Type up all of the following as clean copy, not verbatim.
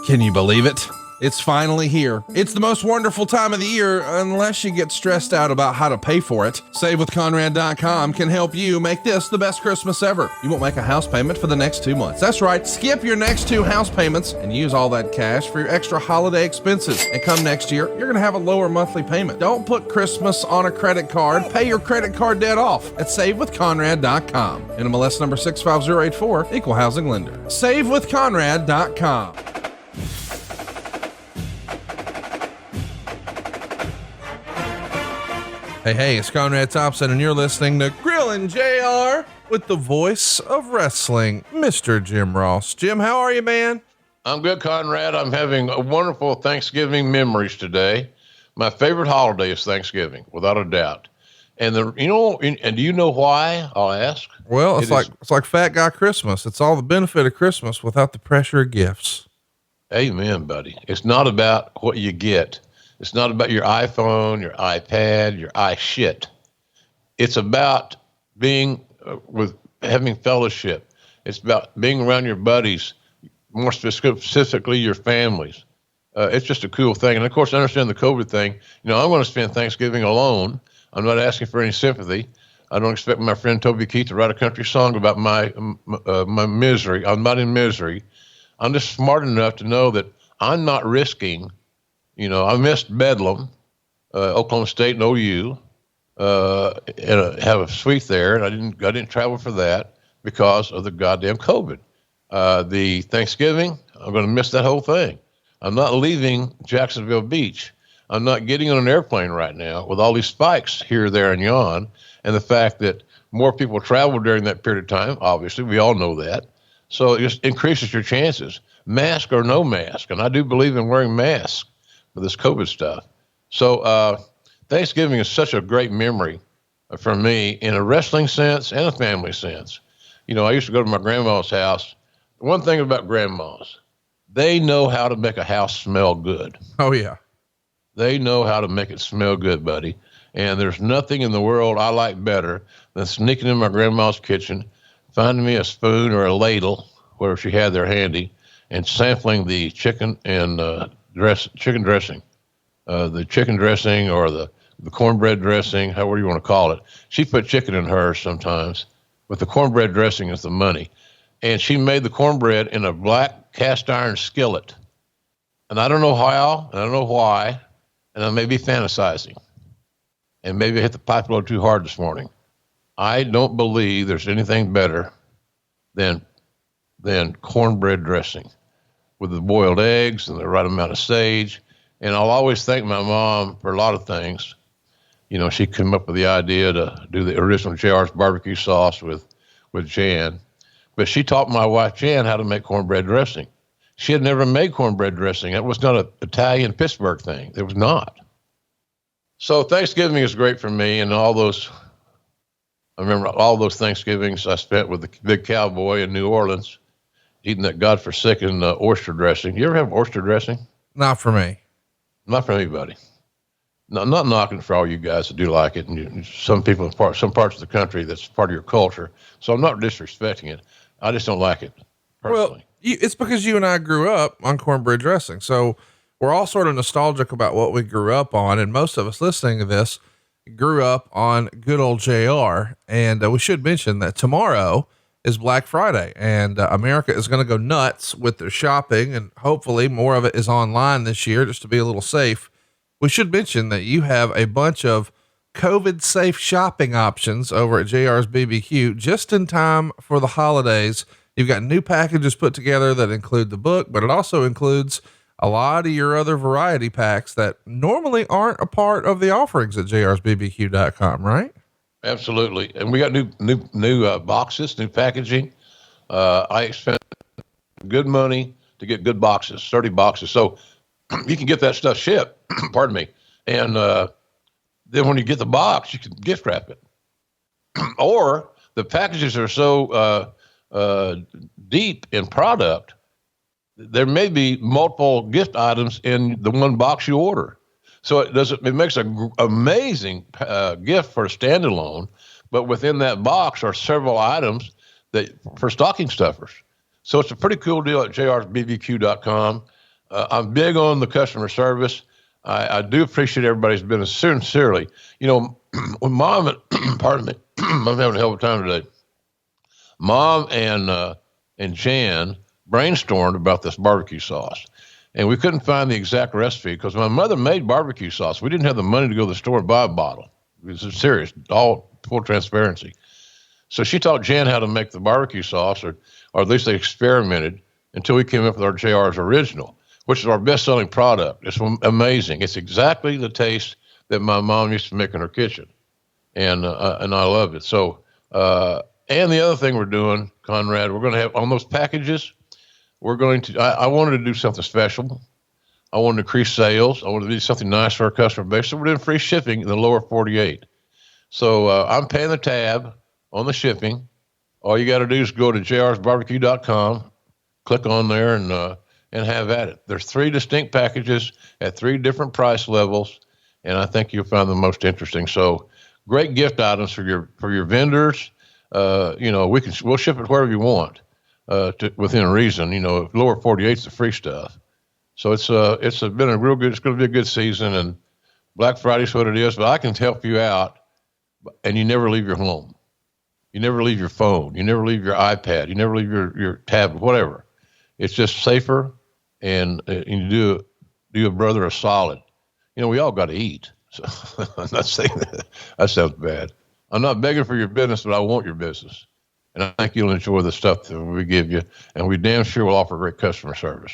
Can you believe it? It's finally here. It's the most wonderful time of the year, unless you get stressed out about how to pay for it. SaveWithConrad.com can help you make this the best Christmas ever. You won't make a house payment for the next 2 months. That's right. Skip your next 2 house payments and use all that cash for your extra holiday expenses. And come next year, you're going to have a lower monthly payment. Don't put Christmas on a credit card. Pay your credit card debt off at SaveWithConrad.com. NMLS number 65084, Equal Housing Lender. SaveWithConrad.com. Hey, it's Conrad Thompson, and you're listening to Grillin' JR with the voice of wrestling, Mr. Jim Ross. Jim, how are you, man? I'm good, Conrad. I'm having a wonderful Thanksgiving memories today. My favorite holiday is Thanksgiving, without a doubt. And do you know why? I'll ask. Well, it's like Fat Guy Christmas. It's all the benefit of Christmas without the pressure of gifts. Amen, buddy. It's not about what you get. It's not about your iPhone, your iPad, your iShit. It's about being having fellowship. It's about being around your buddies, more specifically your families. It's just a cool thing. And of course, I understand the COVID thing. I'm going to spend Thanksgiving alone. I'm not asking for any sympathy. I don't expect my friend Toby Keith to write a country song about my misery. I'm not in misery. I'm just smart enough to know that I'm not risking. I missed Bedlam, Oklahoma State and OU, and have a suite there, and I didn't travel for that because of the goddamn COVID. The Thanksgiving, I'm going to miss that whole thing. I'm not leaving Jacksonville Beach. I'm not getting on an airplane right now with all these spikes here, there, and yon, and the fact that more people travel during that period of time. Obviously, we all know that. So it just increases your chances, mask or no mask, and I do believe in wearing masks for this COVID stuff. So Thanksgiving is such a great memory for me in a wrestling sense and a family sense. I used to go to my grandma's house. One thing about grandmas, they know how to make a house smell good. Oh, yeah. They know how to make it smell good, buddy. And there's nothing in the world I like better than sneaking in my grandma's kitchen, finding me a spoon or a ladle, where she had there handy, and sampling the chicken and chicken dressing, the chicken dressing or the cornbread dressing, however you want to call it. She put chicken in hers sometimes, but the cornbread dressing is the money. And she made the cornbread in a black cast iron skillet. And I don't know how, and I don't know why, and I may be fantasizing. And maybe I hit the pipe a little too hard this morning. I don't believe there's anything better than cornbread dressing, with the boiled eggs and the right amount of sage. And I'll always thank my mom for a lot of things. She came up with the idea to do the original JR's barbecue sauce with Jan. But she taught my wife, Jan, how to make cornbread dressing. She had never made cornbread dressing. That was not an Italian Pittsburgh thing. It was not. So Thanksgiving is great for me, and I remember all those Thanksgivings I spent with the big cowboy in New Orleans, eating that godforsaken oyster dressing. You ever have oyster dressing? Not for me. Not for anybody. No, I'm not knocking for all you guys that do like it, and some people in some parts of the country that's part of your culture. So I'm not disrespecting it. I just don't like it personally. Well, it's because you and I grew up on cornbread dressing, so we're all sort of nostalgic about what we grew up on, and most of us listening to this grew up on good old JR. And we should mention that tomorrow is Black Friday, and America is going to go nuts with their shopping, and hopefully more of it is online this year just to be a little safe. We should mention that you have a bunch of COVID safe shopping options over at JR's BBQ just in time for the holidays. You've got new packages put together that include the book, but it also includes a lot of your other variety packs that normally aren't a part of the offerings at jrsbbq.com, right? Absolutely. And we got new boxes, new packaging. I spent good money to get good boxes, 30 boxes. So you can get that stuff shipped, pardon me. And then when you get the box, you can gift wrap it. Or the packages are so deep in product, there may be multiple gift items in the one box you order. So it makes an amazing gift for a standalone, but within that box are several items for stocking stuffers. So it's a pretty cool deal at jrsbbq.com. I'm big on the customer service. I do appreciate everybody's business sincerely. You know, when mom, pardon me, I'm having a hell of a time today. Mom and Jan brainstormed about this barbecue sauce, and we couldn't find the exact recipe because my mother made barbecue sauce. We didn't have the money to go to the store and buy a bottle. This is serious, all full transparency. So she taught Jan how to make the barbecue sauce, or at least they experimented until we came up with our JR's original, which is our best-selling product. It's amazing. It's exactly the taste that my mom used to make in her kitchen, and I love it. So, and the other thing we're doing, Conrad, we're going to have on those packages. We're going to. I wanted to do something special. I wanted to increase sales. I wanted to do something nice for our customer base. So we're doing free shipping in the lower 48. So I'm paying the tab on the shipping. All you got to do is go to jrsbarbecue.com, click on there, and have at it. There's 3 distinct packages at 3 different price levels, and I think you'll find them most interesting. So great gift items for your vendors. You know, we'll ship it wherever you want, within reason. You know, lower 48's the free stuff. So it's been a real good. It's going to be a good season, and Black Friday's what it is. But I can help you out, and you never leave your home. You never leave your phone. You never leave your iPad. You never leave your tablet. Whatever. It's just safer, and you do a brother a solid. You know, we all got to eat. So I'm not saying that sounds bad. I'm not begging for your business, but I want your business, and I think you'll enjoy the stuff that we give you, and we damn sure will offer great customer service.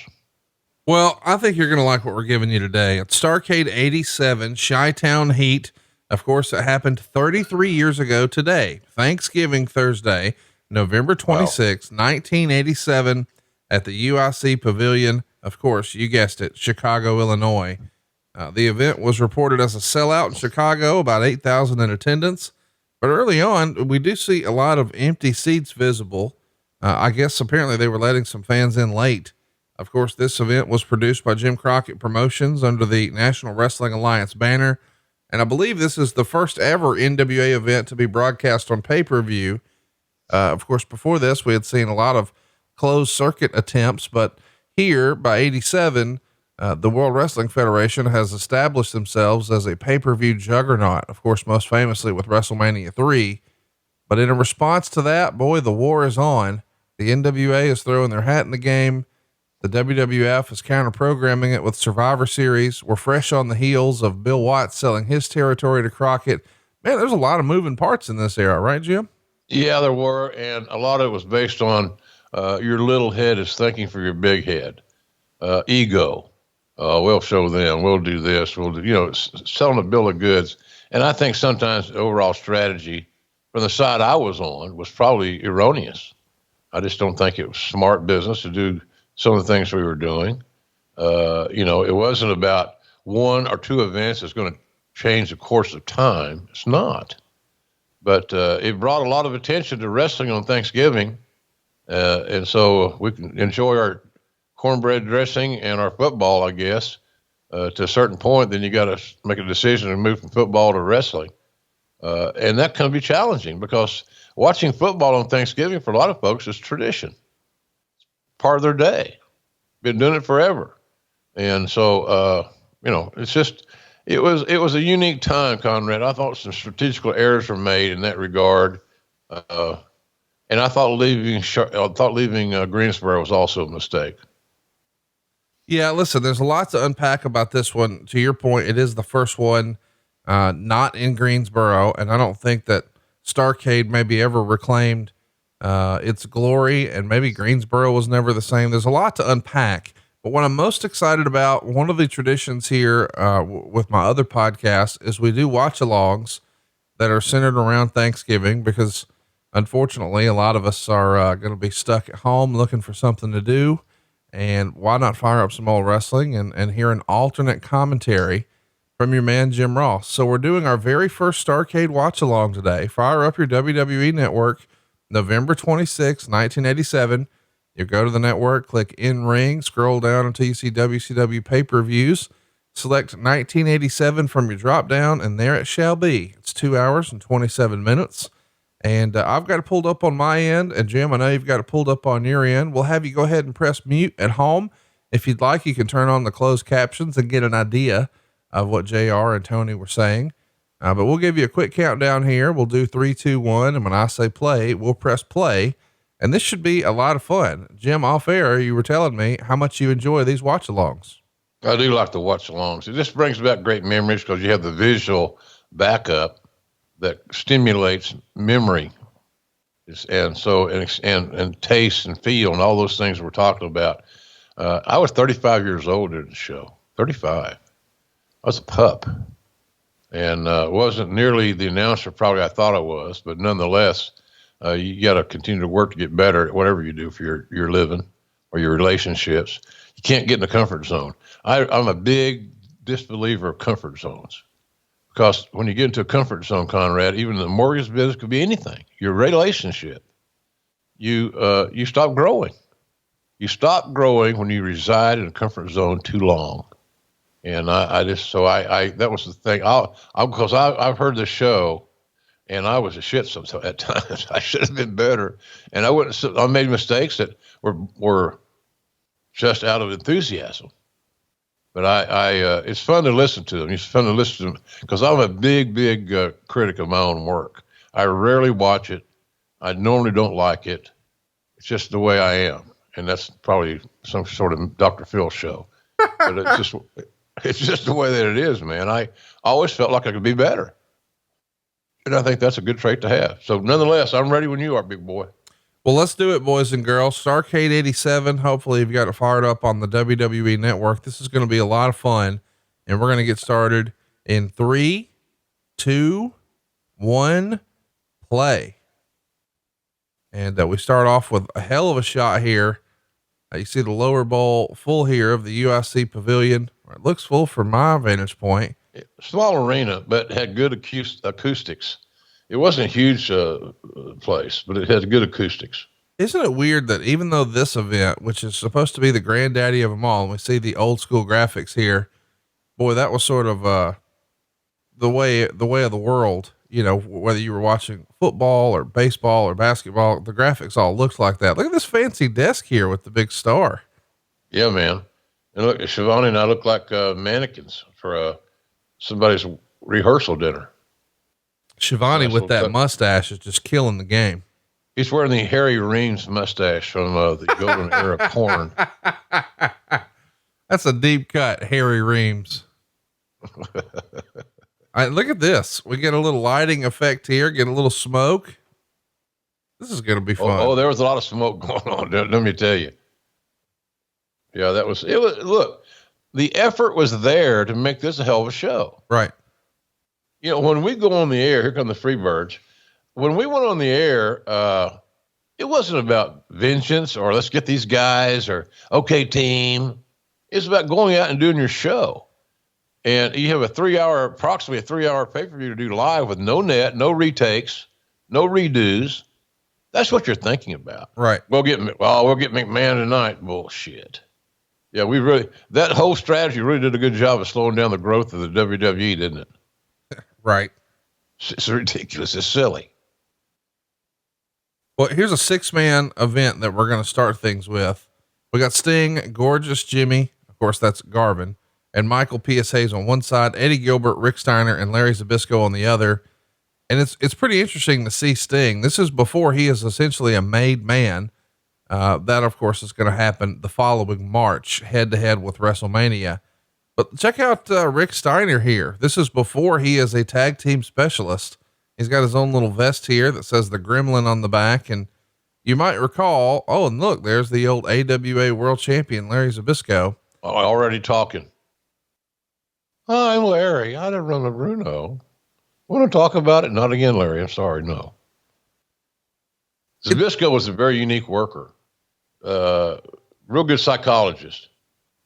Well, I think you're going to like what we're giving you today. It's Starrcade 87 Chi-Town Heat. Of course, it happened 33 years ago today, Thanksgiving Thursday, November 26, 1987, at the UIC Pavilion. Of course, you guessed it, Chicago, Illinois. The event was reported as a sellout in Chicago, about 8,000 in attendance. But early on, we do see a lot of empty seats visible. I guess apparently they were letting some fans in late. Of course, this event was produced by Jim Crockett Promotions under the National Wrestling Alliance banner. And I believe this is the first ever NWA event to be broadcast on pay-per-view. Of course, before this, we had seen a lot of closed circuit attempts, but here by 87, the World Wrestling Federation has established themselves as a pay-per-view juggernaut, of course, most famously with WrestleMania 3. But in a response to that, boy, the war is on. The NWA is throwing their hat in the game. The WWF is counter-programming it with Survivor Series. We're fresh on the heels of Bill Watts selling his territory to Crockett. Man, there's a lot of moving parts in this era, right, Jim? Yeah, there were. And a lot of it was based on your little head is thinking for your big head. Ego. We'll show them. We'll do this. We'll do, selling a bill of goods. And I think sometimes the overall strategy from the side I was on was probably erroneous. I just don't think it was smart business to do some of the things we were doing. It wasn't about 1 or 2 events that's going to change the course of time. It's not. But it brought a lot of attention to wrestling on Thanksgiving. And so we can enjoy our cornbread dressing and our football, I guess, to a certain point. Then you got to make a decision and move from football to wrestling. And that can be challenging because watching football on Thanksgiving for a lot of folks is tradition. Part of their day. Been doing it forever. And so, it was a unique time, Conrad. I thought some strategical errors were made in that regard. And I thought leaving Greensboro was also a mistake. Yeah. Listen, there's a lot to unpack about this one. To your point, it is the first one, not in Greensboro. And I don't think that Starrcade maybe ever reclaimed its glory, and maybe Greensboro was never the same. There's a lot to unpack, but what I'm most excited about, one of the traditions here, with my other podcast, is we do watch alongs that are centered around Thanksgiving, because unfortunately a lot of us are going to be stuck at home looking for something to do. And why not fire up some old wrestling and hear an alternate commentary from your man, Jim Ross. So we're doing our very first Starrcade watch along today. Fire up your WWE network, November 26, 1987. You go to the network, click in ring, scroll down until you see WCW pay-per-views, select 1987 from your drop down, and there it shall be. It's 2 hours and 27 minutes. And I've got it pulled up on my end, and Jim, I know you've got it pulled up on your end. We'll have you go ahead and press mute at home If you'd like, you can turn on the closed captions and get an idea of what JR and Tony were saying. But we'll give you a quick countdown here. We'll do 3, 2, 1. And when I say play, we'll press play. And this should be a lot of fun. Jim, off air, you were telling me how much you enjoy these watch alongs. I do like to watch alongs. It just brings back great memories because you have the visual backup that stimulates memory. And taste and feel and all those things we're talking about. I was 35 years old at the show, 35. I was a pup and wasn't nearly the announcer probably I thought I was, but nonetheless, you got to continue to work to get better at whatever you do for your living or your relationships. You can't get in the comfort zone. I'm a big disbeliever of comfort zones because when you get into a comfort zone, Conrad, even the mortgage business could be anything, your relationship, you stop growing. You stop growing when you reside in a comfort zone too long. And that was the thing. Because I've heard the show and I was a shit sometimes at times. I should have been better. And I made mistakes that were just out of enthusiasm. But it's fun to listen to them. It's fun to listen to them because I'm a big critic of my own work. I rarely watch it. I normally don't like it. It's just the way I am. And that's probably some sort of Dr. Phil show, but it's just the way that it is, man. I always felt like I could be better. And I think that's a good trait to have. So nonetheless, I'm ready when you are, big boy. Well, let's do it, boys and girls. Starrcade 87. Hopefully you've got it fired up on the WWE network. This is going to be a lot of fun and we're going to get started in 3, 2, 1, play. And we start off with a hell of a shot here. You see the lower bowl full here of the UIC pavilion. It looks full from my vantage point. Small arena, but had good acoustics. It wasn't a huge place, but it had good acoustics. Isn't it weird that even though this event, which is supposed to be the granddaddy of them all, and we see the old school graphics here, boy, that was sort of the way of the world. You know, whether you were watching football or baseball or basketball, the graphics all looked like that. Look at this fancy desk here with the big star. Yeah, man. And look, Schiavone and I look like mannequins for somebody's rehearsal dinner. Schiavone with that mustache is just killing the game. He's wearing the Harry Reams mustache from the golden era corn. That's a deep cut, Harry Reams. All right, look at this. We get a little lighting effect here, get a little smoke. This is going to be fun. Oh, there was a lot of smoke going on. Let me tell you. Yeah, it was, look, the effort was there to make this a hell of a show. Right. You know, when we go on the air, here come the Freebirds. When we went on the air, it wasn't about vengeance or let's get these guys or okay team. It's about going out and doing your show. And you have approximately a 3-hour pay-per-view to do live with no net, no retakes, no redos. That's what you're thinking about. Right. We'll get McMahon tonight. Bullshit. Yeah, that whole strategy really did a good job of slowing down the growth of the WWE, didn't it? Right. It's ridiculous. It's silly. Well, here's a 6-man event that we're going to start things with. We got Sting, Gorgeous Jimmy. Of course, that's Garvin. And Michael P.S. Hayes on one side, Eddie Gilbert, Rick Steiner, and Larry Zbyszko on the other. And it's pretty interesting to see Sting. This is before he is essentially a made man. That of course is going to happen the following March, head to head with WrestleMania. But check out Rick Steiner here. This is before he is a tag team specialist. He's got his own little vest here that says the Gremlin on the back. And you might recall, oh, and look, there's the old AWA world champion, Larry Zbyszko. Oh, already talking. Hi, I'm Larry. I didn't run a Bruno. Want to talk about it? Not again, Larry. I'm sorry. No. Zbyszko was a very unique worker. Real good psychologist.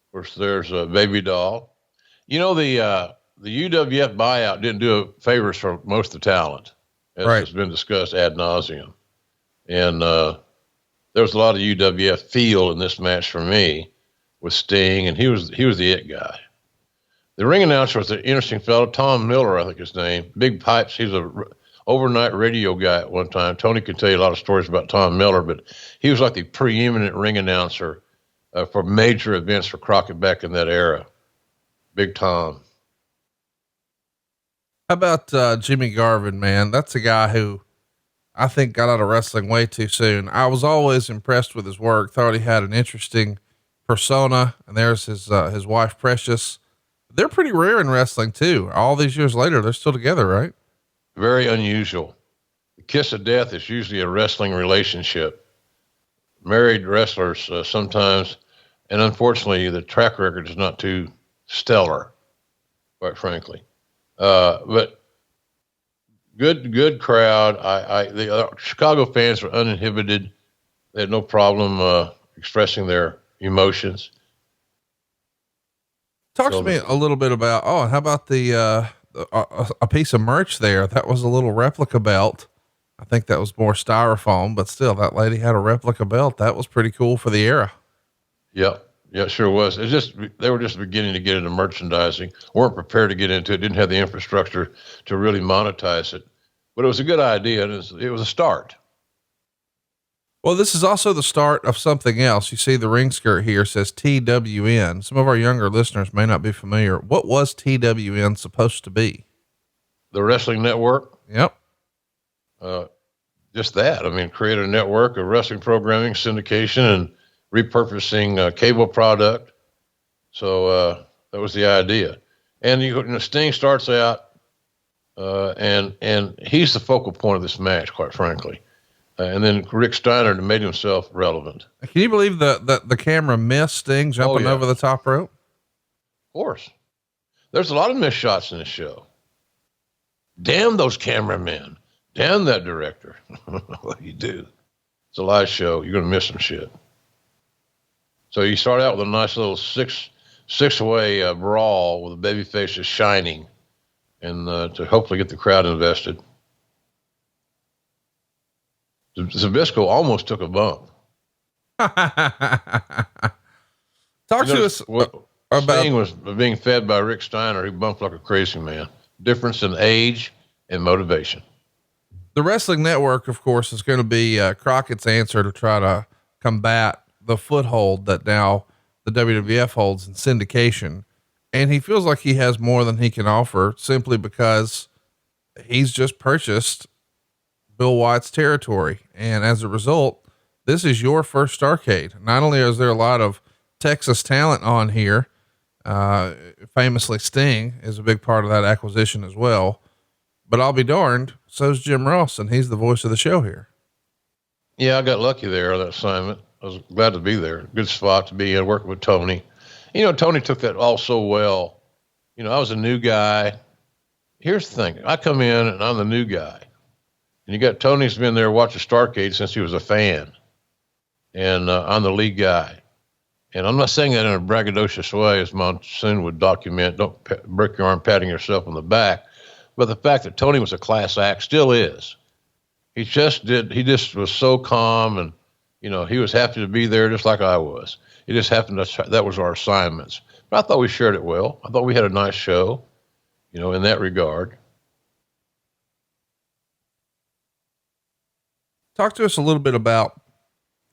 Of course, there's a Baby Doll. You know, the UWF buyout didn't do favors for most of the talent, as has been discussed ad nauseum. And there was a lot of UWF feel in this match for me with Sting, and he was the it guy. The ring announcer was an interesting fellow, Tom Miller, I think his name. Big pipes. He's a overnight radio guy at one time. Tony can tell you a lot of stories about Tom Miller, but he was like the preeminent ring announcer for major events for Crockett back in that era. Big Tom. How about Jimmy Garvin, man? That's a guy who I think got out of wrestling way too soon. I was always impressed with his work. Thought he had an interesting persona, and there's his wife, Precious. They're pretty rare in wrestling too. All these years later, they're still together, right? Very unusual. The kiss of death is usually a wrestling relationship. Married wrestlers sometimes, and unfortunately, the track record is not too stellar, quite frankly. But good crowd. The Chicago fans were uninhibited. They had no problem expressing their emotions. Talk to me a little bit about, how about a piece of merch there? That was a little replica belt. I think that was more styrofoam, but still that lady had a replica belt. That was pretty cool for the era. Yep. Yeah, it sure was. They were just beginning to get into merchandising, weren't prepared to get into it, didn't have the infrastructure to really monetize it, but it was a good idea. And it was a start. Well, this is also the start of something else. You see the ring skirt here says TWN. Some of our younger listeners may not be familiar. What was TWN supposed to be? The Wrestling Network. Yep. Just that. I mean, create a network of wrestling programming, syndication, and repurposing cable product. So that was the idea. And Sting starts out, and he's the focal point of this match, quite frankly. And then Rick Steiner made himself relevant. Can you believe the camera missed Sting jumping over the top rope? Of course. There's a lot of missed shots in this show. Damn those cameramen. Damn that director. What do you do? It's a live show. You're going to miss some shit. So you start out with a nice little six-way brawl with the baby faces shining, and to hopefully get the crowd invested. Zbyszko almost took a bump. Talk to us about Sting was being fed by Rick Steiner, who bumped like a crazy man. Difference in age and motivation. The Wrestling Network, of course, is going to be Crockett's answer to try to combat the foothold that now the WWF holds in syndication. And he feels like he has more than he can offer simply because he's just purchased Bill White's territory. And as a result, this is your first Starrcade. Not only is there a lot of Texas talent on here, famously Sting is a big part of that acquisition as well, but I'll be darned, so's Jim Ross, and he's the voice of the show here. Yeah, I got lucky there on that assignment. I was glad to be there. Good spot to be in, working with Tony. Tony took that all so well. I was a new guy. Here's the thing. I come in and I'm the new guy. And you got Tony's been there watching Starrcade since he was a fan. And I'm the lead guy. And I'm not saying that in a braggadocious way, as Monsoon would document. Don't break your arm patting yourself on the back. But the fact that Tony was a class act still is. He just was so calm, and, he was happy to be there just like I was. It just happened that was our assignments. But I thought we shared it well. I thought we had a nice show, in that regard. Talk to us a little bit about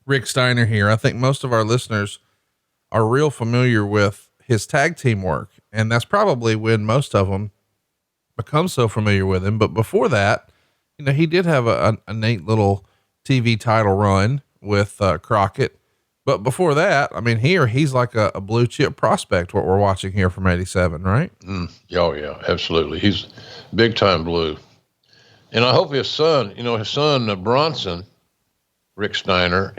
Rick Steiner here. I think most of our listeners are real familiar with his tag team work, and that's probably when most of them become so familiar with him. But before that, he did have a neat little TV title run with Crockett. But before that, he's like a blue chip prospect, what we're watching here from 87, right? Oh yeah, absolutely. He's big time blue. And I hope his son, Bronson, Rick Steiner,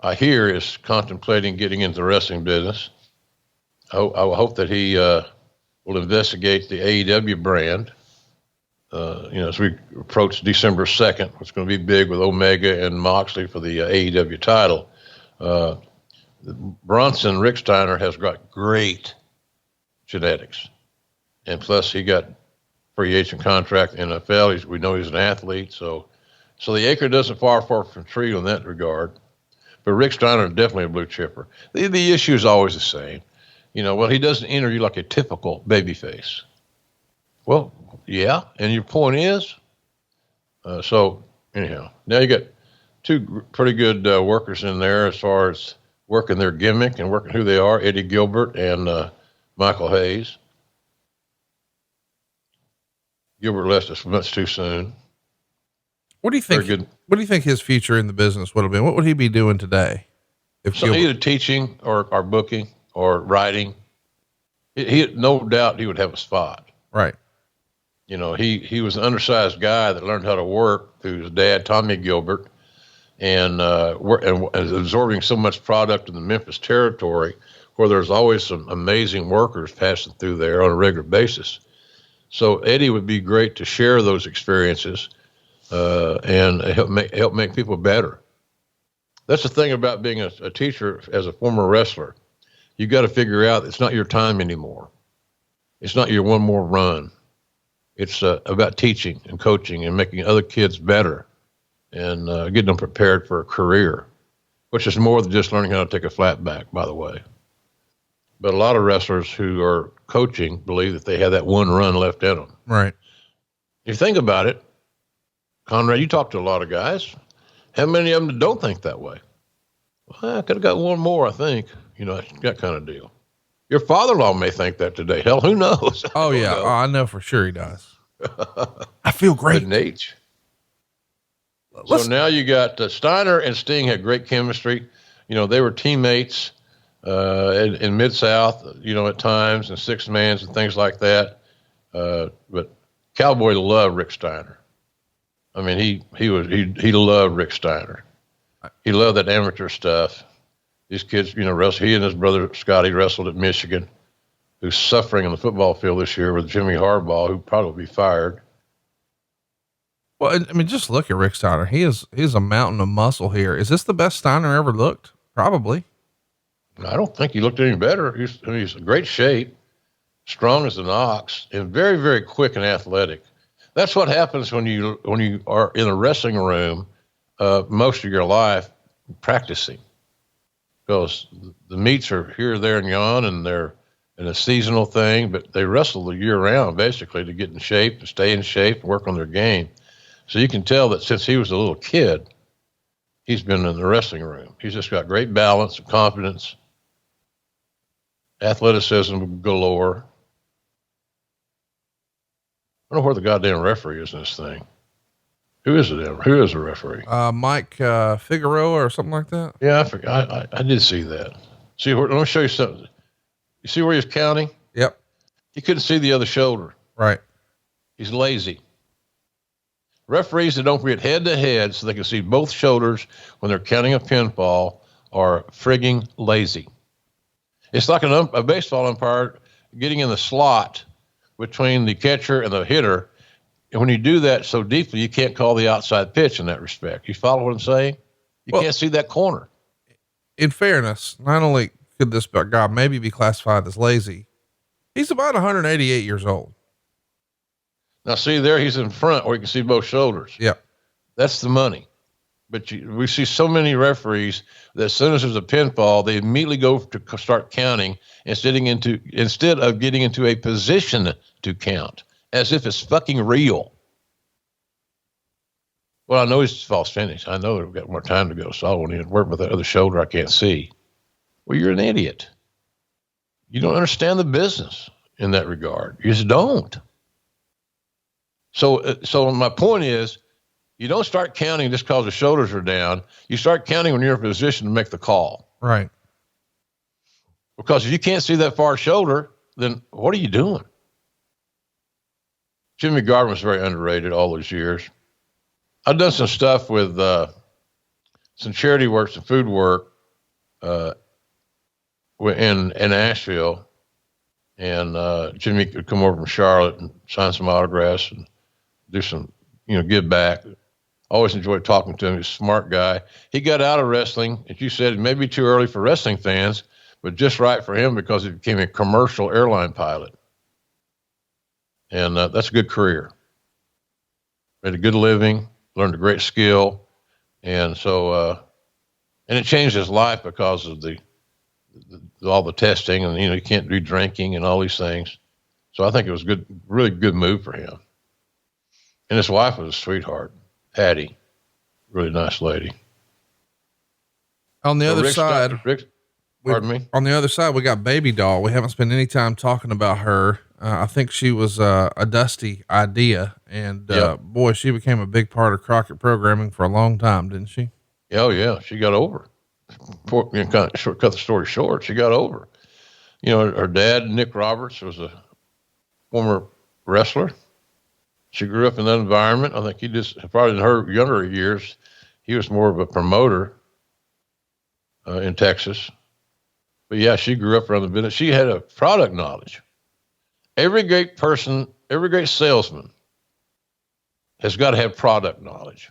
I hear is contemplating getting into the wrestling business. I hope that he will investigate the AEW brand. As we approach December 2nd, it's going to be big with Omega and Moxley for the AEW title. Bronson Rick Steiner has got great genetics, and plus he got free agent contract in NFL. We know he's an athlete, so the acre doesn't far from the tree on that regard. But Rick Steiner is definitely a blue chipper. The issue is always the same. He doesn't enter you like a typical babyface. Well, yeah, and your point is, so anyhow, now you got two pretty good workers in there as far as working their gimmick and working who they are, Eddie Gilbert and Michael Hayes. Gilbert left us much too soon. What do you think? What do you think his future in the business would have been? What would he be doing today? If either teaching or booking or writing, he no doubt he would have a spot. Right. You know, he was an undersized guy that learned how to work through his dad, Tommy Gilbert, and absorbing so much product in the Memphis territory, where there's always some amazing workers passing through there on a regular basis. So Eddie would be great to share those experiences and help make people better. That's the thing about being a teacher as a former wrestler. You got to figure out it's not your time anymore. It's not your one more run. It's about teaching and coaching and making other kids better and getting them prepared for a career, which is more than just learning how to take a flat back, by the way. But a lot of wrestlers who are coaching believe that they have that one run left in them. Right. If you think about it, Conrad, you talk to a lot of guys. How many of them don't think that way? Well, I could have got one more, I think. You know, that kind of deal. Your father-in-law may think that today. Hell, who knows? Oh, yeah. Oh, I know for sure he does. I feel great. Good Nate. So now you got Steiner and Sting had great chemistry. You know, they were teammates in Mid-South, you know, at times, and six mans and things like that. But Cowboy loved Rick Steiner. I mean, he loved Rick Steiner. He loved that amateur stuff. These kids, you know, wrestled. He and his brother Scotty wrestled at Michigan, who's suffering on the football field this year with Jimmy Harbaugh, who probably will be fired. Well, I mean, just look at Rick Steiner. He's a mountain of muscle here. Is this the best Steiner ever looked? Probably. I don't think he looked any better. He's in great shape, strong as an ox, and very, very quick and athletic. That's what happens when you are in a wrestling room most of your life practicing, because the meets are here, there, and yon, and they're in a seasonal thing, but they wrestle the year round basically to get in shape, to stay in shape, and work on their game. So you can tell that since he was a little kid, he's been in the wrestling room. He's just got great balance, confidence, athleticism galore. I don't know where the goddamn referee is in this thing. Who is it? Who is the referee? Mike Figueroa or something like that. Yeah, I forgot. I did see that. See, let me show you something. You see where he's counting? Yep. He couldn't see the other shoulder. Right. He's lazy. Referees that don't get head to head so they can see both shoulders when they're counting a pinfall are frigging lazy. It's like a baseball umpire getting in the slot between the catcher and the hitter. And when you do that so deeply, you can't call the outside pitch in that respect. You follow what I'm saying? You can't see that corner. In fairness, not only could this guy maybe be classified as lazy, he's about 188 years old. Now, see there, he's in front where you can see both shoulders. Yep. That's the money. But we see so many referees that as soon as there's a pinfall, they immediately go to start counting instead of getting into a position to count, as if it's fucking real. Well, I know it's false finish. I know we've got more time to go, so I won't even work with that other shoulder I can't see. Well, you're an idiot. You don't understand the business in that regard. You just don't. So my point is, you don't start counting just because the shoulders are down. You start counting when you're in a position to make the call. Right. Because if you can't see that far shoulder, then what are you doing? Jimmy Garvin was very underrated all those years. I've done some stuff with some charity work, some food work in Nashville. And Jimmy could come over from Charlotte and sign some autographs and do some, give back. Always enjoyed talking to him. He's a smart guy. He got out of wrestling, as you said, maybe too early for wrestling fans, but just right for him because he became a commercial airline pilot. And that's a good career. Made a good living, learned a great skill. And so, and it changed his life because of all the testing and, you can't do drinking and all these things. So I think it was good, really good move for him. And his wife was a sweetheart, Patty, really nice lady. On the other side, Pardon me? On the other side, we got Baby Doll. We haven't spent any time talking about her. I think she was a Dusty idea, and boy, she became a big part of Crockett programming for a long time, didn't she? Oh yeah, she got over. Cut the story short, she got over. You know, her dad, Nick Roberts, was a former wrestler. She grew up in that environment. I think probably in her younger years, he was more of a promoter in Texas. But yeah, she grew up around the business. She had a product knowledge. Every great salesman has got to have product knowledge.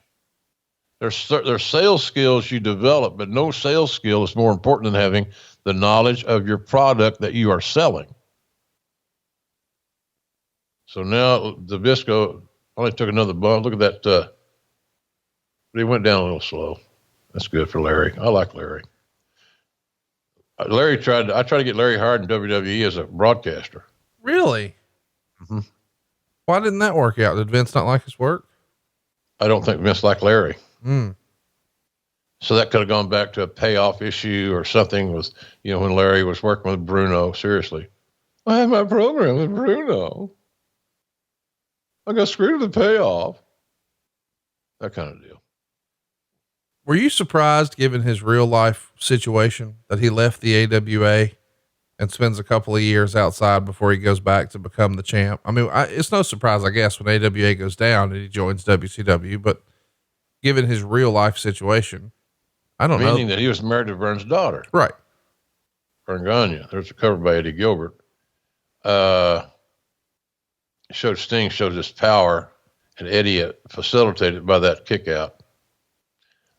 There's sales skills you develop, but no sales skill is more important than having the knowledge of your product that you are selling. So now the Visco only took another bump. Look at that. But he went down a little slow. That's good for Larry. I like Larry. I tried to get Larry hired in WWE as a broadcaster. Really? Mm-hmm. Why didn't that work out? Did Vince not like his work? I don't think Vince liked Larry. Mm. So that could have gone back to a payoff issue or something with, when Larry was working with Bruno. Seriously. I have my program with Bruno. I got screwed with the payoff. That kind of deal. Were you surprised, given his real life situation, that he left the AWA and spends a couple of years outside before he goes back to become the champ? I mean, it's no surprise, I guess, when AWA goes down and he joins WCW, but given his real life situation, I don't know. Meaning that he was married to Vern's daughter. Right. Vern Gagne. There's a cover by Eddie Gilbert. Sting showed his power, and Eddie facilitated by that kick out.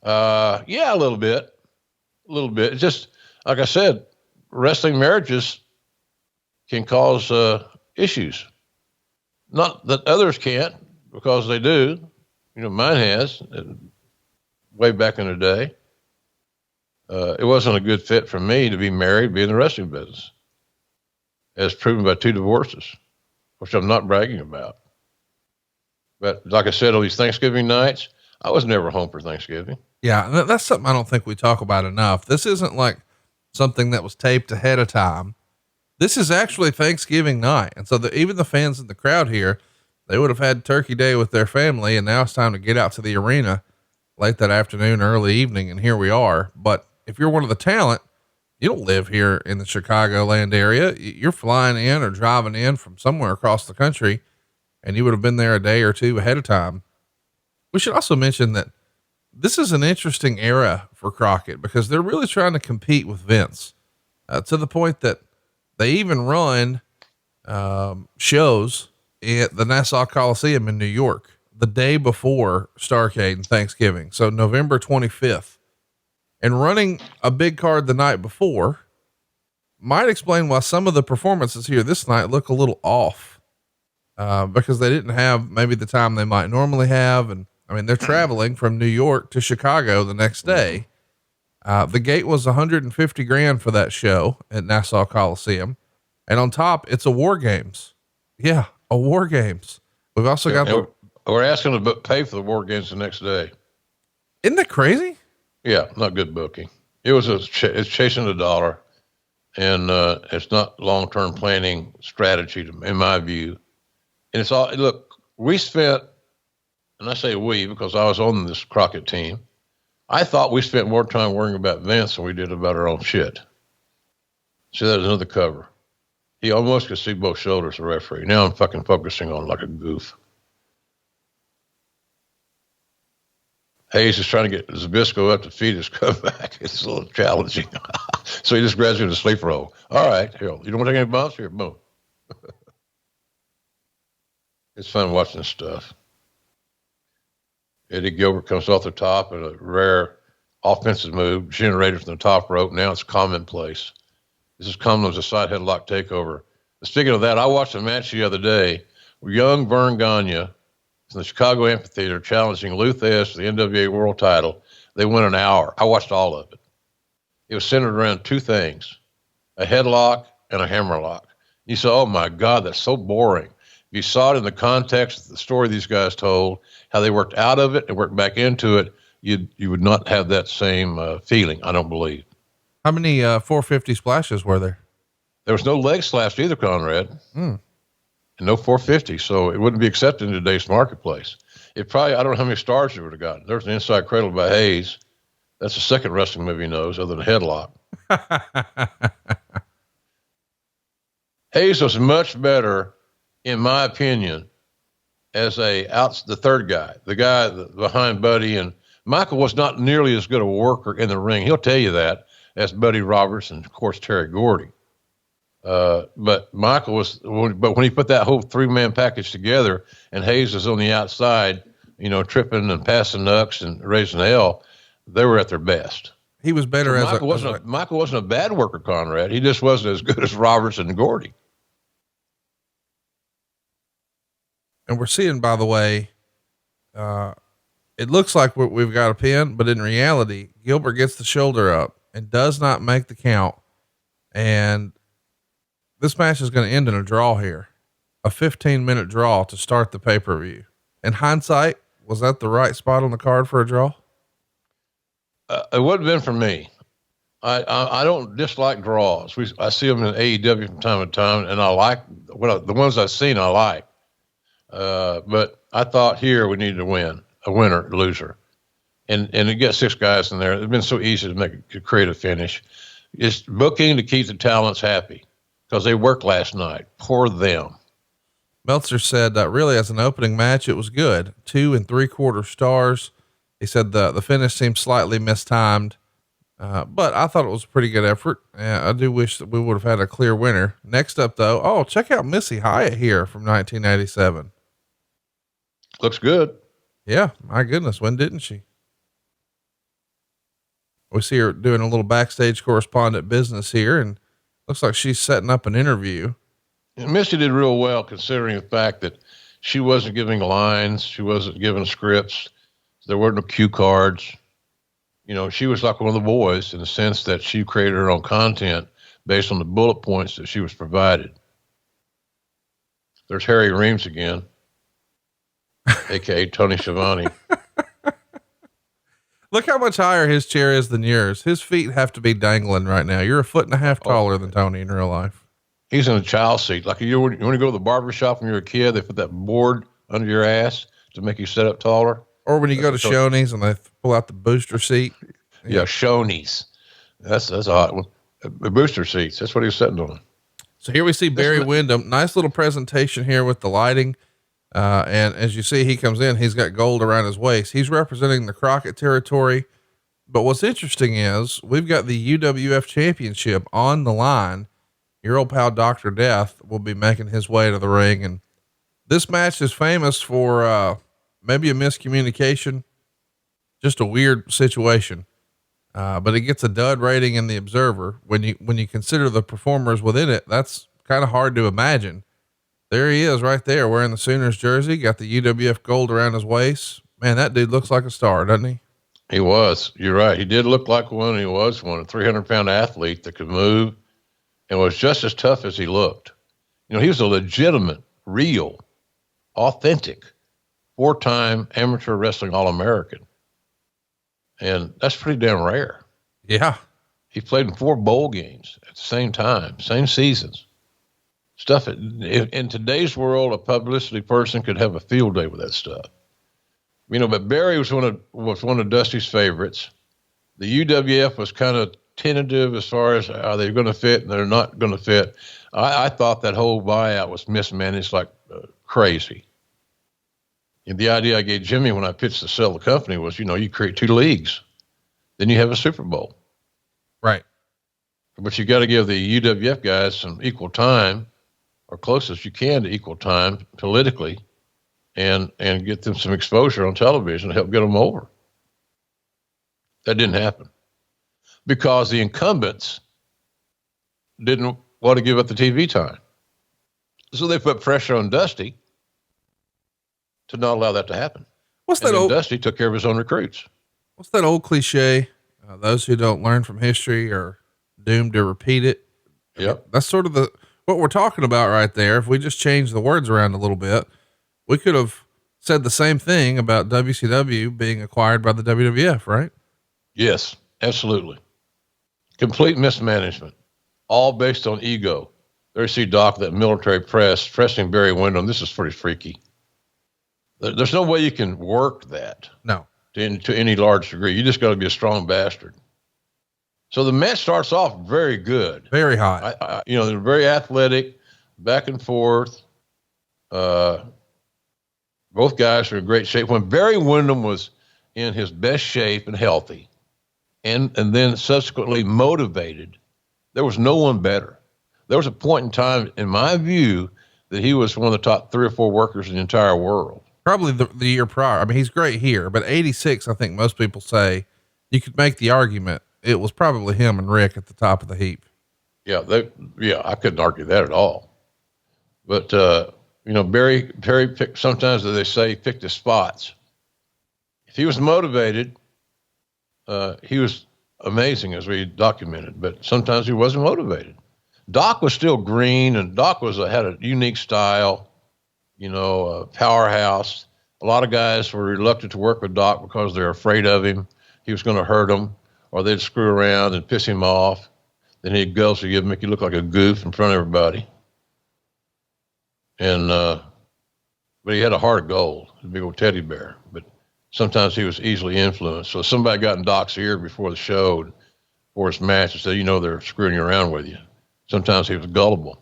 Yeah, a little bit. It's just, like I said, wrestling marriages can cause issues. Not that others can't, because they do. Mine has, way back in the day. It wasn't a good fit for me to be married, be in the wrestling business, as proven by 2 divorces, which I'm not bragging about. But like I said, on these Thanksgiving nights, I was never home for Thanksgiving. Yeah. That's something I don't think we talk about enough. This isn't like something that was taped ahead of time. This is actually Thanksgiving night. And so even the fans in the crowd here, they would have had Turkey Day with their family, and now it's time to get out to the arena late that afternoon, early evening. And here we are. But if you're one of the talent, you don't live here in the Chicagoland area. You're flying in or driving in from somewhere across the country, and you would have been there a day or two ahead of time. We should also mention that this is an interesting era for Crockett because they're really trying to compete with Vince, to the point that they even run, shows at the Nassau Coliseum in New York the day before Starrcade and Thanksgiving. So November 25th. And running a big card the night before might explain why some of the performances here this night look a little off, because they didn't have maybe the time they might normally have. And I mean, they're traveling from New York to Chicago the next day. The gate was $150,000 for that show at Nassau Coliseum. And on top, it's a War Games. Yeah. A War Games. We've also got we're asking to pay for the War Games the next day. Isn't that crazy? Yeah, not good booking. It was it's chasing the dollar, and it's not long-term planning strategy, in my view. And it's all, look, we spent, and I say we because I was on this Crockett team. I thought we spent more time worrying about Vince than we did about our own shit. See, that was another cover. He almost could see both shoulders, the referee. Now I'm fucking focusing on like a goof. Hayes is trying to get Zbyszko up to feed his comeback. It's a little challenging. So he just grabs him in a sleeper hold. All right, here, you don't want to take any bumps? Here, boom. It's fun watching this stuff. Eddie Gilbert comes off the top and a rare offensive move generated from the top rope. Now it's commonplace. This is common as a side headlock takeover. Speaking of that, I watched a match the other day with young Vern Gagne in the Chicago Amphitheater challenging Luthez for the NWA World Title. They went an hour. I watched all of it. It was centered around 2 things, a headlock and a hammerlock. You said, oh my God, that's so boring. If you saw it in the context of the story these guys told, how they worked out of it and worked back into it, you would not have that same feeling, I don't believe. How many 450 splashes were there? There was no leg slaps either, Conrad, and no 450. So it wouldn't be accepted in today's marketplace. It probably, I don't know how many stars it would have gotten. There's an Inside Cradle by Hayes. That's the second wrestling movie he knows other than Headlock. Hayes was much better, in my opinion, as the third guy, the guy behind Buddy. And Michael was not nearly as good a worker in the ring. He'll tell you that, as Buddy Roberts and, of course, Terry Gordy. But Michael but when he put that whole 3-man package together and Hayes was on the outside, tripping and passing knucks and raising hell, they were at their best. He was better Michael wasn't a bad worker, Conrad. He just wasn't as good as Roberts and Gordy. And we're seeing, by the way, it looks like we've got a pin, but in reality, Gilbert gets the shoulder up and does not make the count. And this match is going to end in a draw here, a 15-minute draw to start the pay-per-view. In hindsight, was that the right spot on the card for a draw? It would have been for me. I don't dislike draws. I see them in AEW from time to time, and I like the ones I've seen. I like, but I thought here we needed to win, a winner, loser, and it gets 6 guys in there. It's been so easy to create a finish. It's booking to keep the talents happy because they worked last night. Poor them. Meltzer said that really as an opening match, it was good. 2 3/4 stars. He said the finish seemed slightly mistimed, but I thought it was a pretty good effort. I do wish that we would have had a clear winner. Next up though, check out Missy Hyatt here from 1987. Looks good. Yeah. My goodness. When didn't she? We see her doing a little backstage correspondent business here, and looks like she's setting up an interview. And Missy did real well considering the fact that she wasn't giving lines. She wasn't giving scripts. There weren't no cue cards. She was like one of the boys in the sense that she created her own content based on the bullet points that she was provided. There's Harry Reams again, AKA Tony Schiavone. Look how much higher his chair is than yours. His feet have to be dangling right now. You're 1.5 feet taller than Tony in real life. He's in a child seat. Like you want to go to the barber shop when you're a kid, they put that board under your ass to make you sit up taller. Or when you go to Shoney's and they pull out the booster seat. Yeah. Shoney's. That's a hot one. The booster seats. That's what he was sitting on. So here we see Barry Windham. Nice little presentation here with the lighting. And as you see, he comes in, he's got gold around his waist. He's representing the Crockett territory. But what's interesting is we've got the UWF championship on the line. Your old pal, Dr. Death, will be making his way to the ring. And this match is famous for, maybe a miscommunication, just a weird situation. But it gets a dud rating in the Observer. When you consider the performers within it, that's kind of hard to imagine. There he is right there wearing the Sooners jersey, got the UWF gold around his waist. Man, that dude looks like a star, doesn't he? He was. You're right. He did look like one. He was one, a 300-pound athlete that could move and was just as tough as he looked. He was a legitimate, real, authentic 4-time amateur wrestling All-American. And that's pretty damn rare. Yeah. He played in 4 bowl games at the same time, same seasons. Stuff in today's world, a publicity person could have a field day with that stuff. But Barry was one of Dusty's favorites. The UWF was kind of tentative as far as are they going to fit and they're not going to fit. I thought that whole buyout was mismanaged like crazy. And the idea I gave Jimmy when I pitched to sell the company was, you create 2 leagues, then you have a Super Bowl. Right. But you got to give the UWF guys some equal time, or close as you can to equal time politically, and get them some exposure on television to help get them over. That didn't happen because the incumbents didn't want to give up the TV time. So they put pressure on Dusty to not allow that to happen. Dusty took care of his own recruits. What's that old cliche? Those who don't learn from history are doomed to repeat it. Yep. That's sort of what we're talking about right there. If we just change the words around a little bit, we could have said the same thing about WCW being acquired by the WWF, right? Yes, absolutely. Complete mismanagement, all based on ego. There you see Doc, that military press, pressing Barry Windham. This is pretty freaky. There's no way you can work that. No. To any large degree. You just got to be a strong bastard. So the match starts off very good. Very hot. They're very athletic, back and forth. Both guys are in great shape. When Barry Windham was in his best shape and healthy, and then subsequently motivated, there was no one better. There was a point in time, in my view, that he was one of the top 3 or 4 workers in the entire world. Probably the year prior. I mean, he's great here, but 86, I think most people say you could make the argument it was probably him and Rick at the top of the heap. Yeah. I couldn't argue that at all. But, Barry picked, sometimes they say, picked his spots. If he was motivated, he was amazing, as we documented, but sometimes he wasn't motivated. Doc was still green, and Doc had a unique style, a powerhouse. A lot of guys were reluctant to work with Doc because they're afraid of him. He was going to hurt them, or they'd screw around and piss him off. Then he'd go, so he'd make you look like a goof in front of everybody. And, but he had a heart of gold, a big old teddy bear. But sometimes he was easily influenced. So if somebody got in Doc's ear before the show, before his match, and said, they're screwing you around with you. Sometimes he was gullible.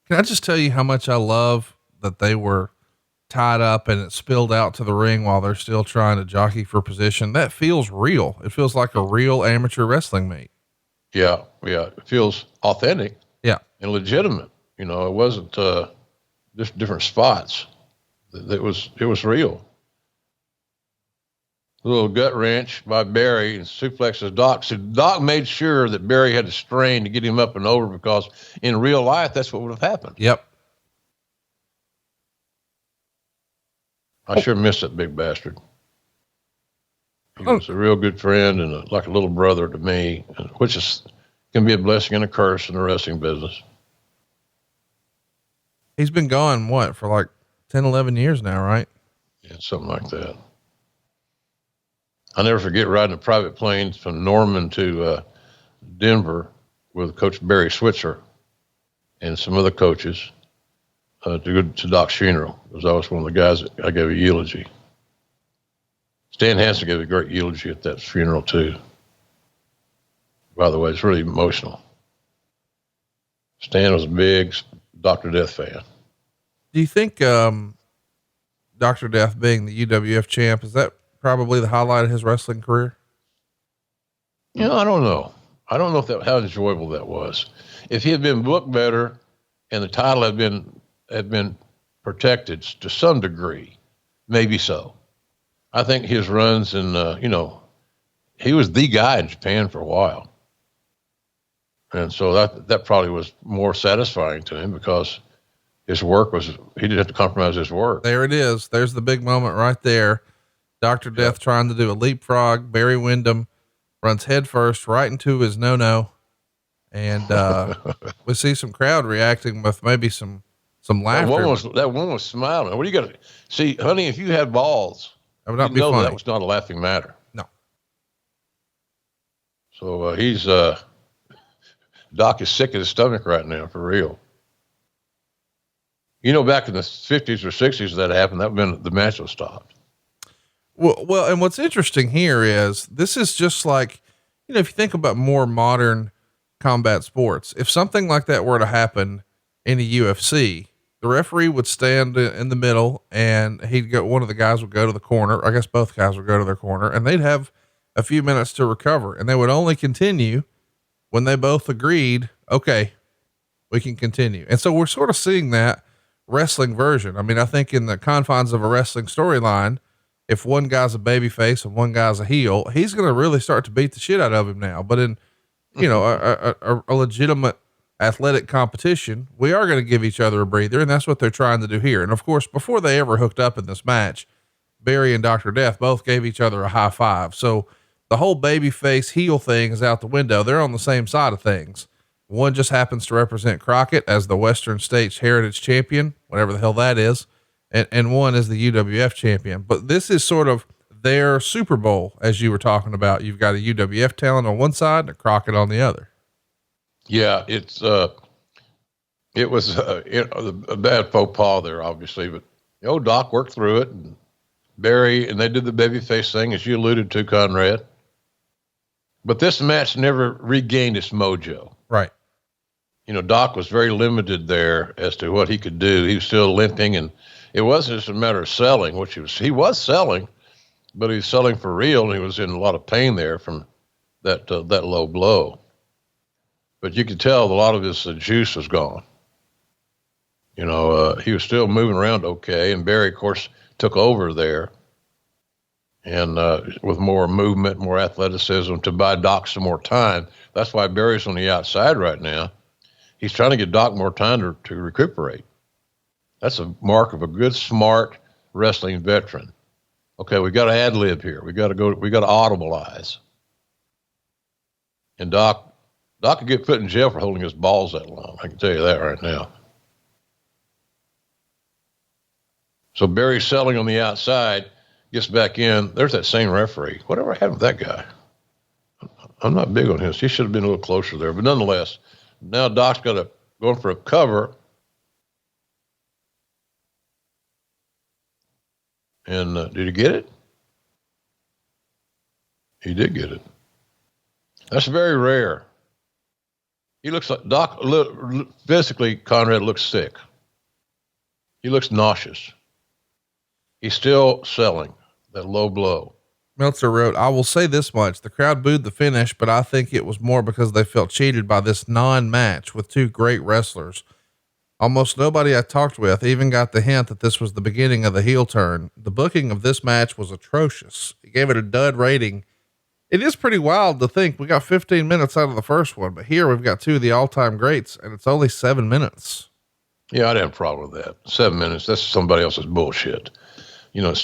Can I just tell you how much I love that they were tied up and it spilled out to the ring while they're still trying to jockey for position? That feels real. It feels like a real amateur wrestling meet. Yeah. It feels authentic. Yeah. And legitimate. It wasn't, just different spots. It was real. A little gut wrench by Barry and suplexes Doc. So Doc made sure that Barry had to strain to get him up and over, because in real life, that's what would have happened. Yep. I sure miss that big bastard. He was a real good friend and like a little brother to me, which can be a blessing and a curse in the wrestling business. He's been gone, for like 10, 11 years now, right? Yeah, something like that. I'll never forget riding a private plane from Norman to Denver with Coach Barry Switzer and some other coaches to go to Doc's funeral. It was always one of the guys that I gave a eulogy. Stan Hansen gave a great eulogy at that funeral too. By the way, it's really emotional. Stan was a big Dr. Death fan. Do you think Dr. Death being the UWF champ, is that probably the highlight of his wrestling career? I don't know. I don't know how enjoyable that was. If he had been booked better and the title had been protected to some degree, maybe so. I think his runs in, he was the guy in Japan for a while. And so that probably was more satisfying to him, because his work he didn't have to compromise his work. There it is. There's the big moment right there. Dr. Death trying to do a leapfrog. Barry Windham runs headfirst right into his no-no. And, we see some crowd reacting with maybe some laughter. That one was smiling. What do you got to see, honey? If you had balls, that would not be funny. That was not a laughing matter. No. So, Doc is sick in his stomach right now, for real. Back in the 50s or 60s that happened, the match was stopped. Well, and what's interesting here is this is just like, if you think about more modern combat sports, if something like that were to happen in the UFC, the referee would stand in the middle and one of the guys would go to the corner. I guess both guys would go to their corner, and they'd have a few minutes to recover, and they would only continue when they both agreed, okay, we can continue. And so we're sort of seeing that wrestling version. I mean, I think in the confines of a wrestling storyline, if one guy's a baby face and one guy's a heel, he's going to really start to beat the shit out of him now. But in, a legitimate athletic competition, we are going to give each other a breather. And that's what they're trying to do here. And of course, before they ever hooked up in this match, Barry and Dr. Death both gave each other a high five. So the whole baby face heel thing is out the window. They're on the same side of things. One just happens to represent Crockett as the Western States Heritage Champion, whatever the hell that is. And one is the UWF champion, but this is sort of their Super Bowl, as you were talking about. You've got a UWF talent on one side and a Crockett on the other. Yeah, it was a bad faux pas there, obviously, but Doc worked through it, and Barry, and they did the babyface thing, as you alluded to, Conrad. But this match never regained its mojo. Right. Doc was very limited there as to what he could do. He was still limping, and it wasn't just a matter of selling, which he was selling, but he was selling for real, and he was in a lot of pain there from that low blow. But you could tell a lot of his juice was gone. He was still moving around okay, and Barry, of course, took over there, and with more movement, more athleticism to buy Doc some more time. That's why Barry's on the outside right now. He's trying to give Doc more time to recuperate. That's a mark of a good, smart wrestling veteran. Okay, we got to ad lib here. We got to audibilize. And Doc could get put in jail for holding his balls that long. I can tell you that right now. So Barry selling on the outside, gets back in. There's that same referee. Whatever happened to that guy? I'm not big on him. He should have been a little closer there. But nonetheless, now Doc's going for a cover. And did he get it? He did get it. That's very rare. He looks like Doc, physically, Conrad looks sick. He looks nauseous. He's still selling that low blow. Meltzer wrote, I will say this much. The crowd booed the finish, but I think it was more because they felt cheated by this non-match with two great wrestlers. Almost nobody I talked with even got the hint that this was the beginning of the heel turn. The booking of this match was atrocious. He gave it a dud rating. It is pretty wild to think we got 15 minutes out of the first one, but here we've got two of the all-time greats, and it's only 7 minutes. Yeah, I didn't have a problem with that. 7 minutes. That's somebody else's bullshit.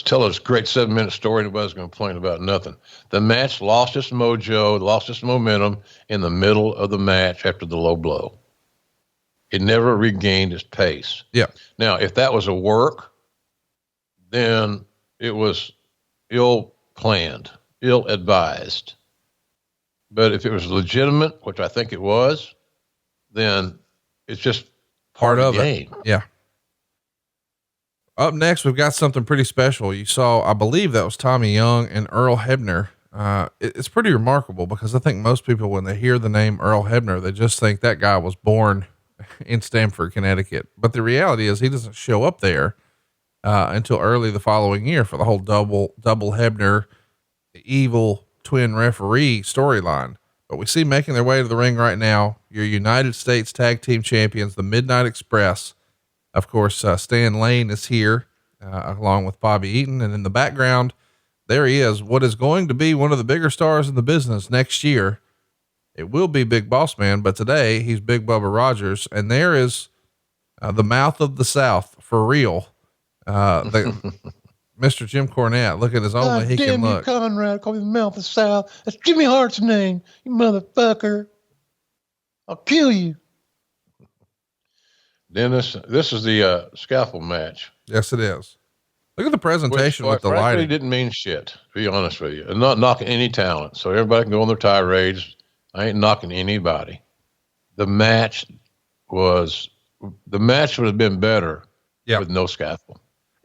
Tell us a great 7-minute story. Nobody's going to complain about nothing. The match lost its mojo, lost its momentum in the middle of the match after the low blow. It never regained its pace. Yeah. Now, if that was a work, then it was ill-planned, ill-advised. But if it was legitimate, which I think it was, then it's just part of the game. Yeah. Up next, we've got something pretty special. You saw, I believe that was Tommy Young and Earl Hebner. It's pretty remarkable because I think most people, when they hear the name Earl Hebner, they just think that guy was born in Stamford, Connecticut. But the reality is he doesn't show up there, until early the following year for the whole double Hebner, evil twin referee storyline. But we see making their way to the ring right now, your United States Tag Team Champions, the Midnight Express. Of course, Stan Lane is here, along with Bobby Eaton. And in the background, there he is, what is going to be one of the bigger stars in the business next year. It will be Big Boss Man, but today he's Big Bubba Rogers. And there is, the mouth of the South for real. Mr. Jim Cornette, look at his own way he can look. Conrad, call me the mouth of the South. That's Jimmy Hart's name, you motherfucker. I'll kill you. Dennis, this is the scaffold match. Yes, it is. Look at the presentation with the lighting. It didn't mean shit, to be honest with you. I'm not knocking any talent, so everybody can go on their tirades. I ain't knocking anybody. The match would have been better with no scaffold.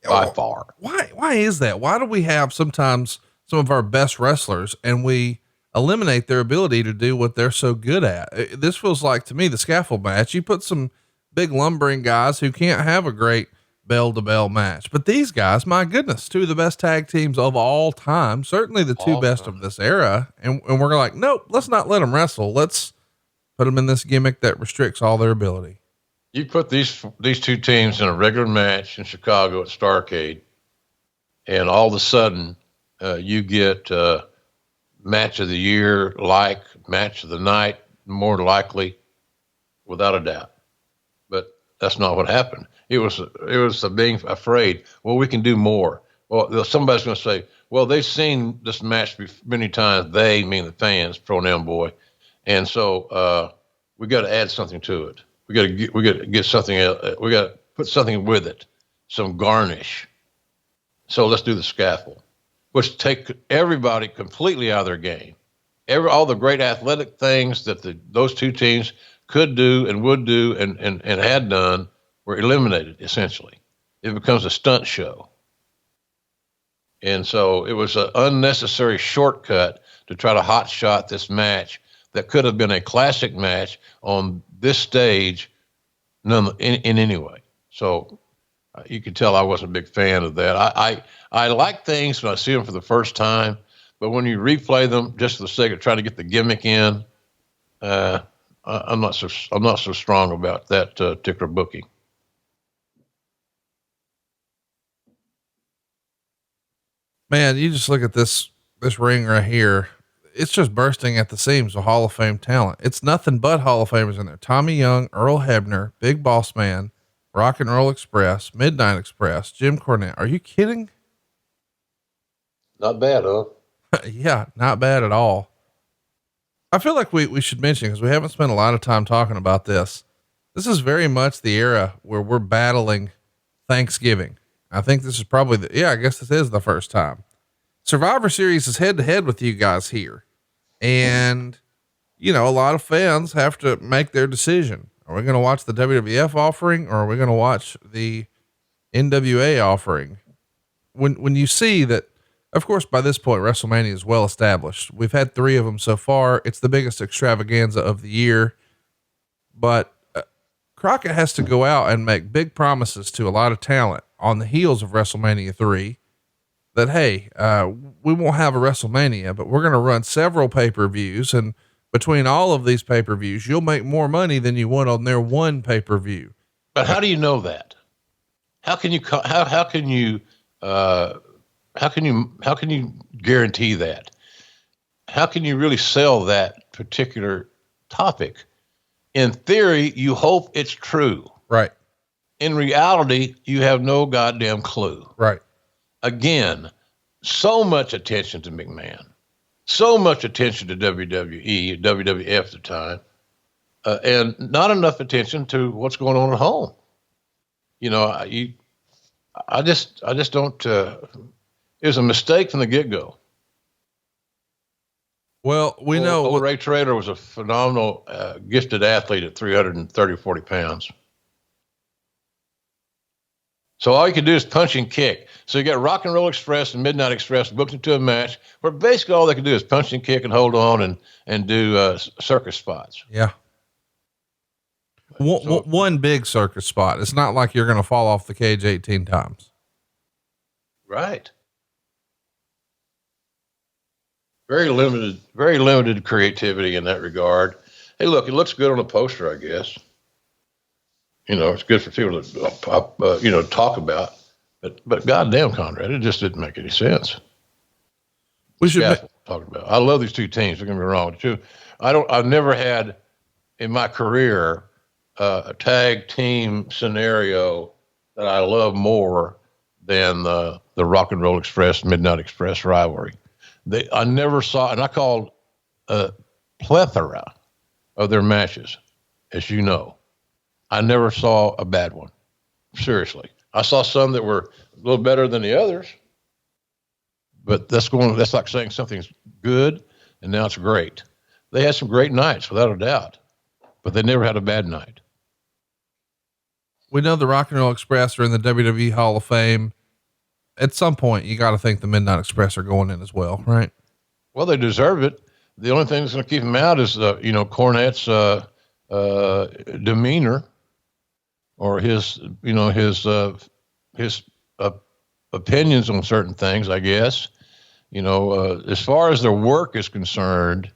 By far. Why is that? Why do we have sometimes some of our best wrestlers and we eliminate their ability to do what they're so good at? This feels like, to me, the scaffold match. You put some big lumbering guys who can't have a great bell to bell match, but these guys, my goodness, two of the best tag teams of all time, certainly the two best of this era. And we're like, nope, let's not let them wrestle. Let's put them in this gimmick that restricts all their ability. You put these two teams in a regular match in Chicago at Starrcade, and all of a sudden, you get match of the year, like match of the night, more likely, without a doubt. But that's not what happened. It was being afraid. Well, we can do more. Well, somebody's going to say, well, they've seen this match many times. They mean the fans, pronoun boy, and so we got to add something to it. We got to get something. We got to put something with it, some garnish. So let's do the scaffold. which take everybody completely out of their game. All the great athletic things that those two teams could do and would do and had done were eliminated, essentially. It becomes a stunt show. And so it was an unnecessary shortcut to try to hotshot this match that could have been a classic match on this stage in any way. So you can tell I wasn't a big fan of that. I like things when I see them for the first time, but when you replay them just for the sake of trying to get the gimmick in, I'm not so strong about that particular booking. Man, you just look at this ring right here. It's just bursting at the seams with Hall of Fame talent. It's nothing but Hall of Famers in there. Tommy Young, Earl Hebner, Big Boss Man, Rock and Roll Express, Midnight Express, Jim Cornette. Are you kidding? Not bad, huh? Yeah, not bad at all. I feel like we should mention, because we haven't spent a lot of time talking about this. This is very much the era where we're battling Thanksgiving. I think this is probably I guess this is the first time. Survivor Series is head to head with you guys here. And, a lot of fans have to make their decision. Are we going to watch the WWF offering, or are we going to watch the NWA offering? When you see that, of course, by this point, WrestleMania is well established. We've had 3 of them so far. It's the biggest extravaganza of the year, but Crockett has to go out and make big promises to a lot of talent on the heels of WrestleMania 3 that, hey, we won't have a WrestleMania, but we're going to run several pay-per-views. And between all of these pay-per-views, you'll make more money than you would on their one pay-per-view. But how do you know that? How can you guarantee that? How can you really sell that particular topic? In theory, you hope it's true. Right. In reality, you have no goddamn clue. Right. Again, so much attention to McMahon, so much attention to WWE, WWF at the time, and not enough attention to what's going on at home. I just don't, it was a mistake from the get-go. Well, we know Ray Traylor was a phenomenal, gifted athlete at 330, 40 pounds. So all you can do is punch and kick. So you got Rock and Roll Express and Midnight Express booked into a match where basically all they can do is punch and kick and hold on and do circus spots. Yeah. One big circus spot. It's not like you're going to fall off the cage 18 times. Right. Very limited creativity in that regard. Hey, look, it looks good on a poster, I guess. It's good for people to, talk about, but goddamn, Conrad, it just didn't make any sense. We should talk about. I love these two teams. Don't get me wrong. I've never had in my career a tag team scenario that I love more than the Rock and Roll Express, Midnight Express rivalry. I never saw, and I called a plethora of their matches, as you know. I never saw a bad one. Seriously. I saw some that were a little better than the others, but that's like saying something's good and now it's great. They had some great nights without a doubt, but they never had a bad night. We know the Rock and Roll Express are in the WWE Hall of Fame. At some point, you got to think the Midnight Express are going in as well, right? Well, they deserve it. The only thing that's going to keep them out is, Cornette's demeanor, or his opinions on certain things, I guess. As far as their work is concerned,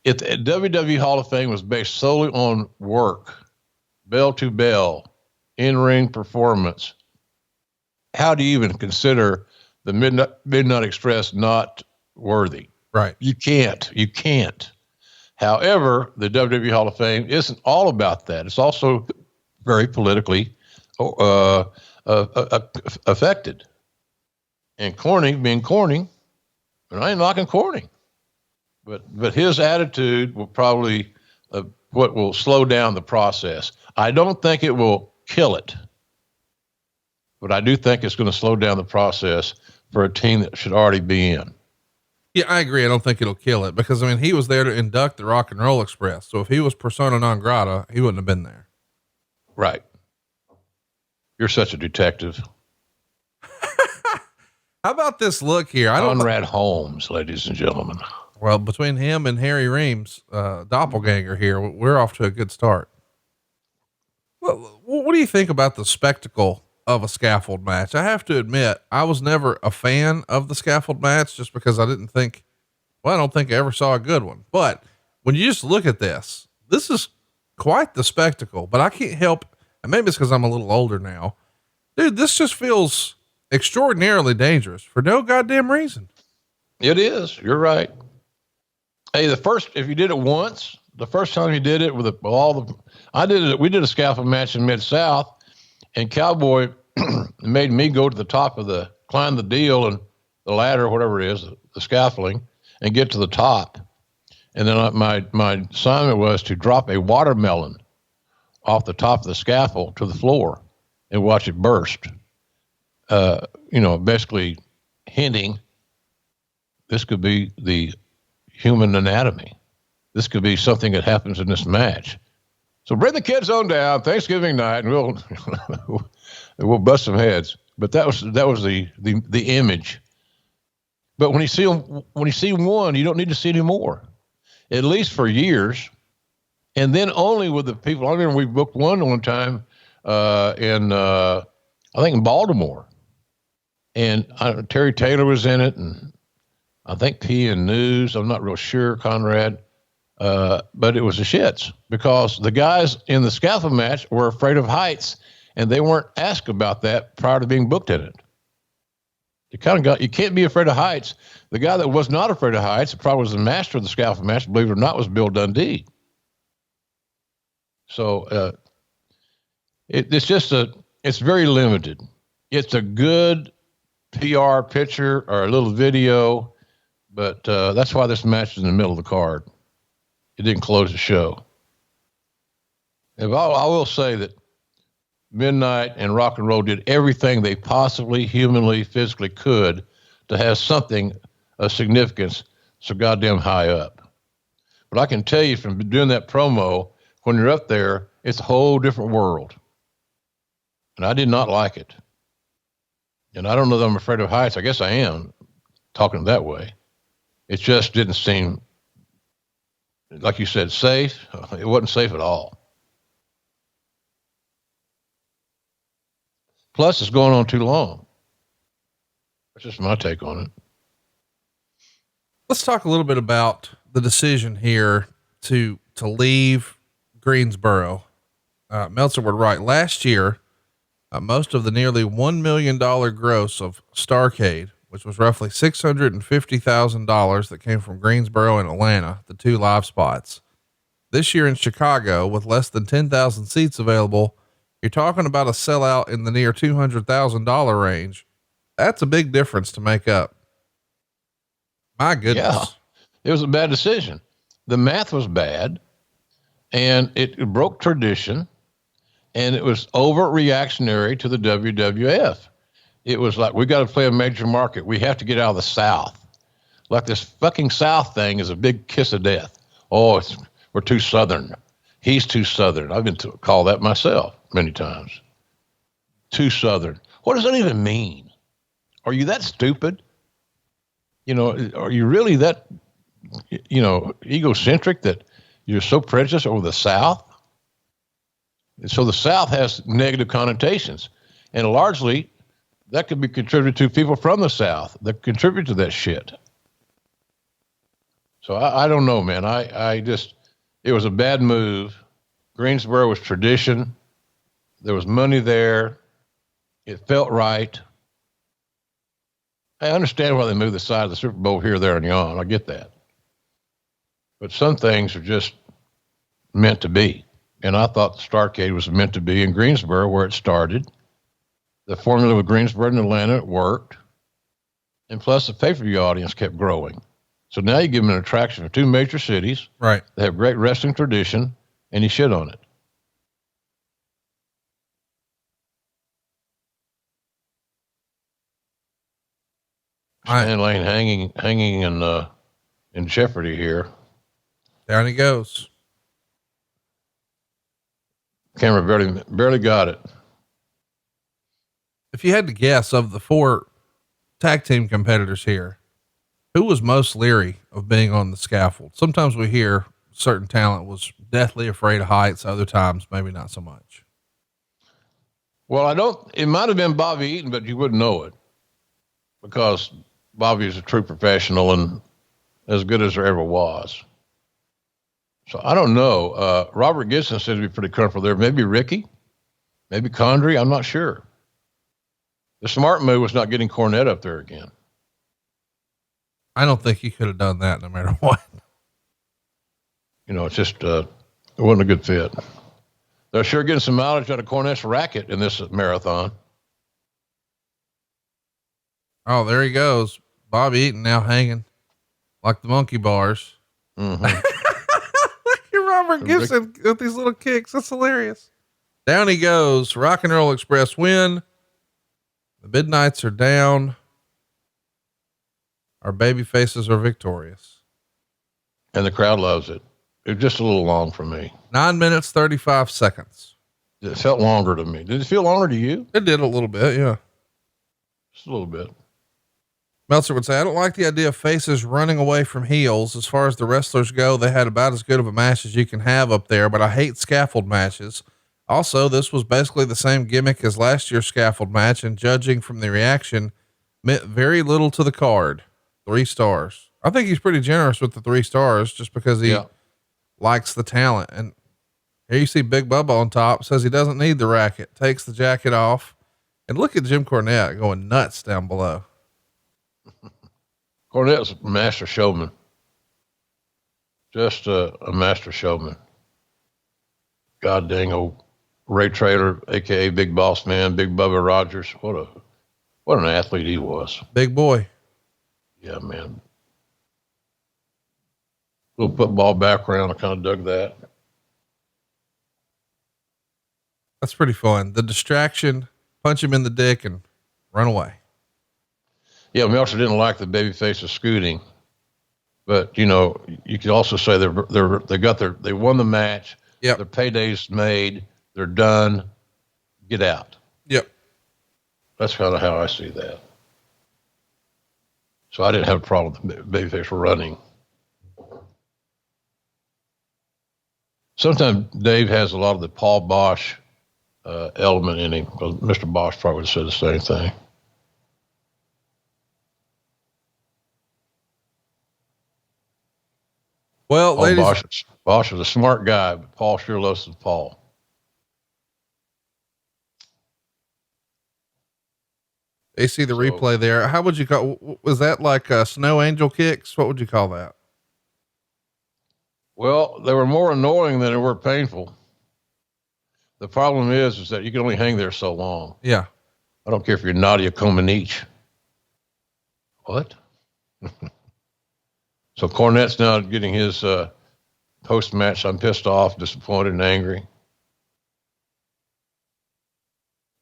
if the WWE Hall of Fame was based solely on work, bell to bell, in-ring performance, how do you even consider the Midnight Express not worthy? Right. You can't. However, the WWE Hall of Fame isn't all about that. It's also very politically affected. And Corning being Corning, and I ain't knocking Corning, but his attitude will probably what will slow down the process. I don't think it will kill it, but I do think it's going to slow down the process for a team that should already be in. Yeah, I agree. I don't think it'll kill it because, I mean, he was there to induct the Rock and Roll Express. So if he was persona non grata, he wouldn't have been there. Right. You're such a detective. How about this look here? Conrad Holmes, ladies and gentlemen. Well, between him and Harry Reams, doppelganger here, we're off to a good start. Well, what do you think about the spectacle of a scaffold match? I have to admit, I was never a fan of the scaffold match just because I don't think I ever saw a good one. But when you just look at this is quite the spectacle, but I can't help, and maybe it's because I'm a little older now. Dude, this just feels extraordinarily dangerous for no goddamn reason. It is. You're right. Hey, if you did it once, the first time you did it we did a scaffold match in Mid-South, and Cowboy made me go to the top climb the deal and the ladder, whatever it is, the scaffolding, and get to the top. And then my assignment was to drop a watermelon off the top of the scaffold to the floor and watch it burst. Basically hinting this could be the human anatomy. This could be something that happens in this match. So bring the kids on down Thanksgiving night and we'll bust some heads. But that was the image. But when you see one, you don't need to see any more, at least for years. And then only with the people. I remember we booked one time I think in Baltimore, and Terry Taylor was in it, and I think P and News. I'm not real sure, Conrad, but it was the shits because the guys in the scaffold match were afraid of heights, and they weren't asked about that prior to being booked in it. You can't be afraid of heights. The guy that was not afraid of heights, probably was the master of the scaffold match, believe it or not, was Bill Dundee. So it's very limited. It's a good PR picture or a little video, but that's why this match is in the middle of the card. It didn't close the show. I will say that Midnight and Rock and Roll did everything they possibly, humanly, physically could to have something of significance so goddamn high up. But I can tell you from doing that promo, when you're up there, it's a whole different world. And I did not like it. And I don't know that I'm afraid of heights. I guess I am, talking that way. It just didn't seem, like you said, safe. It wasn't safe at all. Plus, it's going on too long. That's just my take on it. Let's talk a little bit about the decision here to leave Greensboro. Meltzer would write, last year, most of the nearly $1 million gross of Starrcade, which was roughly $650,000 that came from Greensboro and Atlanta, the two live spots. This year in Chicago, with less than 10,000 seats available, you're talking about a sellout in the near $200,000 range. That's a big difference to make up. My goodness. Yeah, it was a bad decision. The math was bad, and it broke tradition, and it was overreactionary to the WWF. It was like, we got to play a major market. We have to get out of the South. Like this fucking South thing is a big kiss of death. Oh, we're too Southern. He's too Southern. I've been called that myself many times. Too Southern. What does that even mean? Are you that stupid? Are you really that, egocentric that you're so prejudiced over the South? And so the South has negative connotations, and largely that could be contributed to people from the South that contribute to that shit. So I don't know, man. It was a bad move. Greensboro was tradition. There was money there. It felt right. I understand why they moved the side of the Super Bowl here, there, and yon. I get that. But some things are just meant to be. And I thought the Starrcade was meant to be in Greensboro, where it started. The formula with Greensboro and Atlanta worked. And plus the pay-per-view audience kept growing. So now you give them an attraction for two major cities. Right. They have great wrestling tradition, and you shit on it. Stan Lane hanging in jeopardy here. Down he goes. Camera barely got it. If you had to guess, of the 4 tag team competitors here, who was most leery of being on the scaffold? Sometimes we hear certain talent was deathly afraid of heights. Other times, maybe not so much. Well, it might've been Bobby Eaton, but you wouldn't know it because Bobby is a true professional and as good as there ever was. So I don't know. Robert Gibson said to be pretty comfortable there. Maybe Ricky, maybe Condrey. I'm not sure. The smart move was not getting Cornette up there again. I don't think he could have done that no matter what. It's just, it wasn't a good fit. They're sure getting some mileage out of Cornette's racket in this marathon. Oh, there he goes. Bobby Eaton now hanging like the monkey bars. Mm-hmm. Look at Robert Gibson with these little kicks. That's hilarious. Down he goes. Rock and Roll Express win. The Midnights are down. Our baby faces are victorious. And the crowd loves it. It was just a little long for me. 9 minutes, 35 seconds. It felt longer to me. Did it feel longer to you? It did a little bit. Yeah. Just a little bit. Meltzer would say, I don't like the idea of faces running away from heels. As far as the wrestlers go, they had about as good of a match as you can have up there, but I hate scaffold matches. Also, this was basically the same gimmick as last year's scaffold match, and judging from the reaction, meant very little to the card. 3 stars. I think he's pretty generous with the 3 stars just because he likes the talent. And here you see Big Bubba on top, says he doesn't need the racket, takes the jacket off, and look at Jim Cornette going nuts down below. Cornette's a master showman. Just a master showman. God dang old Ray Traylor, aka Big Boss Man, Big Bubba Rogers. What an athlete he was. Big boy. Yeah, man. Little football background. I kind of dug that. That's pretty fun. The distraction, punch him in the dick and run away. Yeah, we also didn't like the baby faces scooting, but you could also say they won the match. Yep. Their payday's made. They're done. Get out. Yep. That's kind of how I see that. So I didn't have a problem with babyface running. Sometimes Dave has a lot of the Paul Bosch element in him. Well, Mr. Bosch probably would have said the same thing. Well, Bosch was a smart guy, but Paul sure loves Paul. They see the replay there. How would you was that like snow angel kicks? What would you call that? Well, they were more annoying than they were painful. The problem is that you can only hang there so long. Yeah. I don't care if you're Nadia Comaneci. What? So Cornette's now getting his post-match. I'm pissed off, disappointed, and angry.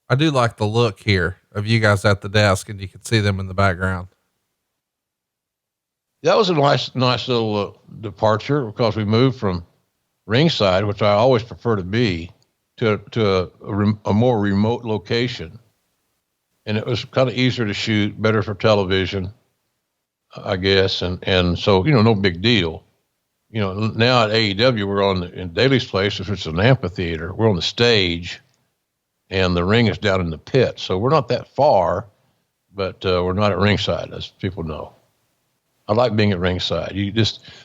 I do like the look here of you guys at the desk, and you can see them in the background. That was a nice little departure because we moved from ringside, which I always prefer to be, to a more remote location. And it was kind of easier to shoot, better for television, I guess. And so, no big deal. Now at AEW, we're in Daly's place, which is an amphitheater. We're on the stage and the ring is down in the pit. So we're not that far, but we're not at ringside, as people know. I like being at ringside.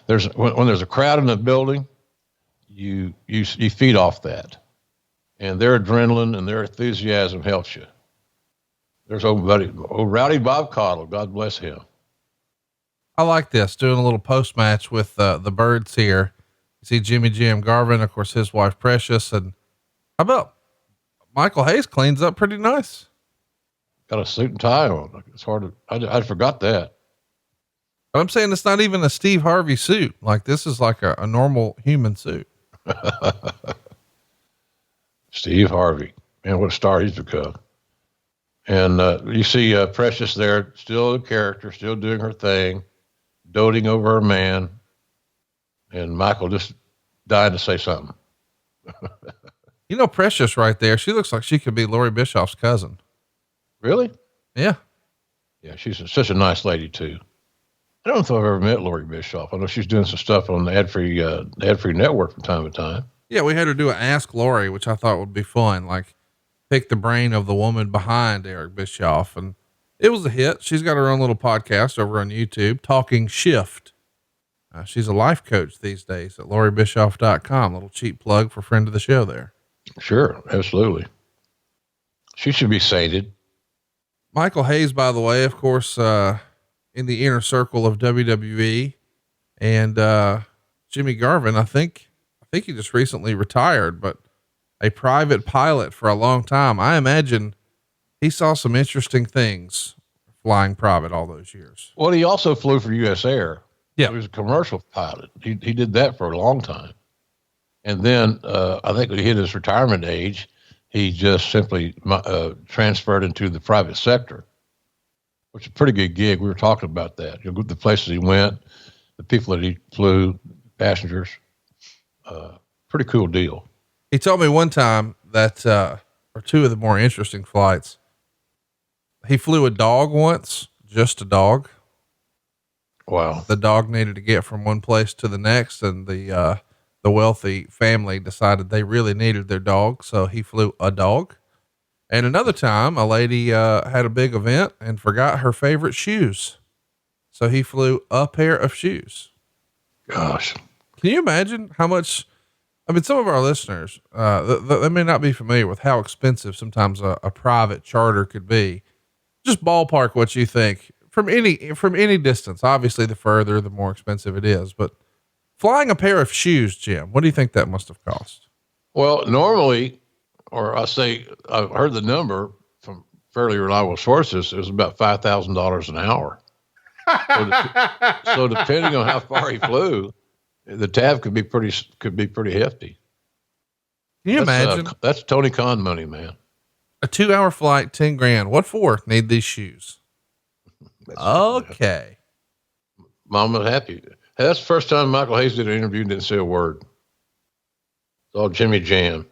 When there's a crowd in the building, you feed off that, and their adrenaline and their enthusiasm helps you. There's old Rowdy Bob Cottle. God bless him. I like this, doing a little post match with the birds here. You see Jimmy Jam Garvin, of course, his wife Precious, and how about Michael Hayes cleans up pretty nice. Got a suit and tie on. It's hard to, I forgot that. But I'm saying it's not even a Steve Harvey suit. Like this is like a normal human suit. Steve Harvey, man, what a star he's become. And you see Precious there, still a character, still doing her thing, doting over her man, and Michael just dying to say something. You know, Precious right there, she looks like she could be Lori Bischoff's cousin. Really? Yeah. Yeah, she's such a nice lady too. I don't know if I've ever met Lori Bischoff. I know she's doing some stuff on the ad-free network from time to time. Yeah, we had her do an Ask Lori, which I thought would be fun. Like, pick the brain of the woman behind Eric Bischoff, and it was a hit. She's got her own little podcast over on YouTube, Talking Shift. She's a life coach these days at LoriBischoff.com. Little cheap plug for friend of the show there. Sure, absolutely. She should be sated. Michael Hayes, by the way, of course, in the inner circle of WWE, and Jimmy Garvin, I think he just recently retired, but a private pilot for a long time. I imagine he saw some interesting things flying private all those years. Well, he also flew for U.S. Air. Yeah. He was a commercial pilot. He did that for a long time. And then, I think when he hit his retirement age, he just simply, transferred into the private sector, which is a pretty good gig. We were talking about that. You know, the places he went, the people that he flew, passengers, pretty cool deal. He told me one time that, or two of the more interesting flights, he flew a dog once, just a dog. Wow. The dog needed to get from one place to the next, and the wealthy family decided they really needed their dog. So he flew a dog. And another time a lady, had a big event and forgot her favorite shoes. So he flew a pair of shoes. Gosh. Can you imagine how much, I mean, some of our listeners, they may not be familiar with how expensive sometimes a private charter could be. Just ballpark what you think from any distance. Obviously the further, the more expensive it is, but flying a pair of shoes, Jim, what do you think that must have cost? Well, normally, or I've heard the number from fairly reliable sources, it was about $5,000 an hour. So depending on how far he flew, the tab could be pretty hefty. Can you imagine? That's Tony Khan money, man. A 2-hour flight, 10 grand. What for? Need these shoes. Okay. Mama's happy. Hey, that's the first time Michael Hayes did an interview and didn't say a word. It's all Jimmy Jam.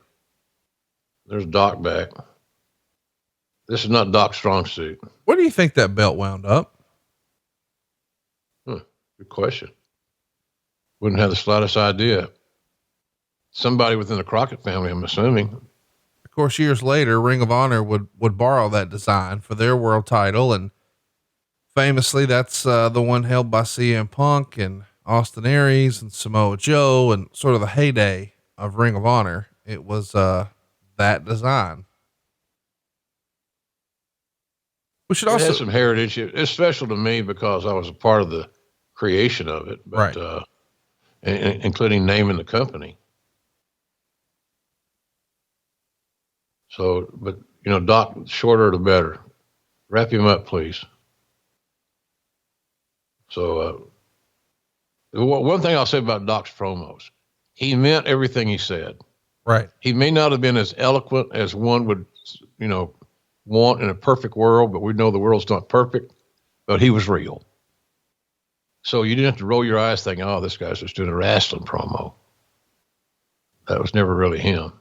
There's Doc back. This is not Doc's strong suit. Where do you think that belt wound up? Good question. Wouldn't have the slightest idea. Somebody within the Crockett family, I'm assuming. Of course, years later, Ring of Honor would borrow that design for their world title. And famously, that's the one held by CM Punk and Austin Aries and Samoa Joe, and sort of the heyday of Ring of Honor. It was that design. We should also have some heritage. It's special to me because I was a part of the creation of it, but, right. Including naming the company. So, but you know, Doc, shorter the better. Wrap him up, please. So, one thing I'll say about Doc's promos, he meant everything he said. Right. He may not have been as eloquent as one would, want in a perfect world, but we know the world's not perfect, but he was real. So you didn't have to roll your eyes thinking, oh, this guy's just doing a wrestling promo. That was never really him.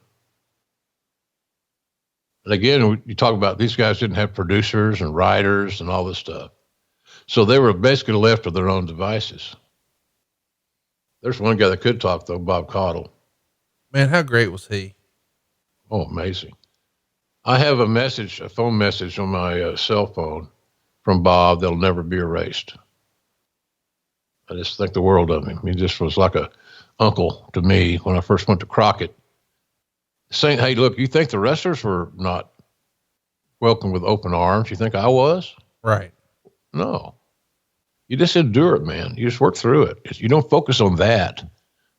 And again, you talk about these guys didn't have producers and writers and all this stuff. So they were basically left with their own devices. There's one guy that could talk though, Bob Caudle. Man, how great was he? Oh, amazing. I have a phone message on my cell phone from Bob that'll never be erased. I just think the world of him. He just was like a uncle to me when I first went to Crockett, saying, hey, look, you think the wrestlers were not welcome with open arms? You think I was? Right. No. You just endure it, man. You just work through it. You don't focus on that.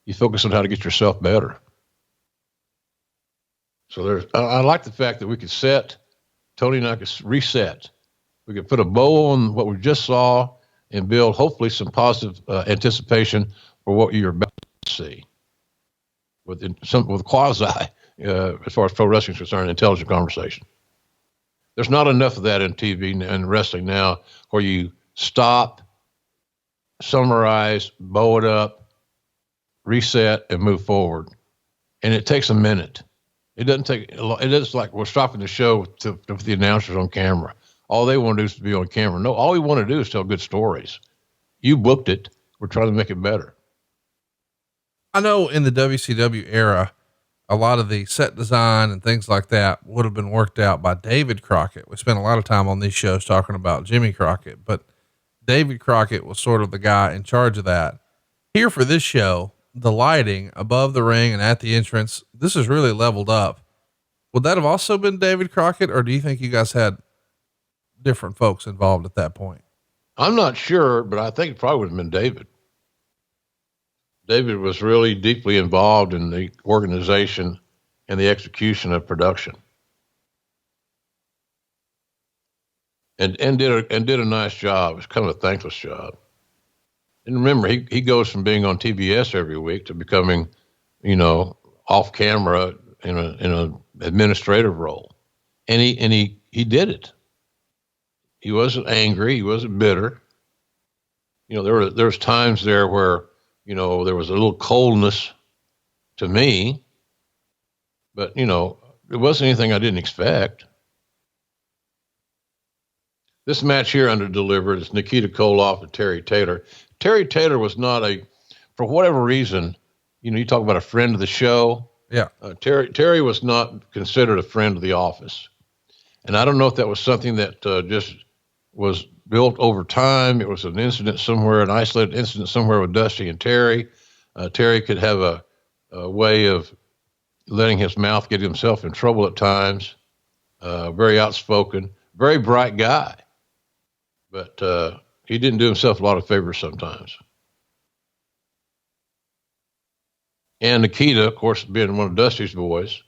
You focus on how to get yourself better. So I like the fact that we could Tony and I could reset. We could put a bow on what we just saw and build hopefully some positive anticipation for what you're about to see with quasi, as far as pro wrestling is concerned, intelligent conversation. There's not enough of that in TV and wrestling now where you stop, summarize, bow it up, reset, and move forward. And it takes a minute. It doesn't take a lot. It is like we're stopping the show with the announcers on camera. All they want to do is to be on camera. No, all we want to do is tell good stories. You booked it. We're trying to make it better. I know in the WCW era, a lot of the set design and things like that would have been worked out by David Crockett. We spent a lot of time on these shows talking about Jimmy Crockett, but David Crockett was sort of the guy in charge of that. Here for this show, the lighting above the ring and at the entrance, this is really leveled up. Would that have also been David Crockett, or do you think you guys had different folks involved at that point? I'm not sure, but I think it probably would have been David. David was really deeply involved in the organization and the execution of production, and did a nice job. It's kind of a thankless job. And remember, he goes from being on TBS every week to becoming, off camera in a administrative role, and he did it. He wasn't angry. He wasn't bitter. There was times there where, there was a little coldness to me, but, it wasn't anything I didn't expect. This match here under-delivered is Nikita Koloff and Terry Taylor. Terry Taylor was not for whatever reason, you talk about a friend of the show. Yeah. Terry was not considered a friend of the office. And I don't know if that was something that just was built over time. It was an incident somewhere, an isolated incident somewhere with Dusty and Terry. Terry could have a way of letting his mouth get himself in trouble at times. Very outspoken, very bright guy, but he didn't do himself a lot of favors sometimes. And Nikita, of course, being one of Dusty's boys,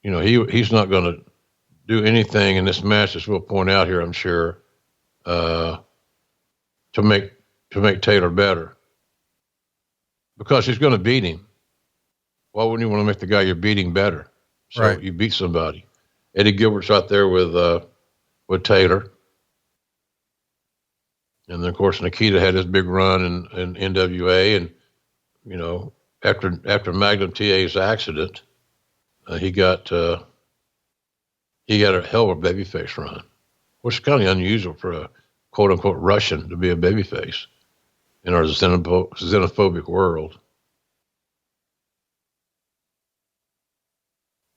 he's not going to do anything in this match, as we'll point out here, I'm sure, to make Taylor better, because he's going to beat him. Why wouldn't you want to make the guy you're beating better? So right. You beat somebody. Eddie Gilbert's out there with Taylor. And then, of course, Nikita had his big run in NWA. And, after Magnum TA's accident, he got a hell of a babyface run, which is kind of unusual for a quote-unquote Russian to be a babyface in our xenophobic world.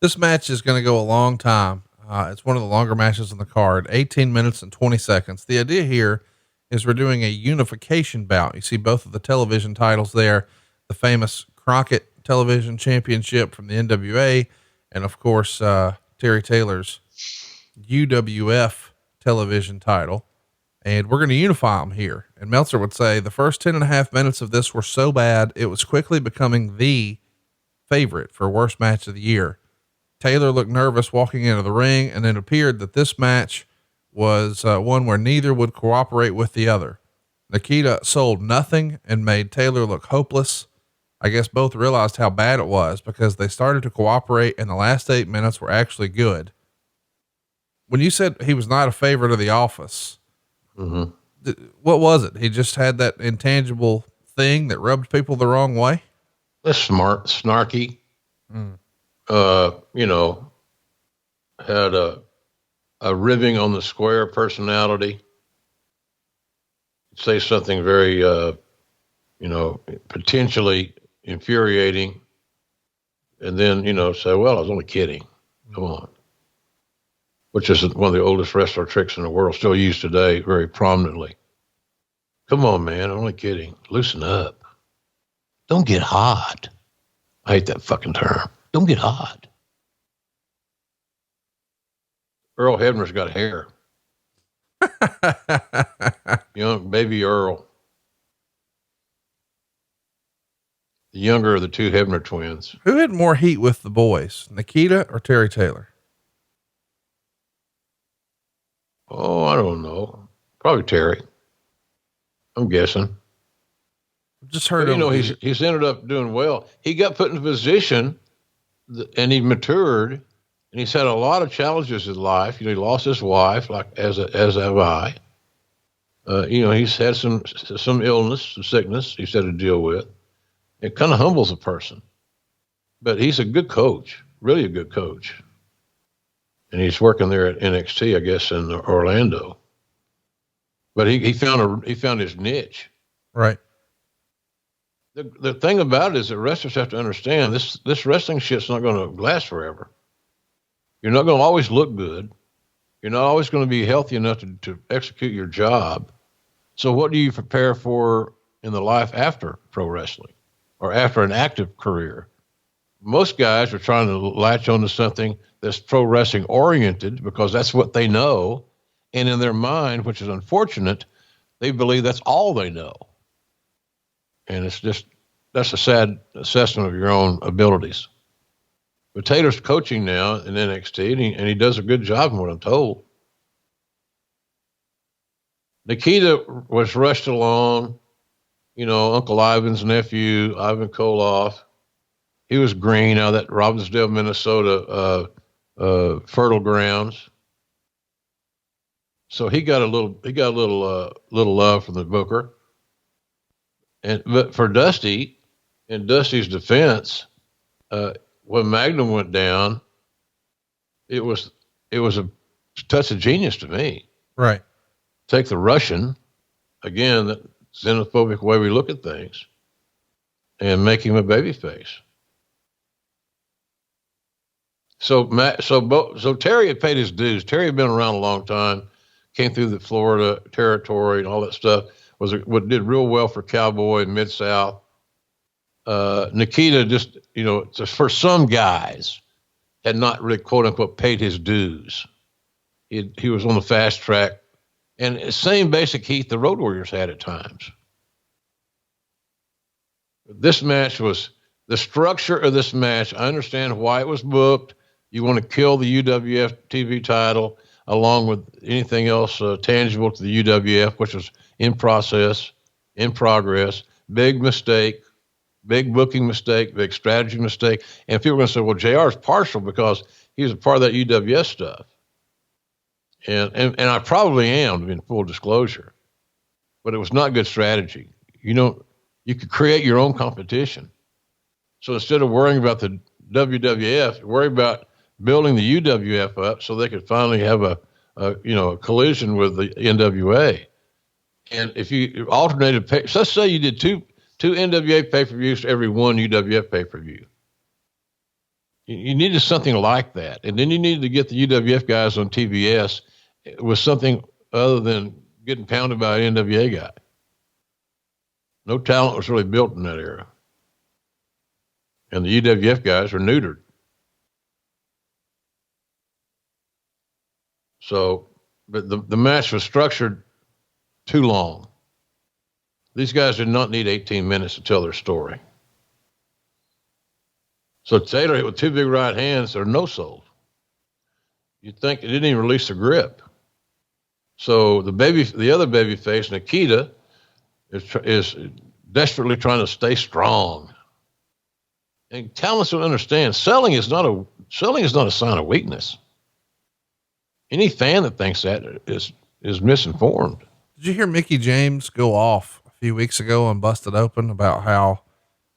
This match is going to go a long time. It's one of the longer matches on the card, 18 minutes and 20 seconds. The idea here is we're doing a unification bout. You see both of the television titles there, the famous Crockett Television Championship from the NWA, and of course, Terry Taylor's UWF television title. And we're going to unify them here. And Meltzer would say the first 10.5 minutes of this were so bad, it was quickly becoming the favorite for worst match of the year. Taylor looked nervous walking into the ring, and it appeared that this match was one where neither would cooperate with the other. Nikita sold nothing and made Taylor look hopeless. I guess both realized how bad it was because they started to cooperate, and the last 8 minutes were actually good. When you said he was not a favorite of the office, what was it? He just had that intangible thing that rubbed people the wrong way. That's smart, snarky. Had a ribbing on the square personality. Say something very, potentially infuriating, and then, say, well, I was only kidding. Come on. Which is one of the oldest wrestler tricks in the world, still used today very prominently. Come on, man, I'm only kidding. Loosen up. Don't get hot. I hate that fucking term. Don't get hot. Earl Hebner's got hair. Young baby Earl. The younger of the two Hebner twins. Who had more heat with the boys, Nikita or Terry Taylor? Oh, I don't know. Probably Terry. I'm guessing. Just heard him. He's ended up doing well. He got put in a position and he matured and he's had a lot of challenges in life. You know, he lost his wife, like as have I. You know, he's had some illness, some sickness he's had to deal with. It kind of humbles a person, but he's a good coach, really a good coach. And he's working there at NXT, I guess, in Orlando. But he found his niche. Right. The thing about it is that wrestlers have to understand this wrestling shit's not going to last forever. You're not going to always look good. You're not always going to be healthy enough to execute your job. So what do you prepare for in the life after pro wrestling or after an active career? Most guys are trying to latch onto something that's pro wrestling oriented because that's what they know. And in their mind, which is unfortunate, they believe that's all they know. And that's a sad assessment of your own abilities. But Taylor's coaching now in NXT, and he does a good job from what I'm told. Nikita was rushed along, you know, Uncle Ivan's nephew, Ivan Koloff. He was green out of that Robbinsdale, Minnesota, fertile grounds. So he got a little love from the booker. But for Dusty, in Dusty's defense, when Magnum went down, it was a touch of genius to me. Right. Take the Russian, again, that xenophobic way we look at things, and make him a babyface. So Terry had paid his dues. Terry had been around a long time, came through the Florida territory and all that stuff. Did real well for Cowboy and Mid-South. Nikita just, you know, for some guys, had not really, quote unquote, paid his dues. He was on the fast track. And same basic heat the Road Warriors had at times. This match was, the structure of this match, I understand why it was booked. You want to kill the UWF TV title along with anything else tangible to the UWF, which was in progress. Big mistake, big booking mistake, big strategy mistake. And people are going to say, well, JR is partial because he was a part of that UWF stuff. And I probably am, in full disclosure, but it was not good strategy. You could create your own competition. So instead of worrying about the WWF, worry about building the UWF up so they could finally have a collision with the NWA. And if you alternated, so let's say you did two NWA pay-per-views for every one UWF pay-per-view. You needed something like that. And then you needed to get the UWF guys on TBS with something other than getting pounded by an NWA guy. No talent was really built in that era. And the UWF guys were neutered. So, but the match was structured too long. These guys did not need 18 minutes to tell their story. So Taylor hit with two big right hands that are no-sold. You'd think it didn't even release the grip. So the other baby face, Nikita, is desperately trying to stay strong. And talents don't understand selling is not a sign of weakness. Any fan that thinks that is misinformed. Did you hear Mickey James go off a few weeks ago on Busted Open about how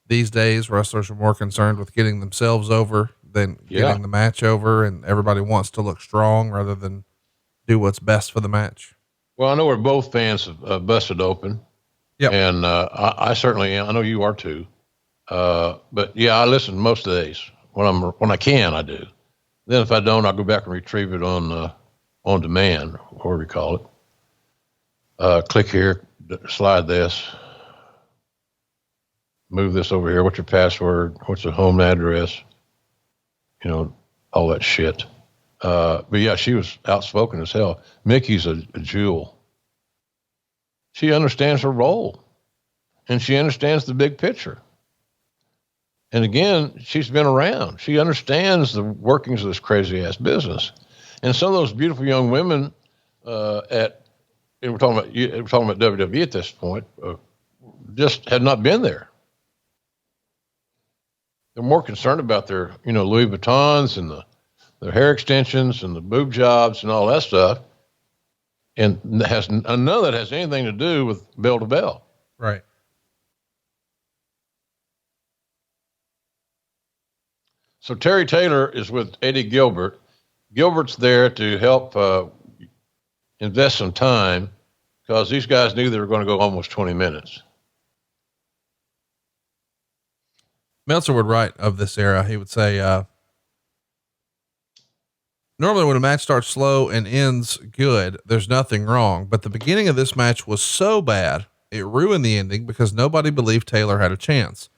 these days wrestlers are more concerned with getting themselves over than getting the match over, and everybody wants to look strong rather than do what's best for the match? Well, I know we're both fans of Busted Open. Yeah. And I certainly am. I know you are too. But yeah, I listen most of the days when I can, I do. Then if I don't, I'll go back and retrieve it on demand, or whatever you call it. Click here, slide this, move this over here. What's your password? What's the home address? All that shit. But yeah, she was outspoken as hell. Mickey's a jewel. She understands her role, and she understands the big picture. And again, she's been around. She understands the workings of this crazy ass business. And some of those beautiful young women we're talking about WWE at this point, just had not been there. They're more concerned about their, Louis Vuittons and the hair extensions and the boob jobs and all that stuff. And none of that has anything to do with bell to bell. Right. So Terry Taylor is with Eddie Gilbert. Gilbert's there to help invest some time because these guys knew they were going to go almost 20 minutes. Meltzer would write of this era. He would say, normally when a match starts slow and ends good, there's nothing wrong. But the beginning of this match was so bad, it ruined the ending because nobody believed Taylor had a chance.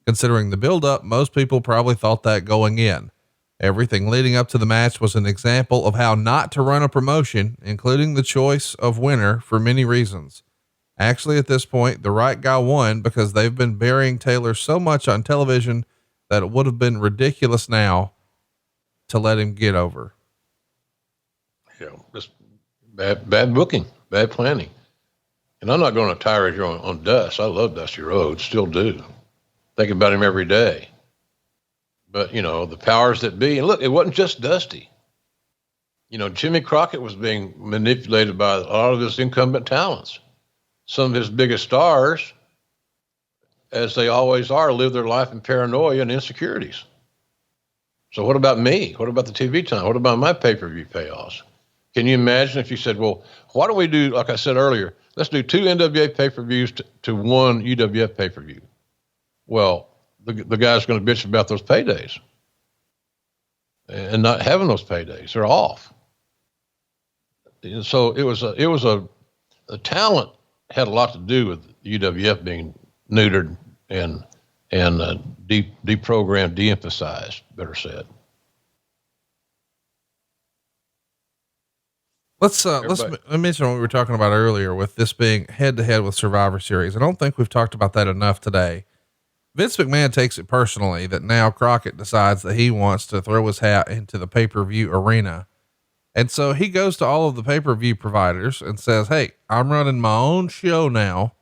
Considering the build up, most people probably thought that going in. Everything leading up to the match was an example of how not to run a promotion, including the choice of winner for many reasons. Actually, at this point, the right guy won because they've been burying Taylor so much on television that it would have been ridiculous now to let him get over. Yeah, just bad booking, bad planning. And I'm not going to tirade you on Dust. I love Dusty Rhodes, still do. Think about him every day. But, the powers that be, and look, it wasn't just Dusty. Jimmy Crockett was being manipulated by a lot of his incumbent talents. Some of his biggest stars, as they always are, live their life in paranoia and insecurities. So what about me? What about the TV time? What about my pay-per-view payoffs? Can you imagine if you said, well, why don't we do, like I said earlier, let's do 2 NWA pay-per-views to 1 UWF pay-per-view. Well, the guy's going to bitch about those paydays and not having those paydays. They're off. And so it was the talent had a lot to do with UWF being neutered and deprogrammed, de-emphasized, better said. Let's mention what we were talking about earlier with this being head to head with Survivor Series. I don't think we've talked about that enough today. Vince McMahon takes it personally that now Crockett decides that he wants to throw his hat into the pay-per-view arena. And so he goes to all of the pay-per-view providers and says, hey, I'm running my own show now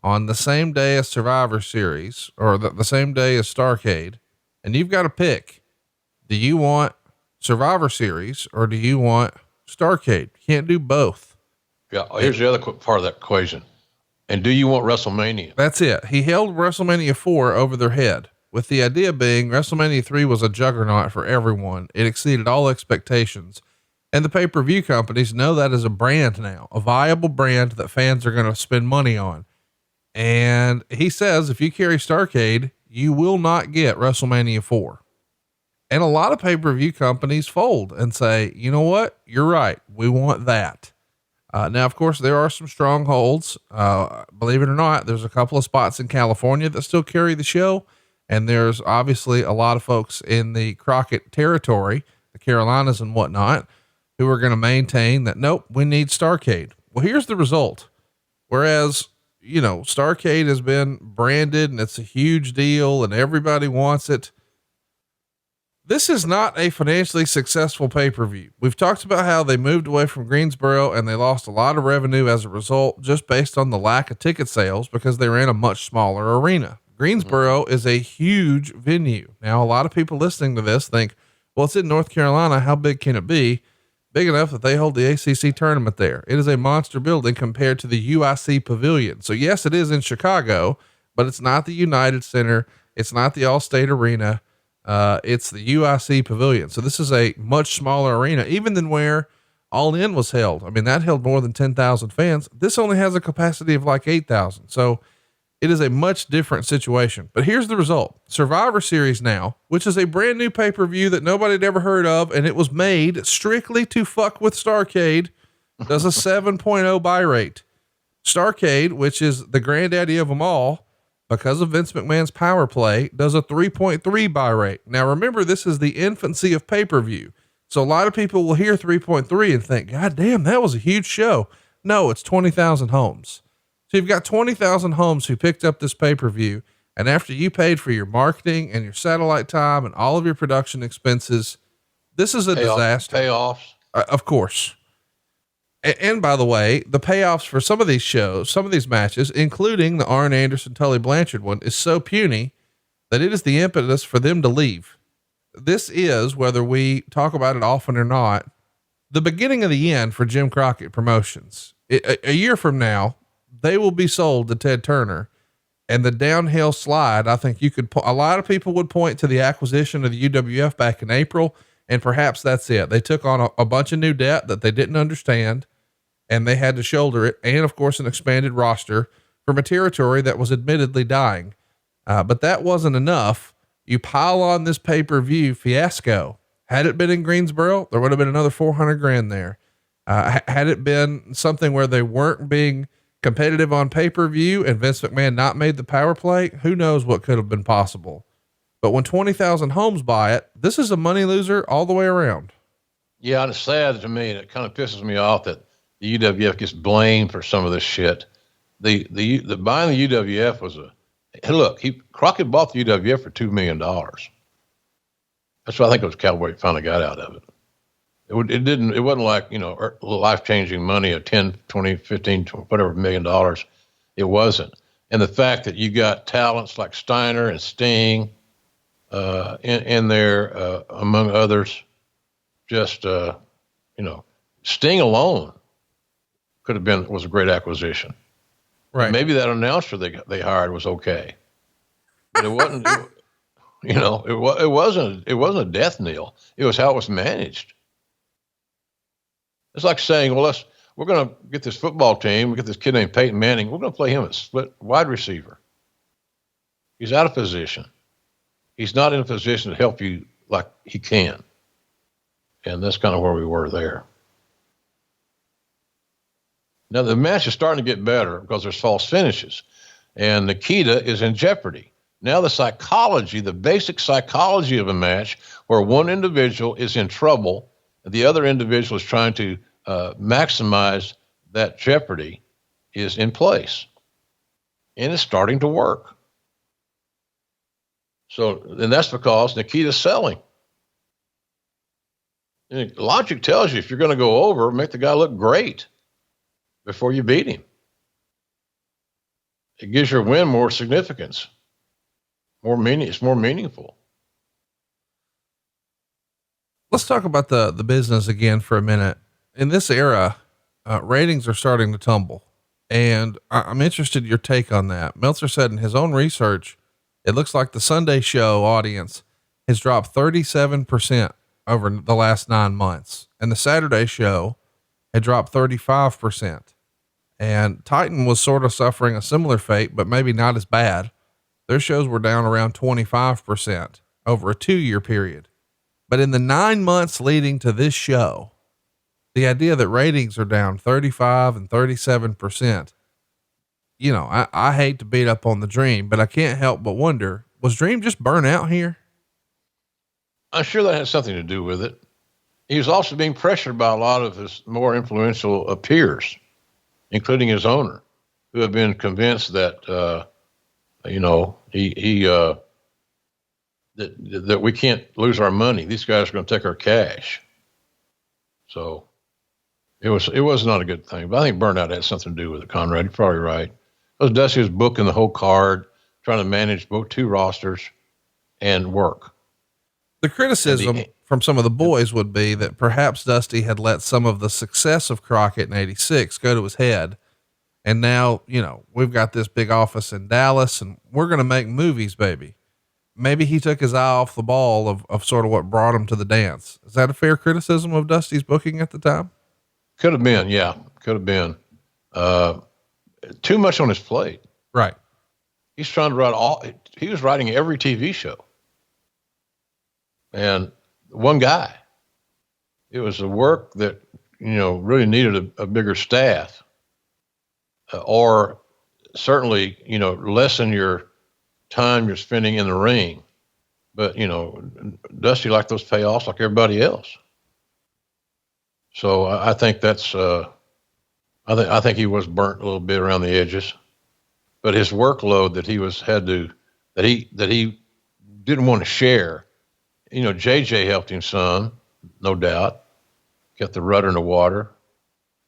on the same day as Survivor Series or the same day as Starrcade. And you've got to pick, do you want Survivor Series or do you want Starrcade? You can't do both. Yeah. Here's the other part of that equation. And do you want WrestleMania? That's it. He held WrestleMania 4 over their head, with the idea being WrestleMania 3 was a juggernaut for everyone. It exceeded all expectations. And the pay-per-view companies know that as a brand now, a viable brand that fans are going to spend money on. And he says, if you carry Starrcade, you will not get WrestleMania 4. And a lot of pay-per-view companies fold and say, you know what? You're right. We want that. Now, of course, there are some strongholds. Believe it or not, there's a couple of spots in California that still carry the show. And there's obviously a lot of folks in the Crockett territory, the Carolinas and whatnot, who are going to maintain that, nope, we need Starrcade. Well, here's the result. Whereas, Starrcade has been branded and it's a huge deal and everybody wants it. This is not a financially successful pay-per-view. We've talked about how they moved away from Greensboro and they lost a lot of revenue as a result, just based on the lack of ticket sales because they were in a much smaller arena. Greensboro is a huge venue. Now, a lot of people listening to this think, well, it's in North Carolina. How big can it be? Big enough that they hold the ACC tournament there. It is a monster building compared to the UIC Pavilion. So yes, it is in Chicago, but it's not the United Center. It's not the Allstate Arena. It's the UIC Pavilion. So this is a much smaller arena, even than where All In was held. I mean, that held more than 10,000 fans. This only has a capacity of like 8,000. So it is a much different situation, but here's the result. Survivor Series now, which is a brand new pay-per-view that nobody had ever heard of. And it was made strictly to fuck with Starrcade, does a 7.0 buy rate. Starrcade, which is the granddaddy of them all, because of Vince McMahon's power play, does a 3.3 buy rate. Now, remember, this is the infancy of pay-per-view. So a lot of people will hear 3.3 and think, God damn, that was a huge show. No, it's 20,000 homes. So you've got 20,000 homes who picked up this pay-per-view. And after you paid for your marketing and your satellite time and all of your production expenses, this is a disaster. Payoffs. Of course. And by the way, the payoffs for some of these shows, some of these matches, including the Arn Anderson, Tully Blanchard one, is so puny that it is the impetus for them to leave. this is, whether we talk about it often or not, the beginning of the end for Jim Crockett Promotions. A year from now, they will be sold to Ted Turner, and the downhill slide. I think a lot of people would point to the acquisition of the UWF back in April, and perhaps that's it. They took on a bunch of new debt that they didn't understand, and they had to shoulder it. And of course, an expanded roster from a territory that was admittedly dying. But that wasn't enough. You pile on this pay-per-view fiasco. Had it been in Greensboro, there would have been another 400 grand there. Had it been something where they weren't being competitive on pay-per-view and Vince McMahon not made the power play, who knows what could have been possible. But when 20,000 homes buy it, this is a money loser all the way around. Yeah. And it's sad to me, and it kind of pisses me off that the UWF gets blamed for some of this shit. The buying the UWF was Crockett bought the UWF for $2 million. That's what I think it was Cowboy finally got out of it. It wasn't like, life-changing money of 10, 20, 15, whatever $1 million. It wasn't. And the fact that you got talents like Steiner and Sting, in there, among others, just, Sting alone was a great acquisition. Right. And maybe that announcer they hired was okay, but it wasn't, it wasn't a death knell. It was how it was managed. It's like saying, we're going to get this football team. We get this kid named Peyton Manning. We're going to play him at split wide receiver. He's out of position. He's not in a position to help you like he can. And that's kind of where we were there. Now the match is starting to get better because there's false finishes, and Nikita is in jeopardy. Now the basic psychology of a match where one individual is in trouble and the other individual is trying to maximize that jeopardy is in place, and it's starting to work. And that's because Nikita's selling. And logic tells you if you're going to go over, make the guy look great before you beat him. It gives your win more significance, it's more meaningful. Let's talk about the business again for a minute. In this era, ratings are starting to tumble, and I'm interested in your take on that. Meltzer said in his own research, it looks like the Sunday show audience has dropped 37% over the last 9 months, and the Saturday show had dropped 35%. And Titan was sort of suffering a similar fate, but maybe not as bad. Their shows were down around 25% over a 2-year period. But in the 9 months leading to this show, the idea that ratings are down 35 and 37%, I hate to beat up on the Dream, but I can't help but wonder, was Dream just burnt out here? I'm sure that has something to do with it. He was also being pressured by a lot of his more influential peers, including his owner, who have been convinced that, that we can't lose our money. These guys are going to take our cash. So it was not a good thing, but I think burnout had something to do with it. Conrad, you're probably right. Because Dusty was booking the whole card, trying to manage both 2 rosters and work. The criticism from some of the boys would be that perhaps Dusty had let some of the success of Crockett in '86 go to his head. And now, we've got this big office in Dallas and we're going to make movies, baby. Maybe he took his eye off the ball of sort of what brought him to the dance. Is that a fair criticism of Dusty's booking at the time? Could have been. Yeah. Could have been, too much on his plate. Right. He's trying to he was writing every TV show. And one guy, it was a work that, really needed a bigger staff, or certainly, lessen your time you're spending in the ring. But, Dusty liked those payoffs like everybody else. So I think that's, I think he was burnt a little bit around the edges, but his workload that he didn't want to share. JJ helped him some, no doubt. Kept the rudder in the water,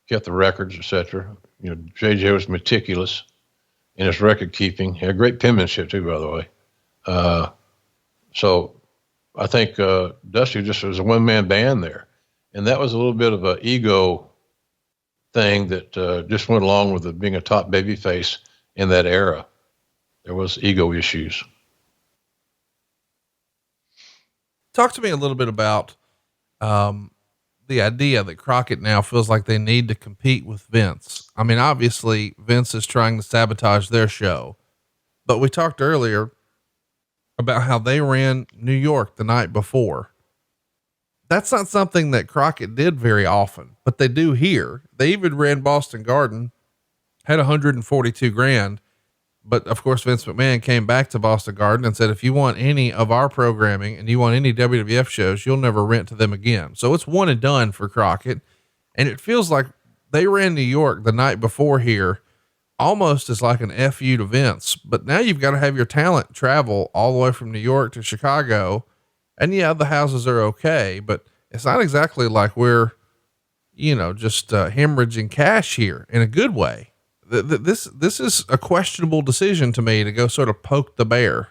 kept the records, etc. JJ was meticulous in his record keeping. He had great penmanship too, by the way. So I think Dusty just was a one-man band there, and that was a little bit of an ego thing that just went along with it being a top baby face in that era. There was ego issues. Talk to me a little bit about the idea that Crockett now feels like they need to compete with Vince. I mean, obviously Vince is trying to sabotage their show, but we talked earlier about how they ran New York the night before. That's not something that Crockett did very often, but they do here. They even ran Boston Garden, had 142 grand. But of course, Vince McMahon came back to Boston Garden and said, if you want any of our programming and you want any WWF shows, you'll never rent to them again. So it's one and done for Crockett. And it feels like they ran New York the night before here, almost as like an FU to Vince. But now you've got to have your talent travel all the way from New York to Chicago. And yeah, the houses are okay, but it's not exactly like we're, just hemorrhaging cash here in a good way. This is a questionable decision to me to go sort of poke the bear.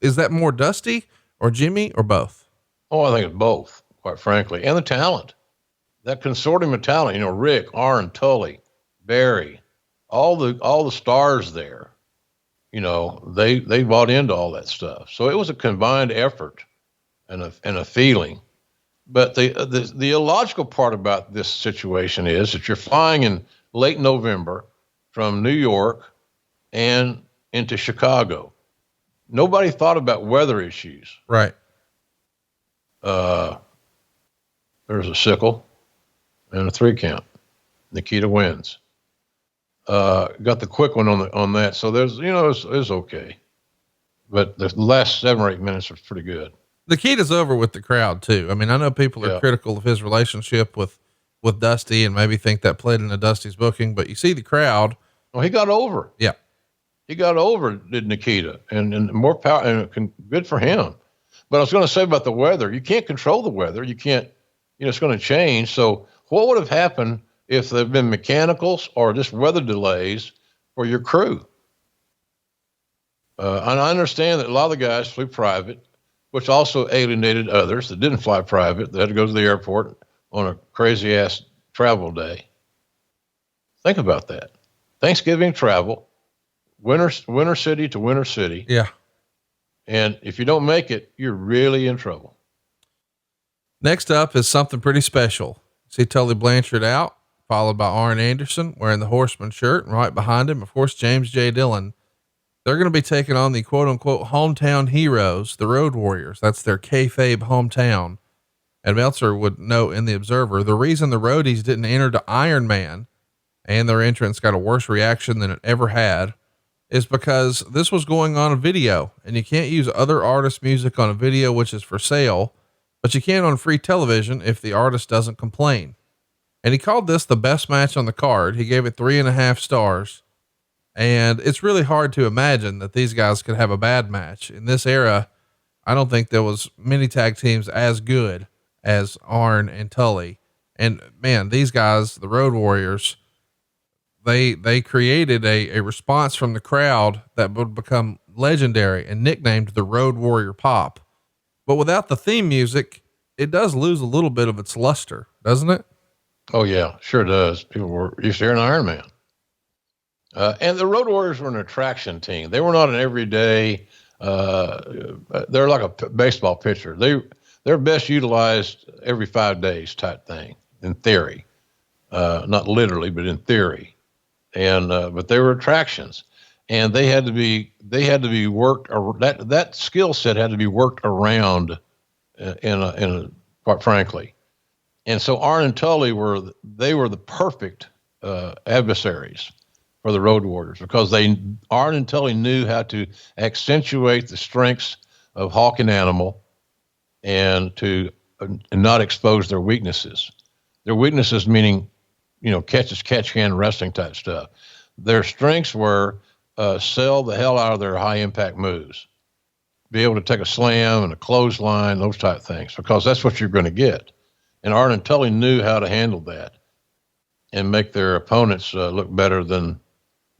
Is that more Dusty or Jimmy or both? Oh, I think it's both, quite frankly. And the talent, that consortium of talent, Rick, Arn, Tully, Barry, all the stars there, they bought into all that stuff. So it was a combined effort and a feeling. But the illogical part about this situation is that you're flying in late November from New York and into Chicago. Nobody thought about weather issues. Right. There's a sickle and a 3 count. Nikita wins. Got the quick one on that. So there's, it's okay. But the last 7 or 8 minutes was pretty good. Nikita's over with the crowd too. I mean, I know people are critical of his relationship with Dusty and maybe think that played into Dusty's booking, but you see the crowd. Well, he got over. Yeah. He got over, did Nikita, and more power, and good for him. But I was going to say about the weather, you can't control the weather. You can't, it's going to change. So what would have happened if there'd been mechanicals or just weather delays for your crew? And I understand that a lot of the guys flew private, which also alienated others that didn't fly private. They had to go to the airport on a crazy ass travel day. Think about that. Thanksgiving travel, winter city to winter city. Yeah. And if you don't make it, you're really in trouble. Next up is something pretty special. See Tully Blanchard out, followed by Arn Anderson wearing the Horseman shirt, and right behind him, of course, James J. Dillon. They're going to be taking on the quote unquote hometown heroes, the Road Warriors. That's their kayfabe hometown. And Meltzer would note in the Observer, the reason the Roadies didn't enter to Iron Man and their entrance got a worse reaction than it ever had is because this was going on a video, and you can't use other artists' music on a video, which is for sale, but you can on free television if the artist doesn't complain. And he called this the best match on the card. He gave it 3.5 stars. And it's really hard to imagine that these guys could have a bad match in this era. I don't think there was many tag teams as good as Arn and Tully. And man, these guys, the Road Warriors, they created a response from the crowd that would become legendary and nicknamed the Road Warrior Pop. But without the theme music, it does lose a little bit of its luster, doesn't it? Oh yeah, sure does. People were used to hearing Iron Man. And the Road Warriors were an attraction team. They were not an everyday, they're like a baseball pitcher. They're best utilized every 5 days type thing in theory. Not literally, but in theory. And, but they were attractions, and they had to be worked, that skill set had to be worked around quite frankly. And so Arn and Tully were the perfect, adversaries for the Road Warriors, because Arn and Tully knew how to accentuate the strengths of Hawk and Animal and not expose their weaknesses. Their weaknesses meaning, catch can wrestling type stuff. Their strengths were, sell the hell out of their high impact moves, be able to take a slam and a clothesline, those type of things, because that's what you're going to get. And Arn and Tully knew how to handle that and make their opponents look better than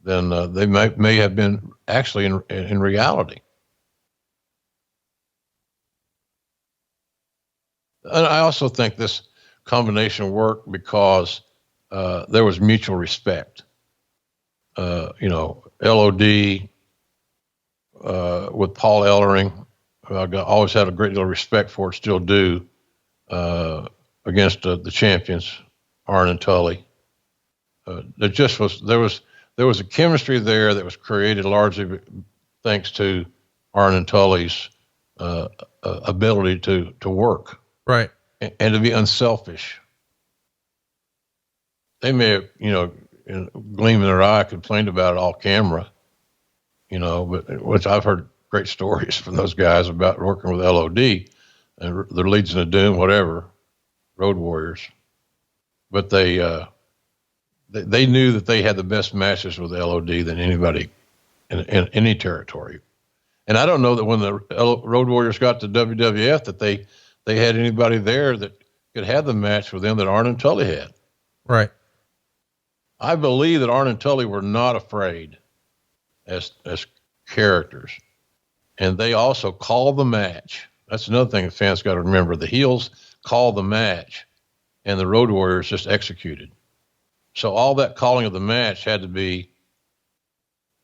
they may have been actually in reality. And I also think this combination worked because there was mutual respect. LOD with Paul Ellering, who I always had a great deal of respect for, still do, against the champions, Arn and Tully. There was a chemistry there that was created largely thanks to Arn and Tully's ability to work, right, and to be unselfish. They may have, in gleam in their eye, complained about it off camera, but which I've heard great stories from those guys about working with LOD and their Legion of Doom, whatever, Road Warriors. But they knew that they had the best matches with LOD than anybody in any territory. And I don't know that when the Road Warriors got to WWF that they had anybody there that could have the match with them that Arn and Tully had. Right. I believe that Arn and Tully were not afraid as characters. And they also called the match. That's another thing that fans got to remember. The heels called the match, and the Road Warriors just executed. So all that calling of the match had to be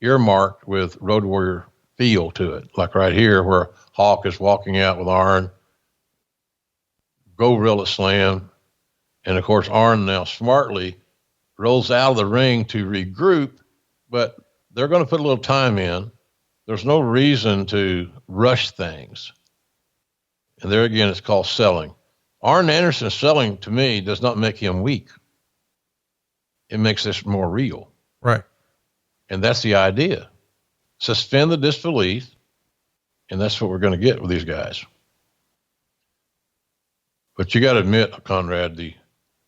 earmarked with Road Warrior feel to it. Like right here where Hawk is walking out with Arn, Gorilla Slam. And of course, Arn now smartly rolls out of the ring to regroup, but they're going to put a little time in. There's no reason to rush things. And there again, it's called selling. Arn Anderson's selling, to me, does not make him weak. It makes this more real. Right. And that's the idea. Suspend the disbelief, and that's what we're going to get with these guys. But you got to admit, Conrad, the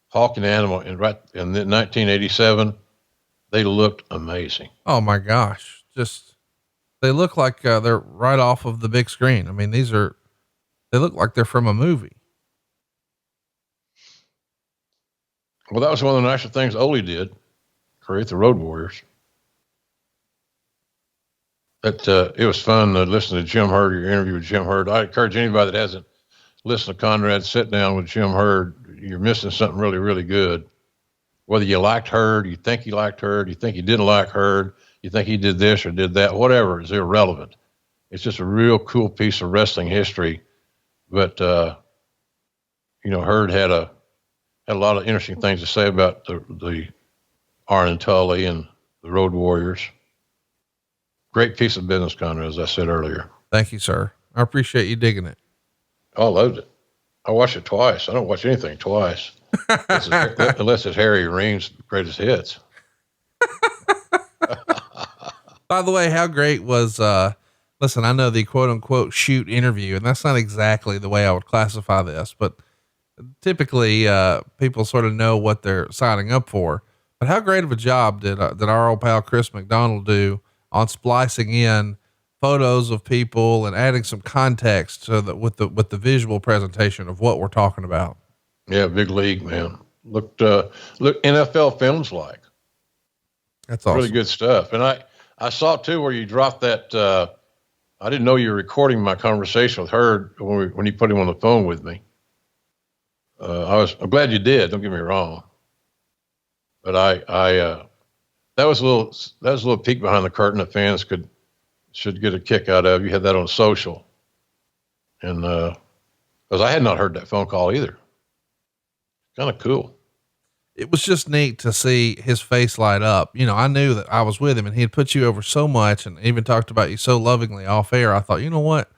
Hawk and Animal in 1987, they looked amazing. Oh my gosh. They look like they're right off of the big screen. I mean, they look like they're from a movie. Well, that was one of the nicer things Ole did, create the Road Warriors. It was fun to listen to Jim Hurd, your interview with Jim Hurd. I encourage anybody that hasn't listened to Conrad, sit down with Jim Hurd. You're missing something really, really good. Whether you liked Hurd, you think you liked Hurd, you think you didn't like Hurd, you think he did this or did that, whatever is irrelevant. It's just a real cool piece of wrestling history. But, Hurd had a lot of interesting things to say about the Arn and Tully and the Road Warriors. Great piece of business, Conrad, as I said earlier. Thank you, sir. I appreciate you digging it. I loved it. I watched it twice. I don't watch anything twice. unless it's Harry Ream's greatest hits. By the way, how great was, listen, I know the quote unquote shoot interview, and that's not exactly the way I would classify this, but typically, people sort of know what they're signing up for. But how great of a job did our old pal Chris McDonald do on splicing in photos of people and adding some context so that with the visual presentation of what we're talking about. Yeah. Big league, man. Look NFL films like. That's awesome. Really good stuff. And I saw too, where you dropped that, I didn't know you were recording my conversation with Hurd when you put him on the phone with me. I'm glad you did. Don't get me wrong. But that was a little peek behind the curtain that fans should get a kick out of. You had that on social. And, cause I had not heard that phone call either. Kind of cool. It was just neat to see his face light up. I knew that I was with him and he had put you over so much and even talked about you so lovingly off air. I thought, you know what?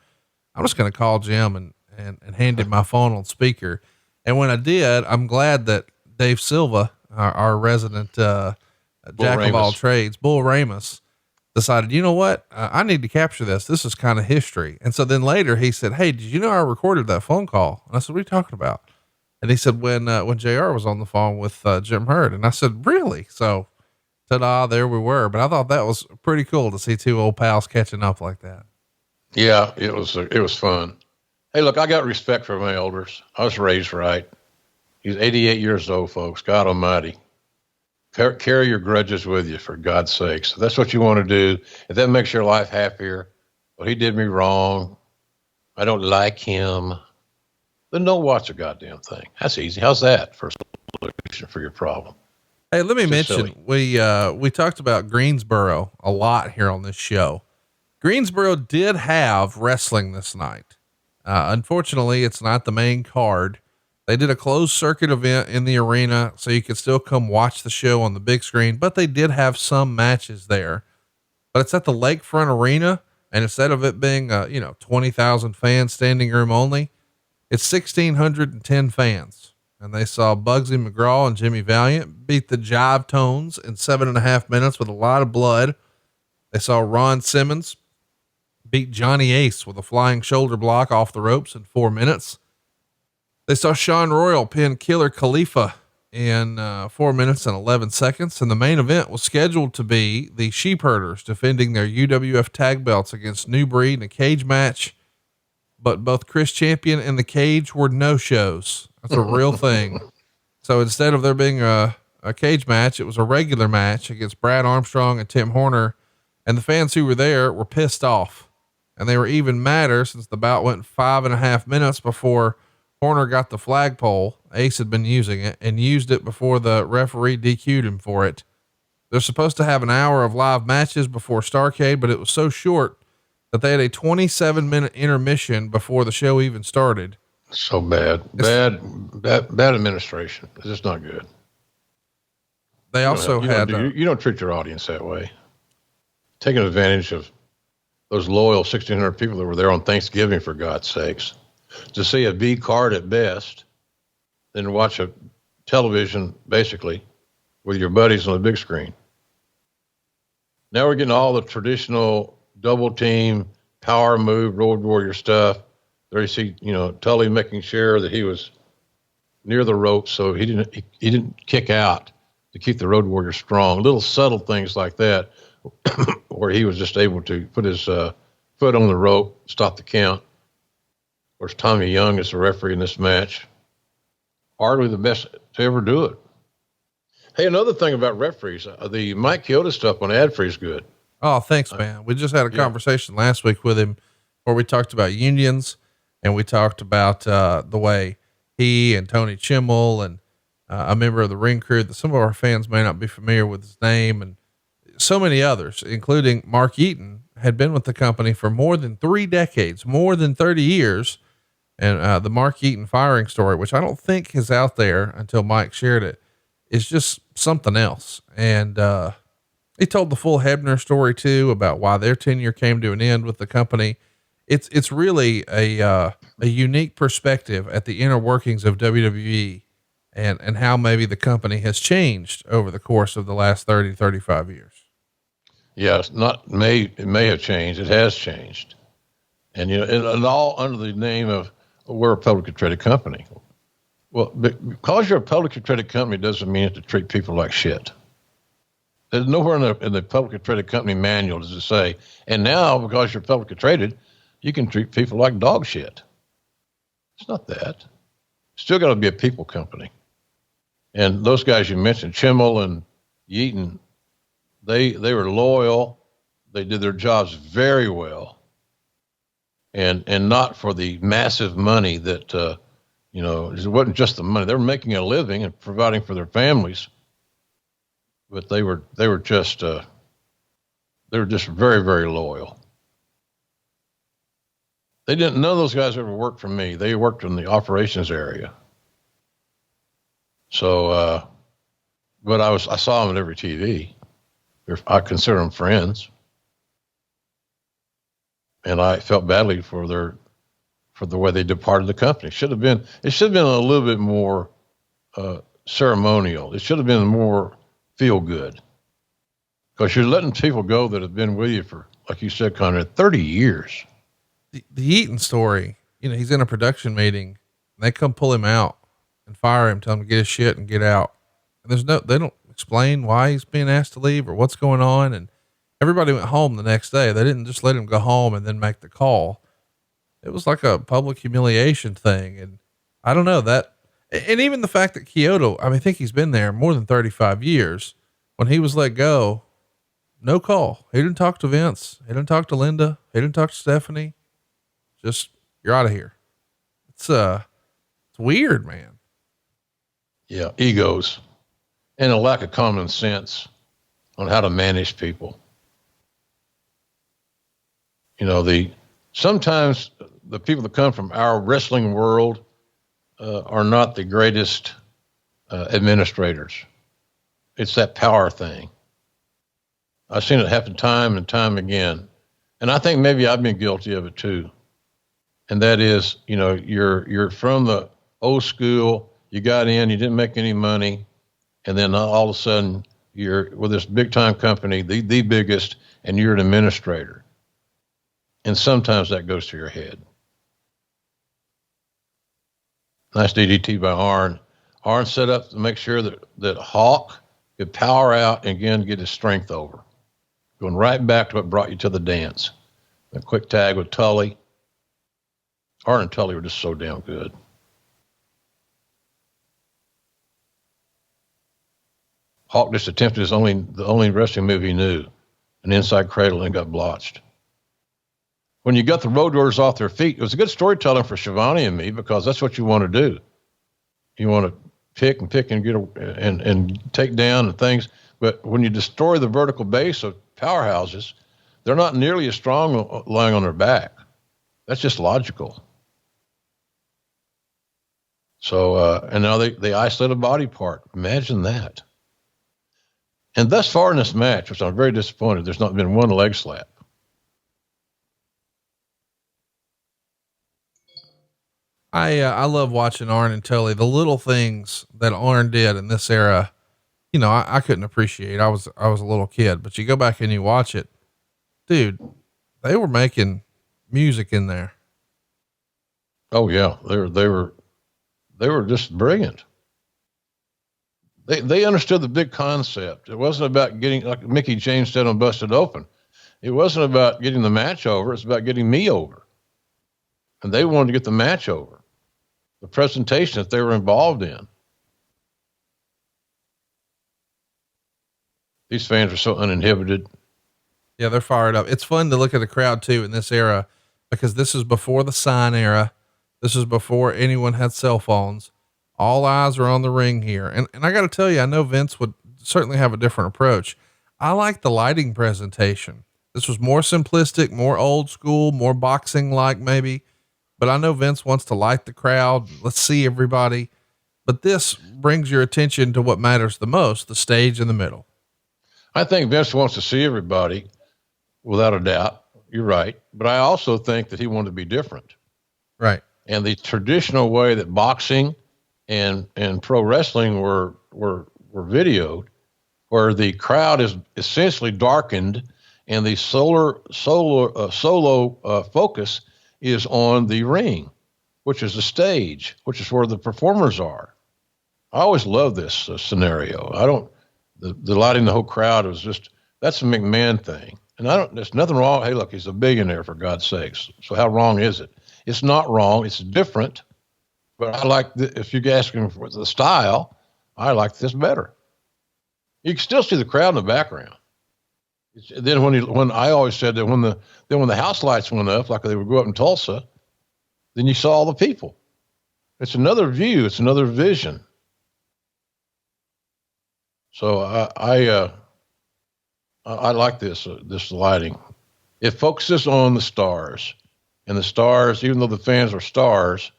I'm just going to call Jim and hand him my phone on speaker. And when I did, I'm glad that Dave Silva, our resident, jack of all trades, Bull Ramus, decided, you know what? I need to capture this. This is kind of history. And so then later he said, hey, did you know I recorded that phone call? And I said, what are you talking about? And he said, when JR was on the phone with, Jim Hurd. And I said, really? So ta-da, there we were. But I thought that was pretty cool to see two old pals catching up like that. Yeah, it was fun. Hey, look, I got respect for my elders. I was raised right. He's 88 years old, folks. God almighty. Carry your grudges with you, for God's sakes. If that's what you want to do, if that makes your life happier, well, he did me wrong. I don't like him. then don't watch a goddamn thing. That's easy. How's that for a solution for your problem? Hey, let me Just mention, we talked about Greensboro a lot here on this show. Greensboro did have wrestling this night. Unfortunately, it's not the main card. They did a closed circuit event in the arena, so you could still come watch the show on the big screen, but they did have some matches there. But it's at the Lakefront Arena, and instead of it being 20,000 fans standing room only, it's 1,610 fans. And they saw Bugsy McGraw and Jimmy Valiant beat the Jive Tones in 7.5 minutes with a lot of blood. They saw Ron Simmons beat Johnny Ace with a flying shoulder block off the ropes in 4 minutes. They saw Sean Royal pin Killer Khalifa in 4 minutes and 11 seconds. And the main event was scheduled to be the Sheep Herders defending their UWF tag belts against New Breed in a cage match. But both Chris Champion and the Cage were no shows. That's a real thing. So instead of there being a cage match, it was a regular match against Brad Armstrong and Tim Horner. And the fans who were there were pissed off, and they were even madder since the bout went 5.5 minutes before Horner got the flagpole. Ace had been using it and used it before the referee DQ'd him for it. They're supposed to have an hour of live matches before Starrcade, but it was so short that they had a 27-minute intermission before the show even started. So bad administration. It's just not good. They also you don't treat your audience that way. Taking advantage of those loyal 1,600 people that were there on Thanksgiving, for God's sakes, to see a B card at best, then watch a television basically with your buddies on the big screen. Now we're getting all the traditional double team, power move, Road Warrior stuff. There you see, Tully making sure that he was near the rope so he didn't kick out to keep the Road Warrior strong. Little subtle things like that, where he was just able to put his foot on the rope, stop the count. Of course, Tommy Young is the referee in this match. Hardly the best to ever do it. Hey, another thing about referees, the Mike Chioda stuff on ad-free is good. Oh, thanks, man. We just had a conversation last week with him where we talked about unions, and we talked about the way he and Tony Chimmel and a member of the ring crew that some of our fans may not be familiar with his name, and so many others, including Mark Eaton, had been with the company for more than 3 decades, more than 30 years. And the Mark Eaton firing story, which I don't think is out there until Mike shared it, is just something else. And he told the full Hebner story too, about why their tenure came to an end with the company. It's really a unique perspective at the inner workings of WWE and how maybe the company has changed over the course of the last 30, 35 years. Yes, it may have changed. It has changed. And, and all under the name of, we're a publicly traded company. Well, because you're a publicly traded company doesn't mean you have to treat people like shit. There's nowhere in the publicly traded company manual does it say, and now because you're publicly traded, you can treat people like dog shit. It's not that. Still got to be a people company. And those guys you mentioned, Chimmel and Yeaton, they were loyal. They did their jobs very well. And not for the massive money that, it wasn't just the money. They were making a living and providing for their families, but they were just very, very loyal. None of those guys ever worked for me. They worked in the operations area. So, but I saw them on every TV. I consider them friends. And I felt badly for the way they departed the company. It should have been a little bit more ceremonial. It should have been more feel good, because you're letting people go that have been with you for, like you said, Conrad, 30 years. The Eaton story, he's in a production meeting and they come pull him out and fire him, tell him to get his shit and get out. And they don't explain why he's being asked to leave or what's going on. And everybody went home the next day. They didn't just let him go home and then make the call. It was like a public humiliation thing. And I don't know that. And even the fact that Chioda, I think he's been there more than 35 years. When he was let go, no call. He didn't talk to Vince. He didn't talk to Linda. He didn't talk to Stephanie. Just, you're out of here. It's It's weird, man. Yeah. Egos and a lack of common sense on how to manage people. You know, sometimes the people that come from our wrestling world are not the greatest administrators. It's that power thing. I've seen it happen time and time again. And I think maybe I've been guilty of it too. And that is, you know, you're from the old school, you got in, you didn't make any money. And then all of a sudden you're with this big time company, the biggest, and you're an administrator. And sometimes that goes to your head. Nice DDT by Arn. Arn set up to make sure that Hawk could power out and again get his strength over. Going right back to what brought you to the dance. A quick tag with Tully. Arn and Tully were just so damn good. Hawk just attempted the only wrestling move he knew, an inside cradle, and got blotched. When you got the Road Warriors off their feet, it was a good storytelling for Schiavone and me because that's what you want to do. You want to pick and get and take down and things. But when you destroy the vertical base of powerhouses, they're not nearly as strong lying on their back. That's just logical. So, and now they isolate a body part. Imagine that. And thus far in this match, which I'm very disappointed, there's not been one leg slap. I love watching Arn and Tully. The little things that Arn did in this era, you know, I couldn't appreciate. I was a little kid, but you go back and you watch it, dude, they were making music in there. Oh yeah. They were just brilliant. They understood the big concept. It wasn't about getting, like Mickey James said on Busted Open, it wasn't about getting the match over. It's about getting me over. And they wanted to get the match over. The presentation that they were involved in. These fans are so uninhibited. Yeah, they're fired up. It's fun to look at the crowd too in this era because this is before the sign era. This is before anyone had cell phones. All eyes are on the ring here. And I got to tell you, I know Vince would certainly have a different approach. I like the lighting presentation. This was more simplistic, more old school, more boxing like maybe. But I know Vince wants to light the crowd. Let's see everybody. But this brings your attention to what matters the most, the stage in the middle. I think Vince wants to see everybody, without a doubt. You're right. But I also think that he wanted to be different. Right. And the traditional way that boxing and pro wrestling were videoed, where the crowd is essentially darkened and the solo focus is on the ring, which is the stage, which is where the performers are. I always love this scenario. The lighting the whole crowd is just, that's a McMahon thing. And there's nothing wrong. Hey, look, he's a billionaire for God's sakes. So how wrong is it? It's not wrong. It's different. But I like, if you're asking for the style, I like this better. You can still see the crowd in the background. Then when I always said that when the house lights went up, like they would go up in Tulsa, then you saw all the people. It's another view. It's another vision. So I like this lighting. It focuses on the stars, and the stars, even though the fans are stars,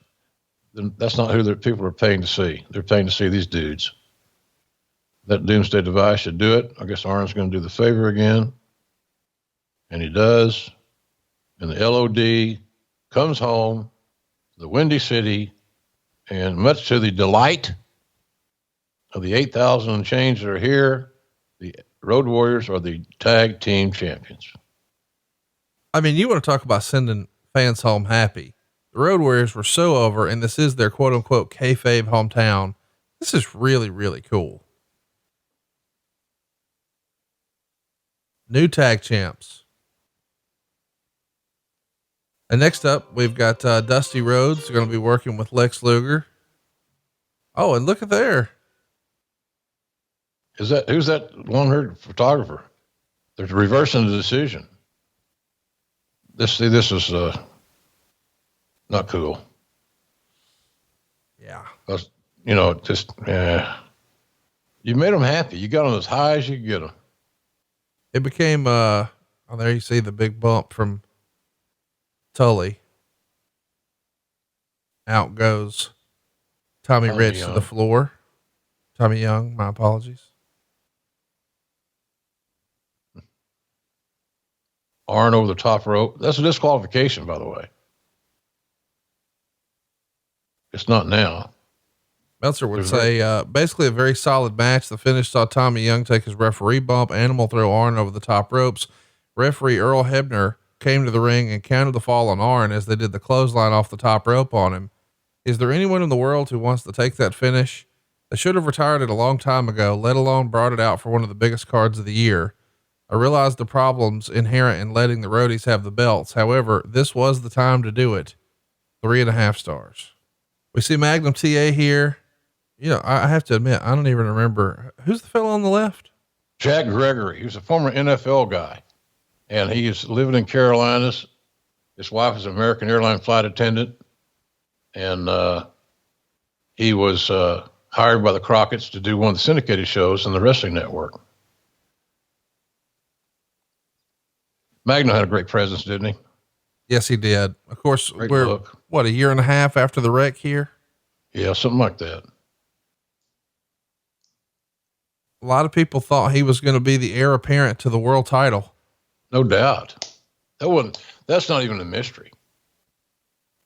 then that's not who the people are paying to see. They're paying to see these dudes. That Doomsday device should do it. I guess Arn's going to do the favor again. And he does. And the LOD comes home to the Windy City, and much to the delight of the 8,000 and change that are here, the Road Warriors are the tag team champions. I mean, you want to talk about sending fans home happy. The Road Warriors were so over, and this is their quote unquote kayfabe hometown. This is really, really cool. New tag champs. And next up, we've got Dusty Rhodes going to be working with Lex Luger. Oh, and look at there. Who's that long-haired photographer? They're reversing the decision. This is not cool. Yeah. Because, just, you made them happy. You got them as high as you could get them. It became, oh, there you see the big bump from Tully. Out goes Tommy Rich to the floor. Tommy Young, my apologies. Arn over the top rope. That's a disqualification, by the way. It's not now. Meltzer would say, basically a very solid match. The finish saw Tommy Young take his referee bump, animal throw Arn over the top ropes. Referee Earl Hebner came to the ring and counted the fall on Arn as they did the clothesline off the top rope on him. Is there anyone in the world who wants to take that finish? They should have retired it a long time ago, let alone brought it out for one of the biggest cards of the year. I realized the problems inherent in letting the roadies have the belts. However, this was the time to do it. 3.5 stars. We see Magnum TA here. I have to admit, I don't even remember who's the fellow on the left. Jack Gregory. He was a former NFL guy, and he is living in Carolinas. His wife is an American airline flight attendant, and he was hired by the Crockett's to do one of the syndicated shows on the Wrestling Network. Magnum had a great presence, didn't he? Yes, he did. Of course, Great we're look. What, a year and a half after the wreck here? Yeah, something like that. A lot of people thought he was going to be the heir apparent to the world title. No doubt. That's not even a mystery.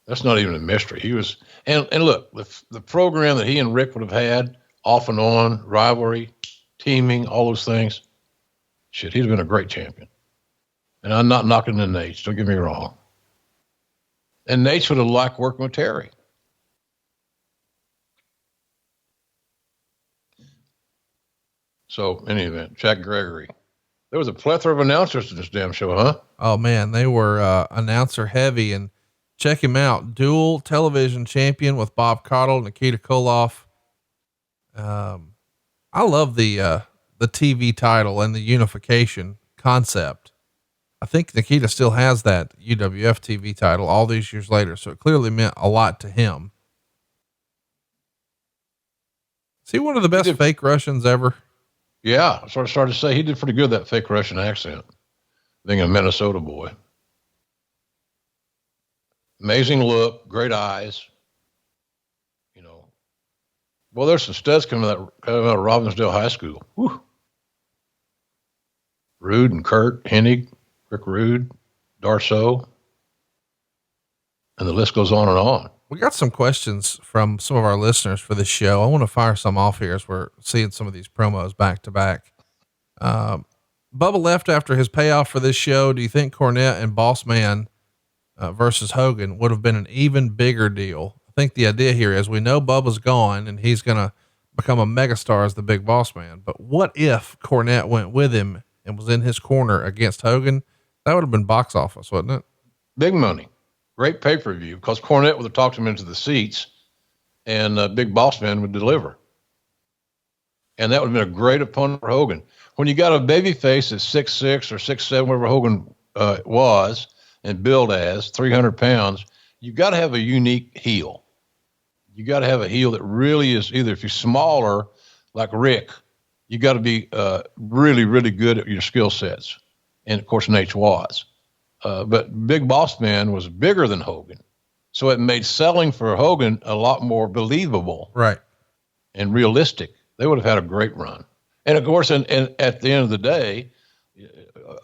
That's not even a mystery. He was, and look, the program that he and Rick would have had off and on, rivalry, teaming, all those things. Shit, he'd have been a great champion. And I'm not knocking the Nates, don't get me wrong. And Nates would have liked working with Terry. So, in any event, Jack Gregory. There was a plethora of announcers to this damn show, huh? Oh man, they were announcer heavy, and check him out. Dual television champion with Bob Caudle, Nikita Koloff. I love the TV title and the unification concept. I think Nikita still has that UWF TV title all these years later. So it clearly meant a lot to him. Is he one of the best fake Russians ever? Yeah. I sort of started to say he did pretty good, that fake Russian accent, being a Minnesota boy. Amazing look, great eyes. Well, there's some studs coming out of Robbinsdale High School. Whew. Rude and Kurt Hennig, Rick Rude, Darso, and the list goes on and on. We got some questions from some of our listeners for this show. I want to fire some off here as we're seeing some of these promos back to back. Bubba left after his payoff for this show. Do you think Cornette and Boss Man versus Hogan would have been an even bigger deal? I think the idea here is we know Bubba's gone and he's going to become a megastar as the Big Boss Man. But what if Cornette went with him and was in his corner against Hogan? That would have been box office, wouldn't it? Big money. Great pay-per-view, because Cornette would have talked him into the seats and Big Boss Man would deliver. And that would have been a great opponent for Hogan. When you got a baby face at 6'6" or 6'7", whatever Hogan was and billed as 300 pounds, you got to have a unique heel. You got to have a heel that really is, either if you're smaller like Rick, you got to be really, really good at your skill sets. And of course, Nate was. But Big Boss Man was bigger than Hogan. So it made selling for Hogan a lot more believable. Right. And realistic. They would have had a great run. And of course, and at the end of the day,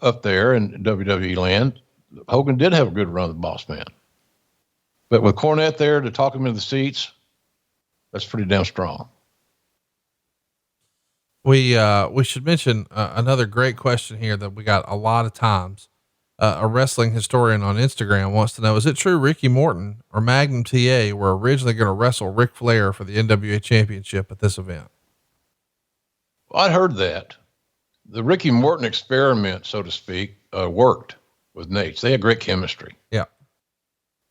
up there in WWE land, Hogan did have a good run with Boss Man. But with Cornette there to talk him into the seats, that's pretty damn strong. We should mention another great question here that we got a lot of times. A wrestling historian on Instagram wants to know, is it true Ricky Morton or Magnum TA were originally going to wrestle Ric Flair for the NWA championship at this event? Well, I'd heard that. The Ricky Morton experiment, so to speak, worked with Nate's. They had great chemistry. Yeah.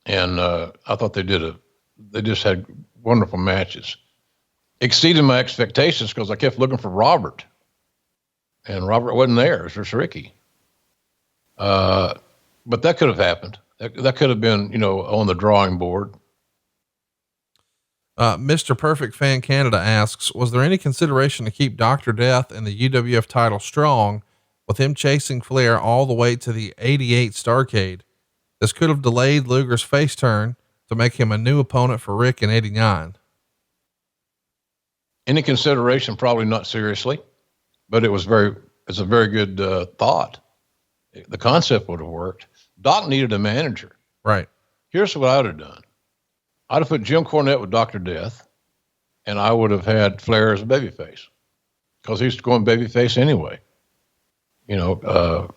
And I thought they just had wonderful matches. Exceeded my expectations because I kept looking for Robert. And Robert wasn't there. It was just Ricky. But that could have happened. That could have been, on the drawing board. Mr. Perfect Fan Canada asks, was there any consideration to keep Dr. Death and the UWF title strong with him chasing Flair all the way to the 88 Starrcade? This could have delayed Luger's face turn to make him a new opponent for Rick in 89. Any consideration? Probably not seriously, but it's a very good thought. The concept would have worked. Doc needed a manager. Right. Here's what I would have done. I'd have put Jim Cornette with Dr. Death, and I would have had Flair as a babyface because he's going babyface anyway. You know,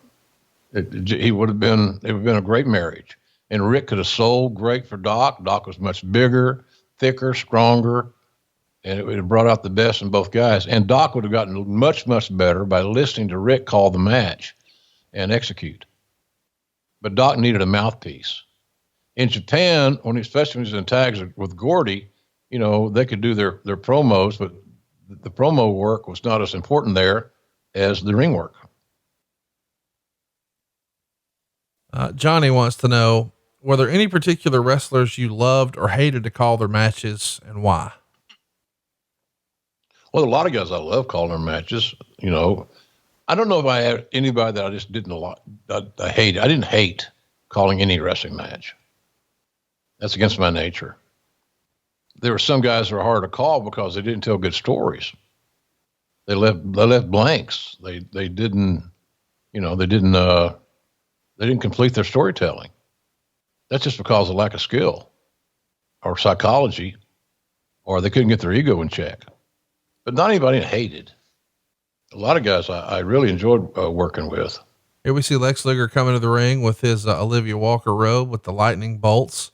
it would have been a great marriage, and Rick could have sold great for Doc. Doc was much bigger, thicker, stronger, and it would have brought out the best in both guys. And Doc would have gotten much, much better by listening to Rick call the match and execute. But Doc needed a mouthpiece. In Japan, especially when he was in tags with Gordy, you know, they could do their promos, but the promo work was not as important there as the ring work. Johnny wants to know, were there any particular wrestlers you loved or hated to call their matches, and why? Well, a lot of guys I love calling their matches. You know, I don't know if I had anybody that I just didn't I hated. I didn't hate calling any wrestling match. That's against my nature. There were some guys that were hard to call because they didn't tell good stories. They left blanks. They didn't complete their storytelling. That's just because of lack of skill or psychology, or they couldn't get their ego in check. But not anybody hated. A lot of guys I really enjoyed working with. Here we see Lex Luger coming to the ring with his Olivia Walker robe with the lightning bolts.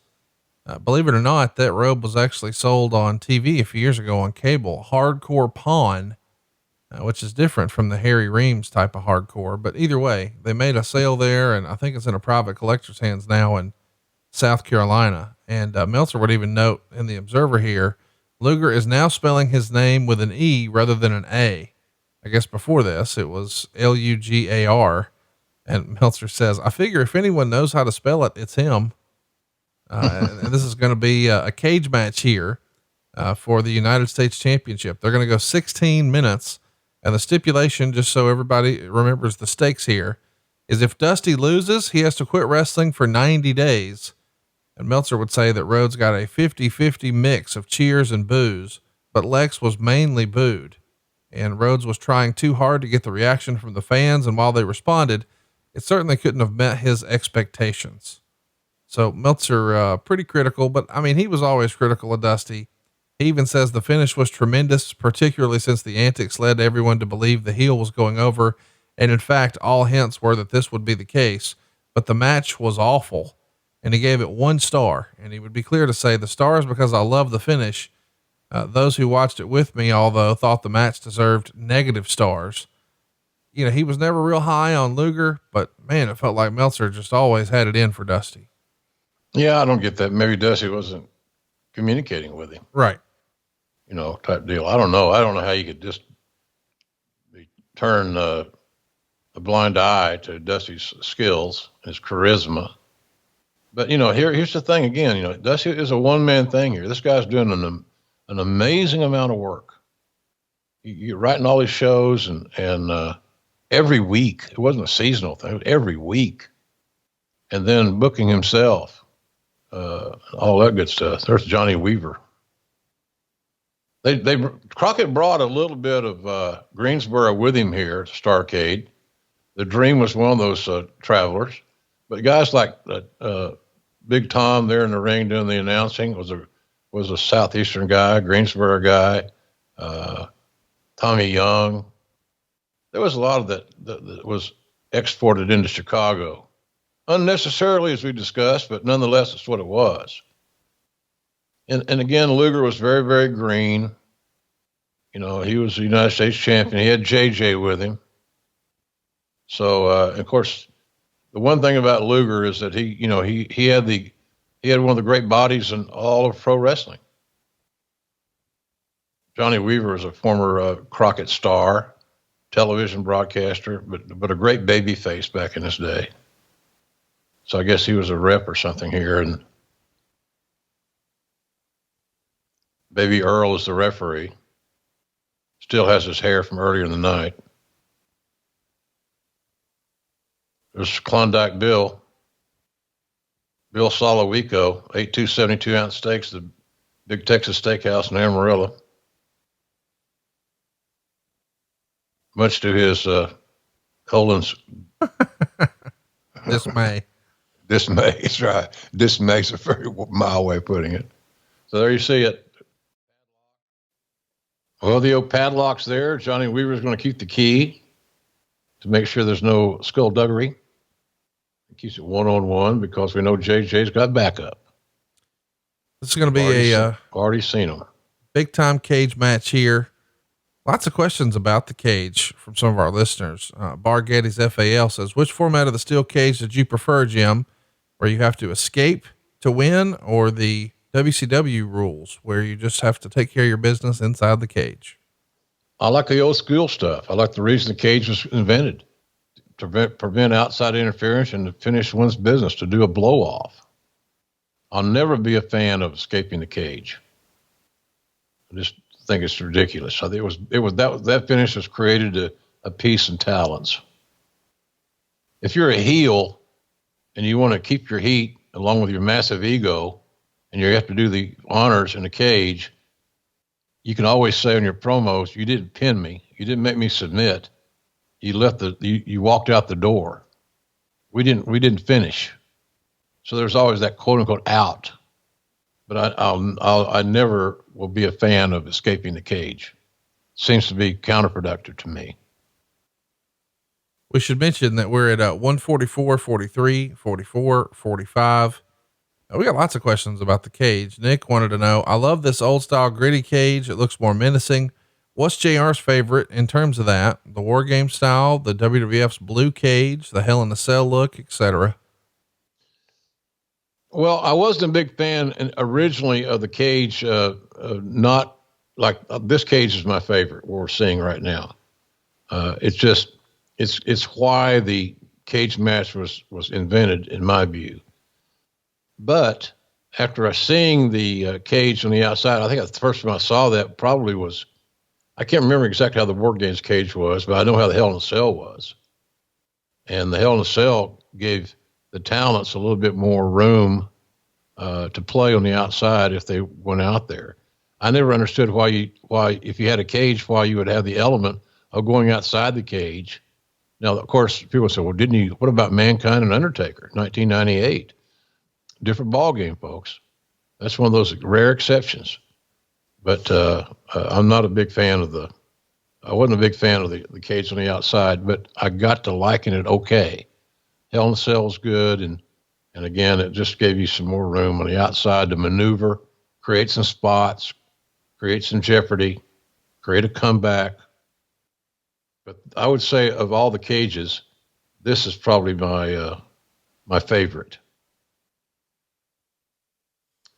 Believe it or not, that robe was actually sold on TV a few years ago on cable, Hardcore Pawn, which is different from the Harry Reams type of hardcore. But either way, they made a sale there, and I think it's in a private collector's hands now in South Carolina. And Meltzer would even note in the Observer here, Luger is now spelling his name with an E rather than an A. I guess before this, it was Lugar. And Meltzer says, I figure if anyone knows how to spell it, it's him. And this is going to be a cage match here, for the United States Championship. They're going to go 16 minutes. And the stipulation, just so everybody remembers the stakes here, is if Dusty loses, he has to quit wrestling for 90 days. And Meltzer would say that Rhodes got a 50-50 mix of cheers and boos, but Lex was mainly booed. And Rhodes was trying too hard to get the reaction from the fans. And while they responded, it certainly couldn't have met his expectations. So Meltzer, pretty critical, but I mean, he was always critical of Dusty. He even says the finish was tremendous, particularly since the antics led everyone to believe the heel was going over. And in fact, all hints were that this would be the case, but the match was awful. And he gave it 1 star. And he would be clear to say the star is because I love the finish. Those who watched it with me, although, thought the match deserved negative stars. You know, he was never real high on Luger, but man, it felt like Meltzer just always had it in for Dusty. Yeah, I don't get that. Maybe Dusty wasn't communicating with him. Right. You know, type deal. I don't know. I don't know how you could just turn a blind eye to Dusty's skills, his charisma. But, you know, here's the thing again, you know, Dusty is a one-man thing here. This guy's doing an amazing amount of work. You're writing all these shows and every week. It wasn't a seasonal thing. It was every week. And then booking himself. All that good stuff. There's Johnny Weaver. Crockett brought a little bit of Greensboro with him here to Starrcade. The Dream was one of those travelers, but guys like Big Tom there in the ring doing the announcing was a Southeastern guy, Greensboro guy, Tommy Young. There was a lot of that was exported into Chicago. Unnecessarily, as we discussed, but nonetheless, it's what it was. And again, Luger was very, very green. You know, he was the United States champion. He had JJ with him. So, of course, the one thing about Luger is that he had one of the great bodies in all of pro wrestling. Johnny Weaver was a former Crockett star, television broadcaster, but a great baby face back in his day. So I guess he was a rep or something here. Baby Earl is the referee. Still has his hair from earlier in the night. There's Klondike Bill. Bill Solowico, ate 2 72-ounce steaks, the Big Texas Steakhouse in Amarillo. Much to his colon's dismay. Dismay, that's right. Dismay's a very mild way of putting it. So there you see it. Well, the old padlock's there. Johnny Weaver's going to keep the key to make sure there's no skullduggery. He keeps it one-on-one because we know JJ's got backup. This is going to be already seen him. Big time cage match here. Lots of questions about the cage from some of our listeners. Bar Getty's FAL says, which format of the steel cage did you prefer, Jim? Where you have to escape to win, or the WCW rules where you just have to take care of your business inside the cage? I like the old school stuff. I like the reason the cage was invented, to prevent outside interference and to finish one's business, to do a blow off. I'll never be a fan of escaping the cage. I just think it's ridiculous. So that finish was created to appease some talents. If you're a heel and you want to keep your heat along with your massive ego, and you have to do the honors in the cage, you can always say on your promos, you didn't pin me. You didn't make me submit. You walked out the door. We didn't finish. So there's always that quote unquote out, but I never will be a fan of escaping the cage. Seems to be counterproductive to me. We should mention that we're at 144, 43, 44, 45. We got lots of questions about the cage. Nick wanted to know, I love this old style gritty cage. It looks more menacing. What's JR's favorite in terms of that? The War Game style, the WWF's blue cage, the Hell in a Cell look, etc. Well, I wasn't a big fan originally of the cage. Not like this cage is my favorite, what we're seeing right now. It's why the cage match was invented, in my view. But after seeing the cage on the outside, I think the first time I saw that probably was, I can't remember exactly how the War Games cage was, but I know how the Hell in a Cell was. And the Hell in a Cell gave the talents a little bit more room to play on the outside if they went out there. I never understood why if you had a cage, why you would have the element of going outside the cage. Now, of course, people say, well, what about Mankind and Undertaker, 1998? Different ball game, folks. That's one of those rare exceptions. But I'm not a big fan I wasn't a big fan of the cage on the outside, but I got to liking it okay. Hell in a Cell is good, and again, it just gave you some more room on the outside to maneuver, create some spots, create some jeopardy, create a comeback. But I would say of all the cages, this is probably my favorite.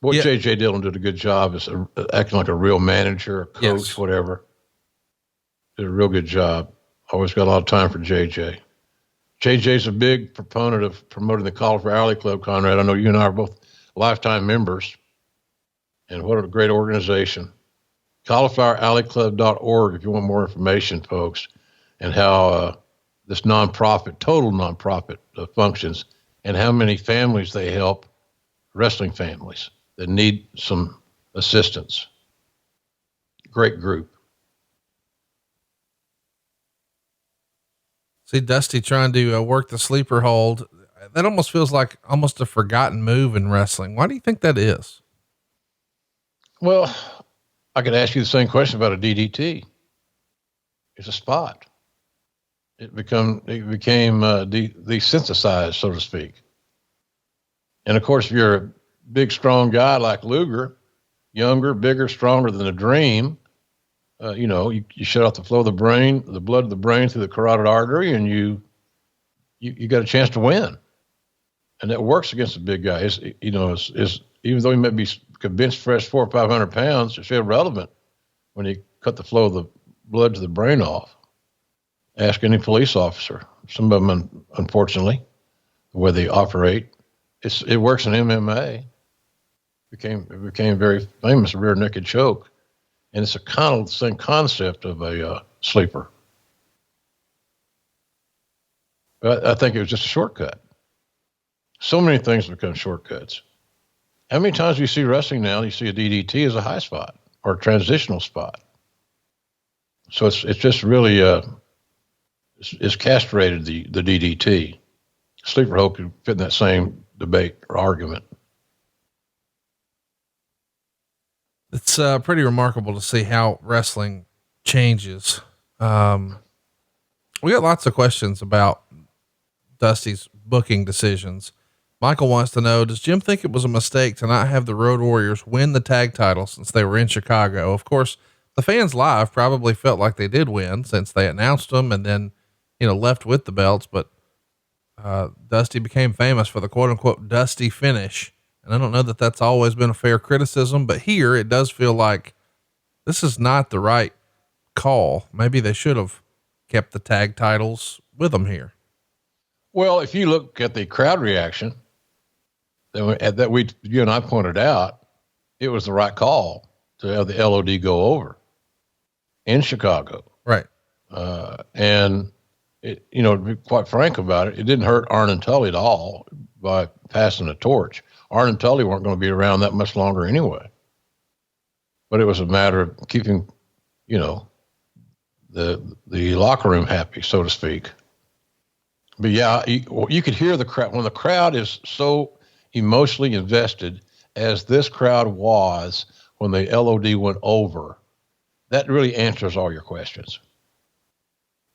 What J.J. Dillon did a good job is acting like a real manager, a coach, whatever. Did a real good job. Always got a lot of time for J.J. J.J.'s a big proponent of promoting the Koloff Alley Club, Conrad. I know you and I are both lifetime members. And what a great organization. CauliflowerAlleyClub.org if you want more information, folks, and how this total nonprofit functions, and how many families they help, wrestling families that need some assistance. Great group. See Dusty trying to work the sleeper hold. That almost feels like almost a forgotten move in wrestling. Why do you think that is? Well, I could ask you the same question about a DDT. It's a spot. It became desensitized, so to speak. And of course, if you're a big, strong guy like Luger, younger, bigger, stronger than the Dream, you shut off the flow of the blood of the brain through the carotid artery, and you got a chance to win. And that works against a big guy. It's even though he may be bench fresh 400 or 500 pounds, it's irrelevant when you cut the flow of the blood to the brain off. Ask any police officer. Some of them, unfortunately, the way they operate, it works in MMA became very famous, rear naked choke. And it's a kind of the same concept of a sleeper. But I think it was just a shortcut. So many things become shortcuts. How many times do you see wrestling now? You see a DDT as a high spot or a transitional spot. So it's just really it's castrated the DDT. Sleeper hold could fit in that same debate or argument. It's pretty remarkable to see how wrestling changes. We got lots of questions about Dusty's booking decisions. Michael wants to know, does Jim think it was a mistake to not have the Road Warriors win the tag title since they were in Chicago? Of course, the fans live probably felt like they did win since they announced them and then, left with the belts, but Dusty became famous for the quote unquote Dusty finish. And I don't know that that's always been a fair criticism, but here it does feel like this is not the right call. Maybe they should have kept the tag titles with them here. Well, if you look at the crowd reaction that you and I pointed out, it was the right call to have the LOD go over in Chicago. Right. And it, to be quite frank about it, it didn't hurt Arn and Tully at all by passing the torch. Arn and Tully weren't going to be around that much longer anyway. But it was a matter of keeping, the locker room happy, so to speak. But yeah, you could hear the crowd when the crowd is so emotionally invested as this crowd was when the LOD went over. That really answers all your questions.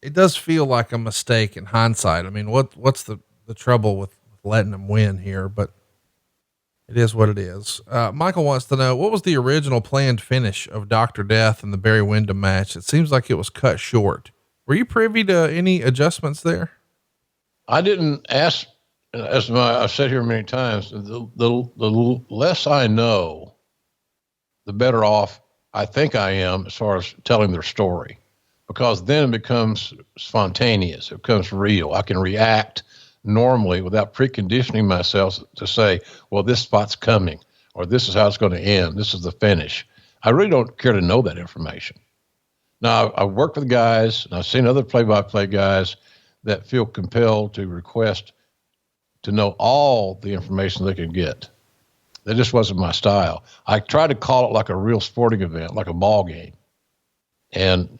It does feel like a mistake in hindsight. I mean, what's the trouble with letting them win here? But it is what it is. Michael wants to know, what was the original planned finish of Dr. Death and the Barry Windham match? It seems like it was cut short. Were you privy to any adjustments there? I didn't ask, I've said here many times, the less I know, the better off I think I am as far as telling their story, because then it becomes spontaneous. It becomes real. I can react normally without preconditioning myself to say, well, this spot's coming, or this is how it's going to end. This is the finish. I really don't care to know that information. Now, I've worked with guys, and I've seen other play-by-play guys that feel compelled to request to know all the information they can get. That just wasn't my style. I tried to call it like a real sporting event, like a ball game. And,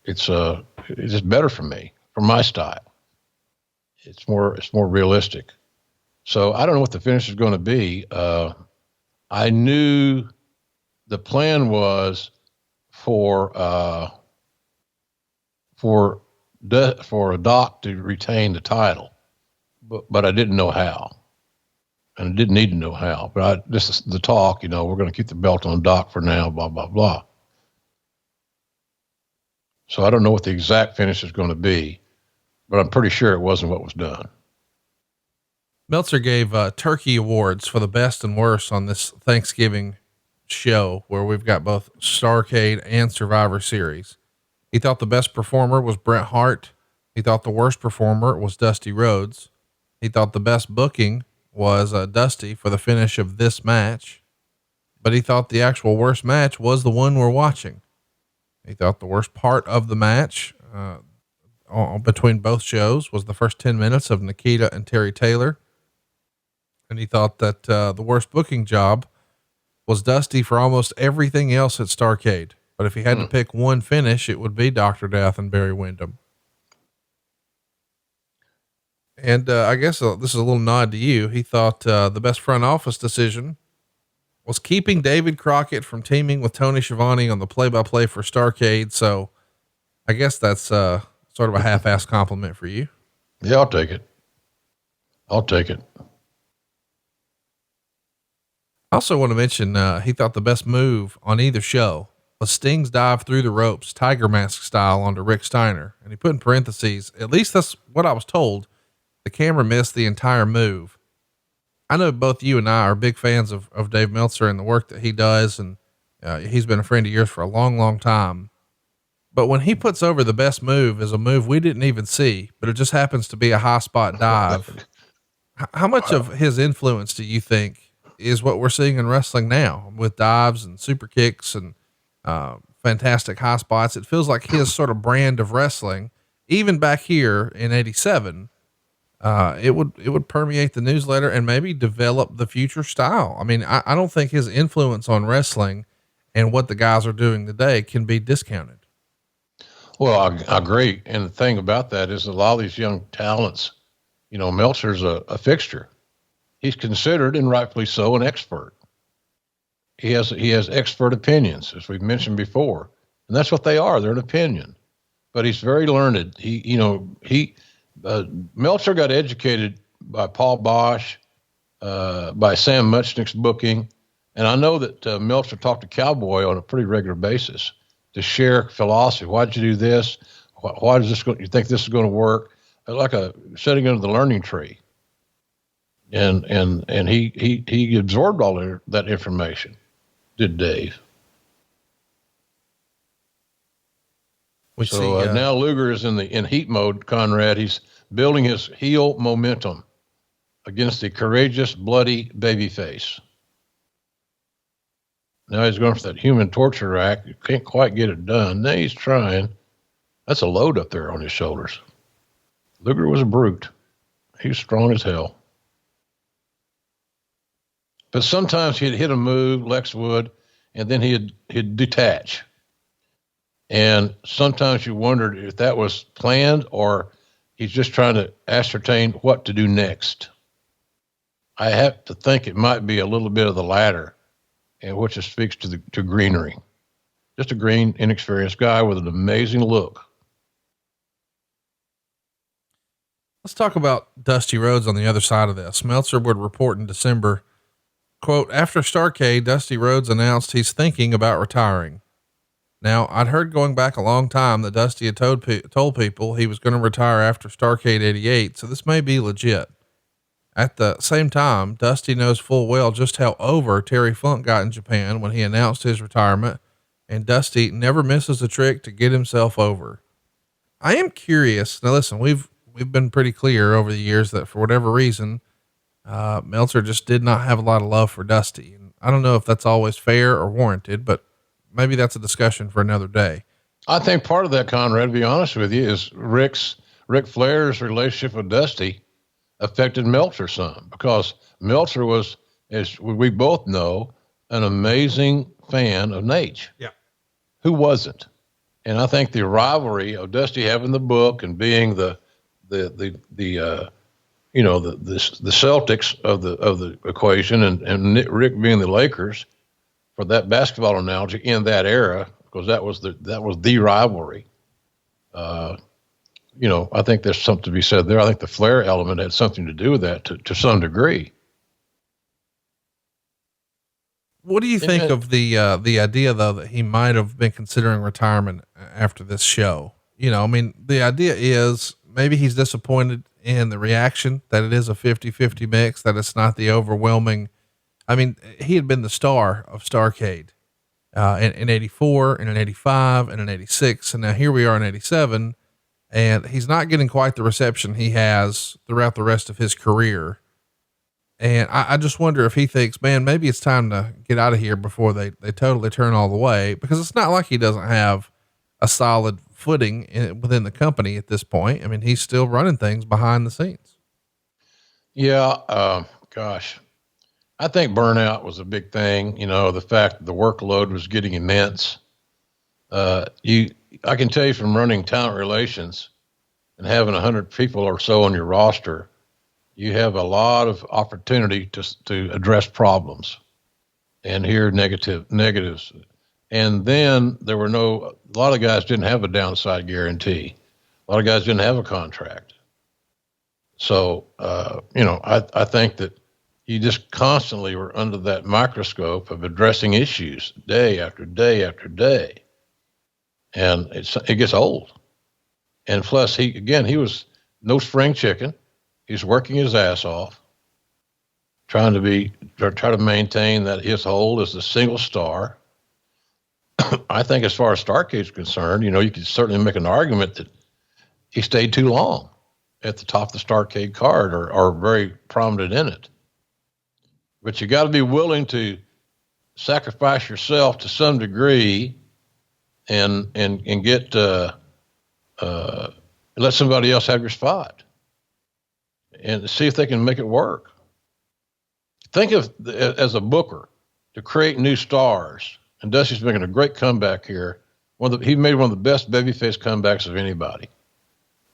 it's just better for me, for my style. It's more realistic. So I don't know what the finish is going to be. I knew the plan was for Doc to retain the title, but I didn't know how, and I didn't need to know how. But this is the talk. We're going to keep the belt on Doc for now. Blah blah blah. So I don't know what the exact finish is going to be, but I'm pretty sure it wasn't what was done. Meltzer gave turkey awards for the best and worst on this Thanksgiving show, where we've got both Starrcade and Survivor Series. He thought the best performer was Bret Hart. He thought the worst performer was Dusty Rhodes. He thought the best booking was Dusty for the finish of this match, but he thought the actual worst match was the one we're watching. He thought the worst part of the match between both shows was the first 10 minutes of Nikita and Terry Taylor. And he thought that the worst booking job was Dusty for almost everything else at Starrcade. But if he had to pick one finish, it would be Dr. Death and Barry Windham. And I guess this is a little nod to you. He thought the best front office decision was keeping David Crockett from teaming with Tony Schiavone on the play-by-play for Starrcade. So I guess that's sort of a half-assed compliment for you. Yeah, I'll take it. I also want to mention, he thought the best move on either show was Sting's dive through the ropes, Tiger Mask style, onto Rick Steiner. And he put in parentheses, at least that's what I was told, the camera missed the entire move. I know both you and I are big fans of Dave Meltzer and the work that he does. And he's been a friend of yours for a long, long time. But when he puts over the best move as a move we didn't even see, but it just happens to be a high spot dive. How much of his influence do you think is what we're seeing in wrestling now with dives and super kicks and, fantastic high spots. It feels like his sort of brand of wrestling, even back here in 87, it would permeate the newsletter and maybe develop the future style. I mean, I don't think his influence on wrestling and what the guys are doing today can be discounted. Well, I agree. And the thing about that is a lot of these young talents, you know, Meltzer's a fixture. He's considered, and rightfully so, an expert. He has expert opinions, as we've mentioned before, and that's what they are. They're an opinion, but he's very learned. Meltzer got educated by Paul Bosch, by Sam Muchnick's booking. And I know that Meltzer talked to Cowboy on a pretty regular basis to share philosophy. Why'd you do this? Why does you think this is going to work? Like setting under the learning tree. And he absorbed all that information, did Dave. Now Luger is in heat mode, Conrad. He's building his heel momentum against the courageous, bloody babyface. Now he's going for that human torture rack. You can't quite get it done. Now he's trying. That's a load up there on his shoulders. Luger was a brute. He was strong as hell. But sometimes he'd hit a move, Lex would, and then he'd detach. And sometimes you wondered if that was planned or he's just trying to ascertain what to do next. I have to think it might be a little bit of the latter, and which speaks to greenery. Just a green, inexperienced guy with an amazing look. Let's talk about Dusty Rhodes on the other side of this. Meltzer would report in December, quote, after Starrcade, Dusty Rhodes announced he's thinking about retiring. Now, I'd heard going back a long time that Dusty had told people he was going to retire after Starrcade 88, so this may be legit. At the same time, Dusty knows full well just how over Terry Funk got in Japan when he announced his retirement, and Dusty never misses a trick to get himself over. I am curious. Now listen, we've been pretty clear over the years that for whatever reason, Meltzer just did not have a lot of love for Dusty. And I don't know if that's always fair or warranted, but maybe that's a discussion for another day. I think part of that, Conrad, to be honest with you, is Ric Flair's relationship with Dusty affected Meltzer some, because Meltzer was, as we both know, an amazing fan of Nate. Yeah. Who wasn't? And I think the rivalry of Dusty having the book and being the Celtics of the equation and Rick being the Lakers, for that basketball analogy, in that era, because that was the rivalry. I think there's something to be said there. I think the Flair element had something to do with that to some degree. What do you think of the idea though, that he might have been considering retirement after this show? You know, I mean, the idea is maybe he's disappointed in the reaction, that it is a 50-50 mix, that it's not the overwhelming. I mean, he had been the star of Starrcade, in 84 and in 85 and in 86. And now here we are in 87, and he's not getting quite the reception he has throughout the rest of his career. And I just wonder if he thinks, man, maybe it's time to get out of here before they totally turn all the way, because it's not like he doesn't have a solid footing within the company at this point. I mean, he's still running things behind the scenes. Yeah. Gosh, I think burnout was a big thing. You know, the fact that the workload was getting immense. I can tell you from running talent relations and having 100 people or so on your roster, you have a lot of opportunity to address problems and hear negatives. And then there were a lot of guys didn't have a downside guarantee. A lot of guys didn't have a contract. So, I think that you just constantly were under that microscope of addressing issues day after day after day. And it gets old. And plus he was no spring chicken. He's working his ass off, trying to maintain that his hold as a single star. I think as far as Starrcade's concerned, you could certainly make an argument that he stayed too long at the top of the Starrcade card or very prominent in it. but you got to be willing to sacrifice yourself to some degree and get, let somebody else have your spot and see if they can make it work. Think of as a booker to create new stars. And Dusty's making a great comeback here. He made one of the best babyface comebacks of anybody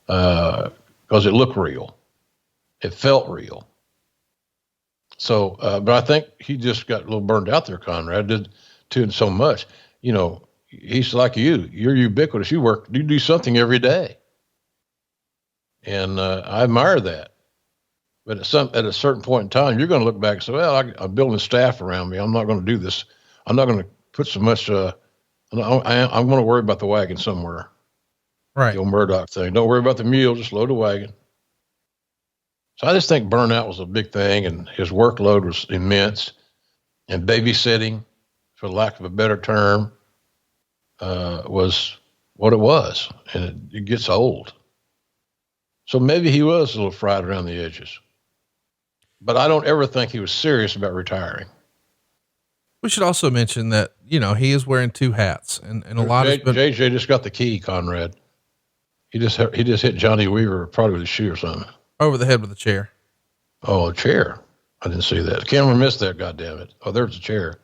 because it looked real. It felt real. So, but I think he just got a little burned out there, Conrad, did too so much. You know, he's like you. You're ubiquitous. You do something every day. And I admire that. But at a certain point in time, you're going to look back and say, well, I'm building a staff around me. I'm not going to do this. I'm not going to put so much, I'm going to worry about the wagon somewhere. Right. The old Murdoch thing. Don't worry about the mule, just load the wagon. So I just think burnout was a big thing, and his workload was immense, and babysitting, for lack of a better term, was what it was, and it gets old. So maybe he was a little fried around the edges, but I don't ever think he was serious about retiring. We should also mention that, you know, he is wearing two hats, and a lot of JJ just got the key, Conrad. He just hit Johnny Weaver probably with a shoe or something. Over the head with a chair. Oh, a chair. I didn't see that. The camera missed that. God damn it. Oh, there's a chair.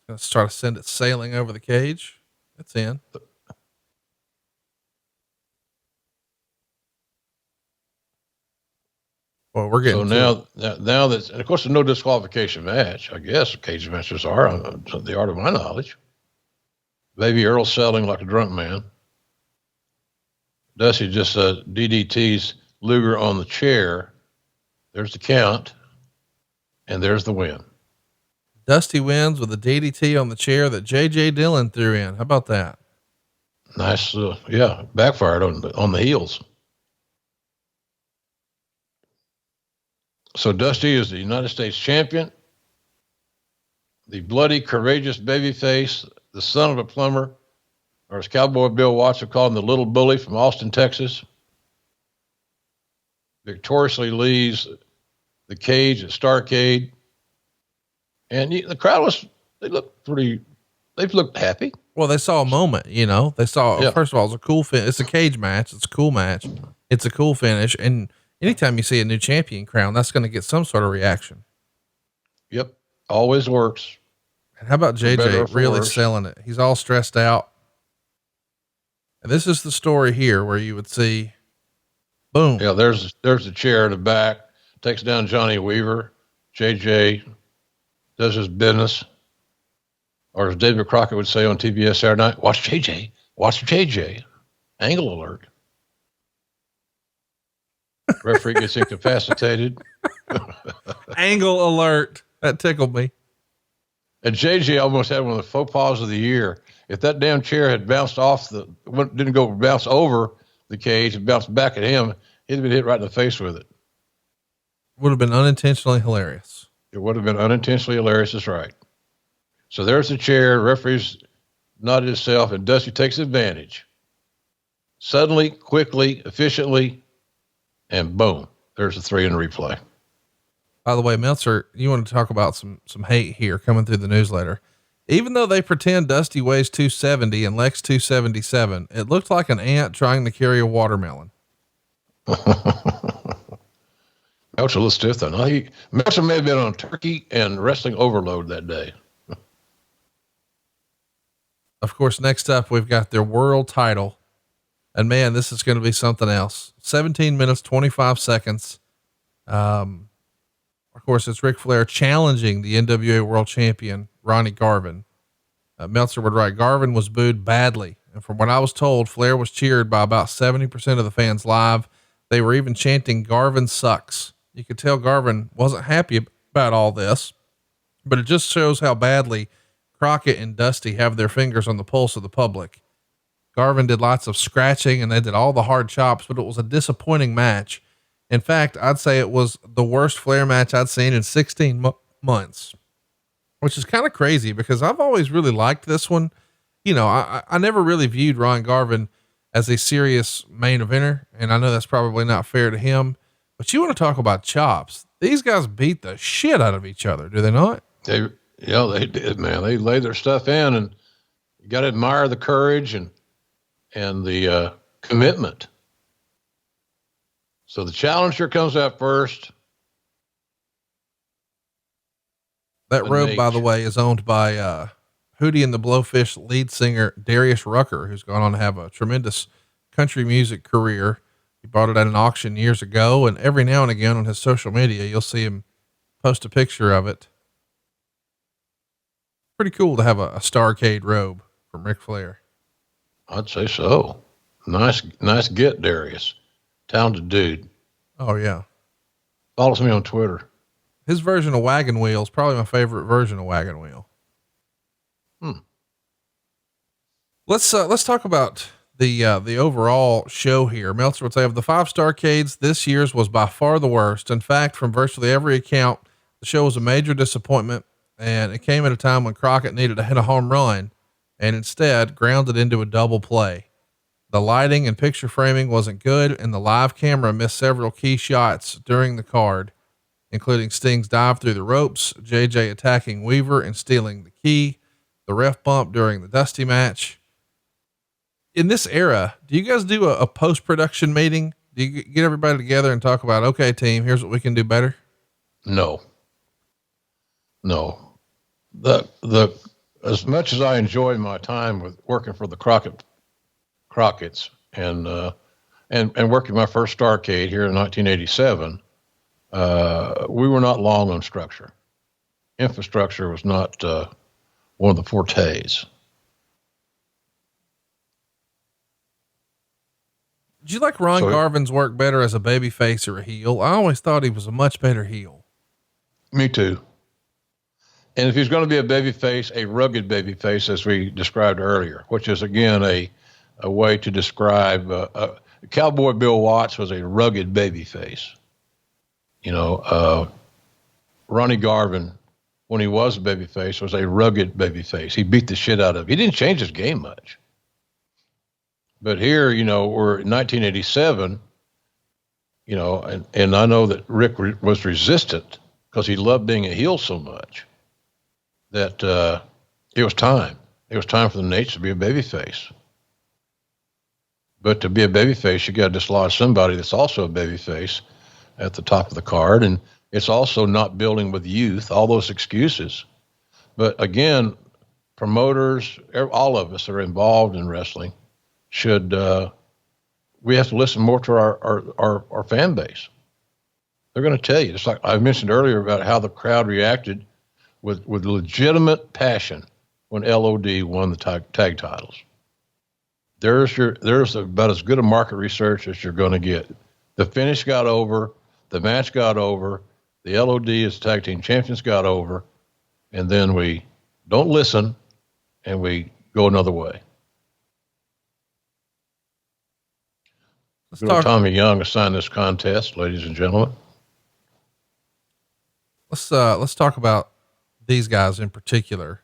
Let's try to send it sailing over the cage. It's in. Well, we're getting now that's, and of course, there's no disqualification match. I guess cage matches are, the art of my knowledge. Baby Earl selling like a drunk man. Dusty just DDT's Luger on the chair. There's the count, and there's the win. Dusty wins with a DDT on the chair that JJ Dillon threw in. How about that? Nice. Yeah. Backfired on the heels. So Dusty is the United States champion, the bloody, courageous babyface, the son of a plumber, or as Cowboy Bill Watts would call him, the little bully from Austin, Texas, victoriously leaves the cage at Starrcade. And the crowd they looked happy. Well, they saw a moment, you know, first of all, it's a cool it's a cage match. It's a cool match. It's a cool finish. And anytime you see a new champion crown, that's going to get some sort of reaction. Yep. Always works. And how about JJ really selling it? He's all stressed out. And this is the story here where you would see, boom. Yeah. There's the chair in the back, takes down Johnny Weaver. JJ does his business. Or as David Crockett would say on TBS Saturday night, watch JJ. Angle alert. Referee gets incapacitated. Angle alert. That tickled me. And JJ almost had one of the faux pas of the year. If that damn chair had bounced didn't go bounce over the cage and bounced back at him, he'd have been hit right in the face with it. Would have been unintentionally hilarious. It would have been unintentionally hilarious. That's right. So there's the chair. Referee's nodded himself, and Dusty takes advantage. Suddenly, quickly, efficiently, and boom, there's a 3 in replay. By the way, Meltzer, you want to talk about some hate here coming through the newsletter. Even though they pretend Dusty weighs 270 and Lex 277, it looked like an ant trying to carry a watermelon. Meltzer a little stiff though. No, Meltzer may have been on turkey and wrestling overload that day. Of course, next up, we've got their world title. And man, this is going to be something else. 17 minutes, 25 seconds. Of course, it's Ric Flair challenging the NWA world champion, Ronnie Garvin. Meltzer would write, Garvin was booed badly. And from what I was told, Flair was cheered by about 70% of the fans live. They were even chanting, Garvin sucks. You could tell Garvin wasn't happy about all this, but it just shows how badly Crockett and Dusty have their fingers on the pulse of the public. Garvin did lots of scratching and they did all the hard chops, but it was a disappointing match. In fact, I'd say it was the worst Flair match I'd seen in 16 months, which is kind of crazy because I've always really liked this one. You know, I never really viewed Ron Garvin as a serious main eventer. And I know that's probably not fair to him, but you want to talk about chops. These guys beat the shit out of each other, do they not? They did, man. They laid their stuff in, and you got to admire the courage and the commitment. So the challenger comes out first. That robe, by the way, is owned by Hootie and the Blowfish lead singer Darius Rucker, who's gone on to have a tremendous country music career. He bought it at an auction years ago, and every now and again on his social media, you'll see him post a picture of it. Pretty cool to have a Starrcade robe from Ric Flair. I'd say so. Nice get, Darius. Talented dude. Oh yeah. Follows me on Twitter. His version of Wagon Wheel is probably my favorite version of Wagon Wheel. Let's talk about the overall show here. Meltzer would say of the 5 Starrcades, this year's was by far the worst. In fact, from virtually every account, the show was a major disappointment, and it came at a time when Crockett needed to hit a home run and instead grounded into a double play. The lighting and picture framing wasn't good, and the live camera missed several key shots during the card, including Sting's dive through the ropes, JJ attacking Weaver and stealing the key, the ref bump during the Dusty match. In this era, do you guys do a post-production meeting? Do you get everybody together and talk about, okay, team, here's what we can do better? No. As much as I enjoyed my time with working for the Crockett's and working my first Starrcade here in 1987, we were not long on structure. Infrastructure was not, one of the fortes. Did you like Ron Garvin's work better as a baby face or a heel? I always thought he was a much better heel. Me too. And if he's going to be a baby face, a rugged baby face, as we described earlier, which is again, a way to describe, Cowboy Bill Watts was a rugged baby face. Ronnie Garvin, when he was a baby face, was a rugged baby face. He beat the shit out of it. He didn't change his game much. But here, we're in 1987, and I know that Rick was resistant because he loved being a heel so much that it was time. It was time for the Nates to be a babyface. But to be a babyface, you got to dislodge somebody that's also a babyface at the top of the card. And it's also not building with youth, all those excuses. But again, promoters, all of us that are involved in wrestling we have to listen more to our fan base. They're going to tell you, just like I mentioned earlier about how the crowd reacted with legitimate passion when LOD won the tag titles. There's about as good a market research as you're going to get. The finish got over, the match got over, the LOD as tag team champions got over, and then we don't listen and we go another way. Tommy Young assigned this contest, ladies and gentlemen. Let's talk about these guys in particular.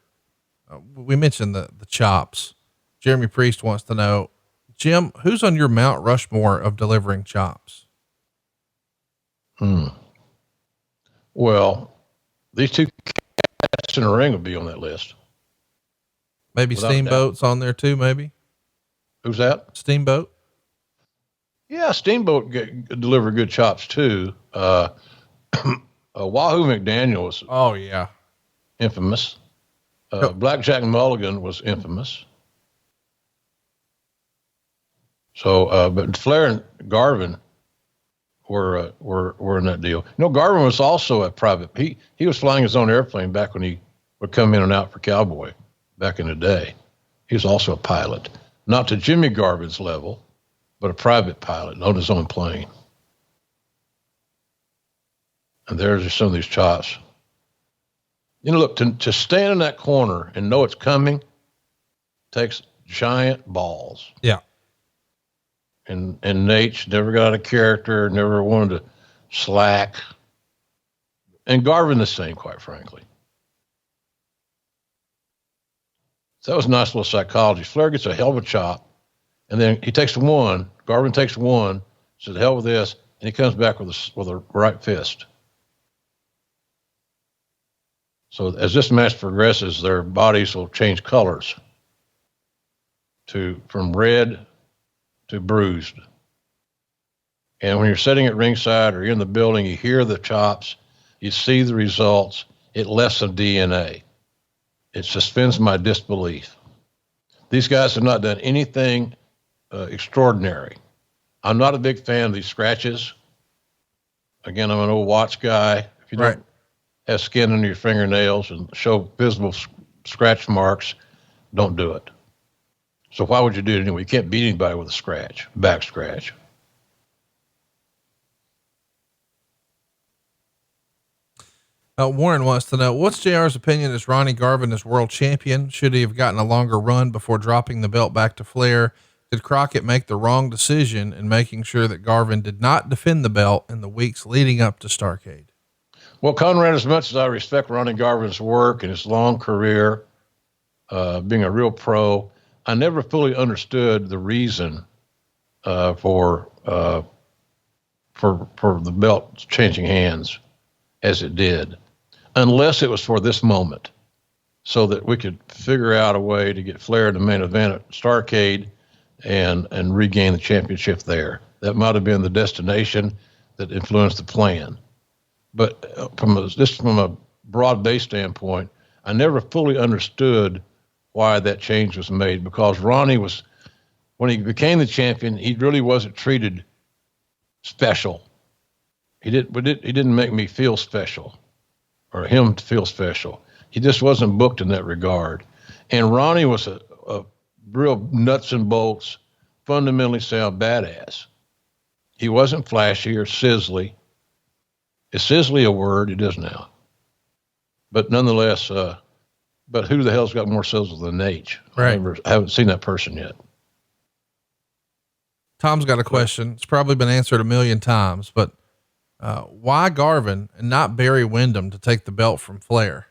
We mentioned the chops. Jeremy Priest wants to know, Jim, who's on your Mount Rushmore of delivering chops? Well, these two cats in the ring would be on that list. Maybe without Steamboat's on there too, maybe. Who's that? Steamboat. Yeah, Steamboat delivered good chops too. Wahoo McDaniel was infamous. Blackjack Mulligan was infamous. So, but Flair and Garvin were in that deal. Garvin was also a private. He was flying his own airplane back when he would come in and out for Cowboy back in the day. He was also a pilot, not to Jimmy Garvin's level, but a private pilot on his own plane. And there's just some of these chops. Look, to stand in that corner and know it's coming takes giant balls. Yeah. And Nate's never got out of character, never wanted to slack. And Garvin the same, quite frankly. So that was nice little psychology. Flair gets a hell of a chop. And then he takes one, Garvin takes one, says, the hell with this, and he comes back with a right fist. So as this match progresses, their bodies will change colors from red to bruised. And when you're sitting at ringside or you're in the building, you hear the chops, you see the results. It less than DNA. It suspends my disbelief. These guys have not done anything extraordinary. I'm not a big fan of these scratches. Again, I'm an old watch guy. If you don't have skin under your fingernails and show visible scratch marks, don't do it. So why would you do it anyway? You can't beat anybody with a scratch, back scratch. Warren wants to know, what's JR's opinion as Ronnie Garvin is world champion? Should he have gotten a longer run before dropping the belt back to Flair? Did Crockett make the wrong decision in making sure that Garvin did not defend the belt in the weeks leading up to Starrcade? Well, Conrad, as much as I respect Ronnie Garvin's work and his long career, being a real pro, I never fully understood the reason for the belt changing hands as it did, unless it was for this moment, so that we could figure out a way to get Flair in the main event at Starrcade and regain the championship there. That might have been the destination that influenced the plan. But from a broad-based standpoint, I never fully understood why that change was made, because Ronnie was, when he became the champion, he really wasn't treated special. He didn't make me feel special or him to feel special. He just wasn't booked in that regard. And Ronnie was a real nuts and bolts, fundamentally sound badass. He wasn't flashy or sizzly. Is sizzly a word? It is now. But nonetheless, but who the hell's got more sizzle than Nate? Right. I haven't seen that person yet. Tom's got a question. It's probably been answered a million times, but why Garvin and not Barry Windham to take the belt from Flair?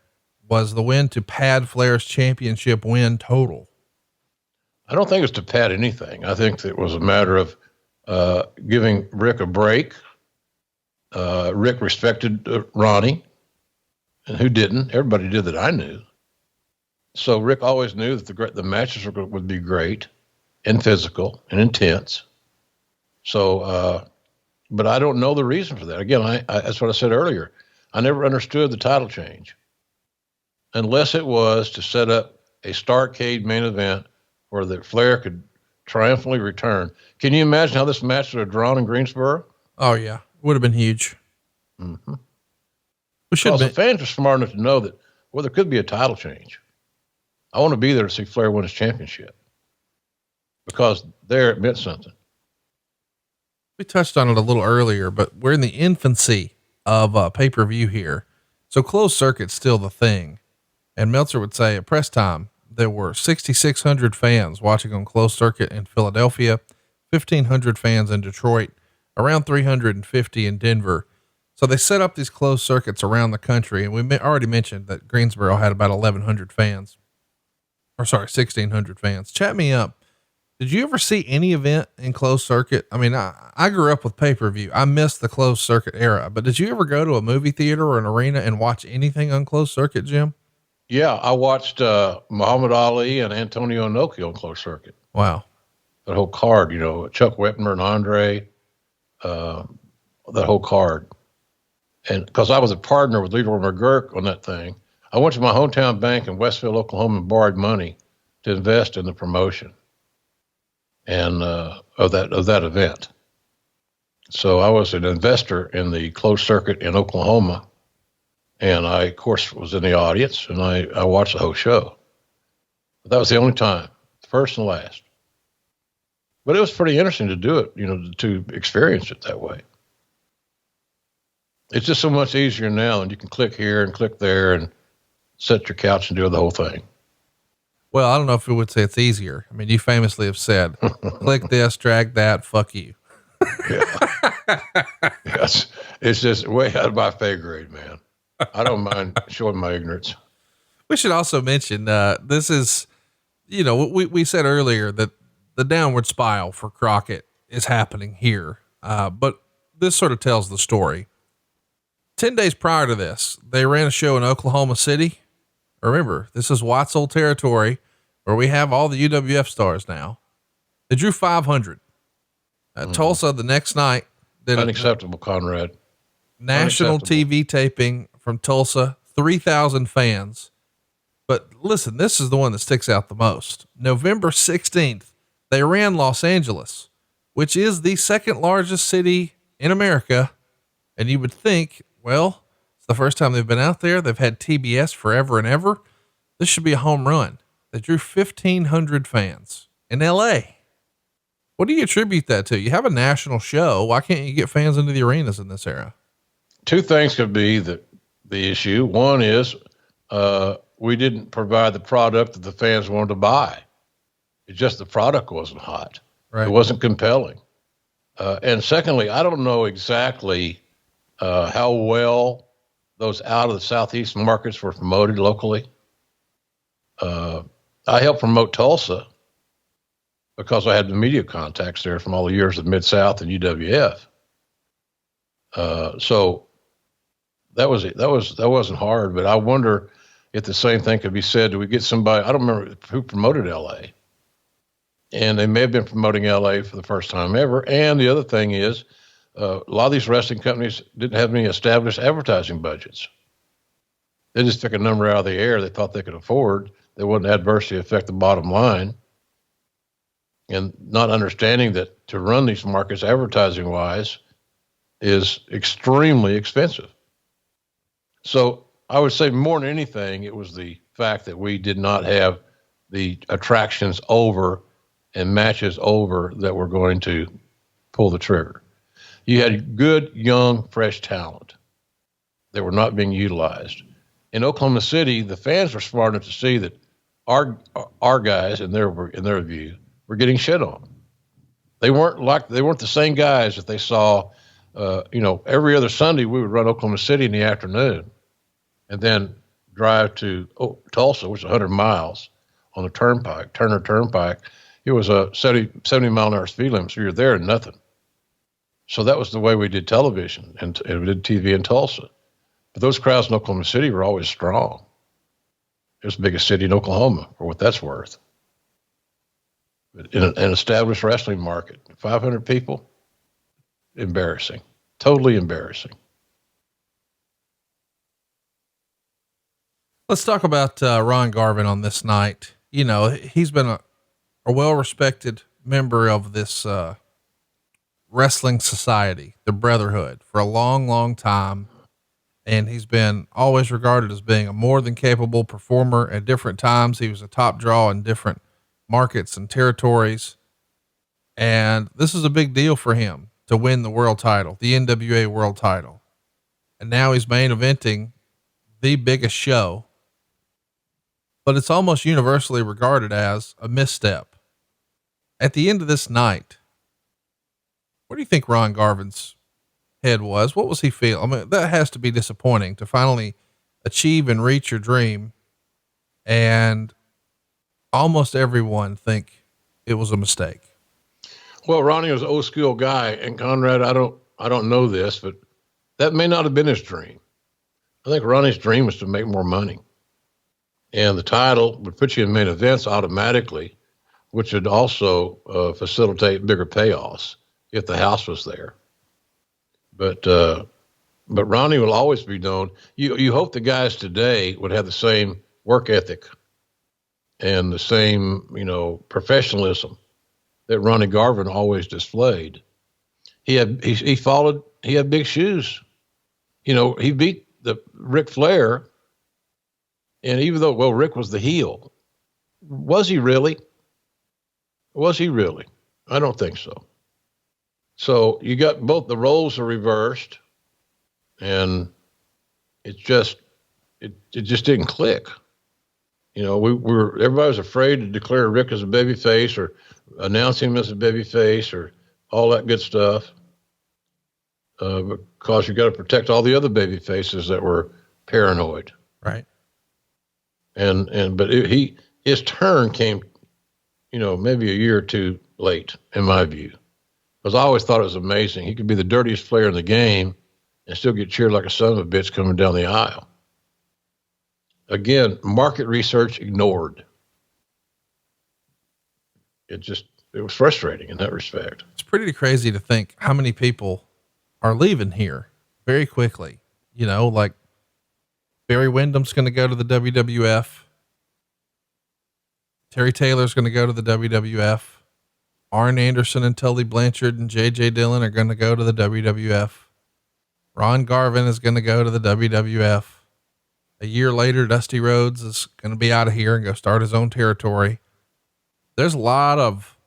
Was the win to pad Flair's championship win total? I don't think it's to pad anything. I think it was a matter of giving Rick a break. Rick respected Ronnie, and who didn't? Everybody did that I knew. So Rick always knew that the matches would be great and physical and intense. So, but I don't know the reason for that. Again, I that's what I said earlier. I never understood the title change, unless it was to set up a Starrcade main event where the Flair could triumphantly return. Can you imagine how this match would have drawn in Greensboro? Oh yeah, would have been huge. Mm-hmm. We should. The fans are smart enough to know that, well, there could be a title change. I want to be there to see Flair win his championship, because there it meant something. We touched on it a little earlier, but we're in the infancy of pay-per-view here. So closed circuit's still the thing. And Meltzer would say at press time, there were 6,600 fans watching on closed circuit in Philadelphia, 1,500 fans in Detroit, around 350 in Denver. So they set up these closed circuits around the country. And we already mentioned that Greensboro had about 1,100 fans, 1,600 fans. Chat me up. Did you ever see any event in closed circuit? I mean, I grew up with pay-per-view. I missed the closed circuit era, but did you ever go to a movie theater or an arena and watch anything on closed circuit, Jim? Yeah. I watched, Muhammad Ali and Antonio Inoki on closed circuit. Wow. That whole card, Chuck Whitmer and Andre, that whole card. And cause I was a partner with Leroy McGurk on that thing. I went to my hometown bank in Westville, Oklahoma, and borrowed money to invest in the promotion and of that event. So I was an investor in the closed circuit in Oklahoma, and I, of course, was in the audience, and I watched the whole show. But that was the only time, first and last. But it was pretty interesting to do it, to experience it that way. It's just so much easier now, and you can click here and click there and set your couch and do the whole thing. Well, I don't know if we would say it's easier. I mean, you famously have said, click this, drag that, fuck you. Yeah. Yes. It's just way out of my pay grade, man. I don't mind showing my ignorance. We should also mention, this is, we said earlier that the downward spiral for Crockett is happening here. But this sort of tells the story. 10 days prior to this, they ran a show in Oklahoma City. Remember, this is Watts old territory where we have all the UWF stars now. They drew 500. Tulsa the next night did unacceptable, Conrad. National TV taping from Tulsa, 3,000 fans. But listen, this is the one that sticks out the most. November 16th, they ran Los Angeles, which is the second largest city in America. And you would think, well, it's the first time they've been out there. They've had TBS forever and ever. This should be a home run. They drew 1,500 fans in LA. What do you attribute that to? You have a national show. Why can't you get fans into the arenas in this era? Two things could be the issue. One is, we didn't provide the product that the fans wanted to buy. It's just the product wasn't hot. Right. It wasn't compelling. And secondly, I don't know exactly how well those out of the Southeast markets were promoted locally. I helped promote Tulsa because I had the media contacts there from all the years of Mid-South and UWF. So that wasn't hard, but I wonder if the same thing could be said. Do we get somebody, I don't remember who promoted LA, and they may have been promoting LA for the first time ever. And the other thing is, a lot of these wrestling companies didn't have any established advertising budgets. They just took a number out of the air they thought they could afford. They wouldn't adversely affect the bottom line. And not understanding that to run these markets advertising wise is extremely expensive. So I would say more than anything, it was the fact that we did not have the attractions over and matches over that were going to pull the trigger. You had good, young, fresh talent that were not being utilized. In Oklahoma City, the fans were smart enough to see that our guys, in their view, were getting shit on. They weren't the same guys that they saw. Every other Sunday we would run Oklahoma City in the afternoon, and then drive to Tulsa, which is 100 miles on the turnpike, Turner Turnpike. It was a 70 mile an hour speed limit, so you're there and nothing. So that was the way we did television and we did TV in Tulsa. But those crowds in Oklahoma City were always strong. It was the biggest city in Oklahoma, for what that's worth. But in an established wrestling market, 500 people, embarrassing, totally embarrassing. Let's talk about Ron Garvin on this night. You know, he's been a well-respected member of this wrestling society, the Brotherhood, for a long, long time. And he's been always regarded as being a more than capable performer at different times. He was a top draw in different markets and territories. And this is a big deal for him to win the world title, the NWA world title. And now he's main eventing the biggest show, but it's almost universally regarded as a misstep. At the end of this night, what do you think Ron Garvin's head was? What was he feeling? I mean, that has to be disappointing to finally achieve and reach your dream, and almost everyone think it was a mistake. Well, Ronnie was an old school guy, and Conrad, I don't know this, but that may not have been his dream. I think Ronnie's dream was to make more money, and the title would put you in main events automatically, which would also facilitate bigger payoffs if the house was there. But Ronnie will always be known. You hope the guys today would have the same work ethic and the same, professionalism that Ronnie Garvin always displayed. He had big shoes. He beat the Ric Flair. And even though, Rick was the heel, was he really? I don't think so. So you got both the roles are reversed, and it just didn't click. Everybody was afraid to declare Rick as a babyface or announce him as a babyface or all that good stuff, because you got to protect all the other babyfaces that were paranoid. Right. But his turn came, maybe a year or two late, in my view. Because I always thought it was amazing. He could be the dirtiest player in the game, and still get cheered like a son of a bitch coming down the aisle. Again, market research ignored. It was frustrating in that respect. It's pretty crazy to think how many people are leaving here very quickly. You know, like Barry Windham's going to go to the WWF. Terry Taylor's going to go to the WWF. Arn Anderson and Tully Blanchard and JJ Dillon are going to go to the WWF. Ron Garvin is going to go to the WWF. A year later, Dusty Rhodes is going to be out of here and go start his own territory. There's a lot of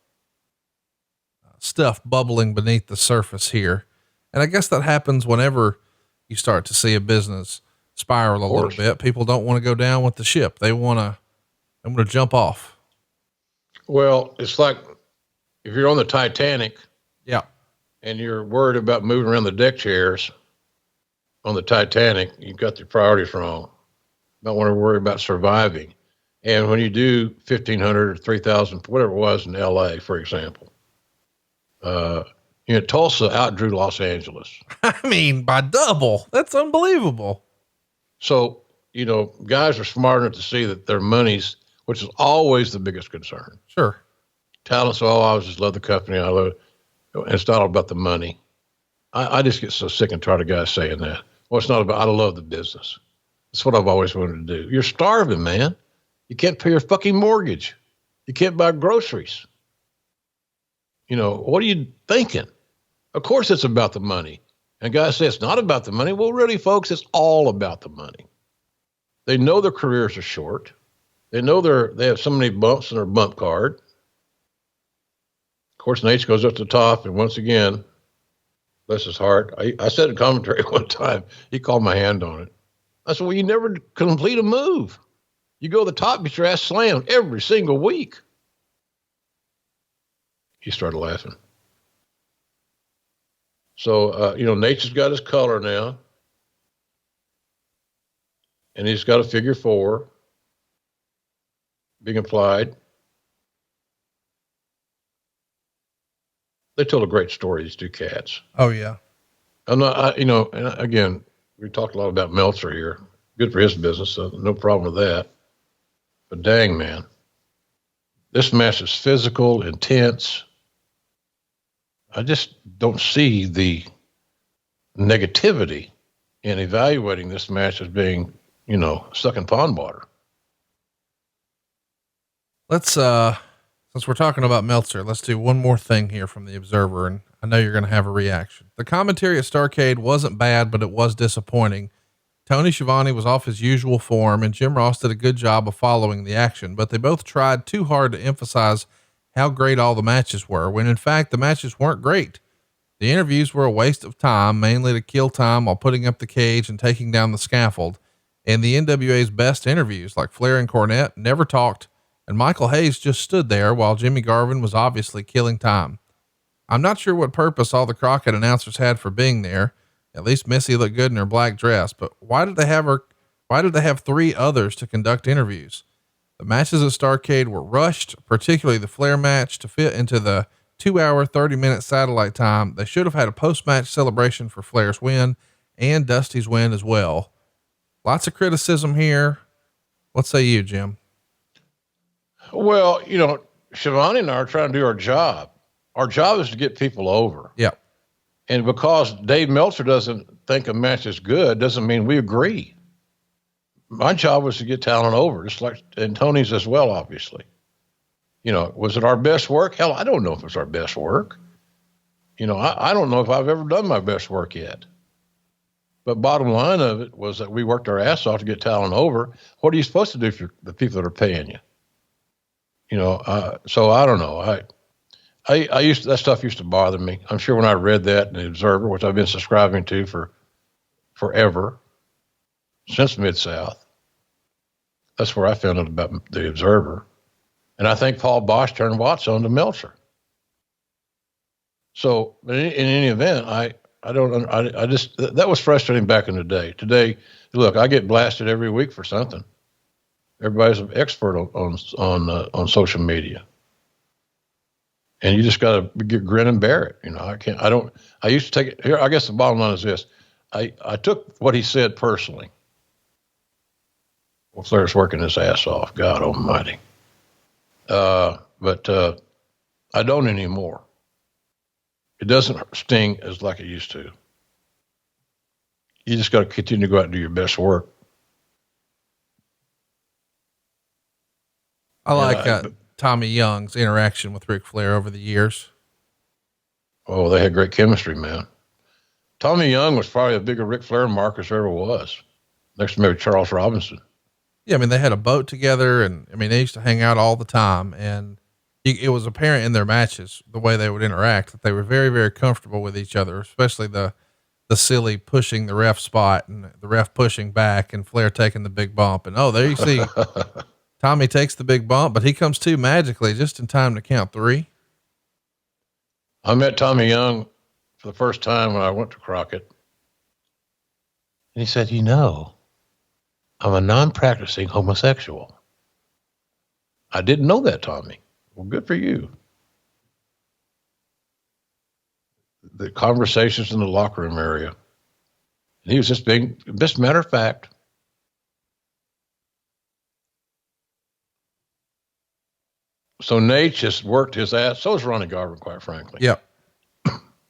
stuff bubbling beneath the surface here. And I guess that happens whenever you start to see a business spiral a little bit. People don't want to go down with the ship. They want to jump off. Well, it's like if you're on the Titanic, yeah, and you're worried about moving around the deck chairs on the Titanic, you've got the priorities wrong. Don't want to worry about surviving. And when you do 1,500 or 3,000, whatever it was in LA, for example, Tulsa outdrew Los Angeles. I mean, by double. That's unbelievable. So, guys are smart enough to see that their money's, which is always the biggest concern. Sure. Talents, I always just love the company. I love it. And it's not all about the money. I just get so sick and tired of guys saying that. Well, it's not about, I love the business. That's what I've always wanted to do. You're starving, man. You can't pay your fucking mortgage. You can't buy groceries. What are you thinking? Of course it's about the money. And guys say it's not about the money. Well, really, folks, it's all about the money. They know their careers are short. They know they have so many bumps in their bump card. Of course, Nate goes up to the top, and once again, bless his heart. I said in commentary one time, he called my hand on it. I said, well, you never complete a move. You go to the top, get your ass slammed every single week. He started laughing. So, Nature's got his color now. And he's got a figure 4 being applied. They told a great story, these two cats. Oh, yeah. I'm not, and again, we talked a lot about Meltzer here. Good for his business, so no problem with that. But dang, man, this match is physical, intense. I just don't see the negativity in evaluating this match as being, stuck in pond water. Let's, since we're talking about Meltzer, let's do one more thing here from the Observer. And I know you're going to have a reaction. The commentary at Starrcade wasn't bad, but it was disappointing. Tony Schiavone was off his usual form, and Jim Ross did a good job of following the action, but they both tried too hard to emphasize how great all the matches were, when in fact the matches weren't great. The interviews were a waste of time, mainly to kill time while putting up the cage and taking down the scaffold. And the NWA's best interviews, like Flair and Cornette, never talked, and Michael Hayes just stood there while Jimmy Garvin was obviously killing time. I'm not sure what purpose all the Crockett announcers had for being there. At least Missy looked good in her black dress, but why did they have 3 others to conduct interviews? The matches at Starrcade were rushed, particularly the Flair match, to fit into the 2-hour, 30-minute satellite time. They should have had a post-match celebration for Flair's win and Dusty's win as well. Lots of criticism here. What say you, Jim? Well, Schiavone and I are trying to do our job. Our job is to get people over. Yeah. And because Dave Meltzer doesn't think a match is good, doesn't mean we agree. My job was to get talent over, just like, and Tony's as well, obviously. Was it our best work? Hell, I don't know if it's our best work. I don't know if I've ever done my best work yet. But bottom line of it was that we worked our ass off to get talent over. What are you supposed to do for the people that are paying you? So I don't know. That stuff used to bother me. I'm sure when I read that in the Observer, which I've been subscribing to for forever, since Mid-South, that's where I found out about the Observer. And I think Paul Bosch turned Watts on to Meltzer. So in any event, that was frustrating back in the day. Today, look, I get blasted every week for something. Everybody's an expert on social media. And you just got to grin and bear it. I used to take it here. I guess the bottom line is this. I took what he said personally. Well, Flair's working his ass off, God almighty. But I don't anymore. It doesn't sting as like it used to. You just got to continue to go out and do your best work. I like Tommy Young's interaction with Ric Flair over the years. Oh, they had great chemistry, man. Tommy Young was probably a bigger Ric Flair mark as there ever was. Next to maybe Charles Robinson. Yeah, I mean, they had a boat together, and I mean, they used to hang out all the time, and it was apparent in their matches, the way they would interact, that they were very, very comfortable with each other, especially the silly pushing the ref spot and the ref pushing back and Flair taking the big bump. And there you see Tommy takes the big bump, but he comes to magically just in time to count 3. I met Tommy Young for the first time when I went to Crockett. And he said, I'm a non-practicing homosexual. I didn't know that, Tommy. Well, good for you. The conversations in the locker room area. And he was just matter of fact. So Nate just worked his ass. So is Ronnie Garvin, quite frankly. Yep.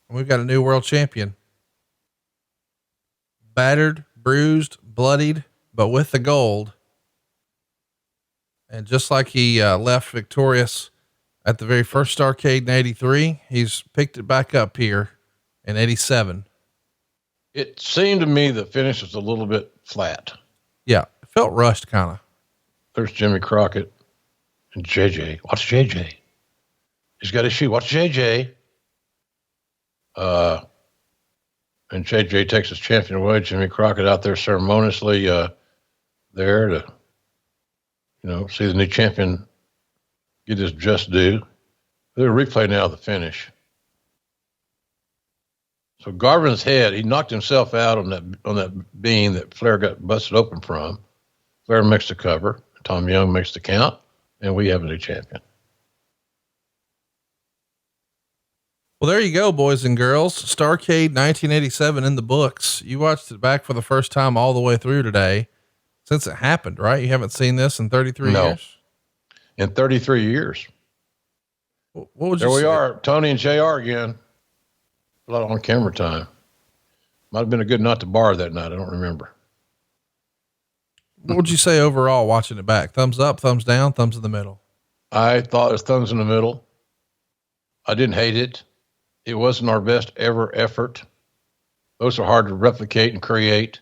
We've got a new world champion. Battered, bruised, bloodied, but with the gold. And just like he left victorious at the very first Starrcade in 83, he's picked it back up here in 87. It seemed to me the finish was a little bit flat. Yeah. It felt rushed kind of. There's Jimmy Crockett and JJ. Watch JJ. He's got his shoe. Watch JJ. And JJ takes his champion away. Jimmy Crockett out there ceremoniously, there to, see the new champion get his just due. They're replay now of the finish. So Garvin's head, he knocked himself out on that beam that Flair got busted open from. Flair makes the cover. Tom Young makes the count, and we have a new champion. Well, there you go, boys and girls. Starrcade 1987 in the books. You watched it back for the first time all the way through today since it happened, right? You haven't seen this in 33 years? In 33 years. What would you There we say? are, Tony and JR again. A lot on camera time. Might have been a good night to bar that night. I don't remember. What would you say overall watching it back? Thumbs up, thumbs down, thumbs in the middle? I thought it was thumbs in the middle. I didn't hate it. It wasn't our best ever effort. Those are hard to replicate and create,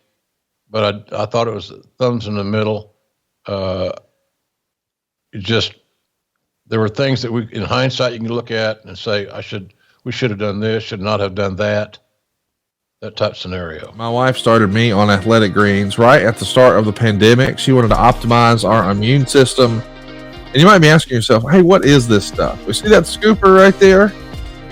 but I thought it was thumbs in the middle. There were things that in hindsight, you can look at and say, we should have done this, should not have done that type scenario. My wife started me on athletic greens right at the start of the pandemic. She wanted to optimize our immune system. And you might be asking yourself, hey, what is this stuff? We see that scooper right there?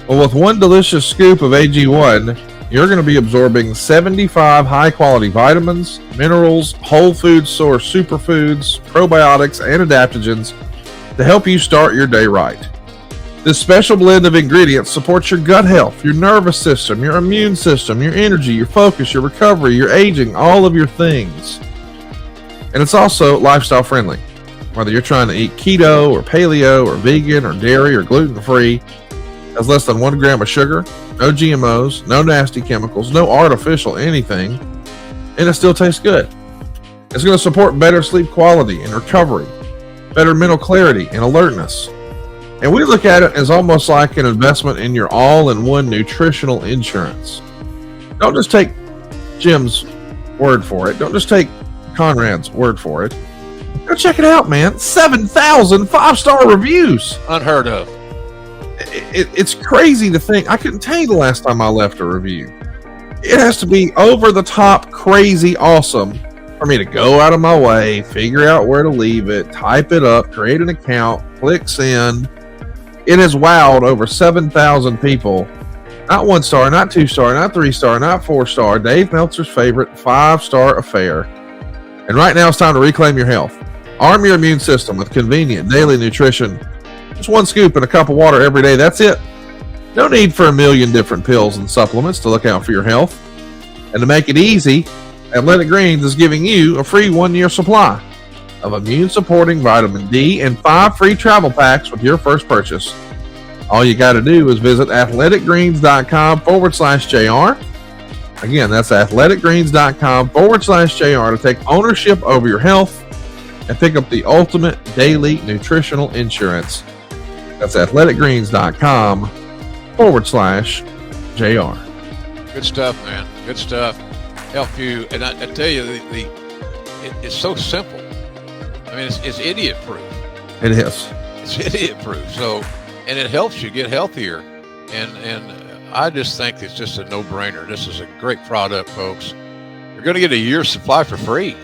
Well, with one delicious scoop of AG1, you're going to be absorbing 75 high-quality vitamins, minerals, whole food source superfoods, probiotics, and adaptogens to help you start your day right. This special blend of ingredients supports your gut health, your nervous system, your immune system, your energy, your focus, your recovery, your aging, all of your things. And it's also lifestyle friendly. Whether you're trying to eat keto or paleo or vegan or dairy or gluten-free, has less than 1 gram of sugar, no GMOs, no nasty chemicals, no artificial anything, and it still tastes good. It's going to support better sleep quality and recovery, better mental clarity and alertness. And we look at it as almost like an investment in your all-in-one nutritional insurance. Don't just take Jim's word for it. Don't just take Conrad's word for it. Go check it out, man. 7,000 5-star reviews. Unheard of. It's crazy to think. I couldn't tell you the last time I left a review. It has to be over the top, crazy awesome for me to go out of my way, figure out where to leave it, type it up, create an account, click send. It has wowed over 7,000 people. Not 1 star, not 2 star, not 3 star, not 4 star. Dave Meltzer's favorite 5-star affair. And right now it's time to reclaim your health. Arm your immune system with convenient daily nutrition. Just 1 scoop and a cup of water every day. That's it. No need for a million different pills and supplements to look out for your health. And to make it easy, Athletic Greens is giving you a free 1-year supply of immune supporting vitamin D and 5 free travel packs with your first purchase. All you got to do is visit athleticgreens.com/JR. Again, that's athleticgreens.com/JR to take ownership over your health and pick up the ultimate daily nutritional insurance. That's athleticgreens.com/JR. Good stuff, man. Good stuff. Help you. And I tell you, it's so simple. I mean, it's idiot proof. It is. It's idiot proof. So, and it helps you get healthier. And I just think it's just a no-brainer. This is a great product, folks. You're going to get a year's supply for free.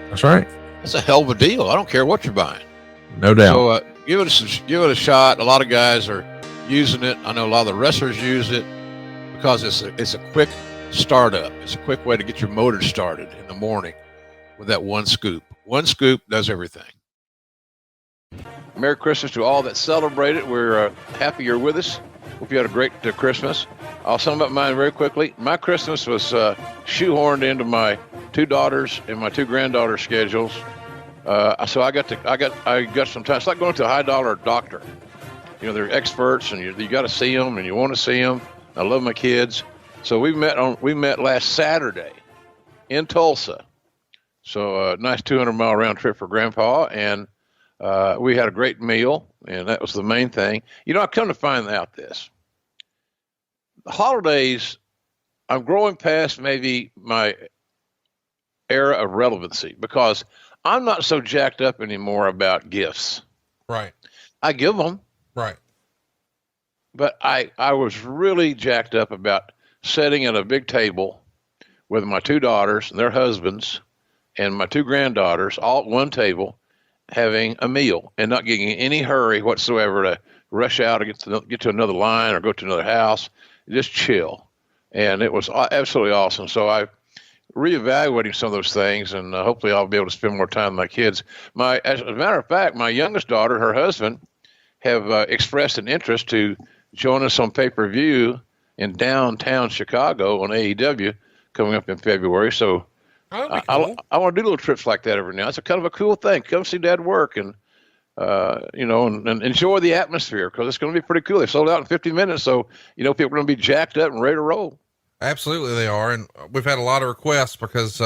That's right. That's a hell of a deal. I don't care what you're buying. No doubt. So give it a shot. A lot of guys are using it. I know a lot of the wrestlers use it because it's a quick startup. It's a quick way to get your motor started in the morning with that one scoop. One scoop does everything. Merry Christmas to all that celebrate it. We're happy you're with us. Hope you had a great Christmas. I'll sum up mine very quickly. My Christmas was shoehorned into my 2 daughters and my 2 granddaughters' schedules. So I got some time. It's like going to a high-dollar doctor. You know, they're experts, and you got to see them, and you want to see them. I love my kids. So we met last Saturday in Tulsa. So a nice 200-mile round trip for Grandpa, and we had a great meal, and that was the main thing. You know, I've come to find out this. The holidays, I'm growing past maybe my era of relevancy because I'm not so jacked up anymore about gifts. Right. I give them. Right. But I was really jacked up about sitting at a big table with my 2 daughters and their husbands and my 2 granddaughters all at one table having a meal and not getting in any hurry whatsoever to rush out or get to another line or go to another house. Just chill. And it was absolutely awesome. So I reevaluating some of those things, and hopefully I'll be able to spend more time with my kids. As a matter of fact, my youngest daughter and her husband have expressed an interest to join us on pay-per-view in downtown Chicago on AEW coming up in February. So Cool. I want to do little trips like that every now. It's a kind of a cool thing. Come see Dad work and and enjoy the atmosphere because it's going to be pretty cool. They sold out in 50 minutes, so people are going to be jacked up and ready to roll. Absolutely, they are, and we've had a lot of requests because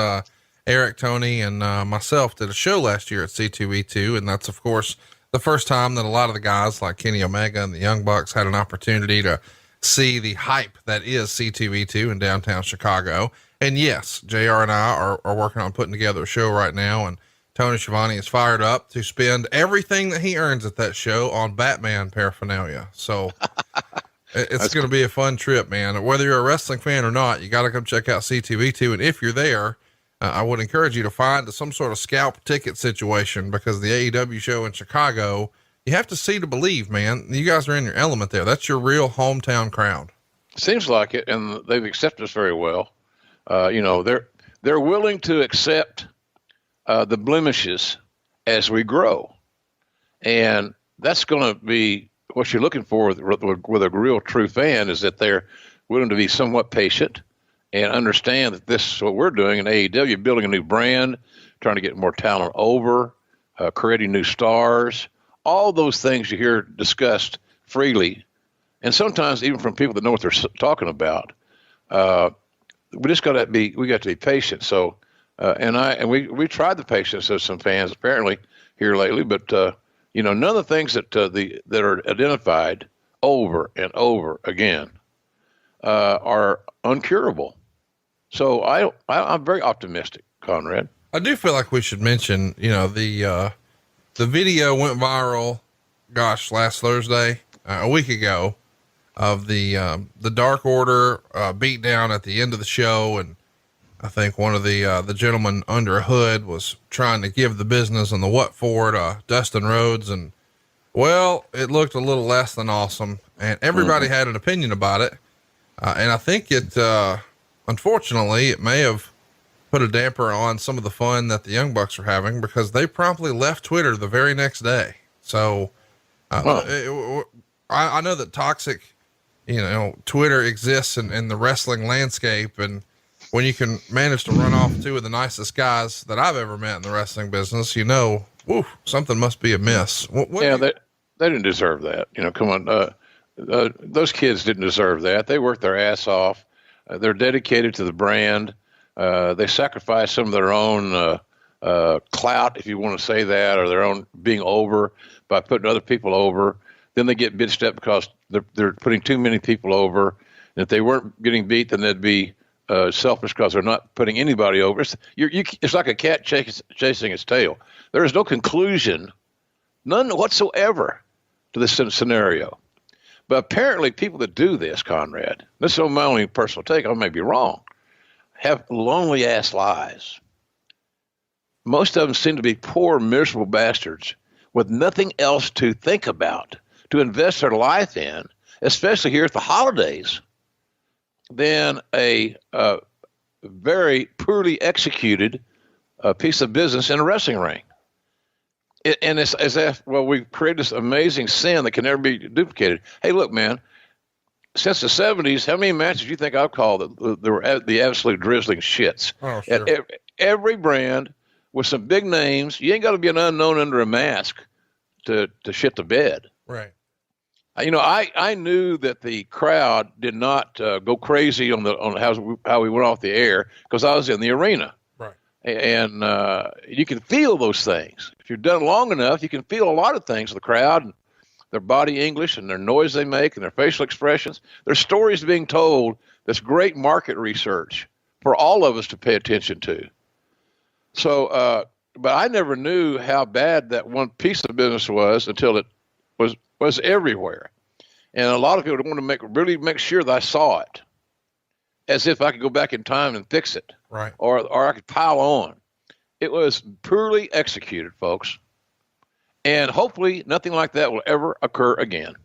Eric, Tony, and myself did a show last year at C2E2, and that's of course the first time that a lot of the guys like Kenny Omega and the Young Bucks had an opportunity to see the hype that is C2E2 in downtown Chicago. And yes, JR and I are working on putting together a show right now, and Tony Schiavone is fired up to spend everything that he earns at that show on Batman paraphernalia. So it's going to be a fun trip, man. Whether you're a wrestling fan or not, you got to come check out C2E2. And if you're there, I would encourage you to find some sort of scalp ticket situation because the AEW show in Chicago, you have to see to believe, man. You guys are in your element there. That's your real hometown crowd. Seems like it. And they've accepted us very well. They're willing to accept the blemishes as we grow. And that's going to be what you're looking for with a real true fan, is that they're willing to be somewhat patient and understand that this is what we're doing in AEW, building a new brand, trying to get more talent over, creating new stars, all those things you hear discussed freely. And sometimes even from people that know what they're talking about, we got to be patient. So, we tried the patience of some fans apparently here lately, but none of the things that are identified over and over again are uncurable. So I'm very optimistic, Conrad. I do feel like we should mention, the video went viral, last Thursday, a week ago, of the Dark Order beat down at the end of the show, and I think one of the gentlemen under Hood was trying to give the business and the what for to Dustin Rhodes, and well, it looked a little less than awesome, and everybody had an opinion about it, and I think it unfortunately it may have put a damper on some of the fun that the Young Bucks are having because they promptly left Twitter the very next day. So I know that toxic Twitter exists in the wrestling landscape, and when you can manage to run off two of the nicest guys that I've ever met in the wrestling business, woo, something must be amiss. They didn't deserve that. Come on. Those kids didn't deserve that. They worked their ass off. They're dedicated to the brand. They sacrificed some of their own clout, if you want to say that, or their own being over by putting other people over. Then they get bitched up because they're putting too many people over. And if they weren't getting beat, then they'd be selfish because they're not putting anybody over. It's like a cat chasing its tail. There is no conclusion, none whatsoever, to this scenario. But apparently people that do this, Conrad, this is my only personal take, I may be wrong, have lonely ass lives. Most of them seem to be poor, miserable bastards with nothing else to think about, to invest their life in, especially here at the holidays, than a very poorly executed piece of business in a wrestling ring. And it's as if, we've created this amazing sin that can never be duplicated. Hey, look, man, since the 70s, how many matches do you think I've called that were the absolute drizzling shits? Oh, sure. At every brand with some big names. You ain't got to be an unknown under a mask to shit the bed. Right. I knew that the crowd did not go crazy on how we went off the air because I was in the arena. Right. And you can feel those things. If you've done it long enough, you can feel a lot of things of the crowd and their body English and their noise they make and their facial expressions. There's stories being told. That's great market research for all of us to pay attention to. So, but I never knew how bad that one piece of business was until it was everywhere. And a lot of people want to really make sure that I saw it, as if I could go back in time and fix it. Right. Or I could pile on. It was poorly executed, folks. And hopefully nothing like that will ever occur again.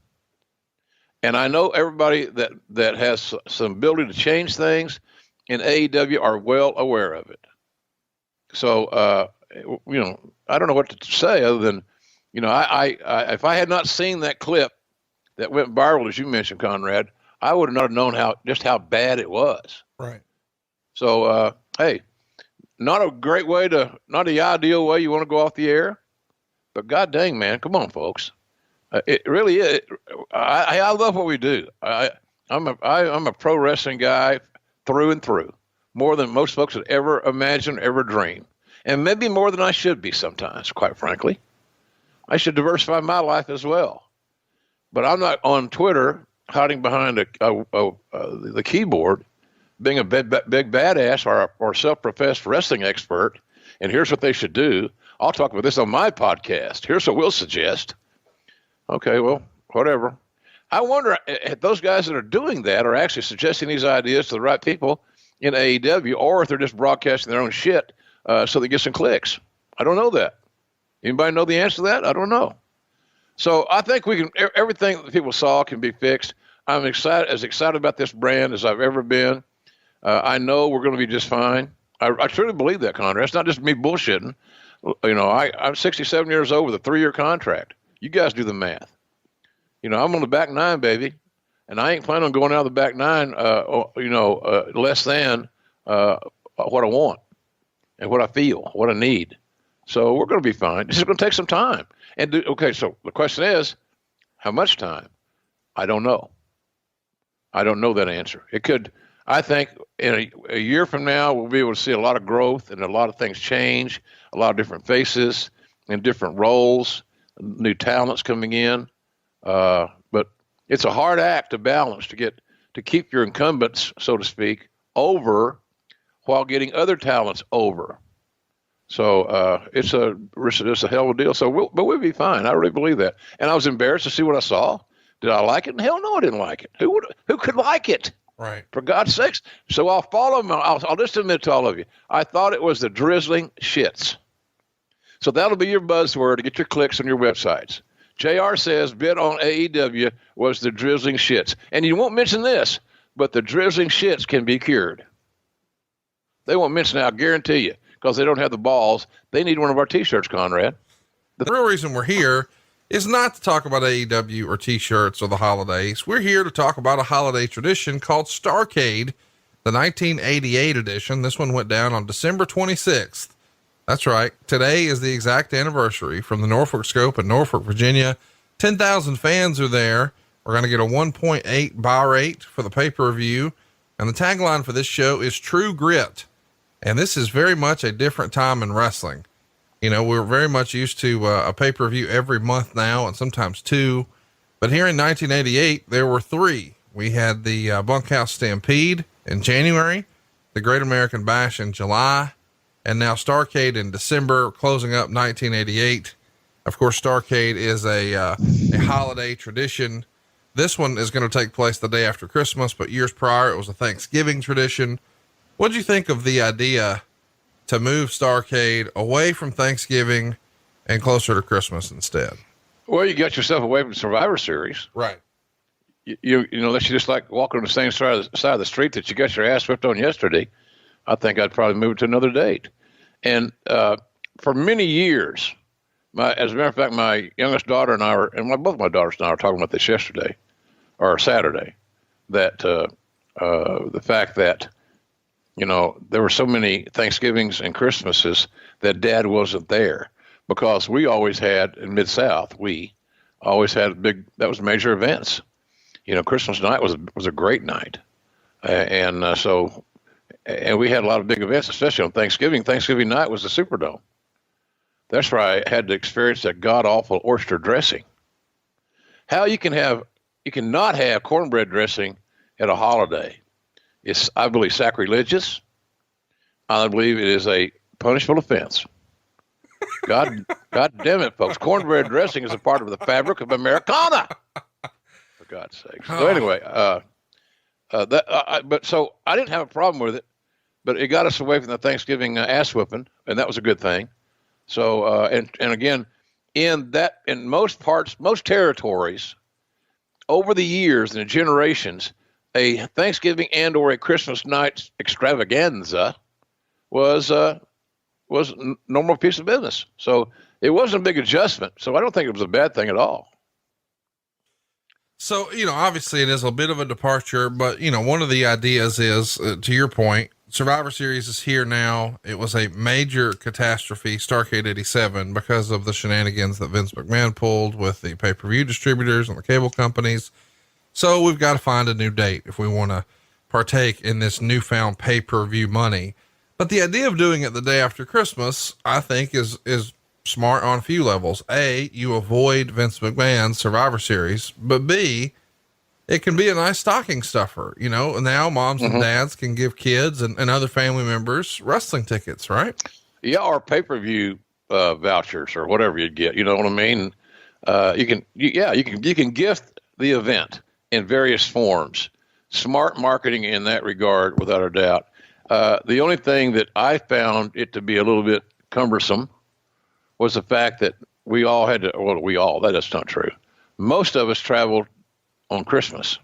And I know everybody that has some ability to change things in AEW are well aware of it. So, I don't know what to say other than, I if I had not seen that clip that went viral, as you mentioned, Conrad, I would not have known just how bad it was. Right. So, hey, not the ideal way you want to go off the air, but god dang, man, come on, folks. It really is. I love what we do. I'm a pro wrestling guy through and through, more than most folks would ever imagine, ever dream, and maybe more than I should be sometimes, quite frankly. I should diversify my life as well. But I'm not on Twitter hiding behind the keyboard, being a big badass or self-professed wrestling expert. And here's what they should do. I'll talk about this on my podcast. Here's what we'll suggest. Okay, well, whatever. I wonder if those guys that are doing that are actually suggesting these ideas to the right people in AEW, or if they're just broadcasting their own shit so they get some clicks. I don't know that. Anybody know the answer to that? I don't know. So I think everything that people saw can be fixed. I'm as excited about this brand as I've ever been. I know we're going to be just fine. I truly believe that, Conrad. It's not just me bullshitting. I'm 67 years old with a 3-year contract. You guys do the math. I'm on the back nine, baby, and I ain't planning on going out of the back nine, less than what I want and what I feel, what I need. So we're going to be fine. It's just going to take some time. So the question is, how much time? I don't know. I don't know that answer. It could. I think in a year from now, we'll be able to see a lot of growth and a lot of things change, a lot of different faces and different roles, new talents coming in. But it's a hard act to balance to keep your incumbents, so to speak, over while getting other talents over. So it's a hell of a deal. So we'll be fine. I really believe that. And I was embarrassed to see what I saw. Did I like it? Hell no, I didn't like it. Who could like it? Right. For God's sakes. So I'll follow them. I'll just admit to all of you, I thought it was the drizzling shits. So that'll be your buzzword to get your clicks on your websites. JR says bid on AEW was the drizzling shits. And you won't mention this, but the drizzling shits can be cured. They won't mention it, I guarantee you, because they don't have the balls. They need one of our T-shirts, Conrad. The real reason we're here is not to talk about AEW or T-shirts or the holidays. We're here to talk about a holiday tradition called Starrcade the 1988 edition. This one went down on December 26th. That's right. Today is the exact anniversary from the Norfolk Scope in Norfolk, Virginia. 10,000 fans are there. We're going to get a 1.8 buy rate for the pay-per-view. And the tagline for this show is True Grit. And this is very much a different time in wrestling. You know, we're very much used to a pay-per-view every month now, and sometimes two. But here in 1988, there were three. We had the Bunkhouse Stampede in January, the Great American Bash in July, and now Starrcade in December, closing up 1988. Of course, Starrcade is a holiday tradition. This one is going to take place the day after Christmas, but years prior, it was a Thanksgiving tradition. What'd you think of the idea to move Starrcade away from Thanksgiving and closer to Christmas instead? Well, you got yourself away from Survivor Series. Right. You know, that's just like walking on the same side of the street that you got your ass whipped on yesterday. I think I'd probably move it to another date. And for many years, as a matter of fact, my youngest daughter and I were, and both my daughters and I were talking about this yesterday or Saturday, that the fact that, you know, there were so many Thanksgivings and Christmases that Dad wasn't there, because we always had in Mid-South, we always had that was major events. You know, Christmas night was a great night. And we had a lot of big events, especially on Thanksgiving. Thanksgiving night was the Superdome. That's where I had to experience that god awful oyster dressing. How you cannot have cornbread dressing at a holiday is, I believe, sacrilegious. I believe it is a punishable offense. God damn it, folks. Cornbread dressing is a part of the fabric of Americana. For God's sake. So anyway, so I didn't have a problem with it, but it got us away from the Thanksgiving ass whipping, and that was a good thing. So, and again, in most territories, over the years and the generations, a Thanksgiving and or a Christmas night extravaganza was normal piece of business. So it wasn't a big adjustment. So I don't think it was a bad thing at all. So, you know, obviously it is a bit of a departure, but you know, one of the ideas is, to your point, Survivor Series is here now. It was a major catastrophe, Starrcade 87, because of the shenanigans that Vince McMahon pulled with the pay-per-view distributors and the cable companies. So we've got to find a new date if we want to partake in this newfound pay-per-view money. But the idea of doing it the day after Christmas, I think is smart on a few levels. A, you avoid Vince McMahon's Survivor Series, but B, it can be a nice stocking stuffer. You know, now moms and dads can give kids and other family members wrestling tickets, right? Yeah. Or pay-per-view vouchers or whatever you get, you know what I mean? You can gift the event in various forms. Smart marketing in that regard, without a doubt. The only thing that I found it to be a little bit cumbersome was the fact that that is not true. Most of us traveled on Christmas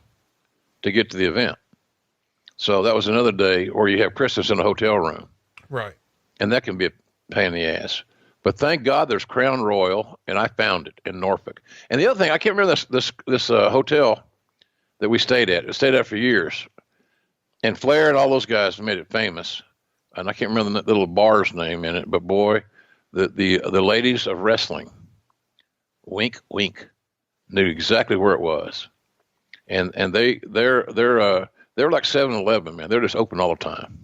to get to the event. So that was another day where you have Christmas in a hotel room. Right. And that can be a pain in the ass. But thank God there's Crown Royal, and I found it in Norfolk. And the other thing, I can't remember this hotel that we stayed at. It stayed at for years. And Flair and all those guys made it famous. And I can't remember the little bar's name in it, but boy, the ladies of wrestling, wink, wink, knew exactly where it was. And they're like 7-Eleven, man. They're just open all the time.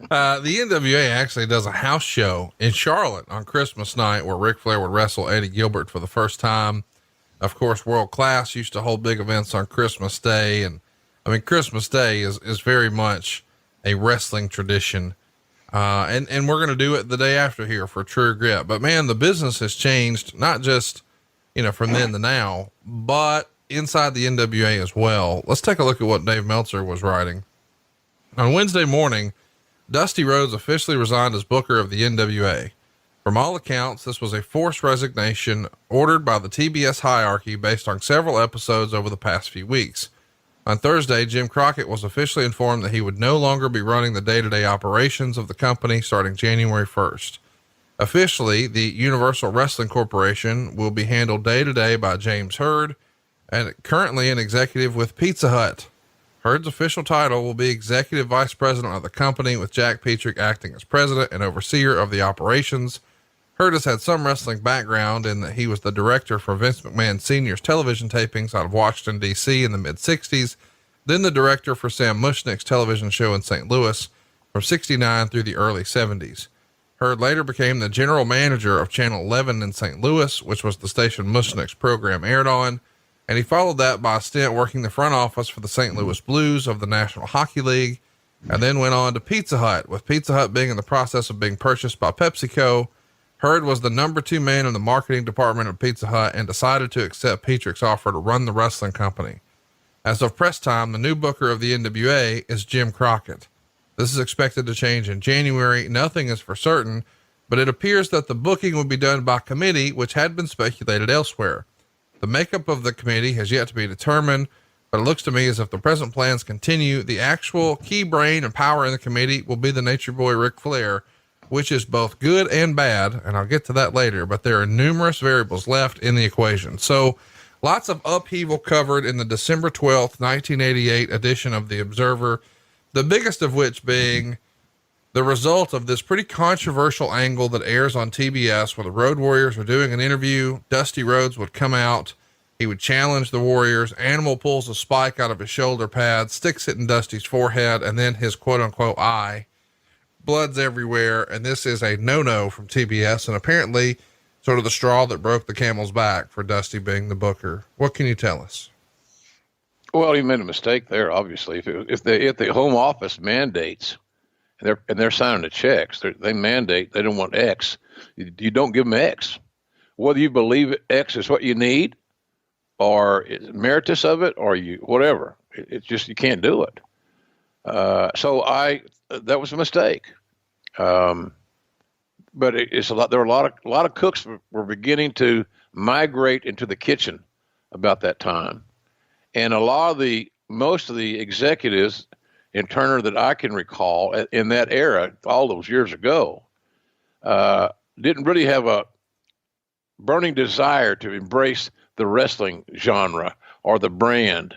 The NWA actually does a house show in Charlotte on Christmas night where Ric Flair would wrestle Eddie Gilbert for the first time. Of course, World Class used to hold big events on Christmas Day. And I mean, Christmas Day is very much a wrestling tradition. And we're going to do it the day after here for True Grit. But man, the business has changed, not just, you know, from then to now, but inside the NWA as well. Let's take a look at what Dave Meltzer was writing. On Wednesday morning, Dusty Rhodes officially resigned as booker of the NWA. From all accounts, this was a forced resignation ordered by the TBS hierarchy based on several episodes over the past few weeks. On Thursday, Jim Crockett was officially informed that he would no longer be running the day-to-day operations of the company starting January 1st. Officially, the Universal Wrestling Corporation will be handled day to day by James Hurd, and currently an executive with Pizza Hut. Hurd's official title will be executive vice president of the company, with Jack Petrick acting as president and overseer of the operations. Hurd has had some wrestling background in that he was the director for Vince McMahon Sr.'s television tapings out of Washington, D.C. in the mid-60s, then the director for Sam Mushnick's television show in St. Louis from 69 through the early 70s. Hurd later became the general manager of Channel 11 in St. Louis, which was the station Mushnick's program aired on, and he followed that by a stint working the front office for the St. Louis Blues of the National Hockey League, and then went on to Pizza Hut, with Pizza Hut being in the process of being purchased by PepsiCo. Hurd was the number 2 man in the marketing department of Pizza Hut and decided to accept Petrick's offer to run the wrestling company. As of press time, the new booker of the NWA is Jim Crockett. This is expected to change in January. Nothing is for certain, but it appears that the booking will be done by committee, which had been speculated elsewhere. The makeup of the committee has yet to be determined, but it looks to me as if the present plans continue. The actual key brain and power in the committee will be the Nature Boy Ric Flair, which is both good and bad, and I'll get to that later, but there are numerous variables left in the equation. So lots of upheaval covered in the December 12th, 1988 edition of the Observer, the biggest of which being the result of this pretty controversial angle that airs on TBS, where the Road Warriors were doing an interview. Dusty Rhodes would come out. He would challenge the Warriors. Animal pulls a spike out of his shoulder pad, sticks it in Dusty's forehead, and then his quote unquote eye. Blood's everywhere. And this is a no-no from TBS, and apparently sort of the straw that broke the camel's back for Dusty being the booker. What can you tell us? Well, he made a mistake there, obviously. If the home office mandates, and they're signing the checks, they mandate they don't want X, you don't give them X. Whether you believe X is what you need, or is meritus of it, or whatever. It's just, you can't do it. So that was a mistake. But it's a lot. There were a lot of cooks were beginning to migrate into the kitchen about that time. And most of the executives in Turner that I can recall in that era, all those years ago, didn't really have a burning desire to embrace the wrestling genre or the brand.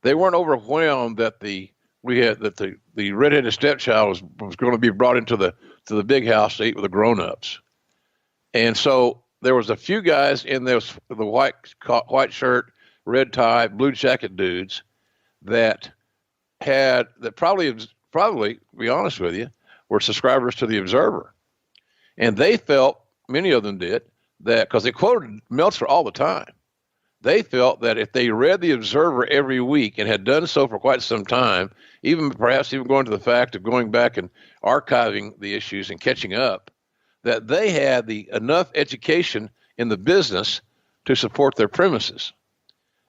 They weren't overwhelmed that the redheaded stepchild was going to be brought into the big house to eat with the grown-ups. And so there was a few guys in the white shirt, red tie, blue jacket dudes that probably, to be honest with you, were subscribers to the Observer. And they felt, many of them did, that because they quoted Meltzer all the time, they felt that if they read the Observer every week and had done so for quite some time, perhaps even going to the fact of going back and archiving the issues and catching up, that they had enough education in the business to support their premises.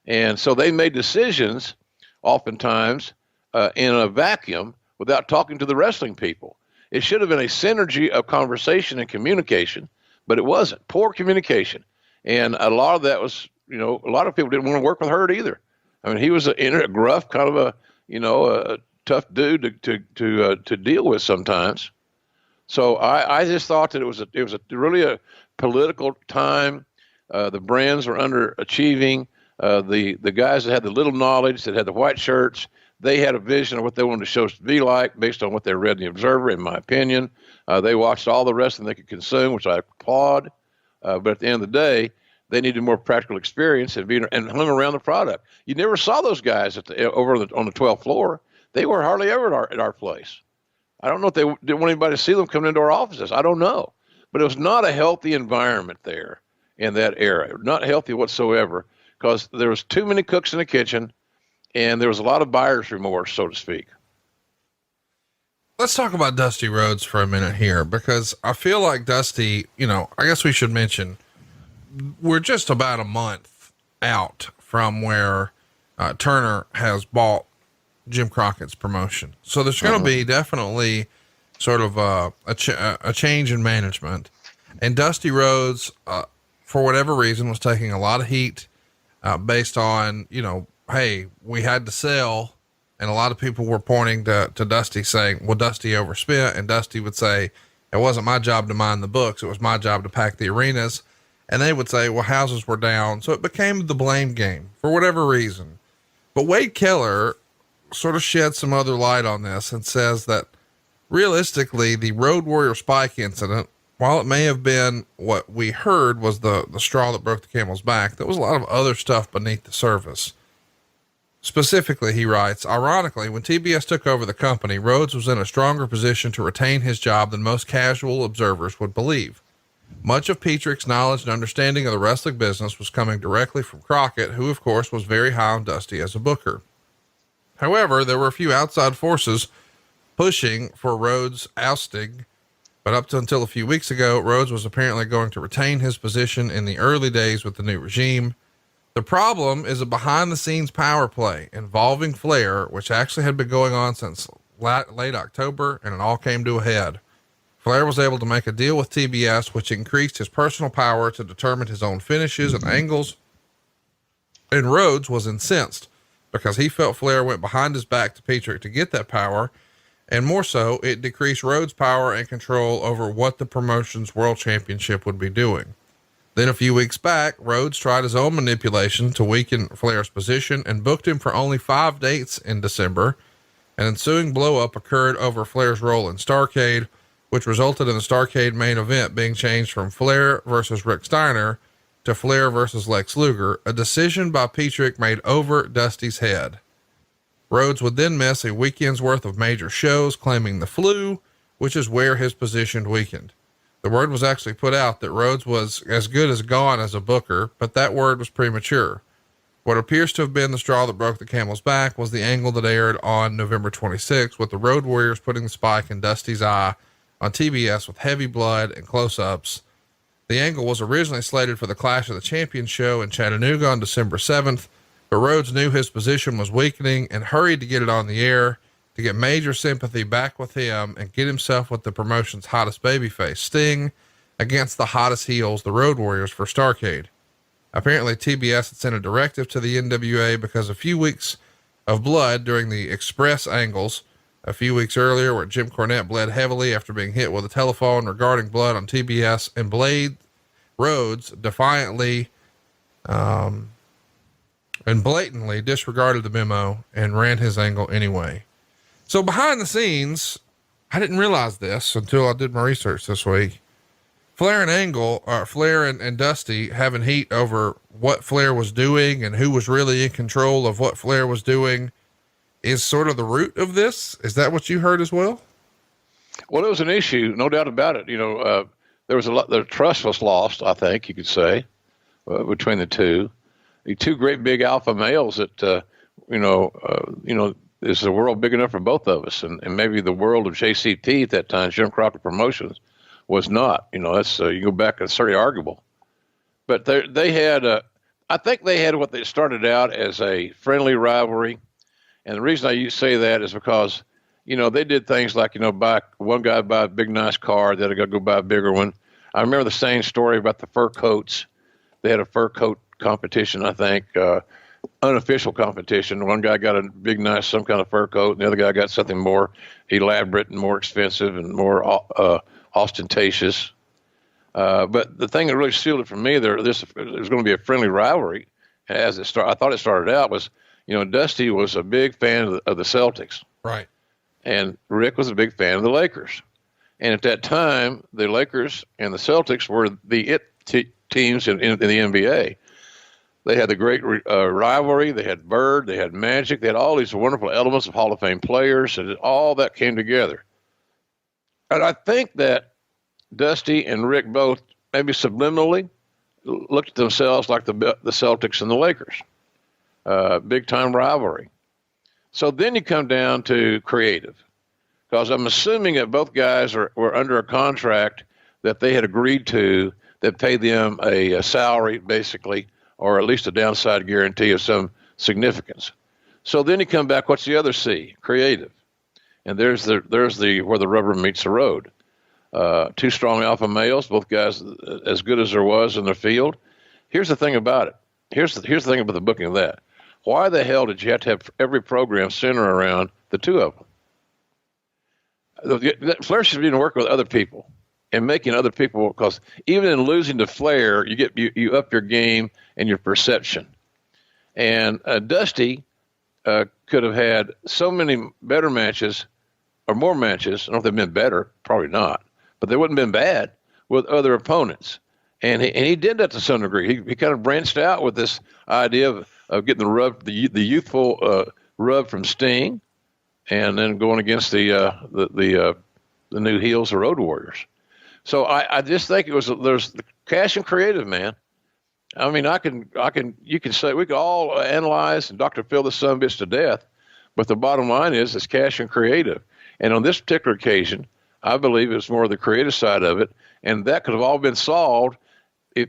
And so they made decisions oftentimes in a vacuum without talking to the wrestling people. It should have been a synergy of conversation and communication, but it wasn't. Poor communication. And a lot of that was, a lot of people didn't want to work with Hurd either. I mean, he was a gruff, kind of a tough dude to deal with sometimes. So I just thought that it was really a political time. The brands were underachieving. The guys that had the little knowledge, that had the white shirts, they had a vision of what they wanted the shows to be like based on what they read in the Observer, in my opinion. They watched all the wrestling they could consume, which I applaud. But at the end of the day, they needed more practical experience and hung around the product. You never saw those guys over on the 12th floor. They were hardly ever at our place. I don't know if they didn't want anybody to see them coming into our offices. I don't know. But it was not a healthy environment there in that era. Not healthy whatsoever, because there was too many cooks in the kitchen, and there was a lot of buyer's remorse, so to speak. Let's talk about Dusty Rhodes for a minute here, because I feel like Dusty, I guess we should mention, we're just about a month out from where Turner has bought Jim Crockett's promotion. So there's going to be definitely sort of a change in management, and Dusty Rhodes, for whatever reason, was taking a lot of heat, based on, hey, we had to sell. And a lot of people were pointing to Dusty saying, well, Dusty overspent. And Dusty would say, it wasn't my job to mind the books. It was my job to pack the arenas. And they would say, well, houses were down. So it became the blame game for whatever reason. But Wade Keller sort of sheds some other light on this and says that realistically, the Road Warrior spike incident, while it may have been what we heard was the straw that broke the camel's back, there was a lot of other stuff beneath the surface. Specifically, he writes, ironically, when TBS took over the company, Rhodes was in a stronger position to retain his job than most casual observers would believe. Much of Petrick's knowledge and understanding of the wrestling business was coming directly from Crockett, who of course was very high on Dusty as a booker. However, there were a few outside forces pushing for Rhodes' ousting, but up until a few weeks ago, Rhodes was apparently going to retain his position in the early days with the new regime. The problem is a behind the scenes power play involving Flair, which actually had been going on since late October, and it all came to a head. Flair was able to make a deal with TBS, which increased his personal power to determine his own finishes and angles. And Rhodes was incensed because he felt Flair went behind his back to Petrick to get that power. And more so, it decreased Rhodes' power and control over what the promotion's world championship would be doing. Then a few weeks back, Rhodes tried his own manipulation to weaken Flair's position and booked him for only 5 dates in December. An ensuing blow-up occurred over Flair's role in Starrcade, which resulted in the Starrcade main event being changed from Flair versus Rick Steiner to Flair versus Lex Luger, a decision by Petrick made over Dusty's head. Rhodes would then miss a weekend's worth of major shows, claiming the flu, which is where his position weakened. The word was actually put out that Rhodes was as good as gone as a booker, but that word was premature. What appears to have been the straw that broke the camel's back was the angle that aired on November 26th, with the Road Warriors putting the spike in Dusty's eye on TBS with heavy blood and close-ups. The angle was originally slated for the Clash of the Champions show in Chattanooga on December 7th, but Rhodes knew his position was weakening and hurried to get it on the air to get major sympathy back with him and get himself with the promotion's hottest babyface, Sting, against the hottest heels, the Road Warriors, for Starrcade. Apparently TBS had sent a directive to the NWA because a few weeks of blood during the Express angles a few weeks earlier, where Jim Cornette bled heavily after being hit with a telephone regarding blood on TBS, and Blade Rhodes defiantly, and blatantly disregarded the memo and ran his angle anyway. So behind the scenes, I didn't realize this until I did my research this week. Flair and Dusty having heat over what Flair was doing and who was really in control of what Flair was doing is sort of the root of this. Is that what you heard as well? Well, it was an issue, no doubt about it. There was the trust was lost, I think you could say, between the two great big alpha males that, is the world big enough for both of us? And maybe the world of JCP at that time, Jim Crockett Promotions, was not. That's you go back, it's certainly arguable. But they had, I think they had what they started out as a friendly rivalry. And the reason I say that is because, they did things like, buy one guy buy a big, nice car, the other guy go buy a bigger one. I remember the same story about the fur coats. They had a fur coat competition, I think, unofficial competition. One guy got a big, nice, some kind of fur coat, and the other guy got something more elaborate and more expensive and more ostentatious. But the thing that really sealed it for me, there was going to be a friendly rivalry. I thought it started out was, Dusty was a big fan of the Celtics. Right. And Rick was a big fan of the Lakers. And at that time, the Lakers and the Celtics were the teams in the NBA. They had the great rivalry. They had Bird. They had Magic. They had all these wonderful elements of Hall of Fame players, and all that came together. And I think that Dusty and Rick both, maybe subliminally, looked at themselves like the Celtics and the Lakers. Big time rivalry. So then you come down to creative, because I'm assuming that both guys were under a contract that they had agreed to that paid them a salary, basically, or at least a downside guarantee of some significance. So then you come back, what's the other C? Creative. And there's where the rubber meets the road. Two strong alpha males, both guys as good as there was in their field. Here's the thing about it. Here's the thing about the booking of that. Why the hell did you have to have every program center around the two of them? Flair should be to work with other people and making other people, because even in losing to Flair, you up your game and your perception. And Dusty could have had so many better matches or more matches. I don't know if they've been better, probably not, but they wouldn't have been bad with other opponents. And he did that to some degree. He kind of branched out with this idea of getting the youthful rub from Sting, and then going against the new heels, the Road Warriors. So I just think there's the cash and creative, man. I mean, you can say we could all analyze and Dr. Phil the son bitch to death, but the bottom line is it's cash and creative. And on this particular occasion, I believe it's more the creative side of it, and that could have all been solved.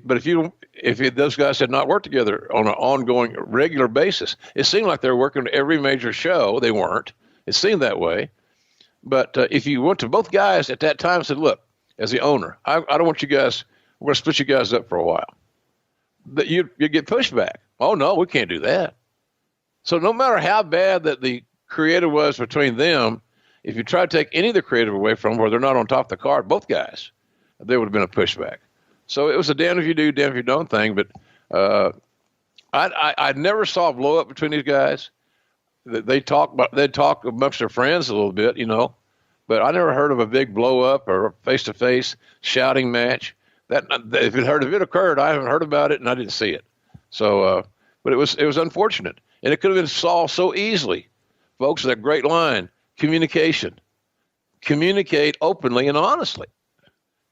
But if those guys had not worked together on an ongoing, regular basis, it seemed like they were working every major show. They weren't. It seemed that way. But if you went to both guys at that time and said, look, as the owner, I don't want you guys, we're going to split you guys up for a while. But you get pushback. Oh, no, we can't do that. So no matter how bad that the creative was between them, if you try to take any of the creative away from them where they're not on top of the card, both guys, there would have been a pushback. So it was a damn if you do, damn if you don't thing. But I never saw a blow up between these guys. They'd talk amongst their friends a little bit, but I never heard of a big blow up or a face to face shouting match. That if it occurred, I haven't heard about it and I didn't see it. So, but it was unfortunate, and it could have been solved so easily. Folks, that great line: communication, communicate openly and honestly.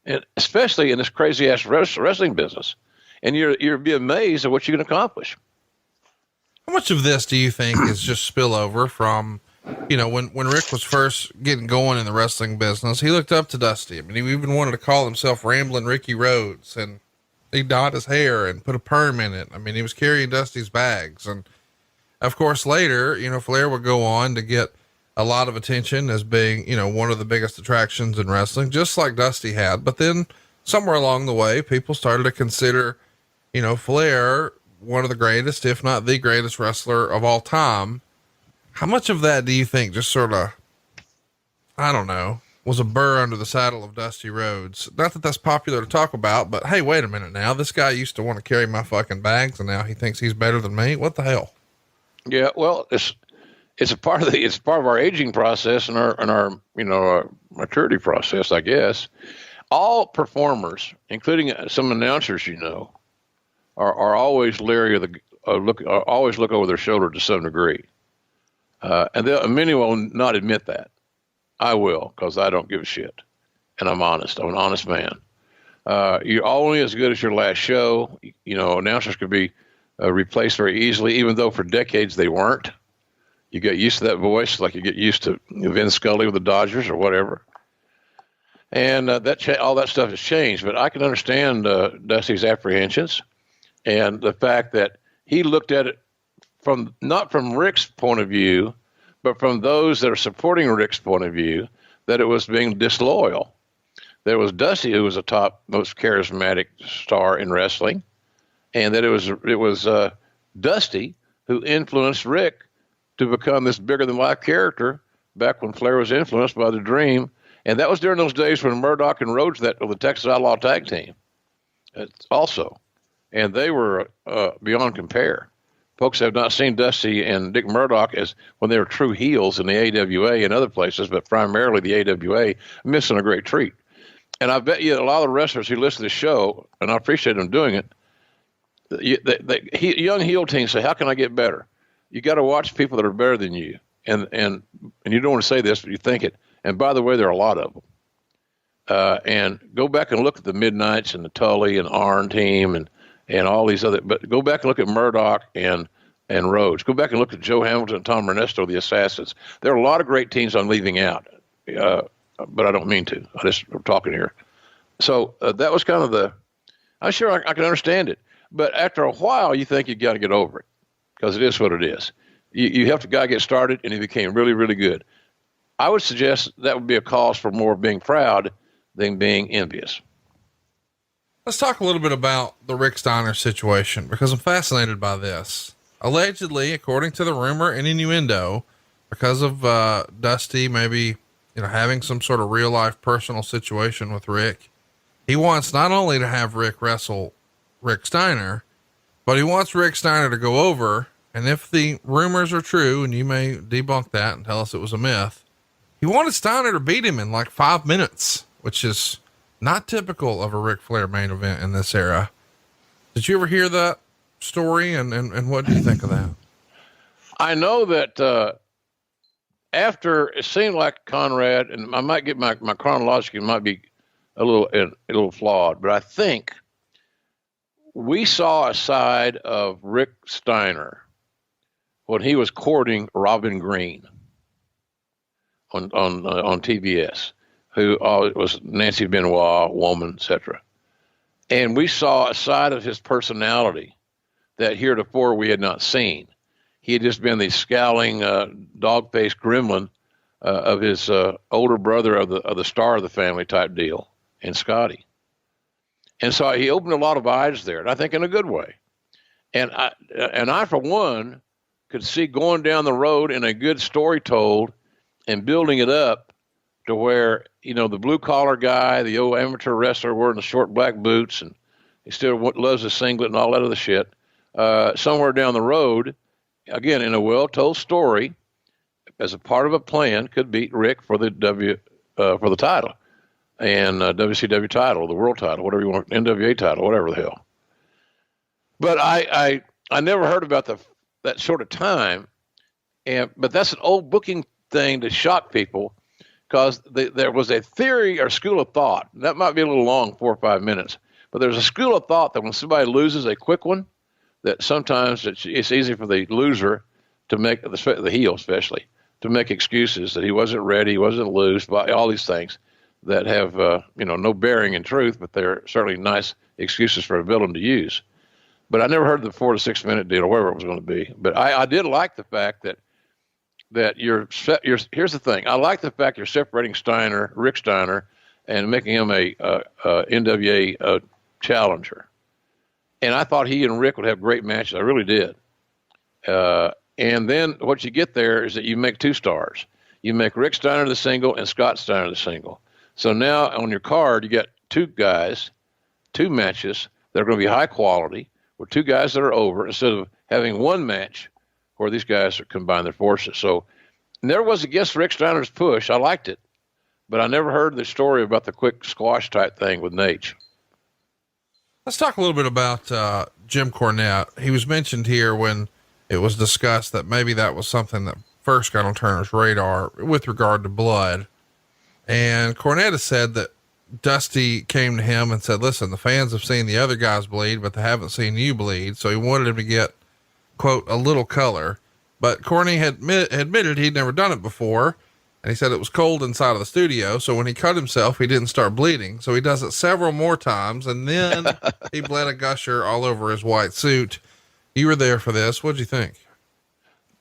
And especially in this crazy ass wrestling business, and you'll be amazed at what you can accomplish. How much of this do you think is just spillover from, when Rick was first getting going in the wrestling business, he looked up to Dusty. I mean, he even wanted to call himself Ramblin' Ricky Rhodes, and he dyed his hair and put a perm in it. I mean, he was carrying Dusty's bags. And of course, later, Flair would go on to get a lot of attention as being, one of the biggest attractions in wrestling, just like Dusty had. But then somewhere along the way, people started to consider, Flair one of the greatest, if not the greatest wrestler of all time. How much of that do you think just sort of, I don't know, was a burr under the saddle of Dusty Rhodes? Not that that's popular to talk about, but hey, wait a minute now. This guy used to want to carry my fucking bags, and now he thinks he's better than me. What the hell? Yeah, well, it's a part of our aging process and our maturity process, I guess. All performers, including some announcers, are always leery of always look over their shoulder to some degree, and many will not admit that. I will, because I don't give a shit, and I'm honest. I'm an honest man. You're only as good as your last show. Announcers could be replaced very easily, even though for decades they weren't. You get used to that voice, like you get used to Vin Scully with the Dodgers or whatever. And all that stuff has changed. But I can understand Dusty's apprehensions and the fact that he looked at it not from Rick's point of view, but from those that are supporting Rick's point of view, that it was being disloyal. There was Dusty, who was the top, most charismatic star in wrestling, and that it was Dusty who influenced Rick to become this bigger than life character back when Flair was influenced by the Dream. And that was during those days when Murdoch and Rhodes, the Texas Outlaw tag team, also. And they were beyond compare. Folks have not seen Dusty and Dick Murdoch as when they were true heels in the AWA and other places, but primarily the AWA, missing a great treat. And I bet you a lot of the wrestlers who listen to the show, and I appreciate them doing it, young heel teams say, how can I get better? You got to watch people that are better than you. And you don't want to say this, but you think it. And by the way, there are a lot of them. And go back and look at the Midnights and the Tully and Arn team and all these other, but go back and look at Murdoch and Rhodes. Go back and look at Joe Hamilton and Tom Ernesto, the Assassins. There are a lot of great teams I'm leaving out, but I don't mean to. I'm talking here. So that was kind of I'm sure I can understand it. But after a while, you think you got to get over it, because it is what it is. You helped a guy get started, and he became really, really good. I would suggest that would be a cause for more being proud than being envious. Let's talk a little bit about the Rick Steiner situation, because I'm fascinated by this. Allegedly, according to the rumor and innuendo, because of Dusty maybe having some sort of real life personal situation with Rick, he wants not only to have Rick wrestle Rick Steiner, but he wants Rick Steiner to go over and if the rumors are true, and you may debunk that and tell us it was a myth, he wanted Steiner to beat him in like 5 minutes, which is not typical of a Ric Flair main event in this era. Did you ever hear that story? And what do you think of that? I know that, after it seemed like Conrad, and I might get my chronological might be a little flawed, but I think we saw a side of Rick Steiner when he was courting Robin Green on TBS, who was Nancy Benoit woman, etc. And we saw a side of his personality that heretofore we had not seen. He had just been the scowling, dog-faced gremlin of his older brother of the star of the family type deal, and Scotty. And so he opened a lot of eyes there, and I think in a good way. And I for one could see going down the road in a good story told and building it up to where, the blue collar guy, the old amateur wrestler wearing the short black boots, and he still loves his singlet and all that other shit. Somewhere down the road, again, in a well-told story, as a part of a plan, could beat Rick for the title, and WCW title, the world title, whatever you want, NWA title, whatever the hell. But I never heard about that sort of time, but that's an old booking thing to shock people, because there was a theory or school of thought that might be a little long, 4 or 5 minutes, but there's a school of thought that when somebody loses a quick one, that sometimes it's easy for the loser to make, the heel especially, to make excuses that he wasn't ready, he wasn't loose, all these things that have, no bearing in truth, but they're certainly nice excuses for a villain to use. But I never heard the 4 to 6 minute deal or whatever it was going to be. But I did like the fact that here's the thing. I like the fact you're separating Rick Steiner, and making him a NWA challenger. And I thought he and Rick would have great matches. I really did. And then what you get there is that you make 2 stars. You make Rick Steiner the single and Scott Steiner the single. So now on your card, you got 2 guys, 2 matches that are going to be high quality, with 2 guys that are over, instead of having 1 match where these guys are combine their forces. So never was against Rick Steiner's push. I liked it, but I never heard the story about the quick squash type thing with Nate. Let's talk a little bit about Jim Cornette. He was mentioned here when it was discussed that maybe that was something that first got on Turner's radar with regard to blood. And Cornette has said that Dusty came to him and said, listen, the fans have seen the other guys bleed, but they haven't seen you bleed. So he wanted him to get, quote, a little color. But Corny had admitted he'd never done it before. And he said it was cold inside of the studio. So when he cut himself, he didn't start bleeding. So he does it several more times. And then he bled a gusher all over his white suit. You were there for this. What'd you think?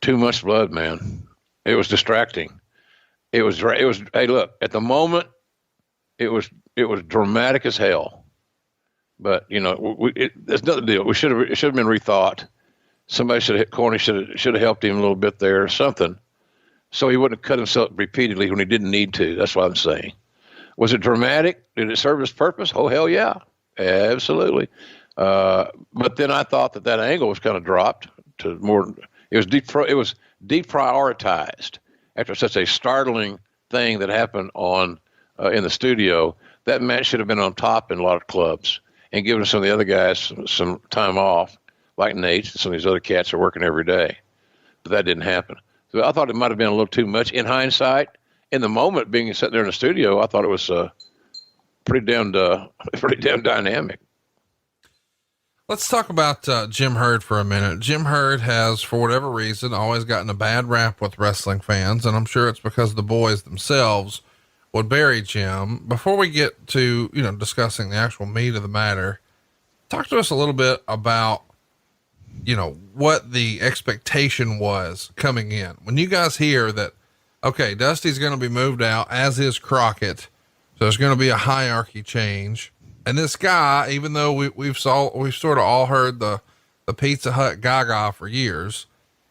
Too much blood, man. It was distracting. It was, hey, look, at the moment, it was dramatic as hell, but there's nothing to do. It should have been rethought. Somebody should have helped him a little bit there or something, so he wouldn't have cut himself repeatedly when he didn't need to. That's what I'm saying. Was it dramatic? Did it serve its purpose? Oh, hell yeah. Absolutely. But then I thought that angle was kind of dropped to more, it was deprioritized after such a startling thing that happened in the studio. That match should have been on top in a lot of clubs and given some of the other guys some time off, like Nate. Some of these other cats are working every day, but that didn't happen. So I thought it might've been a little too much in hindsight. In the moment, being sitting there in the studio, I thought it was pretty damn dynamic. Let's talk about Jim Hurd for a minute. Jim Hurd has, for whatever reason, always gotten a bad rap with wrestling fans, and I'm sure it's because the boys themselves would bury Jim. Before we get to, discussing the actual meat of the matter, talk to us a little bit about, what the expectation was coming in. When you guys hear that, okay, Dusty's going to be moved out, as is Crockett, so there's going to be a hierarchy change. And this guy, even though we've sort of all heard the Pizza Hut gaga for years,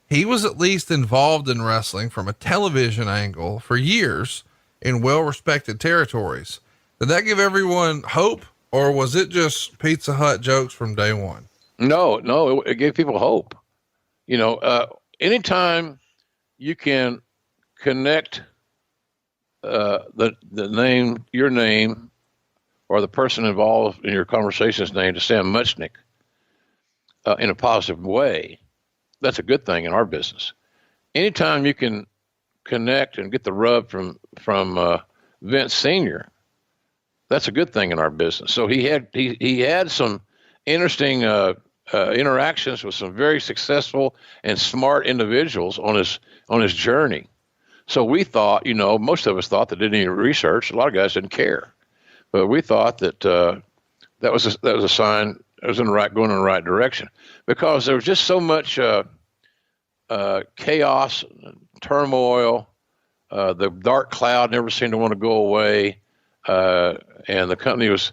he was at least involved in wrestling from a television angle for years in well-respected territories. Did that give everyone hope, or was it just Pizza Hut jokes from day one? No, it gave people hope. Anytime you can connect the name, your name, or the person involved in your conversation's name to Sam Muchnick in a positive way, that's a good thing in our business. Anytime you can connect and get the rub from Vince Senior, that's a good thing in our business. So he had some interesting interactions with some very successful and smart individuals on his journey. So we thought, most of us thought that didn't need research. A lot of guys didn't care, but we thought that that was a sign it was going in the right direction, because there was just so much chaos, turmoil. The dark cloud never seemed to want to go away, and the company was,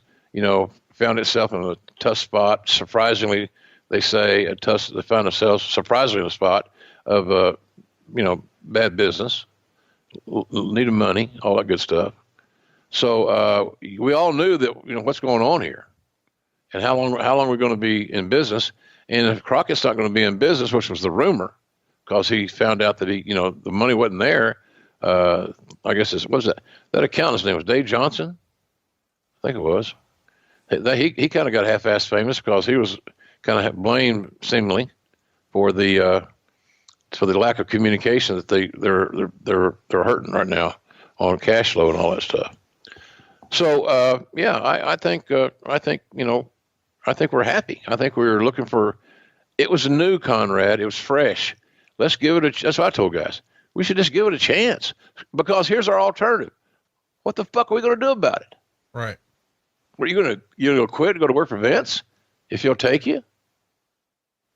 found itself in a tough spot. Surprisingly, they say they found themselves surprisingly in a spot of bad business, needed money, all that good stuff. So we all knew that what's going on here, and how long we're going to be in business. And if Crockett's not going to be in business, which was the rumor, because he found out that the money wasn't there. I guess that accountant's name was Dave Johnson, I think it was. He kind of got half-assed famous because he was kind of blamed seemingly for the lack of communication that they're hurting right now on cash flow and all that stuff. So I think we're happy. I think we were looking for. It was new, Conrad. It was fresh. Let's give it that's what I told guys. We should just give it a chance, because here's our alternative. What the fuck are we going to do about it? Right. What are you going to quit and go to work for Vince if he'll take you?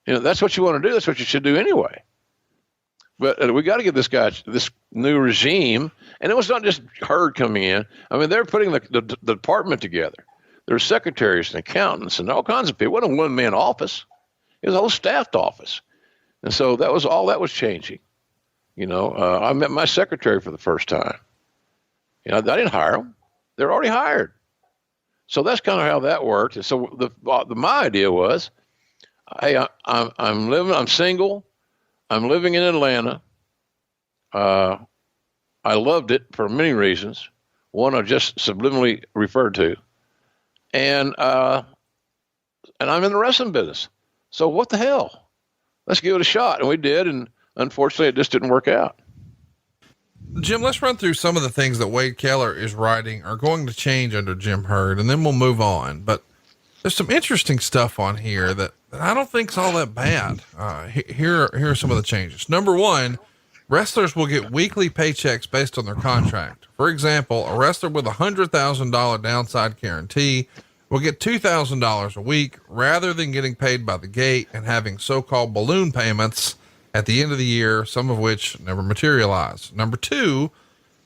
That's what you want to do. That's what you should do anyway. But we got to give this guy this new regime. And it was not just Hurd coming in. I mean, they're putting the department together. There's secretaries and accountants and all kinds of people. It wasn't a one-man office. It was a whole staffed office. And so that was all that was changing. I met my secretary for the first time. I didn't hire them. They're already hired. So that's kind of how that worked. And so my idea was, hey, I'm single. I'm living in Atlanta. I loved it for many reasons. One I just subliminally referred to. And I'm in the wrestling business. So what the hell? Let's give it a shot. And we did. And unfortunately, it just didn't work out. Jim, let's run through some of the things that Wade Keller is writing are going to change under Jim Hurd, and then we'll move on. But there's some interesting stuff on here that I don't think is all that bad. Here are some of the changes. Number one, wrestlers will get weekly paychecks based on their contract. For example, a wrestler with $100,000 downside guarantee will get $2,000 a week rather than getting paid by the gate and having so-called balloon payments at the end of the year, some of which never materialize. Number two,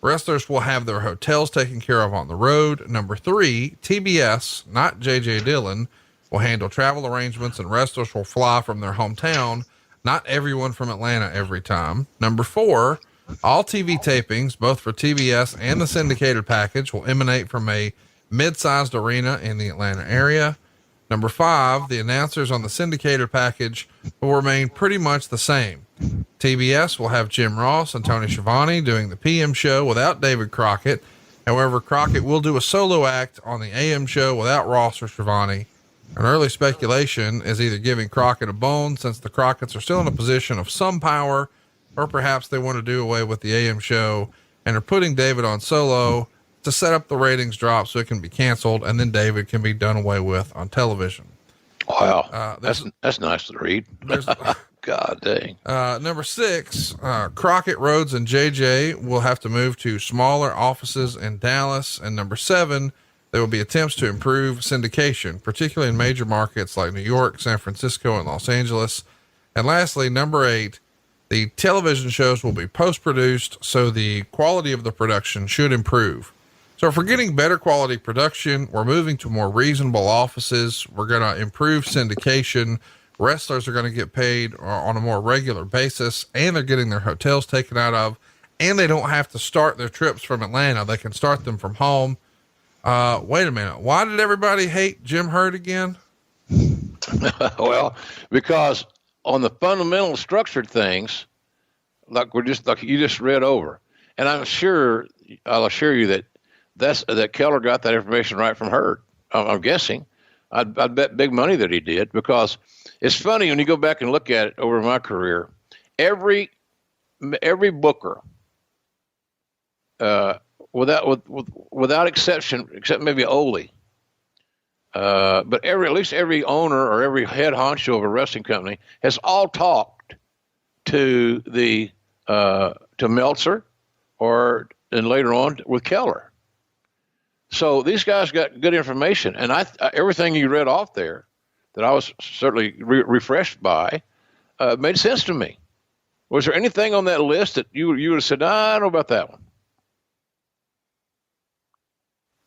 wrestlers will have their hotels taken care of on the road. Number three, TBS, not JJ Dillon, will handle travel arrangements and wrestlers will fly from their hometown, not everyone from Atlanta every time. Number four, all TV tapings, both for TBS and the syndicated package, will emanate from a mid-sized arena in the Atlanta area. Number five, the announcers on the syndicated package will remain pretty much the same. TBS will have Jim Ross and Tony Schiavone doing the PM show without David Crockett. However, Crockett will do a solo act on the AM show without Ross or Schiavone. An early speculation is either giving Crockett a bone since the Crockett's are still in a position of some power, or perhaps they want to do away with the AM show and are putting David on solo to set up the ratings drop so it can be canceled, and then David can be done away with on television. Wow. That's nice to read. God dang. Number six, Crockett, Rhodes, and JJ will have to move to smaller offices in Dallas. And number seven, there will be attempts to improve syndication, particularly in major markets like New York, San Francisco, and Los Angeles. And lastly, number eight, the television shows will be post-produced, so the quality of the production should improve. So if we're getting better quality production, we're moving to more reasonable offices. We're going to improve syndication. Wrestlers are going to get paid on a more regular basis, and they're getting their hotels taken out of, and they don't have to start their trips from Atlanta. They can start them from home. Wait a minute. Why did everybody hate Jim Hurd again? Well, because on the fundamental structured things, like you just read over. And I'll assure you that Keller got that information right from Hurd. I'm guessing. I'd bet big money that he did, because it's funny when you go back and look at it over my career. Every booker, without exception, except maybe Ole, but at least every owner or every head honcho of a wrestling company has all talked to to Meltzer, and later on with Keller. So these guys got good information, and everything you read off there that I was certainly refreshed by made sense to me. Was there anything on that list that you would have said, I don't know about that one?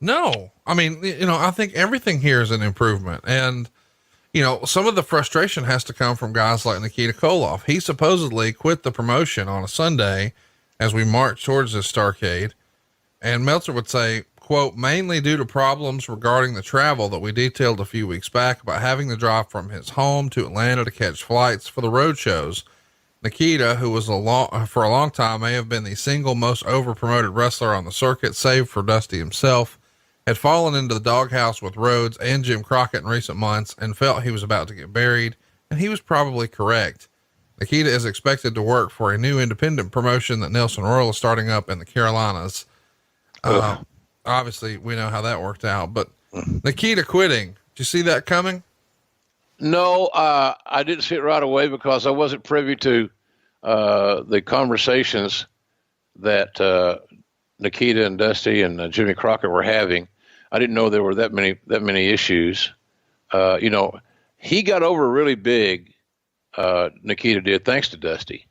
No, I mean, I think everything here is an improvement, and some of the frustration has to come from guys like Nikita Koloff. He supposedly quit the promotion on a Sunday as we march towards this Starrcade, and Meltzer would say, quote, mainly due to problems regarding the travel that we detailed a few weeks back about having to drive from his home to Atlanta to catch flights for the road shows. Nikita, who was for a long time may have been the single most over promoted wrestler on the circuit, save for Dusty himself, had fallen into the doghouse with Rhodes and Jim Crockett in recent months and felt he was about to get buried, and he was probably correct. Nikita is expected to work for a new independent promotion that Nelson Royal is starting up in the Carolinas. Obviously we know how that worked out, but Nikita quitting, did you see that coming? No, I didn't see it right away because I wasn't privy to the conversations that Nikita and Dusty and Jimmy Crockett were having. I didn't know there were that many issues. He got over really big. Nikita did, thanks to Dusty,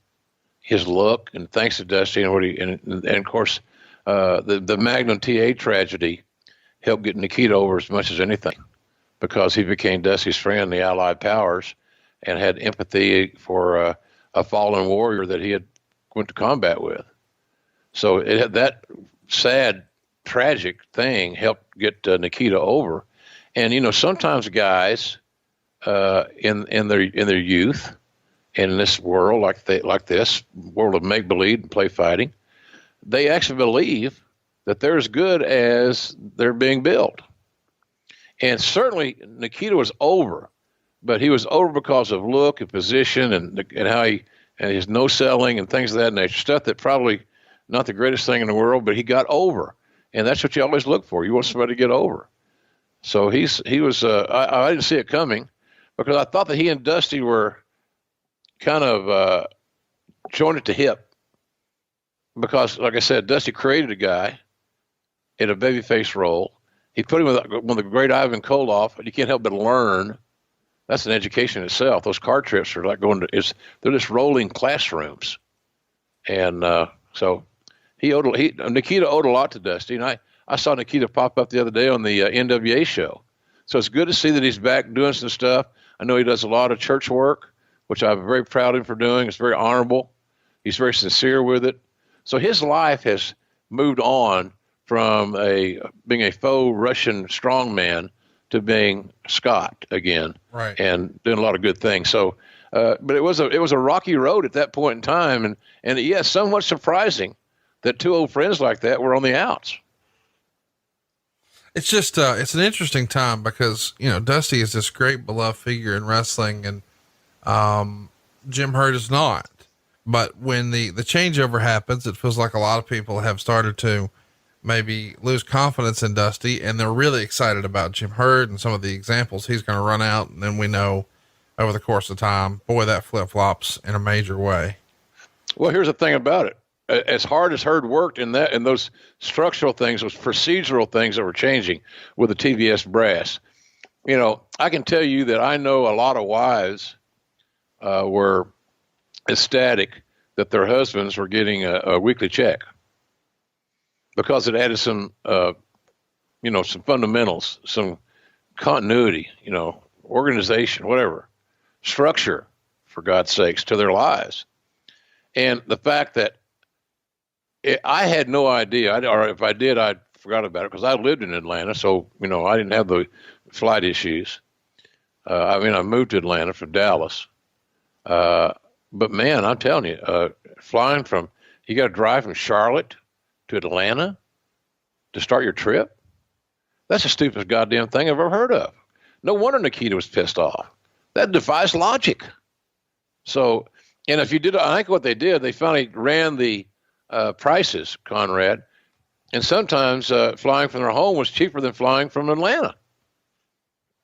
his look, and thanks to Dusty and of course, the Magnum TA tragedy helped get Nikita over as much as anything, because he became Dusty's friend, the Allied powers, and had empathy for a fallen warrior that he had went to combat with. So that sad, tragic thing helped get Nikita over. And sometimes guys in their youth, in this world like this world of make believe and play fighting, they actually believe that they're as good as they're being billed. And certainly Nikita was over, but he was over because of look and position and how and his no selling and things of that nature, stuff that probably not the greatest thing in the world, but he got over. And that's what you always look for. You want somebody to get over. So he was, I didn't see it coming, because I thought that he and Dusty were kind of joined at the hip. Because, like I said, Dusty created a guy in a babyface role. He put him with one of the great Ivan Koloff, and you can't help but learn. That's an education in itself. Those car trips are like they're just rolling classrooms. And so Nikita owed a lot to Dusty. And I saw Nikita pop up the other day on the NWA show. So it's good to see that he's back doing some stuff. I know he does a lot of church work, which I'm very proud of him for doing. It's very honorable. He's very sincere with it. So his life has moved on from being a faux Russian strongman to being Scott again, right, and doing a lot of good things. So, but it was a rocky road at that point in time, and yes, somewhat surprising that two old friends like that were on the outs. It's just it's an interesting time because Dusty is this great beloved figure in wrestling, and Jim Hurd is not. But when the changeover happens, it feels like a lot of people have started to maybe lose confidence in Dusty, and they're really excited about Jim Hurd and some of the examples he's going to run out. And then we know over the course of time, boy, that flip flops in a major way. Well, here's the thing about it. As hard as Hurd worked in those structural things, those procedural things that were changing with the TVS brass, I can tell you that I know a lot of wives were ecstatic that their husbands were getting a weekly check, because it added some, some fundamentals, some continuity, organization, whatever, structure, for God's sakes, to their lives. And the fact that I had no idea, or if I did, I forgot about it, because I lived in Atlanta, so, I didn't have the flight issues. I moved to Atlanta from Dallas. But man, I'm telling you, you got to drive from Charlotte to Atlanta to start your trip. That's the stupidest goddamn thing I've ever heard of. No wonder Nikita was pissed off. That defies logic. So, and if you did, I think what they did, they finally ran the prices, Conrad, and sometimes flying from their home was cheaper than flying from Atlanta.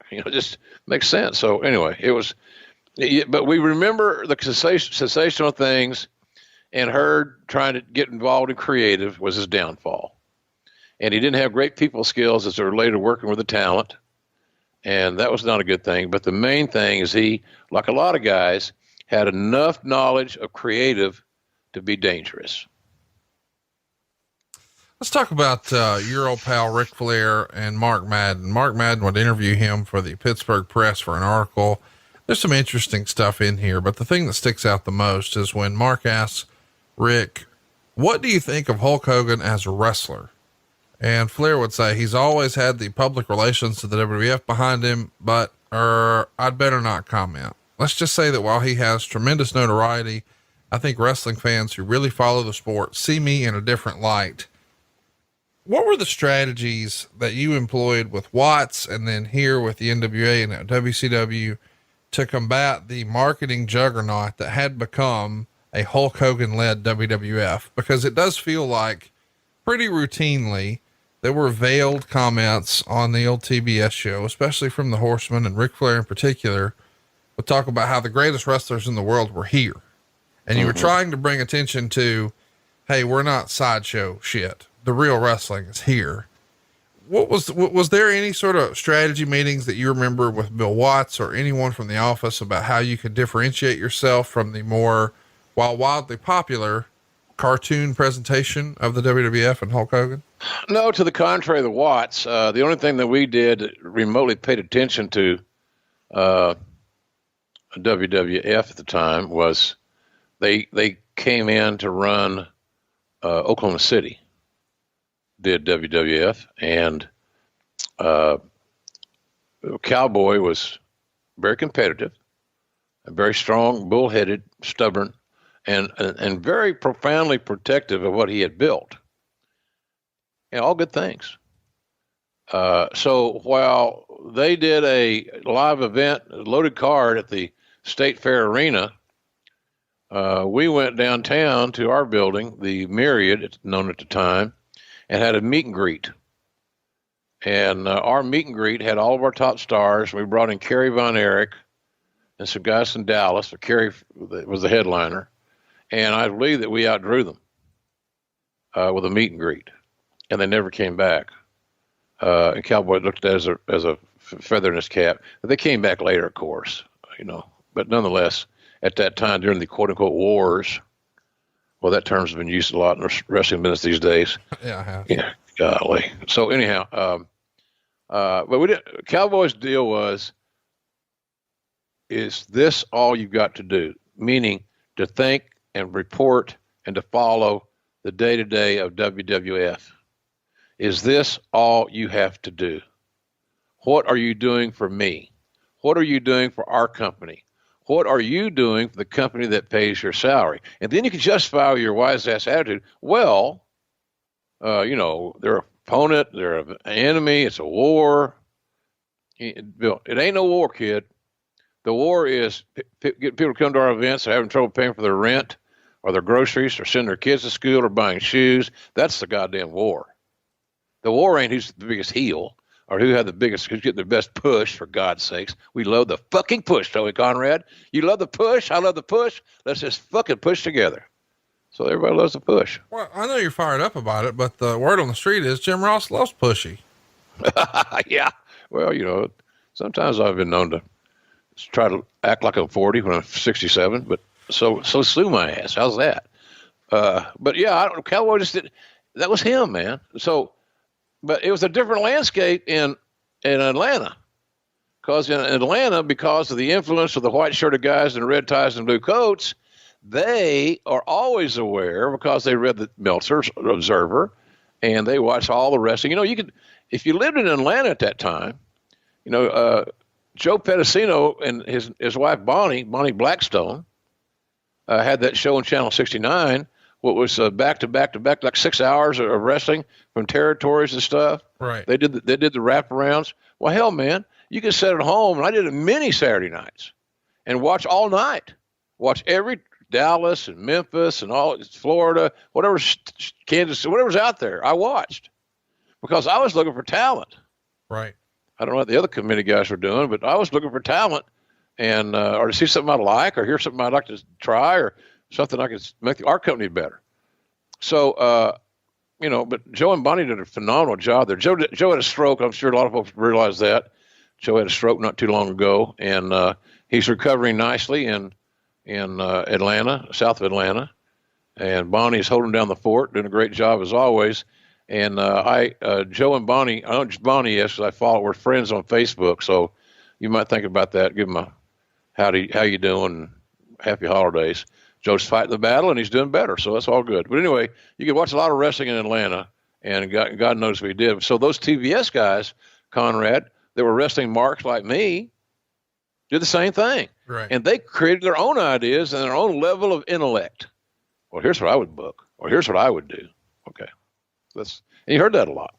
It just makes sense. So anyway, but we remember the sensational things, and Hurd trying to get involved in creative was his downfall. And he didn't have great people skills as it related to working with the talent. And that was not a good thing. But the main thing is he, like a lot of guys, had enough knowledge of creative to be dangerous. Let's talk about your old pal Ric Flair and Mark Madden. Mark Madden would interview him for the Pittsburgh Press for an article. There's some interesting stuff in here, but the thing that sticks out the most is when Mark asks Rick, "What do you think of Hulk Hogan as a wrestler?" And Flair would say, "He's always had the public relations to the WWF behind him, but I'd better not comment. Let's just say that while he has tremendous notoriety, I think wrestling fans who really follow the sport see me in a different light." What were the strategies that you employed with Watts and then here with the NWA and WCW to combat the marketing juggernaut that had become a Hulk Hogan led WWF? Because it does feel like pretty routinely there were veiled comments on the old TBS show, especially from the Horsemen, and Ric Flair in particular would talk about how the greatest wrestlers in the world were here. And you were trying to bring attention to, hey, we're not sideshow shit. The real wrestling is here. Was there any sort of strategy meetings that you remember with Bill Watts or anyone from the office about how you could differentiate yourself from the more, while wildly popular, cartoon presentation of the WWF and Hulk Hogan? No, to the contrary, the Watts, the only thing that we did remotely paid attention to WWF at the time was they came in to run Oklahoma City, did WWF, and Cowboy was very competitive, very strong, bullheaded, stubborn, and very profoundly protective of what he had built. And all good things. So while they did a live event, a loaded card at the State Fair Arena, we went downtown to our building, the Myriad, it's known at the time, and had a meet and greet. And our meet and greet had all of our top stars. We brought in Kerry Von Erich and some guys from Dallas. So Kerry was the headliner. And I believe that we outdrew them with a meet and greet. And they never came back. And Cowboy looked at it as a feather in his cap. But they came back later, of course, But nonetheless, at that time, during the quote-unquote wars, well, that term's been used a lot in the wrestling business these days. Yeah, I have. Yeah, golly. So anyhow, but we didn't. Cowboy's deal was, is this all you've got to do? Meaning to think and report and to follow the day-to-day of WWF. Is this all you have to do? What are you doing for me? What are you doing for our company? What are you doing for the company that pays your salary? And then you can justify your wise ass attitude. Well, they're an opponent, they're an enemy, it's a war. Bill, it ain't no war, kid. The war is get people to come to our events, they're having trouble paying for their rent or their groceries or sending their kids to school or buying shoes. That's the goddamn war. The war ain't who's the biggest heel or who's getting the best push, for God's sakes. We love the fucking push, don't we, Conrad? You love the push, I love the push. Let's just fucking push together. So everybody loves the push. Well, I know you're fired up about it, but the word on the street is Jim Ross loves pushy. Yeah. Well, sometimes I've been known to try to act like I'm 40 when I'm 67, but so sue my ass. How's that? But yeah, Cowboy just did. That was him, man. So, but it was a different landscape in Atlanta, because in Atlanta, because of the influence of the white shirted guys in red ties and blue coats, they are always aware because they read the Meltzer Observer and they watch all the wrestling. If you lived in Atlanta at that time, Joe Pedicino and his wife Bonnie Blackstone, had that show on Channel 69. What was back to back to back, like 6 hours of wrestling from territories and stuff. Right. They did the wraparounds. Well, hell, man, you can sit at home, and I did it many Saturday nights, and watch all night. Watch every Dallas and Memphis and all Florida, whatever, Kansas, whatever's out there. I watched because I was looking for talent. Right. I don't know what the other committee guys were doing, but I was looking for talent, and or to see something I like, or hear something I'd like to try, or something I could make our company better. So, but Joe and Bonnie did a phenomenal job there. Joe had a stroke. I'm sure a lot of folks realize that. Joe had a stroke not too long ago, and he's recovering nicely in Atlanta, south of Atlanta. And Bonnie's holding down the fort, doing a great job as always. And Joe and Bonnie, I know Bonnie, yes, I follow, we're friends on Facebook. So you might think about that. Give him a how you doing? Happy holidays. Joe's fighting the battle, and he's doing better, so that's all good. But anyway, you can watch a lot of wrestling in Atlanta, and God knows what he did. So those TBS guys, Conrad, that were wrestling marks like me, did the same thing. Right. And they created their own ideas and their own level of intellect. Well, here's what I would book, or here's what I would do. Okay. And you heard that a lot.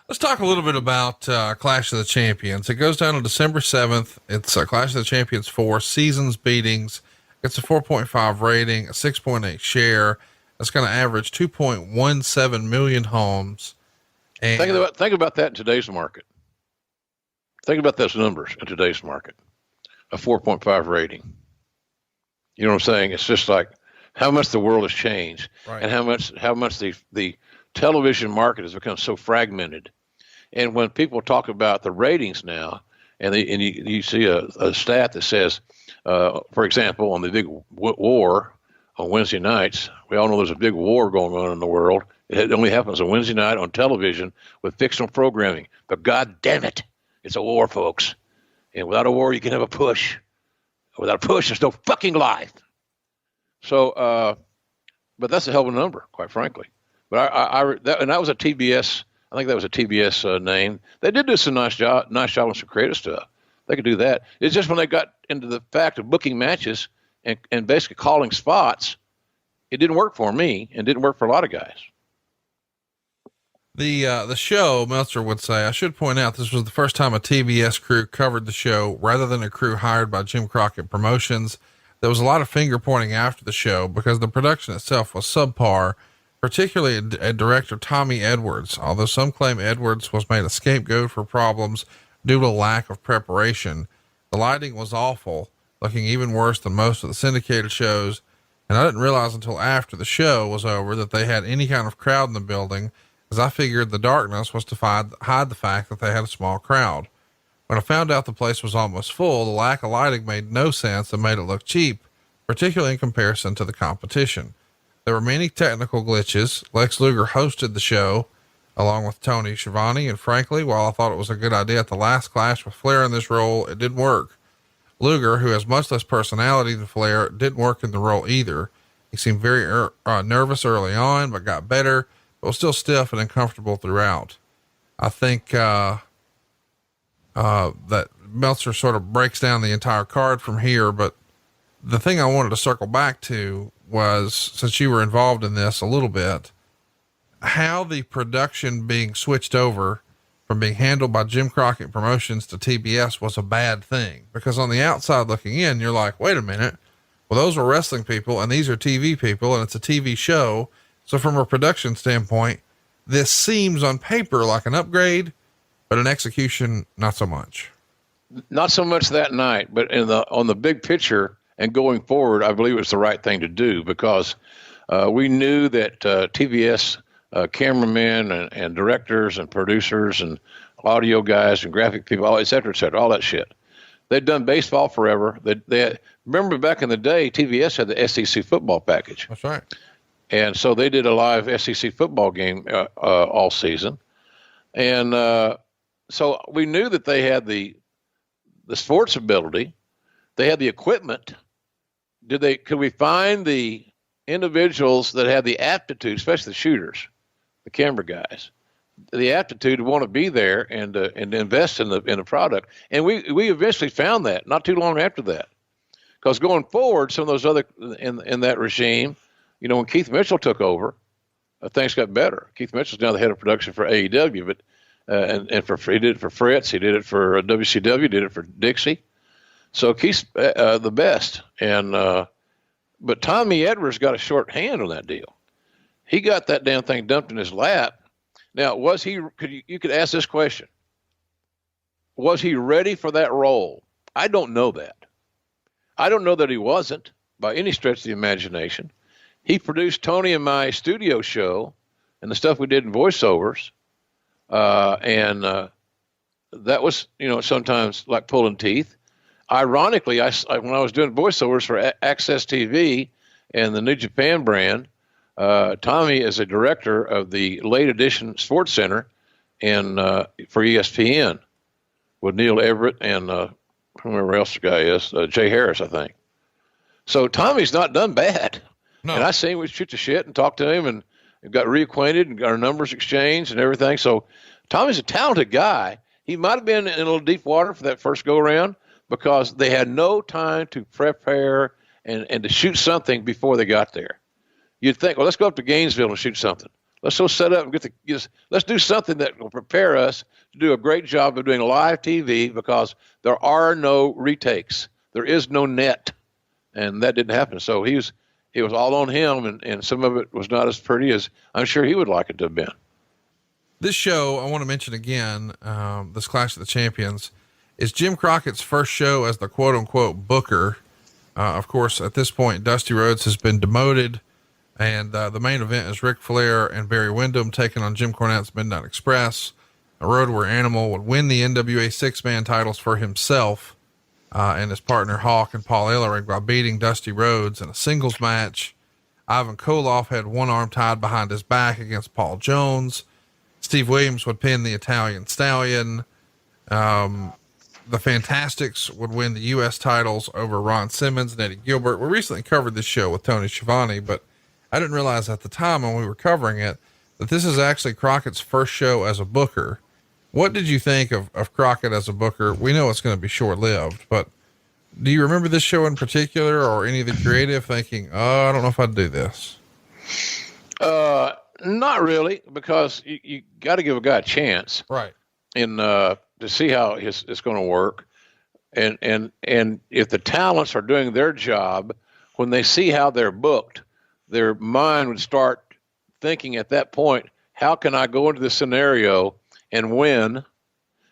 Let's talk a little bit about Clash of the Champions. It goes down on December 7th. It's Clash of the Champions 4 Seasons Beatings. It's a 4.5 rating, a 6.8 share. That's going to average 2.17 million homes. And think about that in today's market. Think about those numbers in today's market. A 4.5 rating. You know what I'm saying? It's just like how much the world has changed, right, and how much the television market has become so fragmented. And when people talk about the ratings now, and you see a stat that says, for example, on the big war on Wednesday nights, we all know there's a big war going on in the world. It only happens on Wednesday night on television with fictional programming. But God damn it, it's a war, folks. And without a war, you can have a push. Without a push, there's no fucking life. So, but that's a hell of a number, quite frankly. But that was a TBS. I think that was a TBS name. They did do some nice job on some creative stuff. They could do that. It's just when they got into the fact of booking matches and basically calling spots, it didn't work for me and didn't work for a lot of guys. The show, Meltzer would say, I should point out, this was the first time a TBS crew covered the show rather than a crew hired by Jim Crockett Promotions. There was a lot of finger pointing after the show because the production itself was subpar, particularly a director, Tommy Edwards. Although some claim Edwards was made a scapegoat for problems due to lack of preparation, the lighting was awful, looking even worse than most of the syndicated shows. And I didn't realize until after the show was over that they had any kind of crowd in the building, as I figured the darkness was to hide the fact that they had a small crowd. When I found out the place was almost full, the lack of lighting made no sense and made it look cheap, particularly in comparison to the competition. There were many technical glitches. Lex Luger hosted the show along with Tony Schiavone, and frankly, while I thought it was a good idea at the last Clash with Flair in this role, it didn't work. Luger, who has much less personality than Flair, didn't work in the role either. He seemed very nervous early on, but got better, but was still stiff and uncomfortable throughout. I think, that Meltzer sort of breaks down the entire card from here, but the thing I wanted to circle back to was, since you were involved in this a little bit, how the production being switched over from being handled by Jim Crockett Promotions to TBS was a bad thing, because on the outside looking in, you're like, wait a minute. Well, those were wrestling people and these are TV people and it's a TV show. So from a production standpoint, this seems on paper like an upgrade, but in execution, not so much. Not so much that night, but on the big picture and going forward, I believe it's the right thing to do, because we knew that TBS cameramen and directors and producers and audio guys and graphic people, et cetera, all that shit. They'd done baseball forever. They remember back in the day, TBS had the SEC football package. That's right. And so they did a live SEC football game all season. And so we knew that they had the sports ability. They had the equipment. Could we find the individuals that had the aptitude, especially the shooters, the camera guys, the aptitude to want to be there and invest in the product? And we eventually found that not too long after that, Because going forward, some of those other in that regime, you know, when Keith Mitchell took over, things got better. Keith Mitchell's now the head of production for AEW, but he did it for Fritz, he did it for WCW, did it for Dixie. So Keith's the best. And but Tommy Edwards got a short hand on that deal. He got that damn thing dumped in his lap. Now, was he? You could ask this question: was he ready for that role? I don't know that. I don't know that he wasn't by any stretch of the imagination. He produced Tony and my studio show and the stuff we did in voiceovers. And that was, you know, sometimes like pulling teeth. Ironically, when I was doing voiceovers for Access TV and the New Japan brand, Tommy is a director of the late edition Sports Center and for ESPN with Neil Everett and whoever else the guy is, Jay Harris, I think. So Tommy's not done bad. No. And I seen we shoot the shit and talked to him and got reacquainted and got our numbers exchanged and everything. So Tommy's a talented guy. He might have been in a little deep water for that first go around because they had no time to prepare and to shoot something before they got there. You'd think, well, let's go up to Gainesville and shoot something. Let's go set up and let's do something that will prepare us to do a great job of doing live TV because there are no retakes. There is no net. And that didn't happen. So it was all on him, and some of it was not as pretty as I'm sure he would like it to have been. This show, I want to mention again, this Clash of the Champions is Jim Crockett's first show as the quote unquote booker. Of course, at this point, Dusty Rhodes has been demoted. And the main event is Ric Flair and Barry Windham taking on Jim Cornette's Midnight Express, a road where Animal would win the NWA 6-man titles for himself and his partner Hawk and Paul Ellering by beating Dusty Rhodes in a singles match. Ivan Koloff had one arm tied behind his back against Paul Jones. Steve Williams would pin the Italian Stallion. The Fantastics would win the U.S. titles over Ron Simmons and Eddie Gilbert. We recently covered this show with Tony Schiavone, but I didn't realize at the time when we were covering it that this is actually Crockett's first show as a booker. What did you think of Crockett as a booker? We know it's going to be short-lived, but do you remember this show in particular or any of the creative thinking, oh, I don't know if I'd do this? Not really, because you got to give a guy a chance. Right. And, to see how it's going to work. And if the talents are doing their job, when they see how they're booked, their mind would start thinking at that point, how can I go into this scenario and win?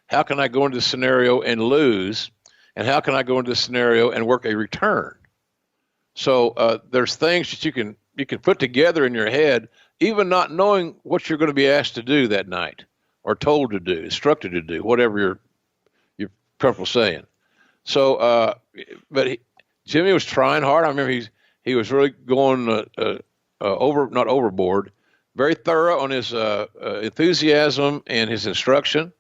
How can I go into this scenario and lose? And how can I go into this scenario and work a return? So there's things that you can put together in your head, even not knowing what you're going to be asked to do that night or told to do, instructed to do, whatever you're comfortable saying. So, but Jimmy was trying hard. I remember he was really going not overboard, very thorough on his enthusiasm and his instruction.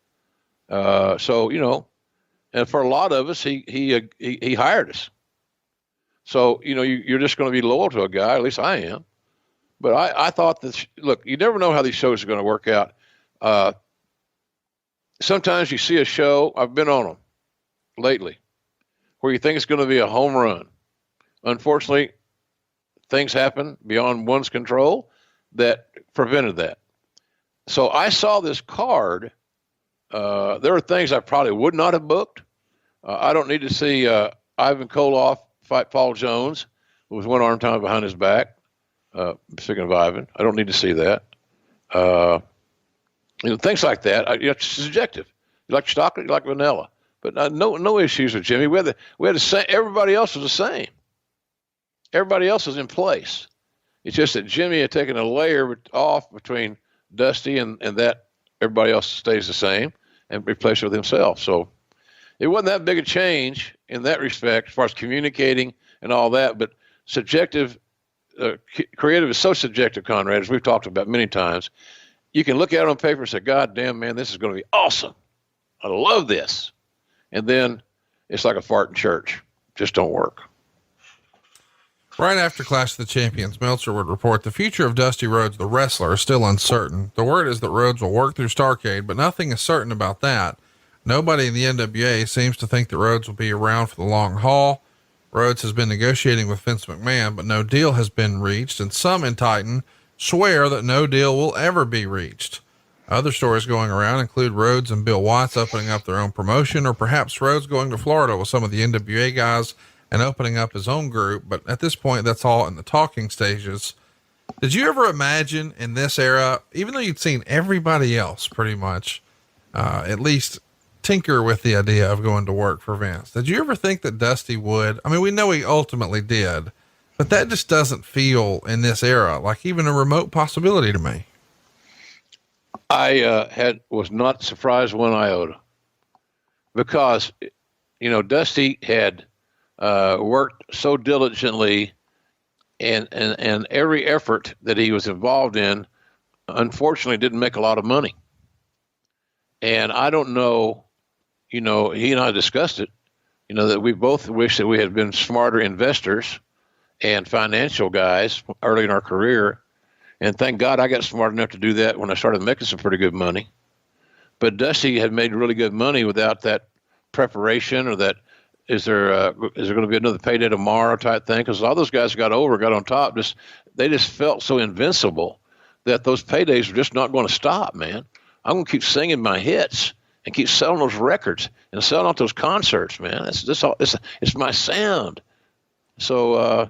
So, you know, and for a lot of us, he hired us. So, you know, you're just going to be loyal to a guy. At least I am. But I thought that, look, you never know how these shows are going to work out. Sometimes you see a show, I've been on them lately, where you think it's going to be a home run. Unfortunately, things happen beyond one's control that prevented that. So I saw this card. There are things I probably would not have booked. I don't need to see Ivan Koloff fight Paul Jones, who was one arm tied behind his back. Speaking of Ivan, I don't need to see that. You know, things like that. It's subjective. You like chocolate, you like vanilla, but no issues with Jimmy. We had the same. Everybody else was the same. Everybody else was in place. It's just that Jimmy had taken a layer off between Dusty and that everybody else stays the same and replaced it with himself. So it wasn't that big a change in that respect as far as communicating and all that, but subjective, creative is so subjective, Conrad, as we've talked about many times. You can look at it on paper and say, God damn, man, this is going to be awesome. I love this. And then it's like a fart in church. Just don't work. Right after Clash of the Champions, Meltzer would report the future of Dusty Rhodes, the wrestler, is still uncertain. The word is that Rhodes will work through Starrcade, but nothing is certain about that. Nobody in the NWA seems to think that Rhodes will be around for the long haul. Rhodes has been negotiating with Vince McMahon, but no deal has been reached, and some in Titan swear that no deal will ever be reached. Other stories going around include Rhodes and Bill Watts opening up their own promotion, or perhaps Rhodes going to Florida with some of the NWA guys and opening up his own group. But at this point, that's all in the talking stages. Did you ever imagine in this era, even though you'd seen everybody else pretty much, at least tinker with the idea of going to work for Vince, did you ever think that Dusty would? I mean, we know he ultimately did, but that just doesn't feel in this era like even a remote possibility to me. I was not surprised one iota, because, Dusty had worked so diligently, and every effort that he was involved in, unfortunately, didn't make a lot of money. And I don't know, he and I discussed it, that we both wish that we had been smarter investors and financial guys early in our career. And thank God I got smart enough to do that when I started making some pretty good money. But Dusty had made really good money without that preparation, or that, is there going to be another payday tomorrow type thing? Because all those guys got on top. They just felt so invincible that those paydays were just not going to stop, man. I'm going to keep singing my hits and keep selling those records and selling out those concerts, man. It's my sound. So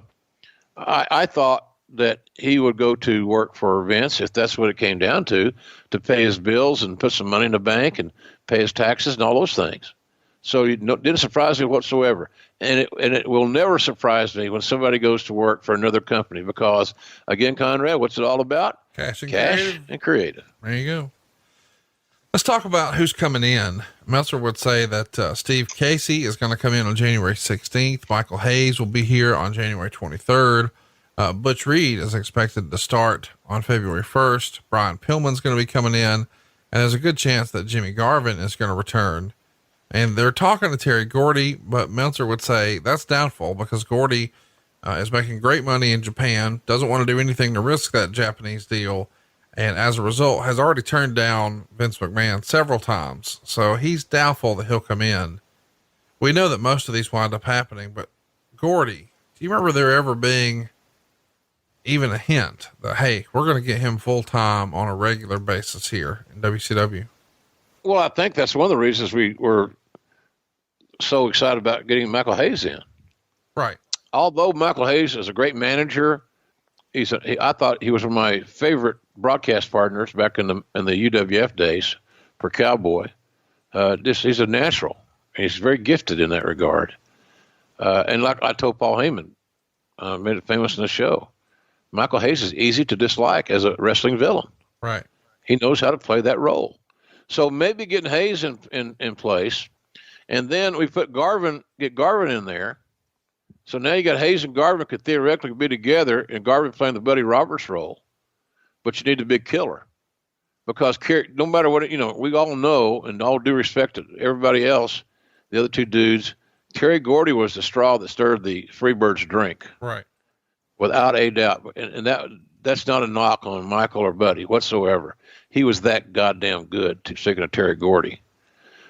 I thought that he would go to work for Vince, if that's what it came down to pay his bills and put some money in the bank and pay his taxes and all those things. So it didn't surprise me whatsoever. And it will never surprise me when somebody goes to work for another company, because, again, Conrad, what's it all about? Cash and creative. There you go. Let's talk about who's coming in. Meltzer would say that Steve Casey is going to come in on January 16th. Michael Hayes will be here on January 23rd. Butch Reed is expected to start on February 1st. Brian Pillman's going to be coming in, and there's a good chance that Jimmy Garvin is going to return. And they're talking to Terry Gordy, but Meltzer would say that's doubtful, because Gordy is making great money in Japan, doesn't want to do anything to risk that Japanese deal, and as a result has already turned down Vince McMahon several times. So he's doubtful that he'll come in. We know that most of these wind up happening, but Gordy, do you remember there ever being even a hint that, hey, we're going to get him full time on a regular basis here in WCW? Well, I think that's one of the reasons we were so excited about getting Michael Hayes in. Right. Although Michael Hayes is a great manager, I thought he was one of my favorite broadcast partners back in the UWF days for Cowboy. He's a natural. He's very gifted in that regard. And like I told Paul Heyman, made it famous in the show, Michael Hayes is easy to dislike as a wrestling villain. Right. He knows how to play that role. So maybe getting Hayes in place, and then we get Garvin in there. So now you got Hayes and Garvin could theoretically be together, and Garvin playing the Buddy Roberts role, but you need a big killer, because no matter what, we all know, and all due respect to everybody else, the other two dudes, Terry Gordy was the straw that stirred the Freebirds drink. Right. Without a doubt. And that's not a knock on Michael or Buddy whatsoever. He was that goddamn good, speaking of Terry Gordy.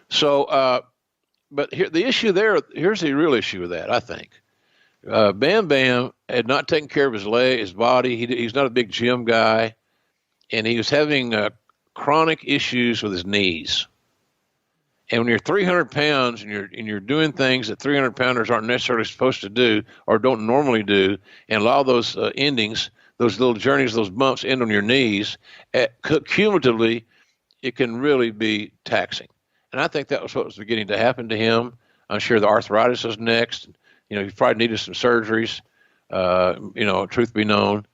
So, but here, here's the real issue with that, I think. Bam Bam had not taken care of his body. He's not a big gym guy, and he was having chronic issues with his knees. And when you're 300 pounds and you're doing things that 300 pounders aren't necessarily supposed to do or don't normally do, and a lot of those endings, those little journeys, those bumps end on your knees, cumulatively, it can really be taxing. And I think that was what was beginning to happen to him. I'm sure the arthritis was next. He probably needed some surgeries, truth be known.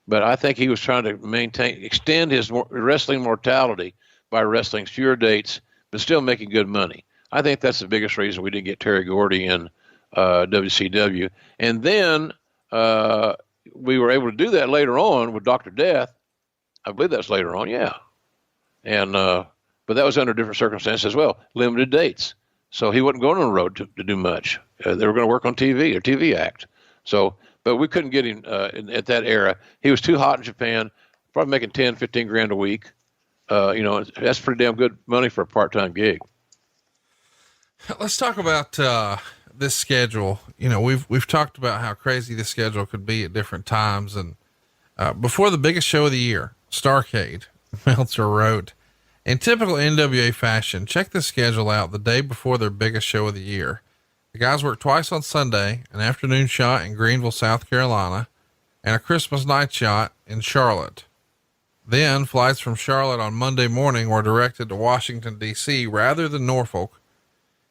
But I think he was trying to extend his wrestling mortality by wrestling fewer dates, but still making good money. I think that's the biggest reason we didn't get Terry Gordy in WCW. And then we were able to do that later on with Dr. Death. I believe that's later on, yeah. And but that was under different circumstances as well, limited dates. So he wasn't going on the road to do much. They were going to work on TV or TV act. So, but we couldn't get him at that era. He was too hot in Japan, probably making 10, 15 grand a week. That's pretty damn good money for a part-time gig. Let's talk about this schedule, you know, we've talked about how crazy the schedule could be at different times. And, before the biggest show of the year, Starrcade, Meltzer wrote, in typical NWA fashion, check the schedule out the day before their biggest show of the year. The guys work twice on Sunday, an afternoon shot in Greenville, South Carolina, and a Christmas night shot in Charlotte. Then flights from Charlotte on Monday morning were directed to Washington, D.C. rather than Norfolk.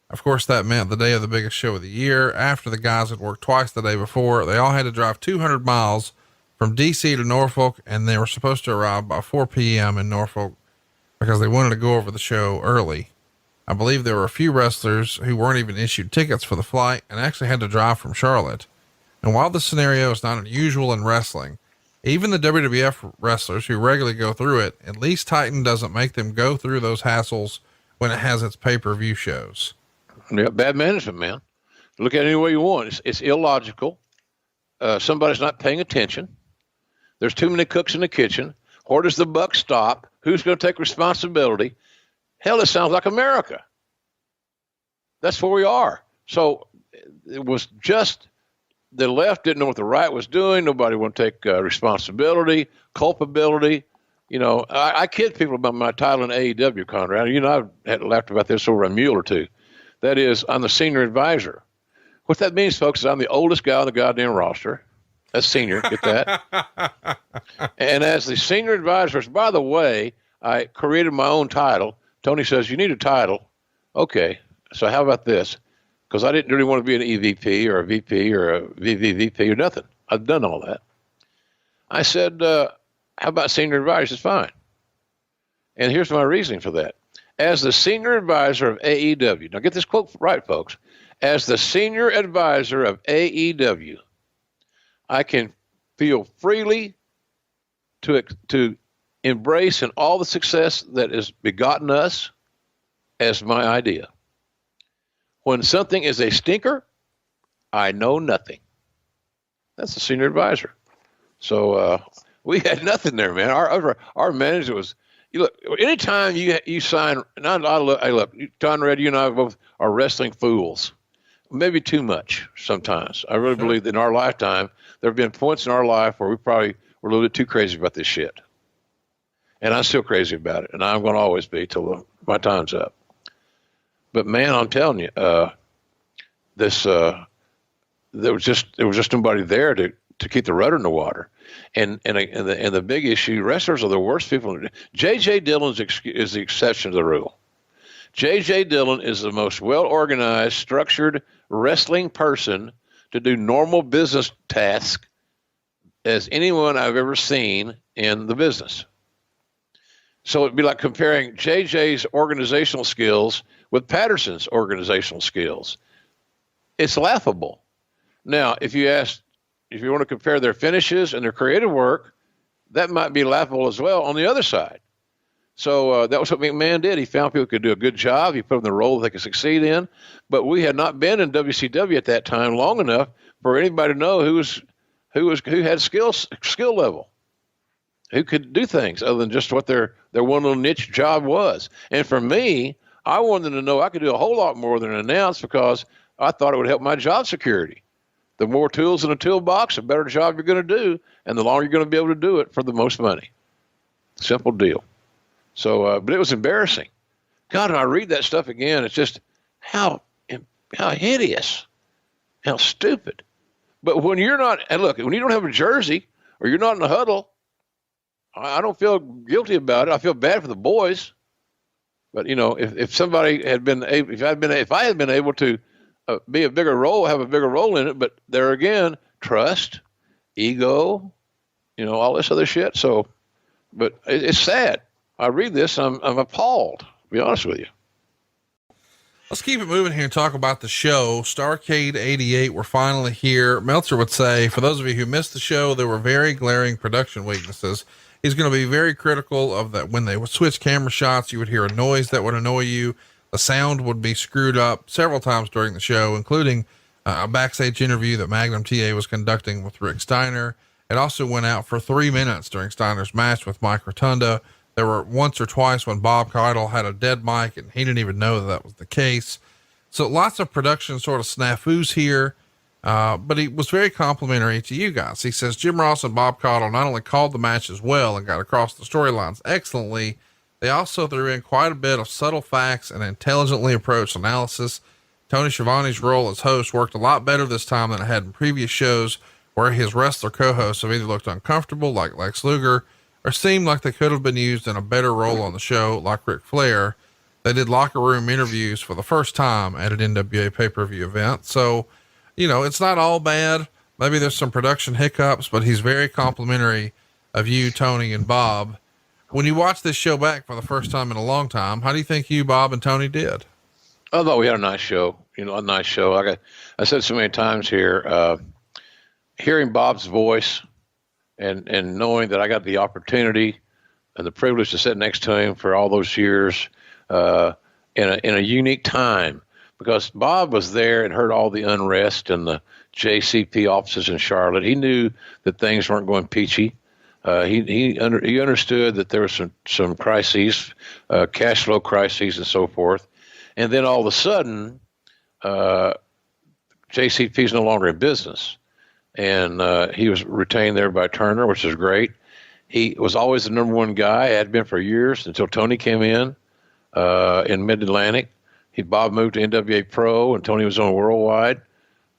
Of course, that meant the day of the biggest show of the year, after the guys had worked twice the day before, they all had to drive 200 miles from DC to Norfolk, and they were supposed to arrive by 4 p.m. in Norfolk because they wanted to go over the show early. I believe there were a few wrestlers who weren't even issued tickets for the flight and actually had to drive from Charlotte. And while this scenario is not unusual in wrestling, even the WWF wrestlers who regularly go through it, at least Titan doesn't make them go through those hassles when it has its pay-per-view shows. Yeah, bad management, man. Look at it any way you want. It's illogical. Somebody's not paying attention. There's too many cooks in the kitchen. Where does the buck stop? Who's going to take responsibility? Hell, it sounds like America. That's where we are. So it was just the left didn't know what the right was doing. Nobody want to take responsibility, culpability. You know, I kid people about my title in AEW, Conrad. You know, I've had laughed about this over a mule or two. That is, I'm the senior advisor. What that means, folks, is I'm the oldest guy on the goddamn roster. That's senior, get that? And as the senior advisor, by the way, I created my own title. Tony says, you need a title. Okay, so how about this? Because I didn't really want to be an EVP or a VP or a VVVP or nothing. I've done all that. I said, how about senior advisor? He says, fine. And here's my reasoning for that. As the senior advisor of AEW, now get this quote right, folks. As the senior advisor of AEW, I can feel freely to embrace in all the success that has begotten us as my idea. When something is a stinker, I know nothing. That's the senior advisor. So we had nothing there, man. Our manager was. You look, anytime you sign, and I look, Conrad, you and I both are wrestling fools. Maybe too much sometimes. I really believe that in our lifetime, there have been points in our life where we probably were a little bit too crazy about this shit. And I'm still crazy about it. And I'm going to always be till my time's up. But man, I'm telling you, there was just nobody there to keep the rudder in the water. And the big issue, wrestlers are the worst people. J.J. Dillon is the exception to the rule. J.J. Dillon is the most well-organized, structured wrestling person to do normal business tasks as anyone I've ever seen in the business. So it'd be like comparing J.J.'s organizational skills with Patterson's organizational skills. It's laughable. Now, if you want to compare their finishes and their creative work, that might be laughable as well on the other side. So that was what McMahon did. He found people who could do a good job. He put them in the role they could succeed in. But we had not been in WCW at that time long enough for anybody to know who had skill level, who could do things other than just what their one little niche job was. And for me, I wanted to know I could do a whole lot more than announce because I thought it would help my job security. The more tools in a toolbox, the better job you're going to do, and the longer you're going to be able to do it for the most money. Simple deal. So, but it was embarrassing. God, when I read that stuff again, it's just how hideous, how stupid. But when you're not, and look, when you don't have a jersey or you're not in the huddle, I don't feel guilty about it. I feel bad for the boys. But you know, if somebody had been able, if I had been able to be a bigger role, have a bigger role in it, but there again, trust, ego, you know, all this other shit. So, but it's sad. I read this, I'm appalled, to be honest with you. Let's keep it moving here and talk about the show. Starrcade 88, we're finally here. Meltzer would say, for those of you who missed the show, there were very glaring production weaknesses. He's going to be very critical of that. When they would switch camera shots, you would hear a noise that would annoy you. The sound would be screwed up several times during the show, including a backstage interview that Magnum TA was conducting with Rick Steiner. It also went out for 3 minutes during Steiner's match with Mike Rotunda. There were once or twice when Bob Keidel had a dead mic and he didn't even know that was the case. So lots of production sort of snafus here. But he was very complimentary to you guys. He says Jim Ross and Bob Caudle not only called the matches well and got across the storylines excellently, they also threw in quite a bit of subtle facts and intelligently approached analysis. Tony Schiavone's role as host worked a lot better this time than it had in previous shows, where his wrestler co-hosts have either looked uncomfortable like Lex Luger or seemed like they could have been used in a better role on the show like Ric Flair. They did locker room interviews for the first time at an NWA pay-per-view event. So, you know, it's not all bad. Maybe there's some production hiccups, but he's very complimentary of you, Tony and Bob. When you watch this show back for the first time in a long time, how do you think you, Bob, and Tony did? I thought we had a nice show, a nice show. Like I said so many times here, hearing Bob's voice and knowing that I got the opportunity and the privilege to sit next to him for all those years, in a unique time, because Bob was there and heard all the unrest in the JCP offices in Charlotte. He knew that things weren't going peachy. He understood that there were some crises, cash flow crises and so forth. And then all of a sudden, JCP is no longer in business. And he was retained there by Turner, which is great. He was always the number one guy, had been for years until Tony came in Mid-Atlantic. Bob moved to NWA Pro, and Tony was on Worldwide.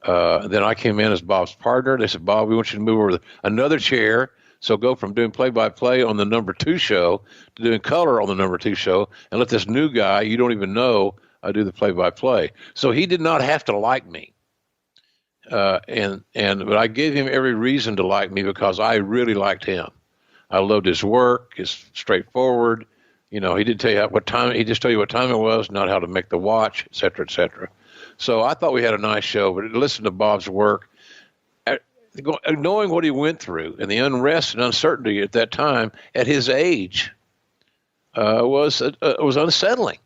Then I came in as Bob's partner. They said, Bob, we want you to move over to another chair. So go from doing play-by-play on the number 2 show to doing color on the number 2 show, and let this new guy you don't even know do the play-by-play. So he did not have to like me. But I gave him every reason to like me because I really liked him. I loved his work, his straightforward. He did tell you what time. He just told you what time it was, not how to make the watch, et cetera, et cetera. So I thought we had a nice show. But listen to Bob's work, knowing what he went through and the unrest and uncertainty at that time at his age was unsettling.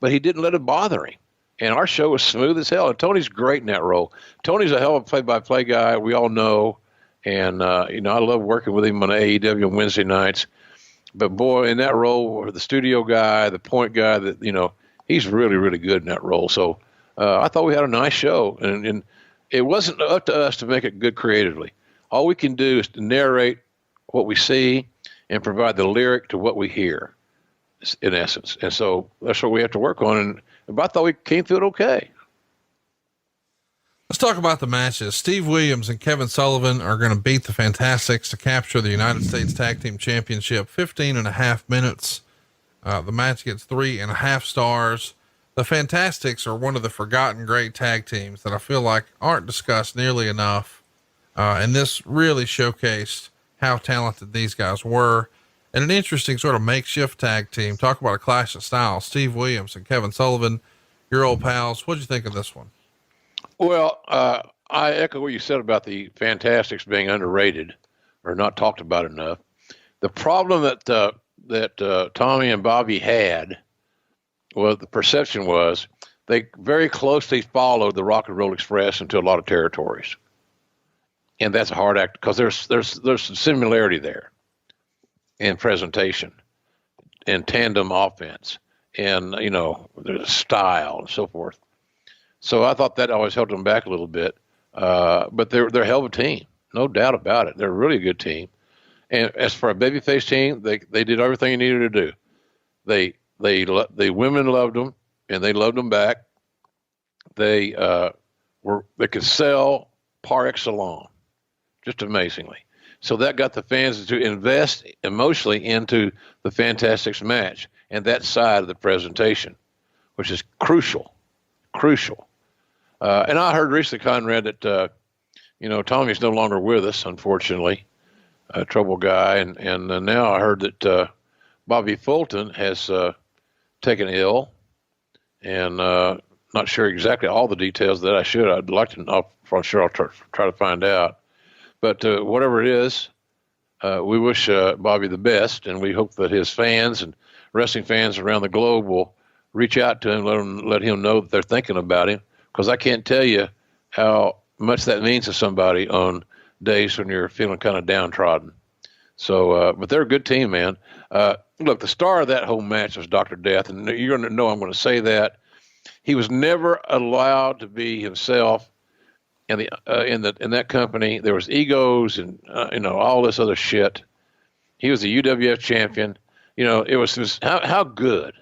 But he didn't let it bother him. And our show was smooth as hell. And Tony's great in that role. Tony's a hell of a play-by-play guy. We all know. And, I love working with him on AEW on Wednesday nights. But, boy, in that role, the studio guy, the point guy, he's really, really good in that role. So I thought we had a nice show. And it wasn't up to us to make it good creatively. All we can do is to narrate what we see and provide the lyric to what we hear, in essence. And so that's what we have to work on. But I thought we came through it okay. Let's talk about the matches. Steve Williams and Kevin Sullivan are going to beat the Fantastics to capture the United States Tag Team Championship, 15.5 minutes. The match gets 3.5 stars. The Fantastics are one of the forgotten great tag teams that I feel like aren't discussed nearly enough. And this really showcased how talented these guys were. And an interesting sort of makeshift tag team. Talk about a clash of styles. Steve Williams and Kevin Sullivan, your old pals. What'd you think of this one? Well, I echo what you said about the Fantastics being underrated or not talked about enough. The problem that Tommy and Bobby had, well, the perception was they very closely followed the Rock and Roll Express into a lot of territories, and that's a hard act because there's some similarity there in presentation, and tandem offense, and there's style and so forth. So I thought that always held them back a little bit. But they're a hell of a team, no doubt about it. They're a really good team. And as for a babyface team, they did everything they needed to do. The women loved them, and they loved them back. They could sell par excellence, just amazingly. So that got the fans to invest emotionally into the Fantastics match and that side of the presentation, which is crucial. And I heard recently, Conrad, that, Tommy's no longer with us, unfortunately, a trouble guy. And now I heard that Bobby Fulton has taken ill, and not sure exactly all the details that I should. I'd like to, I'm sure I'll try to find out. But whatever it is, we wish Bobby the best, and we hope that his fans and wrestling fans around the globe will reach out to him, let him know that they're thinking about him. Because I can't tell you how much that means to somebody on days when you're feeling kind of downtrodden. So, but they're a good team, man. Look, the star of that whole match was Dr. Death, and you're going to know I'm going to say that. He was never allowed to be himself. And in that company, there was egos and all this other shit. He was a UWF champion. It was how good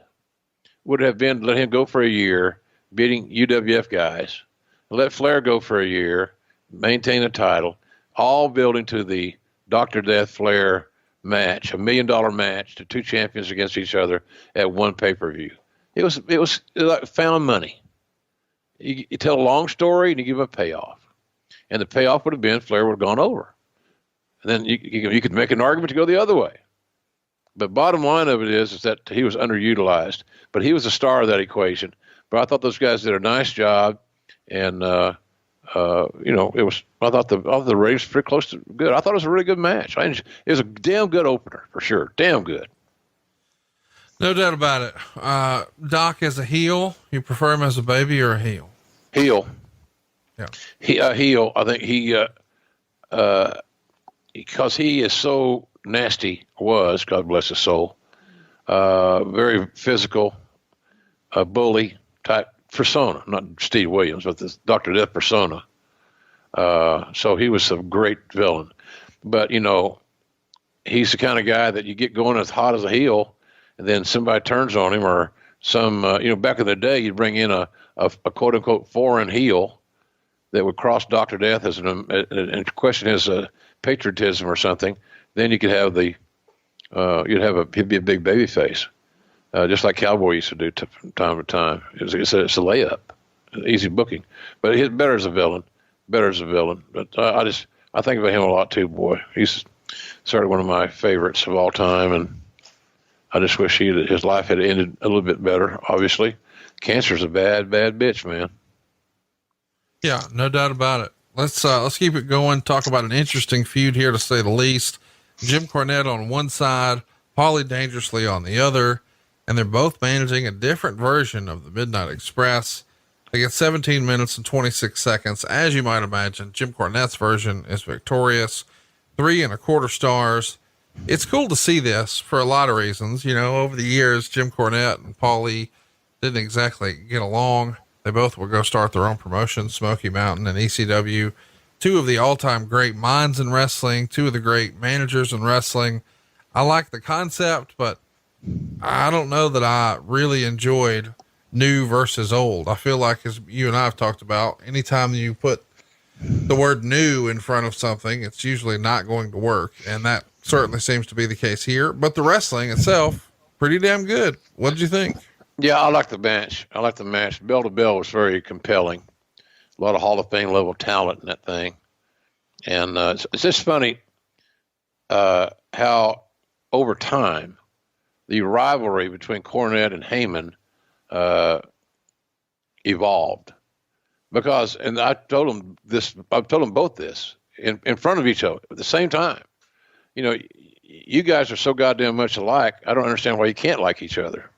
would it have been to let him go for a year, beating UWF guys, let Flair go for a year, maintain a title, all building to the Dr. Death Flair match, $1 million match to two champions against each other at one pay-per-view. It was like found money. You tell a long story and you give a payoff, and the payoff would have been Flair would have gone over, and then you could make an argument to go the other way. But bottom line of it is that he was underutilized, but he was the star of that equation. But I thought those guys did a nice job, and it was. I thought the ratings were pretty close to good. I thought it was a really good match. It was a damn good opener for sure. Damn good. No doubt about it. Doc as a heel, you prefer him as a baby or a heel? Heel. Yeah. Heel. I think because he is so nasty, God bless his soul, very physical, bully type persona, not Steve Williams, but this Dr. Death persona. So he was a great villain, but he's the kind of guy that you get going as hot as a heel, and then somebody turns on him, or some, back in the day, you'd bring in a quote unquote foreign heel that would cross Dr. Death and question his patriotism or something. Then you could have he'd be a big baby face, just like Cowboy used to do from time to time. It's a layup, easy booking, but he's better as a villain. But I think about him a lot too, boy. He's certainly one of my favorites of all time, and I just wish his life had ended a little bit better. Obviously, cancer's a bad bitch, man. Yeah, no doubt about it. Let's keep it going. Talk about an interesting feud here, to say the least. Jim Cornette on one side, Paulie Dangerously on the other, and they're both managing a different version of the Midnight Express. They get 17 minutes and 26 seconds. As you might imagine, Jim Cornette's version is victorious, 3.25 stars. It's cool to see this for a lot of reasons. Over the years, Jim Cornette and Paulie didn't exactly get along. They both would go start their own promotion, Smoky Mountain and ECW. Two of the all-time great minds in wrestling, two of the great managers in wrestling. I like the concept, but I don't know that I really enjoyed new versus old. I feel like, as you and I have talked about, anytime you put the word new in front of something, it's usually not going to work. And that certainly seems to be the case here, but the wrestling itself, pretty damn good. What did you think? Yeah, I like the match. Bell to bell was very compelling. A lot of Hall of Fame level talent in that thing. And it's just funny how over time the rivalry between Cornette and Heyman evolved. Because, and I told them both this in front of each other at the same time. You guys are so goddamn much alike. I don't understand why you can't like each other.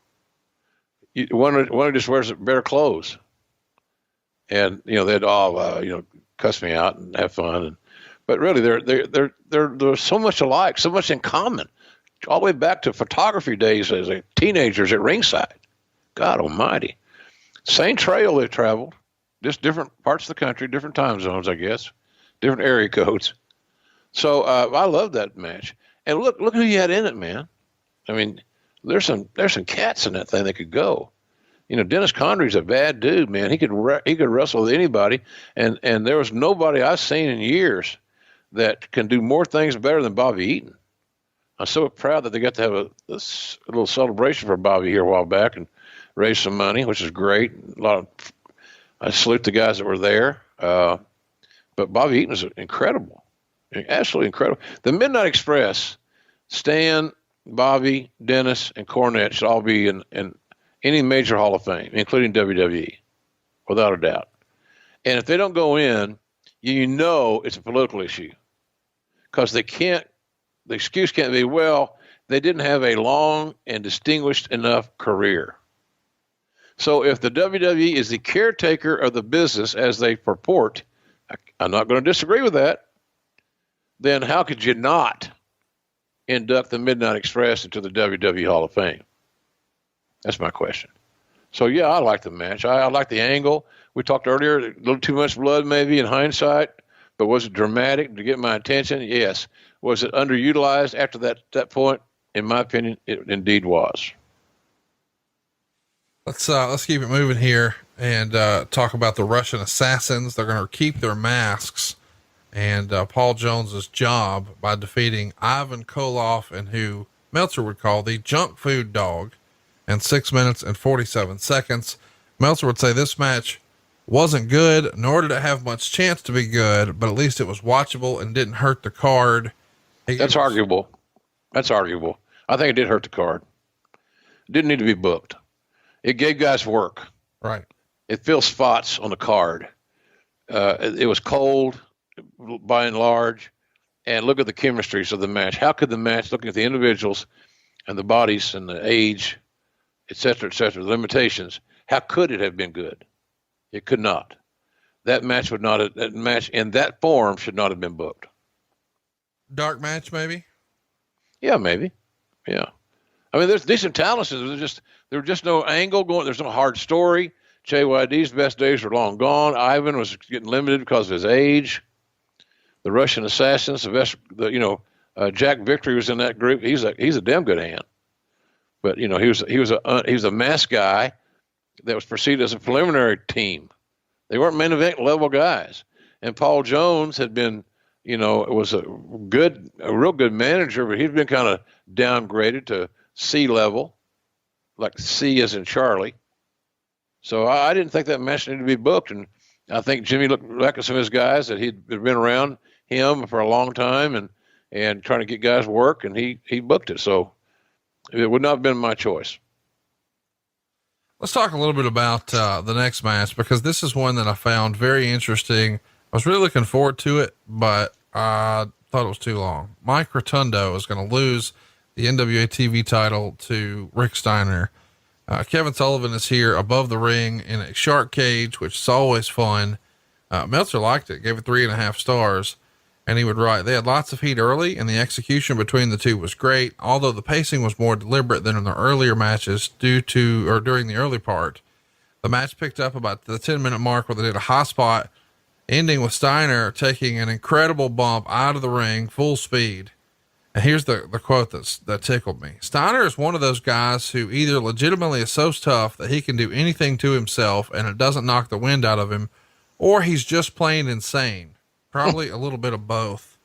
One just wears better clothes, and they'd all cuss me out and have fun, but really they're so much alike, so much in common, all the way back to photography days as teenagers at ringside. God Almighty, same trail they traveled, just different parts of the country, different time zones, I guess, different area codes. So I love that match, and look who you had in it, man. I mean, there's some cats in that thing that could go. Dennis Condrey's a bad dude, man. He could wrestle with anybody, and there was nobody I've seen in years that can do more things better than Bobby Eaton. I'm so proud that they got to have a little celebration for Bobby here a while back and raise some money, which is great. I salute the guys that were there, but Bobby Eaton was incredible, absolutely incredible. The Midnight Express, Stan, Bobby, Dennis, and Cornette should all be in any major Hall of Fame, including WWE, without a doubt. And if they don't go in, it's a political issue, because the excuse can't be, well, they didn't have a long and distinguished enough career. So if the WWE is the caretaker of the business as they purport, I'm not going to disagree with that, then how could you not induct the Midnight Express into the WWE Hall of Fame? That's my question. So yeah, I like the match. I like the angle. We talked earlier, a little too much blood maybe in hindsight, but was it dramatic to get my attention? Yes. Was it underutilized after that point? In my opinion, it indeed was. Let's keep it moving here and talk about the Russian assassins. They're going to keep their masks and Paul Jones's job by defeating Ivan Koloff and who Meltzer would call the junk food dog in 6 minutes and 47 seconds. Meltzer would say this match wasn't good, nor did it have much chance to be good, but at least it was watchable and didn't hurt the card. That's arguable. That's arguable. I think it did hurt the card. It didn't need to be booked. It gave guys work. Right. It filled spots on the card. It was cold by and large. And look at the chemistries of the match. How could the match, looking at the individuals and the bodies and the age, et cetera, the limitations, how could it have been good? It could not. That match in that form should not have been booked. Dark match, maybe? Yeah, maybe. Yeah. I mean, there's decent talents. There was just no angle going. There's no hard story. JYD's best days are long gone. Ivan was getting limited because of his age. The Russian assassins, Jack Victory was in that group. He's a damn good hand. But he was a mass guy that was perceived as a preliminary team. They weren't main event level guys. And Paul Jones had been, was a real good manager, but he'd been kind of downgraded to C level, like C as in Charlie. So I didn't think that match needed to be booked. And I think Jimmy looked back at some of his guys that he'd been around him for a long time and trying to get guys work, and he booked it. So it would not have been my choice. Let's talk a little bit about the next match, because this is one that I found very interesting. I was really looking forward to it, but I thought it was too long. Mike Rotundo is going to lose the NWA TV title to Rick Steiner. Kevin Sullivan is here above the ring in a shark cage, which is always fun. Meltzer liked it, gave it 3.5 stars. And he would write, they had lots of heat early and the execution between the two was great. Although the pacing was more deliberate than in the earlier matches during the early part. The match picked up about the 10-minute mark where they did a high spot, ending with Steiner taking an incredible bump out of the ring, full speed. And here's the quote that tickled me. Steiner is one of those guys who either legitimately is so tough that he can do anything to himself and it doesn't knock the wind out of him, or he's just plain insane. Probably a little bit of both.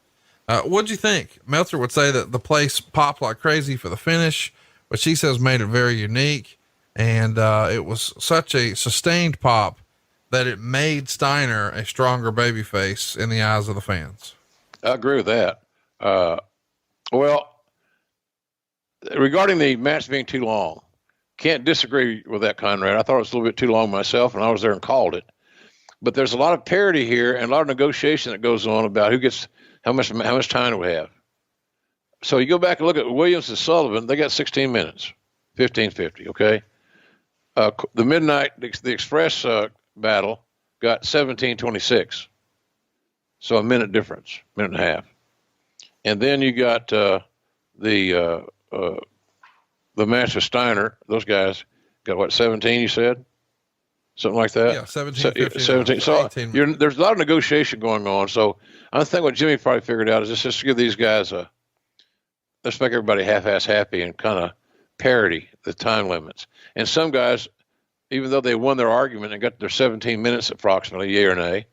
What'd you think? Meltzer would say that the place popped like crazy for the finish, which he says made it very unique. And, it was such a sustained pop that it made Steiner a stronger babyface in the eyes of the fans. I agree with that. Well, regarding the match being too long, can't disagree with that, Conrad. I thought it was a little bit too long myself, and I was there and called it. But there's a lot of parity here and a lot of negotiation that goes on about who gets how much time do we have. So you go back and look at Williams and Sullivan. They got 16 minutes, 15:50. Okay. The midnight, the Express battle got 17:26. So a minute difference, minute and a half. And then you got the match with Steiner. Those guys got what, 17? You said. Something like that. Yeah, 17. So there's a lot of negotiation going on. So I think what Jimmy probably figured out is just to give these guys let's make everybody half-ass happy and kind of parity the time limits. And some guys, even though they won their argument and got their 17 minutes approximately, yay or nay,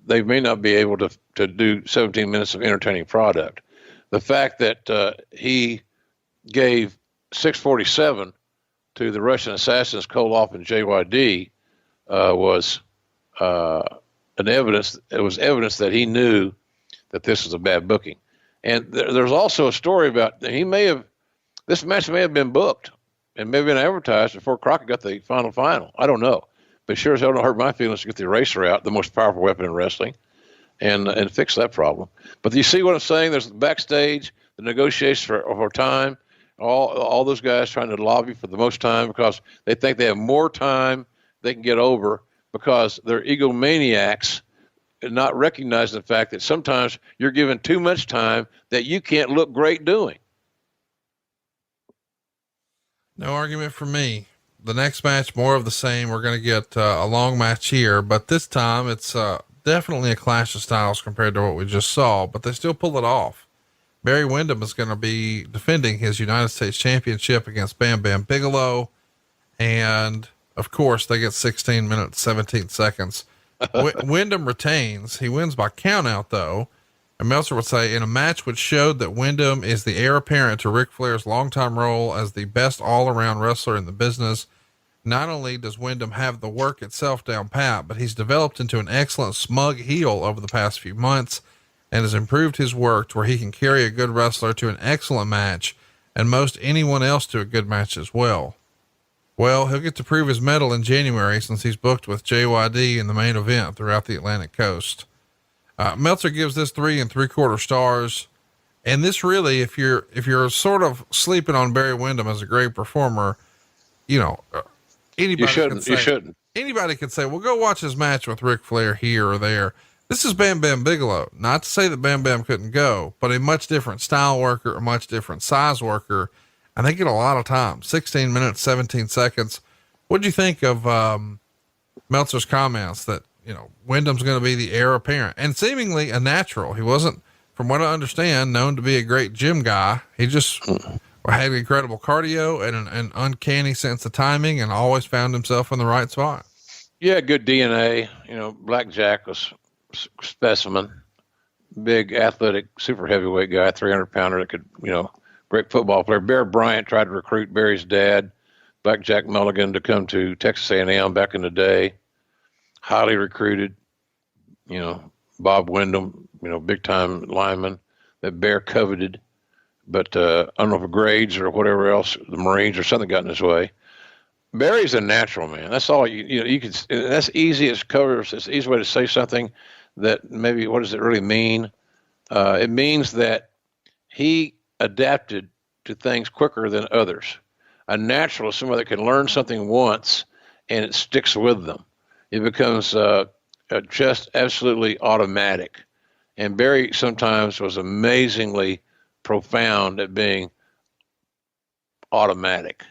they may not be able to do 17 minutes of entertaining product. The fact that he gave 6:47 to the Russian assassins, Koloff and JYD, was evidence that he knew that this was a bad booking. And there's also a story about this match may have been booked and may have been advertised before Crockett got the final. I don't know, but sure as hell don't hurt my feelings to get the eraser out, the most powerful weapon in wrestling, and fix that problem. But you see what I'm saying? There's the backstage, the negotiations for time. All those guys trying to lobby for the most time because they think they have more time they can get over because they're egomaniacs and not recognizing the fact that sometimes you're given too much time that you can't look great doing. No argument for me. the next match, more of the same. We're going to get a long match here, but this time it's definitely a clash of styles compared to what we just saw, but they still pull it off. Barry Windham is going to be defending his United States Championship against Bam Bam Bigelow. And of course they get 16 minutes, 17 seconds. Windham retains. He wins by count out though. And Meltzer would say in a match which showed that Windham is the heir apparent to Ric Flair's longtime role as the best all around wrestler in the business. Not only does Windham have the work itself down pat, but he's developed into an excellent smug heel over the past few months and has improved his work to where he can carry a good wrestler to an excellent match and most anyone else to a good match as well. Well, he'll get to prove his mettle in January since he's booked with JYD in the main event throughout the Atlantic coast. Meltzer gives this 3 3/4 stars. And this really, if you're sort of sleeping on Barry Windham as a great performer, anybody shouldn't. Anybody could say, well, go watch his match with Ric Flair here or there. This is Bam Bam Bigelow. Not to say that Bam Bam couldn't go, but a much different style worker, a much different size worker. And they get a lot of time, 16 minutes, 17 seconds. What'd you think of, Meltzer's comments that, Wyndham's going to be the heir apparent and seemingly a natural. He wasn't, from what I understand, known to be a great gym guy. He just had incredible cardio and an uncanny sense of timing and always found himself in the right spot. Yeah. Good DNA. Black Jack was specimen, big athletic, super heavyweight guy, 300-pounder that could, great football player. Bear Bryant tried to recruit Barry's dad, Black Jack Mulligan, to come to Texas A&M back in the day. Highly recruited, Bob Windham, big time lineman that Bear coveted, but I don't know if grades or whatever else, the Marines or something got in his way. Barry's a natural, man. That's all you can, that's easy as covers. It's an easy way to say something that maybe, what does it really mean? It means that he adapted to things quicker than others. A natural is somebody that can learn something once and it sticks with them. It becomes just absolutely automatic. And Barry sometimes was amazingly profound at being automatic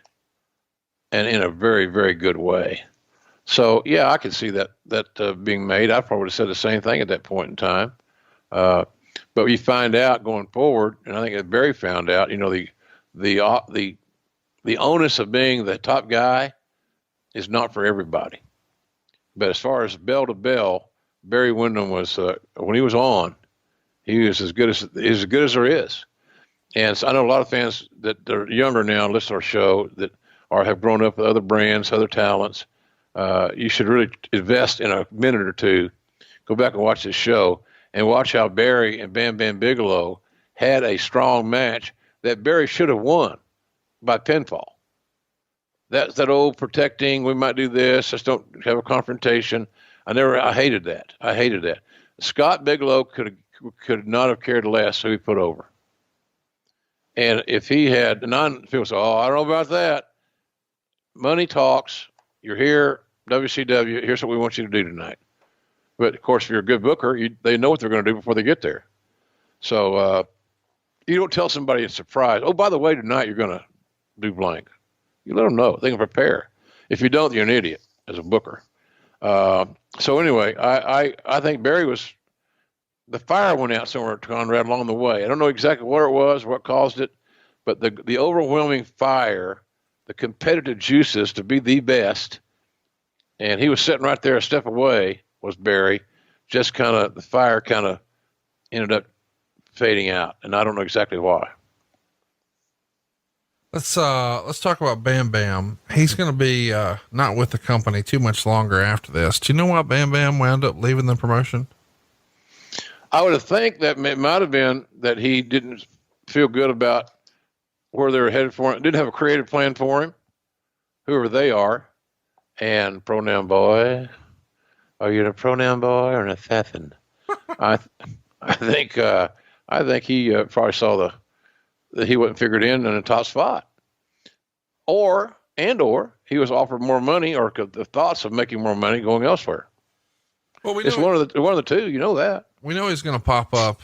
and in a very, very good way. So yeah, I could see that being made. I probably would have said the same thing at that point in time. But you find out going forward, and I think that Barry found out, the onus of being the top guy is not for everybody. But as far as bell to bell, Barry Windham was, when he was on, he was as good as there is. And so I know a lot of fans that are younger now and listen to our show that have grown up with other brands, other talents. You should really invest in a minute or two, go back and watch this show and watch how Barry and Bam Bam Bigelow had a strong match that Barry should have won by pinfall. That's that old protecting, we might do this, just don't have a confrontation. I hated that. Scott Bigelow could not have cared less who he put over. And if he had, people say, I don't know about that. Money talks. You're here, WCW. Here's what we want you to do tonight. But of course, if you're a good booker, they know what they're going to do before they get there. So you don't tell somebody a surprise. Oh, by the way, tonight you're going to do blank. You let them know. They can prepare. If you don't, you're an idiot as a booker. So anyway, I think Barry was, the fire went out somewhere at Conrad along the way. I don't know exactly where it was, what caused it, but the overwhelming fire, the competitive juices to be the best, and he was sitting right there a step away, was Barry. Just the fire ended up fading out, and I don't know exactly why. Let's talk about Bam Bam. He's going to be, not with the company too much longer after this. Do you know why Bam Bam wound up leaving the promotion? I would think that it might have been that he didn't feel good about where they were headed for him, didn't have a creative plan for him, whoever they are. And pronoun boy, are you a pronoun boy or an assassin? I think he probably saw that he wasn't figured in a top spot, or he was offered more money, or the thoughts of making more money going elsewhere. Well, it's one of the two. You know that. We know he's going to pop up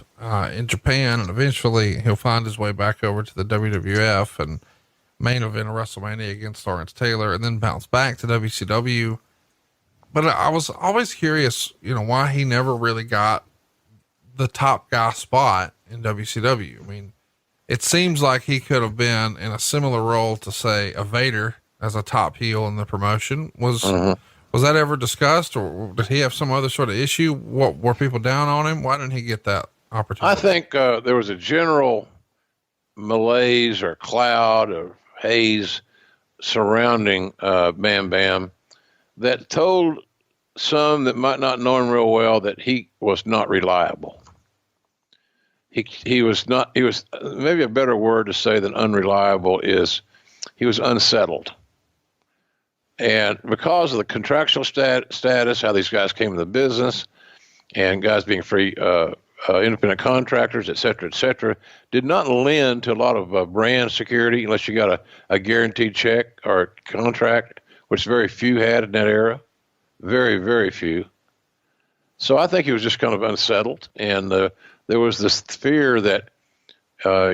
in Japan, and eventually he'll find his way back over to the WWF. And main event of WrestleMania against Lawrence Taylor, and then bounced back to WCW. But I was always curious, why he never really got the top guy spot in WCW. I mean, it seems like he could have been in a similar role to, say, a Vader as a top heel in the promotion. Was that ever discussed, or did he have some other sort of issue? What were people down on him? Why didn't he get that opportunity? I think there was a general malaise or cloud of haze surrounding Bam Bam that told some that might not know him real well that he was not reliable. He was not, he was, maybe a better word to say than unreliable is he was unsettled. And because of the contractual status, how these guys came in the business, and guys being free, independent contractors, et cetera, did not lend to a lot of brand security unless you got a guaranteed check or a contract, which very few had in that era. Very, very few. So I think he was just kind of unsettled, and there was this fear that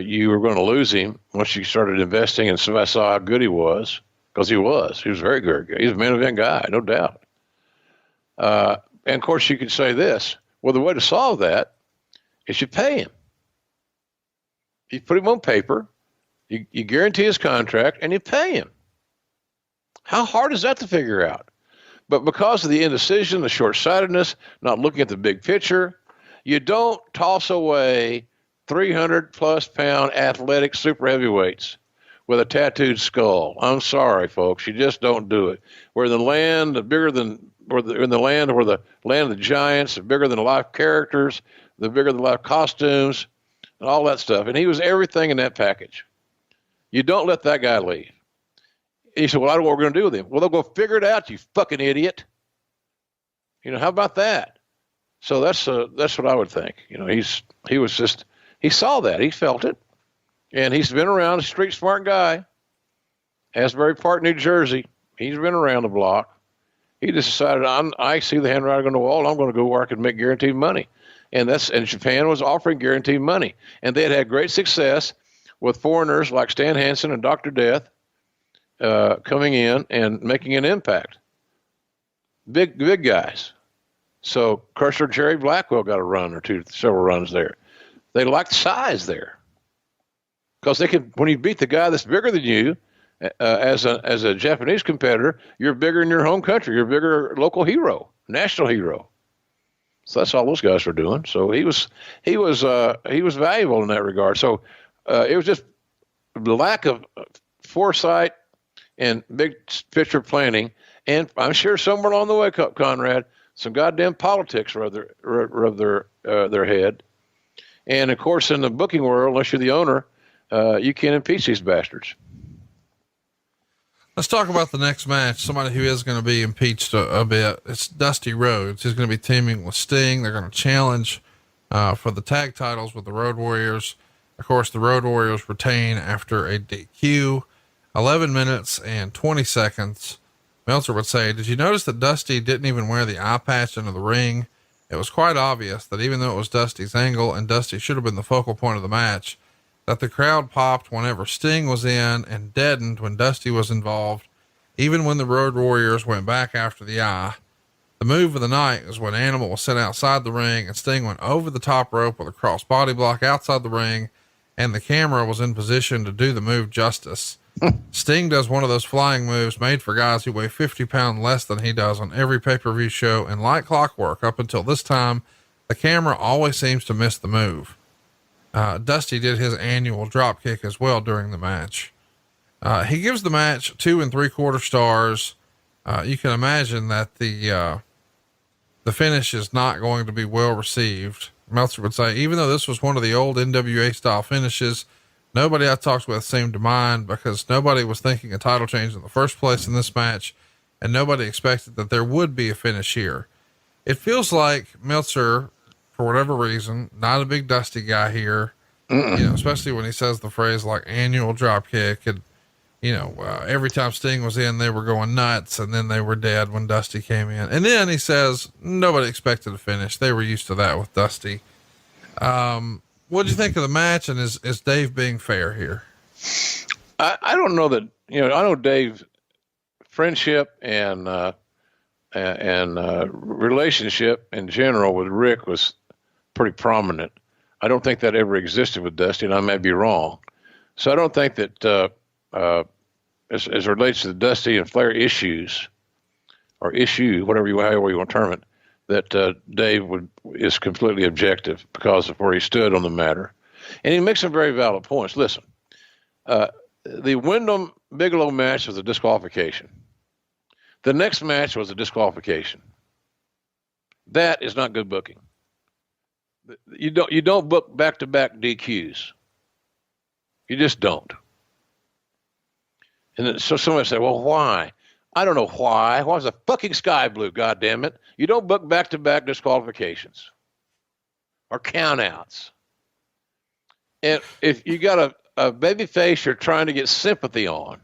you were going to lose him once you started investing, and somebody saw how good he was, because he was very good. He's a main event guy, no doubt. And of course, you could say this: well, the way to solve that is you pay him. You put him on paper, you guarantee his contract, and you pay him. How hard is that to figure out? But because of the indecision, the short-sightedness, not looking at the big picture, you don't toss away 300-plus pound athletic super heavyweights with a tattooed skull. I'm sorry, folks. You just don't do it. We're in the land bigger than, in the land where the land of the giants, the bigger than life characters, the bigger than life costumes, and all that stuff. And he was everything in that package. You don't let that guy leave. He said, well, I don't know what we're going to do with him. Well, they'll go figure it out, you fucking idiot. How about that? So that's what I would think. He saw that, he felt it, and he's been around, a street smart guy, Asbury Park, New Jersey. He's been around the block. He just decided, I see the handwriting on the wall. I'm going to go where I can make guaranteed money. And Japan was offering guaranteed money, and they had great success with foreigners like Stan Hansen and Dr. Death coming in and making an impact. Big guys. So Crusher Jerry Blackwell got a run or two, several runs there. They liked size there, because they could, when you beat the guy that's bigger than you, as a Japanese competitor, you're bigger in your home country. You're a bigger local hero, national hero. So that's all those guys were doing. So he was valuable in that regard. So it was just the lack of foresight and big picture planning, and I'm sure somewhere along the way, Conrad, some goddamn politics rub their head. And of course, in the booking world, unless you're the owner, you can't impeach these bastards. Let's talk about the next match. Somebody who is going to be impeached a bit. It's Dusty Rhodes. He's going to be teaming with Sting. They're going to challenge for the tag titles with the Road Warriors. Of course, the Road Warriors retain after a DQ. 11 minutes and 20 seconds. Meltzer would say, did you notice that Dusty didn't even wear the eye patch into the ring? It was quite obvious that even though it was Dusty's angle and Dusty should have been the focal point of the match, that the crowd popped whenever Sting was in and deadened when Dusty was involved, even when the Road Warriors went back after the eye. The move of the night is when Animal was sent outside the ring and Sting went over the top rope with a cross body block outside the ring, and the camera was in position to do the move justice. Sting does one of those flying moves made for guys who weigh 50 pounds less than he does on every pay-per-view show, and like clockwork, up until this time, the camera always seems to miss the move. Dusty did his annual drop kick as well during the match. He gives the match 2 3/4 stars. You can imagine that the finish is not going to be well received. Meltzer would say, even though this was one of the old NWA style finishes, nobody I talked with seemed to mind, because nobody was thinking a title change in the first place in this match, and nobody expected that there would be a finish here. It feels like Meltzer, for whatever reason, not a big Dusty guy here, especially when he says the phrase like annual drop kick, and every time Sting was in, they were going nuts, and then they were dead when Dusty came in. And then he says nobody expected a finish. They were used to that with Dusty. What did you think of the match, and is Dave being fair here? I don't know that, I know Dave's friendship and relationship in general with Rick was pretty prominent. I don't think that ever existed with Dusty, and I may be wrong. So I don't think that as it relates to the Dusty and Flair issues, or issue, however you want to term it, that Dave is completely objective because of where he stood on the matter. And he makes some very valid points. Listen, the Wyndham Bigelow match was a disqualification. The next match was a disqualification. That is not good booking. You don't book back-to-back DQs. You just don't. And then, so somebody said, well, why? I don't know why. Why was the fucking sky blue, goddammit? You don't book back-to-back disqualifications or countouts. And if you got a baby face you're trying to get sympathy on,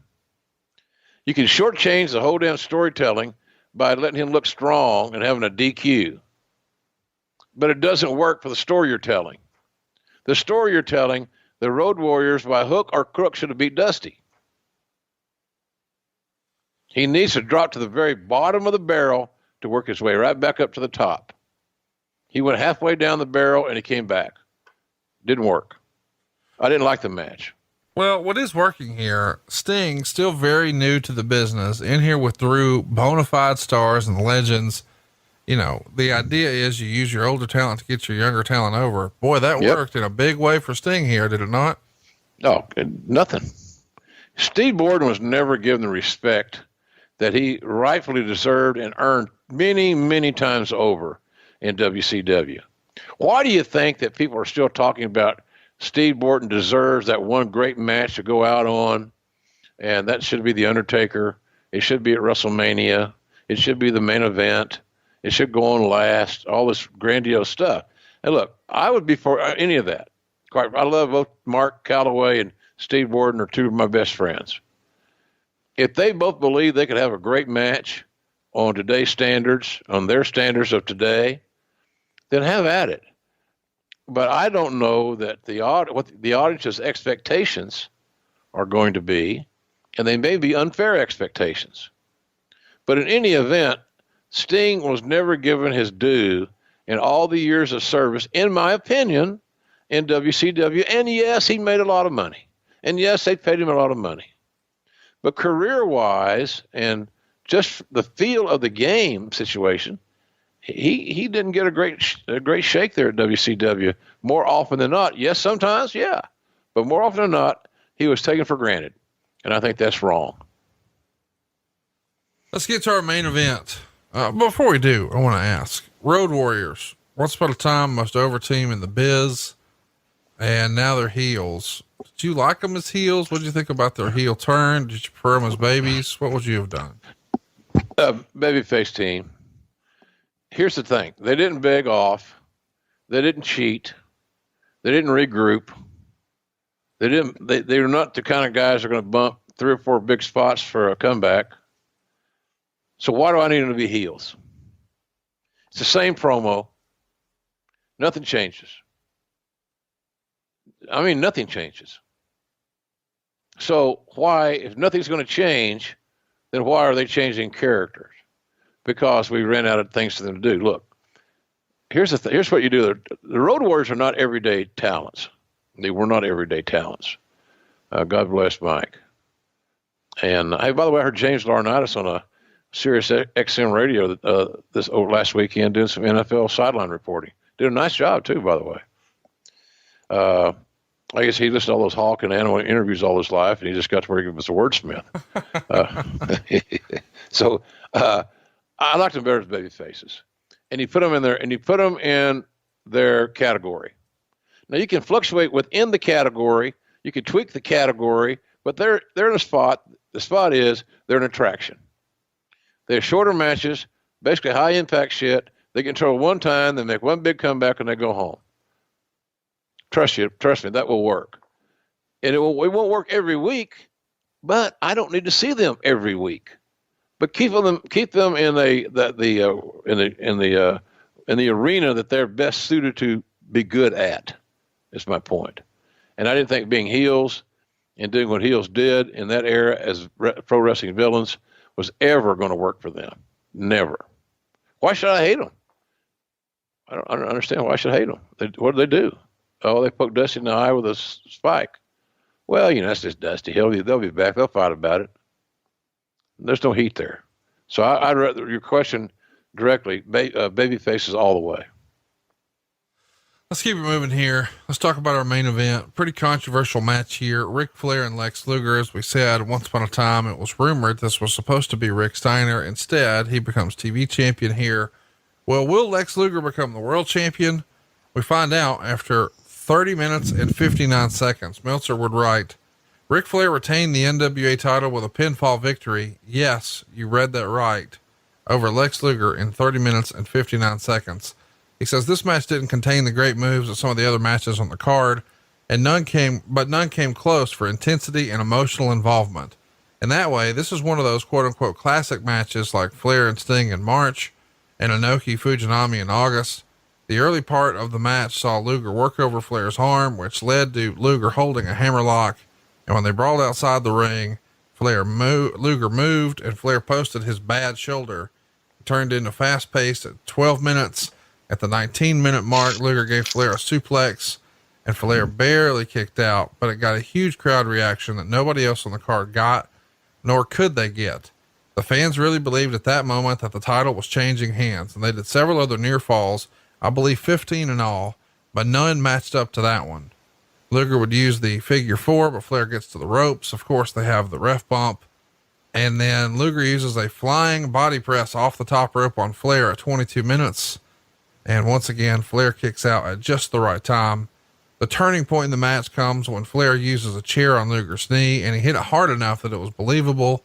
you can shortchange the whole damn storytelling by letting him look strong and having a DQ. But it doesn't work for the story you're telling. The story you're telling, the Road Warriors by hook or crook should have beat Dusty. He needs to drop to the very bottom of the barrel to work his way right back up to the top. He went halfway down the barrel and he came back. Didn't work. I didn't like the match. Well, what is working here, Sting, still very new to the business, in here with through bona fide stars and legends. The idea is you use your older talent to get your younger talent over. Boy, that worked in a big way for Sting here, did it not? No, nothing. Steve Borden was never given the respect that he rightfully deserved and earned many, many times over in WCW. Why do you think that people are still talking about Steve Borden deserves that one great match to go out on, and that should be The Undertaker? It should be at WrestleMania. It should be the main event. It should go on last, all this grandiose stuff. And look, I would be for any of that. I love both Mark Calloway and Steve Borden are two of my best friends. If they both believe they could have a great match on today's standards, on their standards of today, then have at it. But I don't know that what the audience's expectations are going to be, and they may be unfair expectations. But in any event, Sting was never given his due in all the years of service, in my opinion, in WCW. And yes, he made a lot of money. And yes, they paid him a lot of money. But career-wise and just the feel of the game situation, he didn't get a great shake there at WCW more often than not. Yes, sometimes, yeah. But more often than not, he was taken for granted. And I think that's wrong. Let's get to our main event. Before we do, I want to ask Road Warriors, once upon a time, most over team in the biz, and now they're heels. Did you like them as heels? What did you think about their heel turn? Did you prefer them as babies? What would you have done? Babyface team. Here's the thing. They didn't beg off. They didn't cheat. They didn't regroup. They were not the kind of guys that are going to bump 3 or 4 big spots for a comeback. So why do I need them to be heels? It's the same promo. Nothing changes. I mean, nothing changes. So why, if nothing's going to change, then why are they changing characters? Because we ran out of things for them to do. Look, here's what you do. The Road Warriors are not everyday talents. They were not everyday talents. God bless Mike. And hey, by the way, I heard James Laurinaitis on a Sirius XM radio this last weekend doing some NFL sideline reporting. Did a nice job too, by the way. I guess he listened to all those Hawk and Animal interviews all his life, and he just got to where he was a wordsmith. So I liked them better as baby faces, and he put them in there, and he put them in their category. Now you can fluctuate within the category, you can tweak the category, but they're in a spot. The spot is they're an attraction. They're shorter matches, basically high impact shit. They control one time, they make one big comeback, and they go home. Trust me, that will work. And it won't work every week, but I don't need to see them every week. But keep them in the arena that they're best suited to be good at. Is my point. And I didn't think being heels and doing what heels did in that era as pro wrestling villains was ever going to work for them. Never. Why should I hate them? I don't understand why I should hate them. What do they do? Oh, they poke Dusty in the eye with a spike. Well, that's just Dusty. They'll be back. They'll fight about it. There's no heat there. So I'd rather your question directly, baby faces all the way. Let's keep it moving here. Let's talk about our main event. Pretty controversial match here. Ric Flair and Lex Luger. As we said, once upon a time, it was rumored this was supposed to be Rick Steiner. Instead, he becomes TV champion here. Well, will Lex Luger become the world champion? We find out after 30 minutes and 59 seconds. Meltzer would write, Ric Flair retained the NWA title with a pinfall victory. Yes, you read that right. Over Lex Luger in 30 minutes and 59 seconds. He says this match didn't contain the great moves of some of the other matches on the card, and none came close for intensity and emotional involvement. In that way, this is one of those quote unquote classic matches like Flair and Sting in March and Inoki Fujinami in August. The early part of the match saw Luger work over Flair's arm, which led to Luger holding a hammerlock. And when they brawled outside the ring, Luger moved and Flair posted his bad shoulder. It turned into fast paced at 12 minutes. At the 19-minute mark, Luger gave Flair a suplex and Flair barely kicked out, but it got a huge crowd reaction that nobody else on the card got, nor could they get. The fans really believed at that moment that the title was changing hands, and they did several other near falls, I believe 15 in all, but none matched up to that one. Luger would use the figure 4, but Flair gets to the ropes. Of course, they have the ref bump, and then Luger uses a flying body press off the top rope on Flair at 22 minutes. And once again, Flair kicks out at just the right time. The turning point in the match comes when Flair uses a chair on Luger's knee, and he hit it hard enough that it was believable.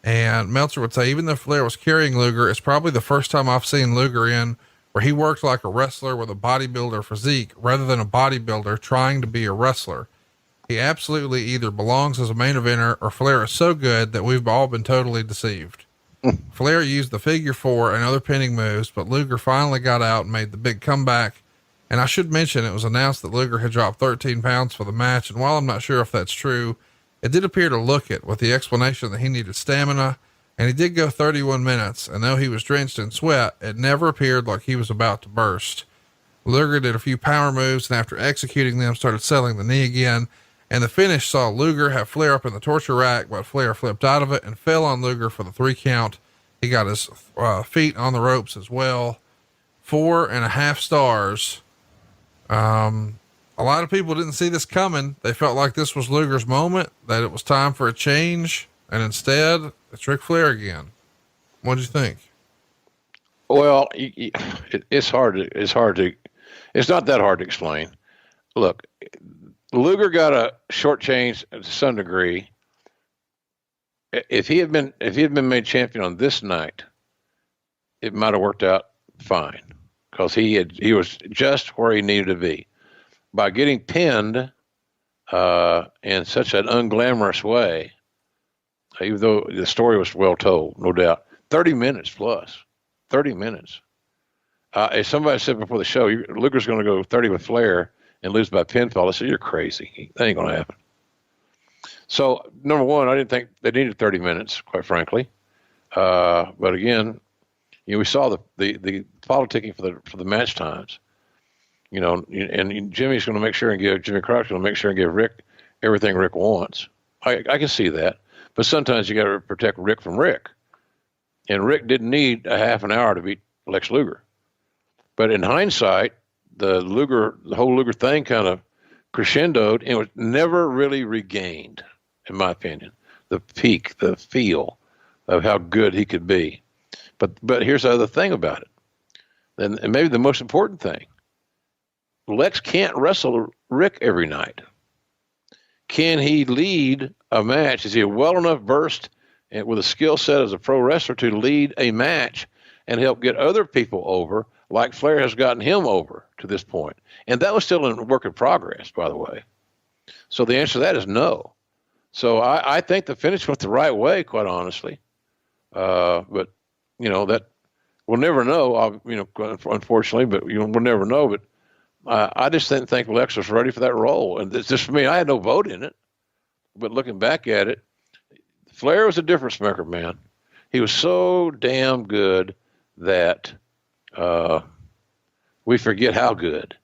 And Meltzer would say, even though Flair was carrying Luger, it's probably the first time I've seen Luger in where he worked like a wrestler with a bodybuilder physique rather than a bodybuilder trying to be a wrestler. He absolutely either belongs as a main eventer or Flair is so good that we've all been totally deceived. Flair used the figure 4 and other pinning moves, but Luger finally got out and made the big comeback. And I should mention, it was announced that Luger had dropped 13 pounds for the match. And while I'm not sure if that's true, it did appear to look it with the explanation that he needed stamina, and he did go 31 minutes. And though he was drenched in sweat, it never appeared like he was about to burst. Luger did a few power moves, and after executing them, started selling the knee again. And the finish saw Luger have Flair up in the torture rack, but Flair flipped out of it and fell on Luger for the 3 count. He got his feet on the ropes as well. 4.5 stars. A lot of people didn't see this coming. They felt like this was Luger's moment, that it was time for a change. And instead it's Ric Flair again. What'd you think? Well, it's not that hard to explain. Look, Luger got a shortchange to some degree. If he had been made champion on this night, it might have worked out fine because he was just where he needed to be. By getting pinned in such an unglamorous way, even though the story was well told, no doubt, 30 minutes plus, 30 minutes. As somebody said before the show, Luger's going to go 30 with Flair and lose by pinfall. I said, you're crazy. That ain't going to happen. So, number one, I didn't think they needed 30 minutes, quite frankly. But again, we saw the politicking for the match times, and Jimmy's going to make sure and give Jimmy Crock's going to make sure and give Rick everything Rick wants. I can see that, but sometimes you got to protect Rick from Rick, and Rick didn't need a half an hour to beat Lex Luger. But in hindsight, the whole Luger thing kind of crescendoed and was never really regained, in my opinion, the peak, the feel of how good he could be. But here's the other thing about it, and maybe the most important thing. Lex can't wrestle Rick every night. Can he lead a match? Is he a well enough versed and with a skill set as a pro wrestler to lead a match and help get other people over like Flair has gotten him over to this point? And that was still in work in progress, by the way. So the answer to that is no. So I think the finish went the right way, quite honestly. But that we'll never know, unfortunately, but we'll never know. But I just didn't think Lex was ready for that role. And it's just for me, I had no vote in it, but looking back at it, Flair was a difference maker, man. He was so damn good that we forget how good.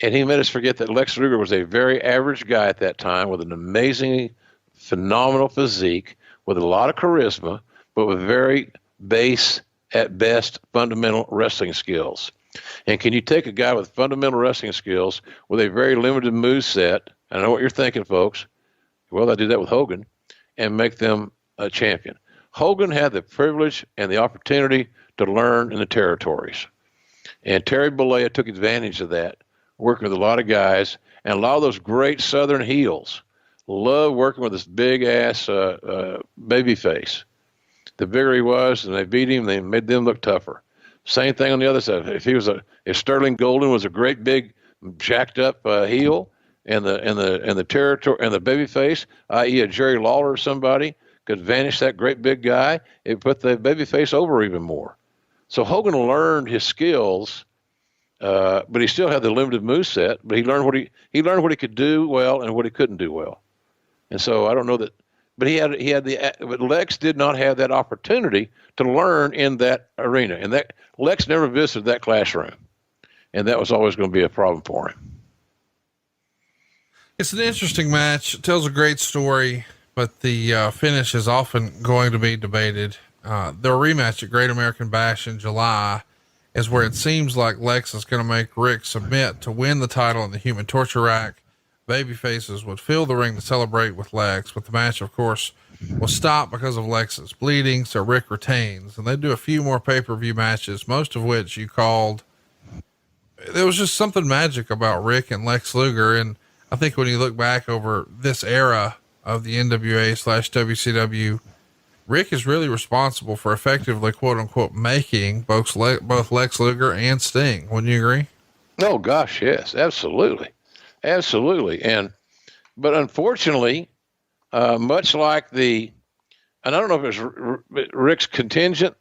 And he made us forget that Lex Luger was a very average guy at that time with an amazingly phenomenal physique, with a lot of charisma, but with very base, at best, fundamental wrestling skills. And can you take a guy with fundamental wrestling skills with a very limited move set, I know what you're thinking, folks, well, I did that with Hogan, and make them a champion? Hogan had the privilege and the opportunity to learn in the territories. And Terry Bollea took advantage of that, working with a lot of guys, and a lot of those great Southern heels loved working with this big-ass baby face. The bigger he was, and they beat him, they made them look tougher. Same thing on the other side. If Sterling Golden was a great big jacked up heel, and the territory and the baby face, i.e. a Jerry Lawler or somebody, could vanish that great big guy, it put the baby face over even more. So Hogan learned his skills, but he still had the limited moveset, but he learned what he could do well and what he couldn't do well. And so I don't know that, but but Lex did not have that opportunity to learn in that arena. And that Lex never visited that classroom. And that was always going to be a problem for him. It's an interesting match. It tells a great story, but the finish is often going to be debated. Their rematch at Great American Bash in July is where it seems like Lex is going to make Rick submit to win the title in the human torture rack. Baby faces would fill the ring to celebrate with Lex, but the match, of course, was stopped because of Lex's bleeding. So Rick retains, and they do a few more pay-per-view matches, most of which you called. There was just something magic about Rick and Lex Luger. And I think when you look back over this era of the NWA/WCW, Rick is really responsible for effectively, quote unquote, making both Lex Luger and Sting. Wouldn't you agree? Oh gosh, yes, absolutely. Absolutely. But unfortunately, much like and I don't know if it was Rick's contingent,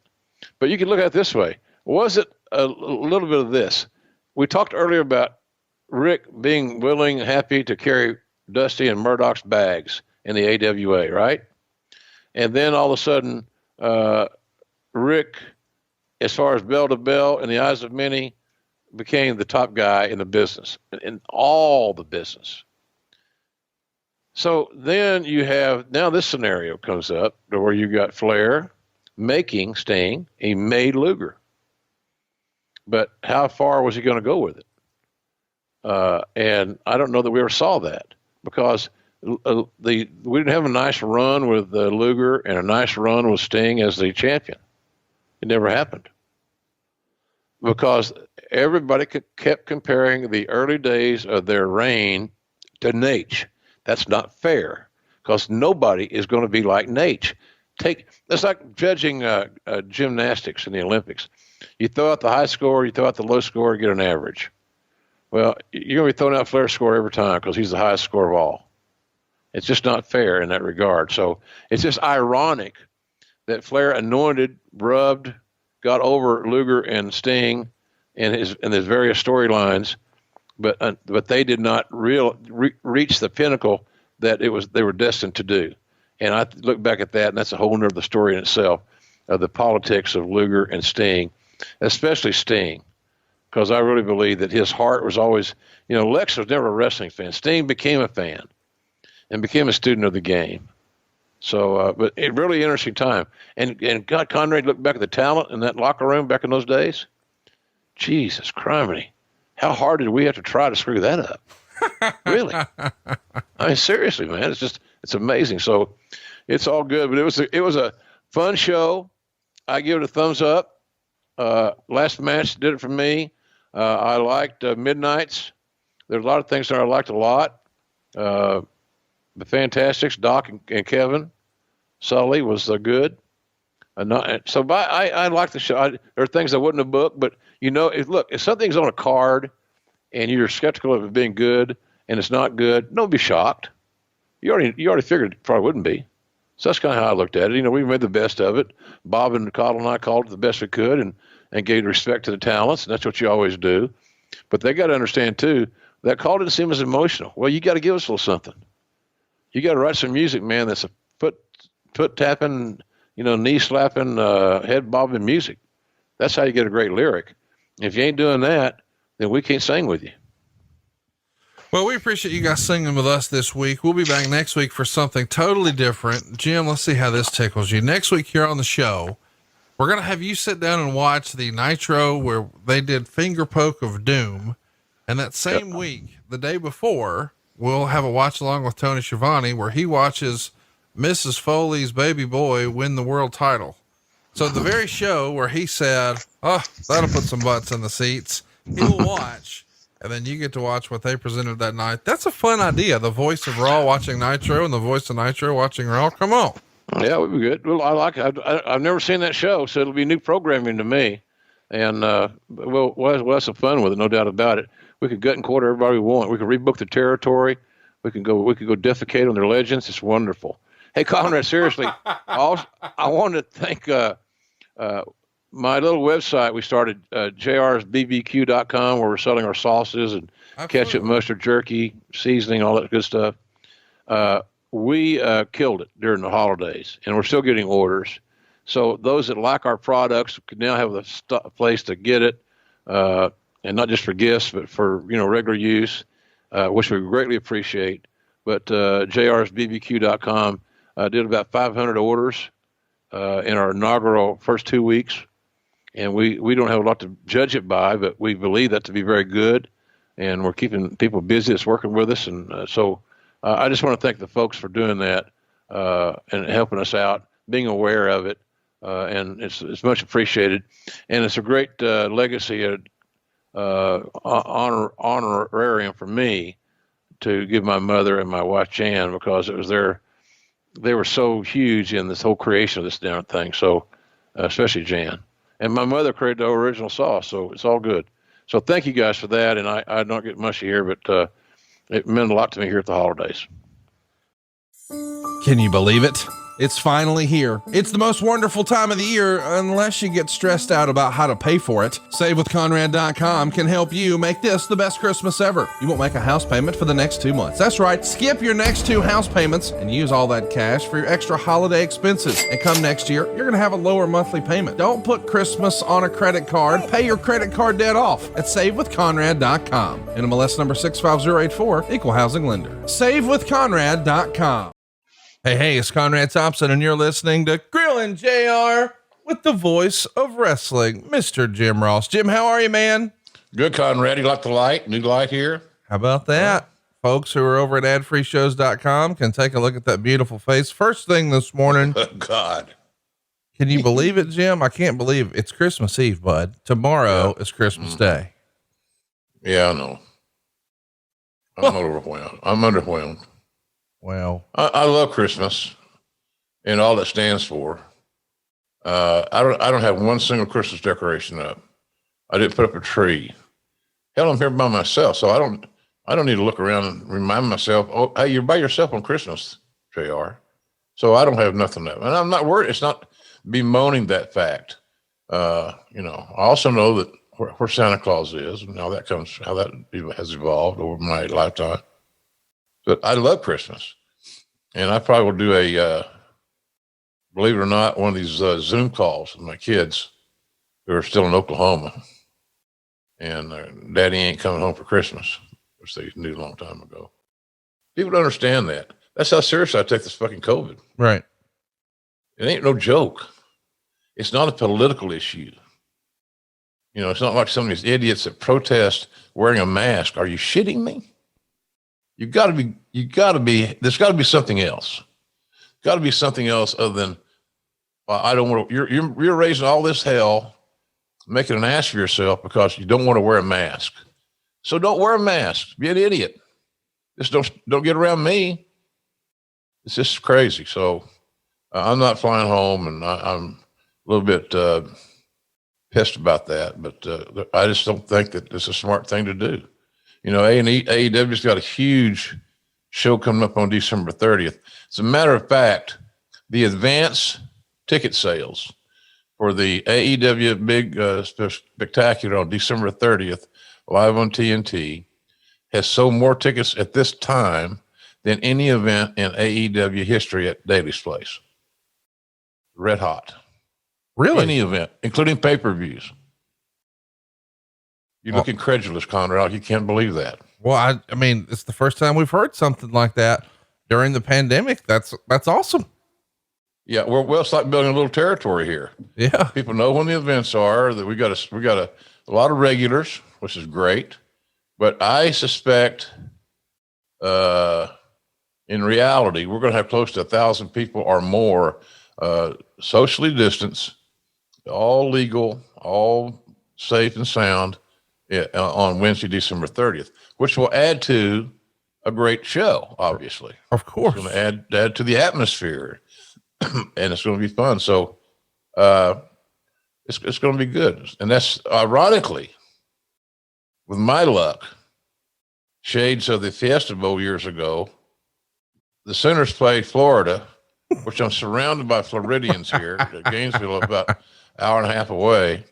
but you could look at it this way. Was it a little bit of this? We talked earlier about Rick being willing, happy to carry Dusty and Murdoch's bags in the AWA, right? And then all of a sudden, Rick, as far as bell to bell in the eyes of many, became the top guy in the business, in all the business. So then you have, now this scenario comes up where you got Flair making Sting, he made Luger. But how far was he going to go with it? And I don't know that we ever saw that, because we didn't have a nice run with Luger and a nice run with Sting as the champion. It never happened, because everybody kept comparing the early days of their reign to Nate. That's not fair, because nobody is going to be like Nate. It's like judging gymnastics in the Olympics. You throw out the high score, you throw out the low score, you get an average. Well, you're going to be throwing out Flair's score every time, because he's the highest score of all. It's just not fair in that regard. So it's just ironic that Flair anointed, rubbed, got over Luger and Sting in his various storylines, but they did not reach the pinnacle that they were destined to do. And I look back at that, and that's a whole nother story in itself, of the politics of Luger and Sting, especially Sting, because I really believe that his heart was always, Lex was never a wrestling fan. Sting became a fan and became a student of the game. So, but a really interesting time. And God, Conrad, look back at the talent in that locker room back in those days. Jesus criminy. How hard did we have to try to screw that up? Really? I mean, seriously, man, it's amazing. So it's all good, but it was a fun show. I give it a thumbs up. Last match did it for me. I liked Midnight's. There's a lot of things that I liked a lot. The Fantastics, Doc and Kevin Sully was good. I like the show. There are things I wouldn't have booked, but if something's on a card and you're skeptical of it being good and it's not good, don't be shocked. You already figured it probably wouldn't be. So that's kind of how I looked at it. We made the best of it. Bob and Cottle and I called it the best we could and gave respect to the talents, and that's what you always do. But they got to understand too, that call didn't seem as emotional. Well, you got to give us a little something. you got to write some music, man. That's a foot tapping, knee slapping, head bobbing music. That's how you get a great lyric. If you ain't doing that, then we can't sing with you. Well, we appreciate you guys singing with us this week. We'll be back next week for something totally different. Jim, let's see how this tickles you. Next week here on the show, we're going to have you sit down and watch the Nitro where they did Finger Poke of Doom. And that same week, the day before, we'll have a watch along with Tony Schiavone where he watches Mrs. Foley's baby boy win the world title. So the very show where he said, "Oh, that'll put some butts in the seats," he'll watch. And then you get to watch what they presented that night. That's a fun idea. The voice of Raw watching Nitro and the voice of Nitro watching Raw. Come on. Yeah, it would be good. Well, I like it. I've never seen that show, so it'll be new programming to me. And, we'll have some fun with it. No doubt about it. We could gut and quarter everybody we want. We could rebook the territory. We could go defecate on their legends. It's wonderful. Hey, Conrad, seriously, I want to thank, my little website we started, jrsbbq.com, where we're selling our sauces and ketchup, mustard, jerky, seasoning, all that good stuff. We killed it during the holidays, and we're still getting orders. So those that like our products could now have a place to get it, and not just for gifts, but for regular use, which we greatly appreciate. But jrsbbq.com did about 500 orders in our inaugural first 2 weeks. And we don't have a lot to judge it by, but we believe that to be very good. And we're keeping people busy that's working with us. And so I just want to thank the folks for doing that and helping us out, being aware of it. And it's much appreciated. And it's a great legacy, honorarium for me to give my mother and my wife, Jan, because it was they were so huge in this whole creation of this damn thing. So especially Jan. And my mother created the original sauce, so it's all good. So thank you guys for that. And I don't get mushy here, but it meant a lot to me here at the holidays. Can you believe it? It's finally here. It's the most wonderful time of the year, unless you get stressed out about how to pay for it. SaveWithConrad.com can help you make this the best Christmas ever. You won't make a house payment for the next 2 months. That's right. Skip your next 2 house payments and use all that cash for your extra holiday expenses. And come next year, you're going to have a lower monthly payment. Don't put Christmas on a credit card. Pay your credit card debt off at SaveWithConrad.com. NMLS number 65084, Equal Housing Lender. SaveWithConrad.com. Hey, it's Conrad Thompson, and you're listening to Grillin' JR with the voice of wrestling, Mr. Jim Ross. Jim, how are you, man? Good, Conrad. You like the light? New light here? How about that? Folks who are over at adfreeshows.com can take a look at that beautiful face. First thing this morning. Oh, God. Can you believe it, Jim? I can't believe it's Christmas Eve, bud. Tomorrow is Christmas Day. Yeah, I know. I'm overwhelmed. I'm underwhelmed. Well, I love Christmas and all it stands for. I don't have one single Christmas decoration up. I didn't put up a tree. Hell, I'm here by myself, so I don't need to look around and remind myself, oh, hey, you're by yourself on Christmas, JR. So I don't have nothing up. And I'm not worried. It's not bemoaning that fact. I also know that where Santa Claus is and how that has evolved over my lifetime. But I love Christmas, and I probably will do believe it or not, one of these Zoom calls with my kids who are still in Oklahoma, and Daddy ain't coming home for Christmas, which they knew a long time ago. People don't understand that. That's how serious I take this fucking COVID. right. It ain't no joke. It's not a political issue. It's not like some of these idiots that protest wearing a mask. Are you shitting me? There's got to be something else. Got to be something else other than, I don't want to, you're raising all this hell, making an ass of yourself because you don't want to wear a mask. So don't wear a mask. Be an idiot. Just don't get around me. It's just crazy. So I'm not flying home, and I'm a little bit pissed about that, but I just don't think that it's a smart thing to do. AEW's got a huge show coming up on December 30th. As a matter of fact, the advance ticket sales for the AEW big spectacular on December 30th, live on TNT, has sold more tickets at this time than any event in AEW history at Daly's Place. Red hot. Really? Any event, including pay-per-views. You look incredulous, Conrad. You can't believe that. Well, I mean, it's the first time we've heard something like that during the pandemic. That's awesome. Yeah, well, it's like building a little territory here. Yeah. People know when the events are. That we got a lot of regulars, which is great. But I suspect, in reality, we're going to have close to 1,000 people or more, socially distanced, all legal, all safe and sound, on Wednesday, December 30th, which will add to a great show, obviously. Of course. It's going to add to the atmosphere, and it's going to be fun. So it's going to be good. And that's, ironically, with my luck, shades of the Fiesta Bowl years ago, the Sooners played Florida, which I'm surrounded by Floridians here at Gainesville, about an hour and a half away.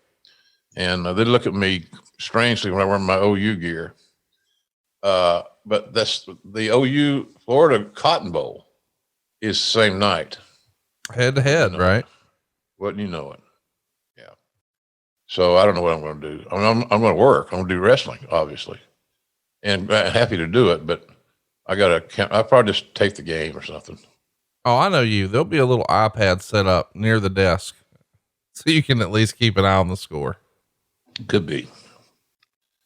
And they look at me strangely when I wear my OU gear. But that's the OU Florida Cotton Bowl is the same night. Head to head, right? Wouldn't you know it? Yeah. So I don't know what I'm going to do. I'm going to work. I'm going to do wrestling, obviously. And happy to do it, but I'll probably just take the game or something. Oh, I know you. There'll be a little iPad set up near the desk so you can at least keep an eye on the score. Could be.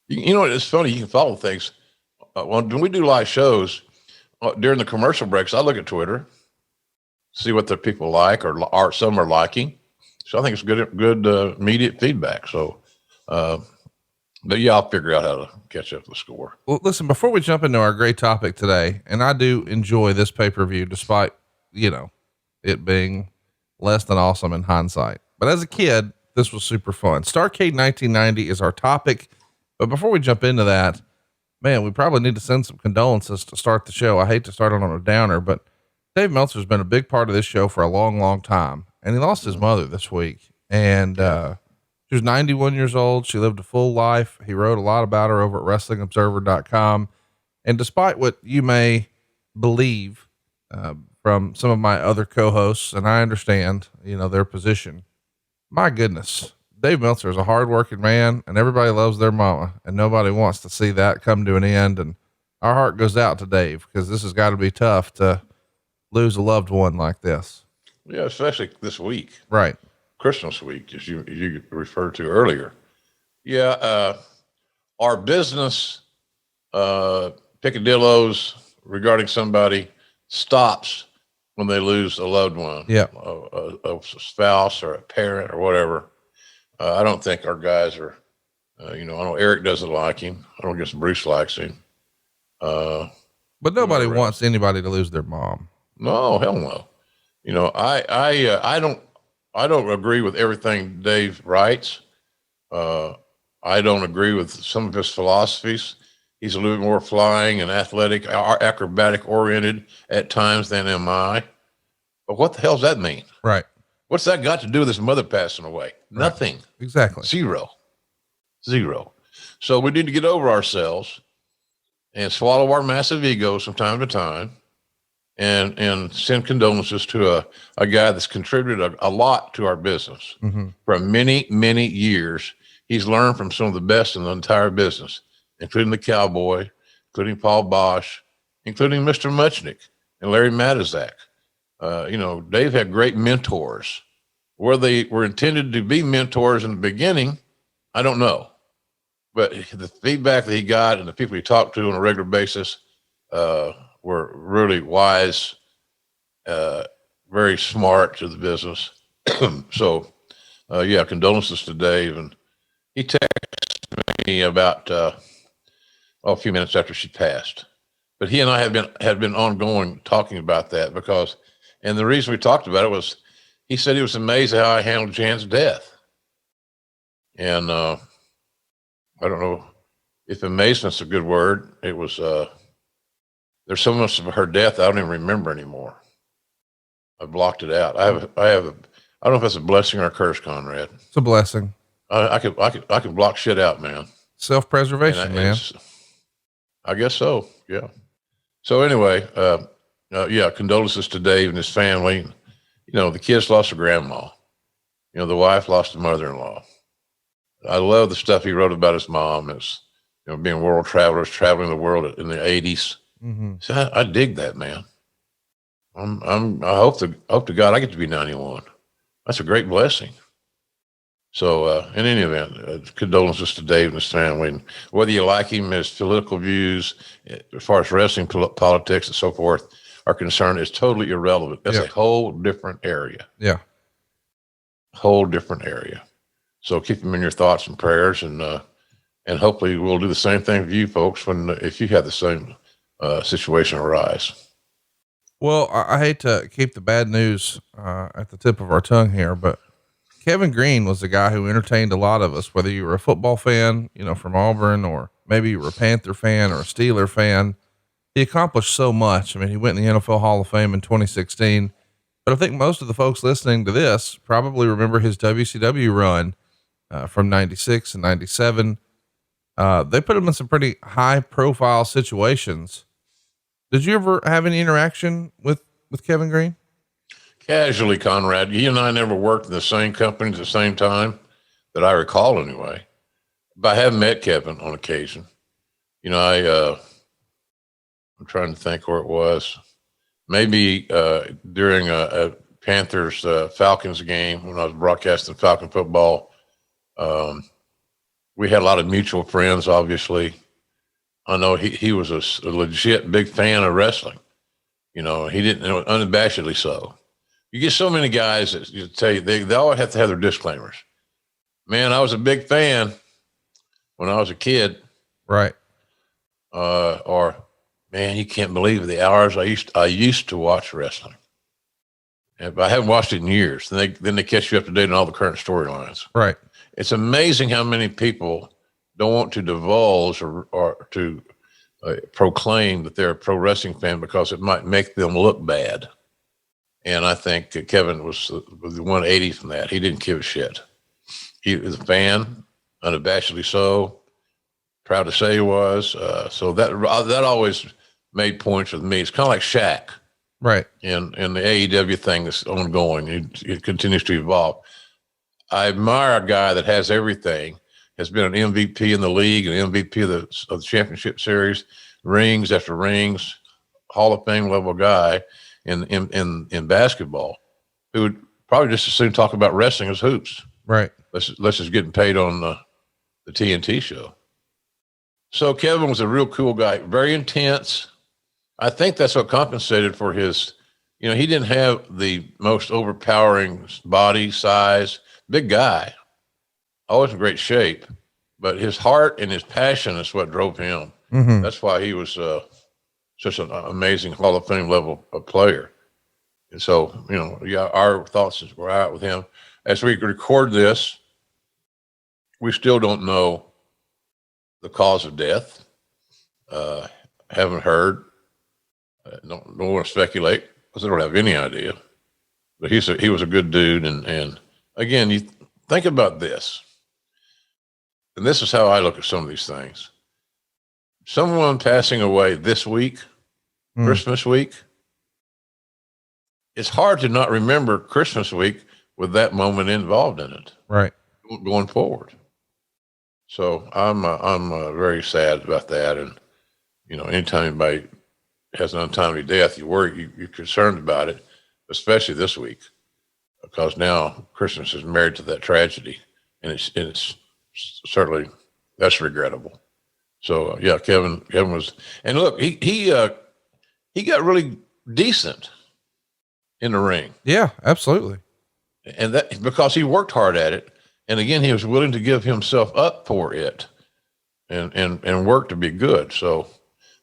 You know, it's funny. You can follow things. When we do live shows during the commercial breaks, I look at Twitter, see what the people like or some are liking. So I think it's good immediate feedback. So, but yeah, I'll figure out how to catch up the score. Well, listen, before we jump into our great topic today, and I do enjoy this pay-per-view despite, it being less than awesome in hindsight, but as a kid, this was super fun. Starrcade 1990 is our topic. But before we jump into that, man, we probably need to send some condolences to start the show. I hate to start it on a downer, but Dave Meltzer's been a big part of this show for a long, long time. And he lost his mother this week. And, she was 91 years old. She lived a full life. He wrote a lot about her over at WrestlingObserver.com. And despite what you may believe, from some of my other co-hosts, and I understand, their position, my goodness, Dave Meltzer is a hardworking man and everybody loves their mama and nobody wants to see that come to an end. And our heart goes out to Dave because this has got to be tough to lose a loved one like this. Yeah. Especially this week. Right. Christmas week, as you referred to earlier. Yeah. Our business, picadillos regarding somebody stops when they lose a loved one. Yeah. A spouse or a parent or whatever. I don't think our guys are, I know Eric doesn't like him. I don't guess Bruce likes him. But nobody wants anybody to lose their mom. No, hell no. I don't agree with everything Dave writes. I don't agree with some of his philosophies. He's a little bit more flying and athletic, acrobatic oriented at times than am I. But what the hell does that mean? Right. What's that got to do with his mother passing away? Right. Nothing. Exactly. Zero. So we need to get over ourselves and swallow our massive egos from time to time and send condolences to a guy that's contributed a lot to our business. Mm-hmm. For many, many years. He's learned from some of the best in the entire business, including the Cowboy, including Paul Bosch, including Mr. Muchnick and Larry Matizak. Dave had great mentors. Where they were intended to be mentors in the beginning, I don't know. But the feedback that he got and the people he talked to on a regular basis were really wise, very smart to the business. So, condolences to Dave. And he texted me about a few minutes after she passed. But he and I had been ongoing talking about that because, and the reason we talked about it was he said he was amazed at how I handled Jan's death. And I don't know if amazement's a good word. It was, there's so much of her death I don't even remember anymore. I blocked it out. I don't know if that's a blessing or a curse, Conrad. It's a blessing. I can block shit out, man. Self-preservation, man. I guess so. Yeah. So anyway, yeah, condolences to Dave and his family. You know, the kids lost a grandma. You know, the wife lost a mother-in-law. I love the stuff he wrote about his mom as, you know, being world travelers, traveling the world in the 80s. Mm-hmm. So I dig that, man. I hope to God I get to be 91. That's a great blessing. So, in any event, condolences to Dave and his family. And whether you like him, his political views, as far as wrestling, politics, and so forth are concerned, is totally irrelevant. That's a whole different area. Yeah. Whole different area. So keep him in your thoughts and prayers, and hopefully we'll do the same thing for you folks if you have the same situation arise. Well, I hate to keep the bad news at the tip of our tongue here, but Kevin Green was the guy who entertained a lot of us, whether you were a football fan, you know, from Auburn, or maybe you were a Panther fan or a Steeler fan. He accomplished so much. I mean, he went in the NFL Hall of Fame in 2016, but I think most of the folks listening to this probably remember his WCW run from 96 and 97. They put him in some pretty high profile situations. Did you ever have any interaction with Kevin Green? Casually, Conrad. He and I never worked in the same company at the same time that I recall anyway. But I have met Kevin on occasion. You know, I'm trying to think where it was. Maybe during a Panthers Falcons game when I was broadcasting Falcon football. We had a lot of mutual friends, obviously. I know he was a legit big fan of wrestling. You know, he didn't, unabashedly so. You get so many guys that you tell you, they always have to have their disclaimers. Man, I was a big fan when I was a kid. Right. Or, man, you can't believe the hours I used to watch wrestling. But I haven't watched it in years. Then they catch you up to date on all the current storylines. Right. It's amazing how many people don't want to divulge or to proclaim that they're a pro wrestling fan because it might make them look bad. And I think Kevin was the 180 from that. He didn't give a shit. He was a fan, unabashedly so. Proud to say he was. So that always made points with me. It's kind of like Shaq. Right. And the AEW thing that's ongoing. It continues to evolve. I admire a guy that has everything, has been an MVP in the league, an MVP of the championship series, rings after rings, Hall of Fame level guy in basketball, who would probably just as soon talk about wrestling as hoops. Right. Let's just getting paid on the TNT show. So Kevin was a real cool guy, very intense. I think that's what compensated for his, you know, he didn't have the most overpowering body size, big guy, always in great shape, but his heart and his passion is what drove him. Mm-hmm. That's why he was such an amazing Hall of Fame level player. And so, you know, yeah, our thoughts were out with him. As we record this, we still don't know the cause of death. Haven't heard. Don't want to speculate because I don't have any idea. But he was a good dude. And again, you think about this. And this is how I look at some of these things. Someone passing away this week, Christmas week, it's hard to not remember Christmas week with that moment involved in it. Right. Going forward. So I'm very sad about that. And, you know, anytime anybody has an untimely death, you're concerned about it, especially this week, because now Christmas is married to that tragedy, and it's certainly, that's regrettable. So yeah, Kevin was, and look, he got really decent in the ring. Yeah, absolutely. And that because he worked hard at it. And again, he was willing to give himself up for it and work to be good. So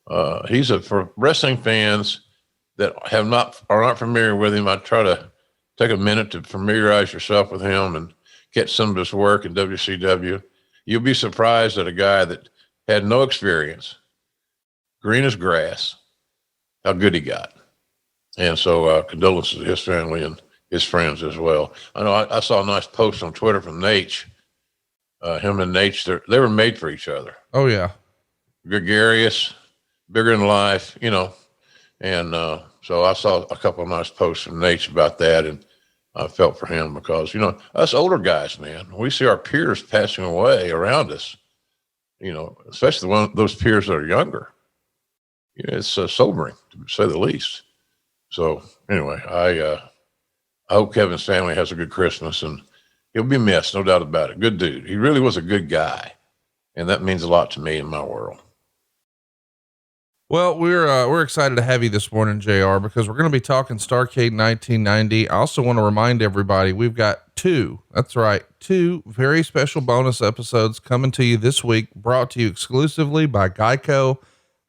for wrestling fans that are not familiar with him, I try to take a minute to familiarize yourself with him and catch some of his work in WCW. You'll be surprised at a guy that had no experience, green as grass, how good he got. And so condolences to his family and his friends as well. I know I saw a nice post on Twitter from Nate. Him and Nate, they were made for each other. Oh yeah. Gregarious, bigger than life, you know, And so I saw a couple of nice posts from Nature about that, and I felt for him because, you know, us older guys, man, we see our peers passing away around us, you know, especially those peers that are younger. You know, it's sobering, to say the least. So anyway, I hope Kevin's family has a good Christmas, and he'll be missed, no doubt about it. Good dude. He really was a good guy, and that means a lot to me in my world. Well, we're excited to have you this morning, JR, because we're going to be talking Starrcade 1990. I also want to remind everybody we've got two very special bonus episodes coming to you this week, brought to you exclusively by Geico.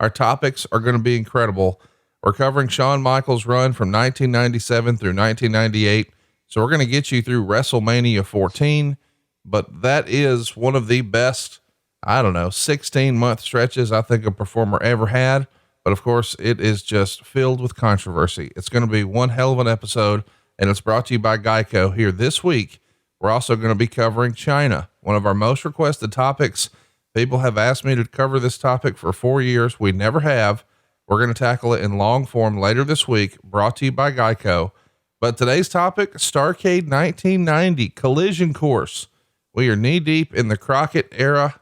Our topics are going to be incredible. We're covering Shawn Michaels' run from 1997 through 1998. So we're going to get you through WrestleMania 14, but that is one of the best, 16-month stretches I think a performer ever had. But of course, it is just filled with controversy. It's going to be one hell of an episode, and it's brought to you by Geico here this week. We're also going to be covering China, one of our most requested topics. People have asked me to cover this topic for 4 years. We never have. We're going to tackle it in long form later this week, brought to you by Geico. But today's topic, Starrcade 1990 collision course. We are knee deep in the Crockett era.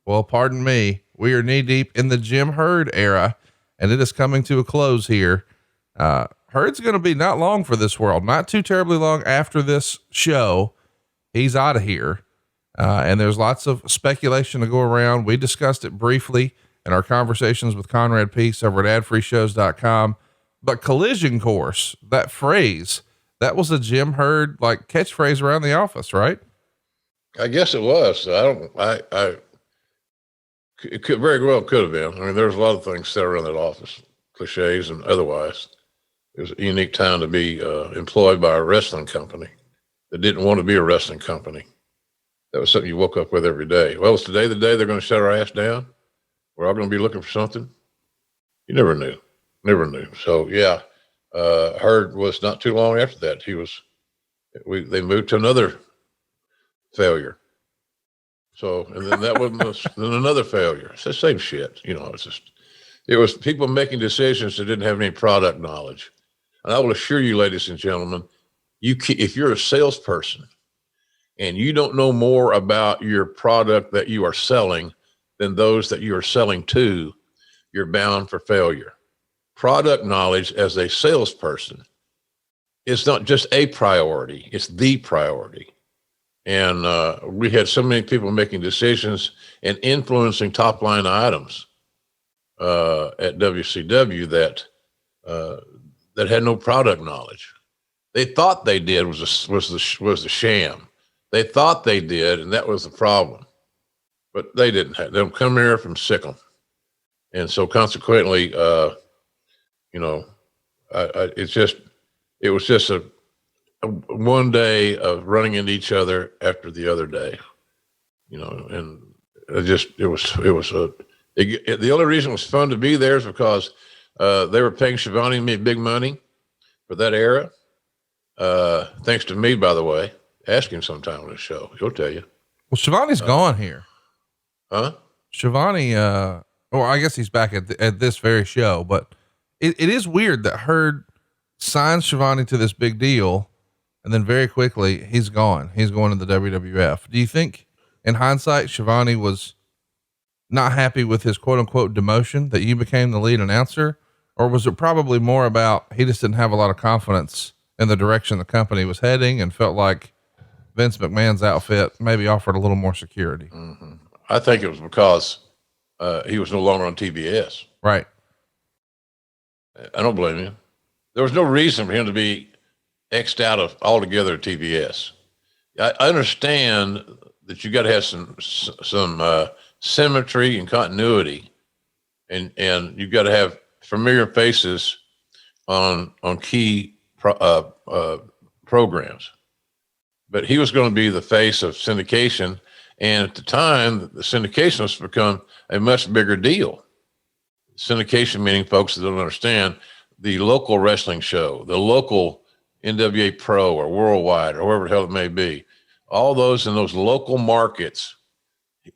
Well, pardon me. We are knee deep in the Jim Hurd era, and it is coming to a close here. Hurd's going to be not long for this world, not too terribly long after this show. He's out of here. And there's lots of speculation to go around. We discussed it briefly in our conversations with Conrad Peace over at adfreeshows.com, but collision course, that phrase, that was a Jim Hurd like catchphrase around the office, right? I guess it was. It could very well could have been. I mean, there's a lot of things said around that office, cliches and otherwise. It was a unique time to be employed by a wrestling company that didn't want to be a wrestling company. That was something you woke up with every day. Well, is today the day they're going to shut our ass down? We're all going to be looking for something. You never knew. So yeah, Hurd was not too long after that. They moved to another failure. So, and then that was then another failure. It's the same shit. You know, it was people making decisions that didn't have any product knowledge. And I will assure you, ladies and gentlemen, if you're a salesperson and you don't know more about your product that you are selling than those that you are selling to, you're bound for failure. Product knowledge as a salesperson is not just a priority, it's the priority. And we had so many people making decisions and influencing top line items at WCW that had no product knowledge. They thought they did was the sham. They thought they did, and that was the problem. But they didn't have. They'll come here from Sickle, and so consequently, it was just a one day of running into each other after the other day, and the only reason it was fun to be there is because they were paying Schiavone and me big money for that era. Thanks to me, by the way. Ask him sometime on the show. He'll tell you. Well, Schiavone's gone here. Huh? Schiavone, I guess he's back at this very show, but it is weird that Hurd signs Schiavone to this big deal, and then very quickly he's gone. He's going to the WWF. Do you think, in hindsight, Schiavone was not happy with his quote unquote demotion that you became the lead announcer, or was it probably more about he just didn't have a lot of confidence in the direction the company was heading and felt like Vince McMahon's outfit maybe offered a little more security? Mm-hmm. I think it was because he was no longer on TBS. Right. I don't blame him. There was no reason for him to be X'd out of altogether TBS. I understand that you got to have some symmetry and continuity, and you got to have familiar faces on key programs. But he was going to be the face of syndication, and at the time, the syndication was become a much bigger deal. Syndication meaning, folks that don't understand, the local wrestling show, the local NWA Pro or Worldwide or wherever the hell it may be, all those in those local markets.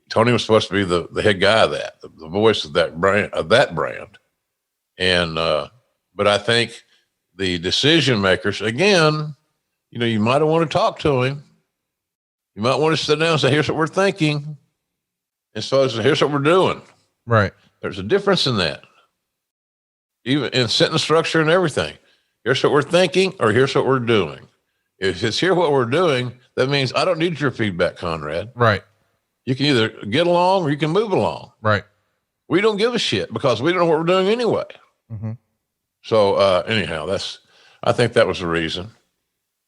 Tony was supposed to be the head guy of that, the voice of that brand, And But I think the decision makers, again, you might want to talk to him. You might want to sit down and say, here's what we're thinking. And so here's what we're doing. Right. There's a difference in that. Even in sentence structure and everything. Here's what we're thinking, or here's what we're doing. If it's here what we're doing, that means I don't need your feedback, Conrad. Right. You can either get along or you can move along. Right. We don't give a shit because we don't know what we're doing anyway. Mm-hmm. So anyhow, I think that was the reason.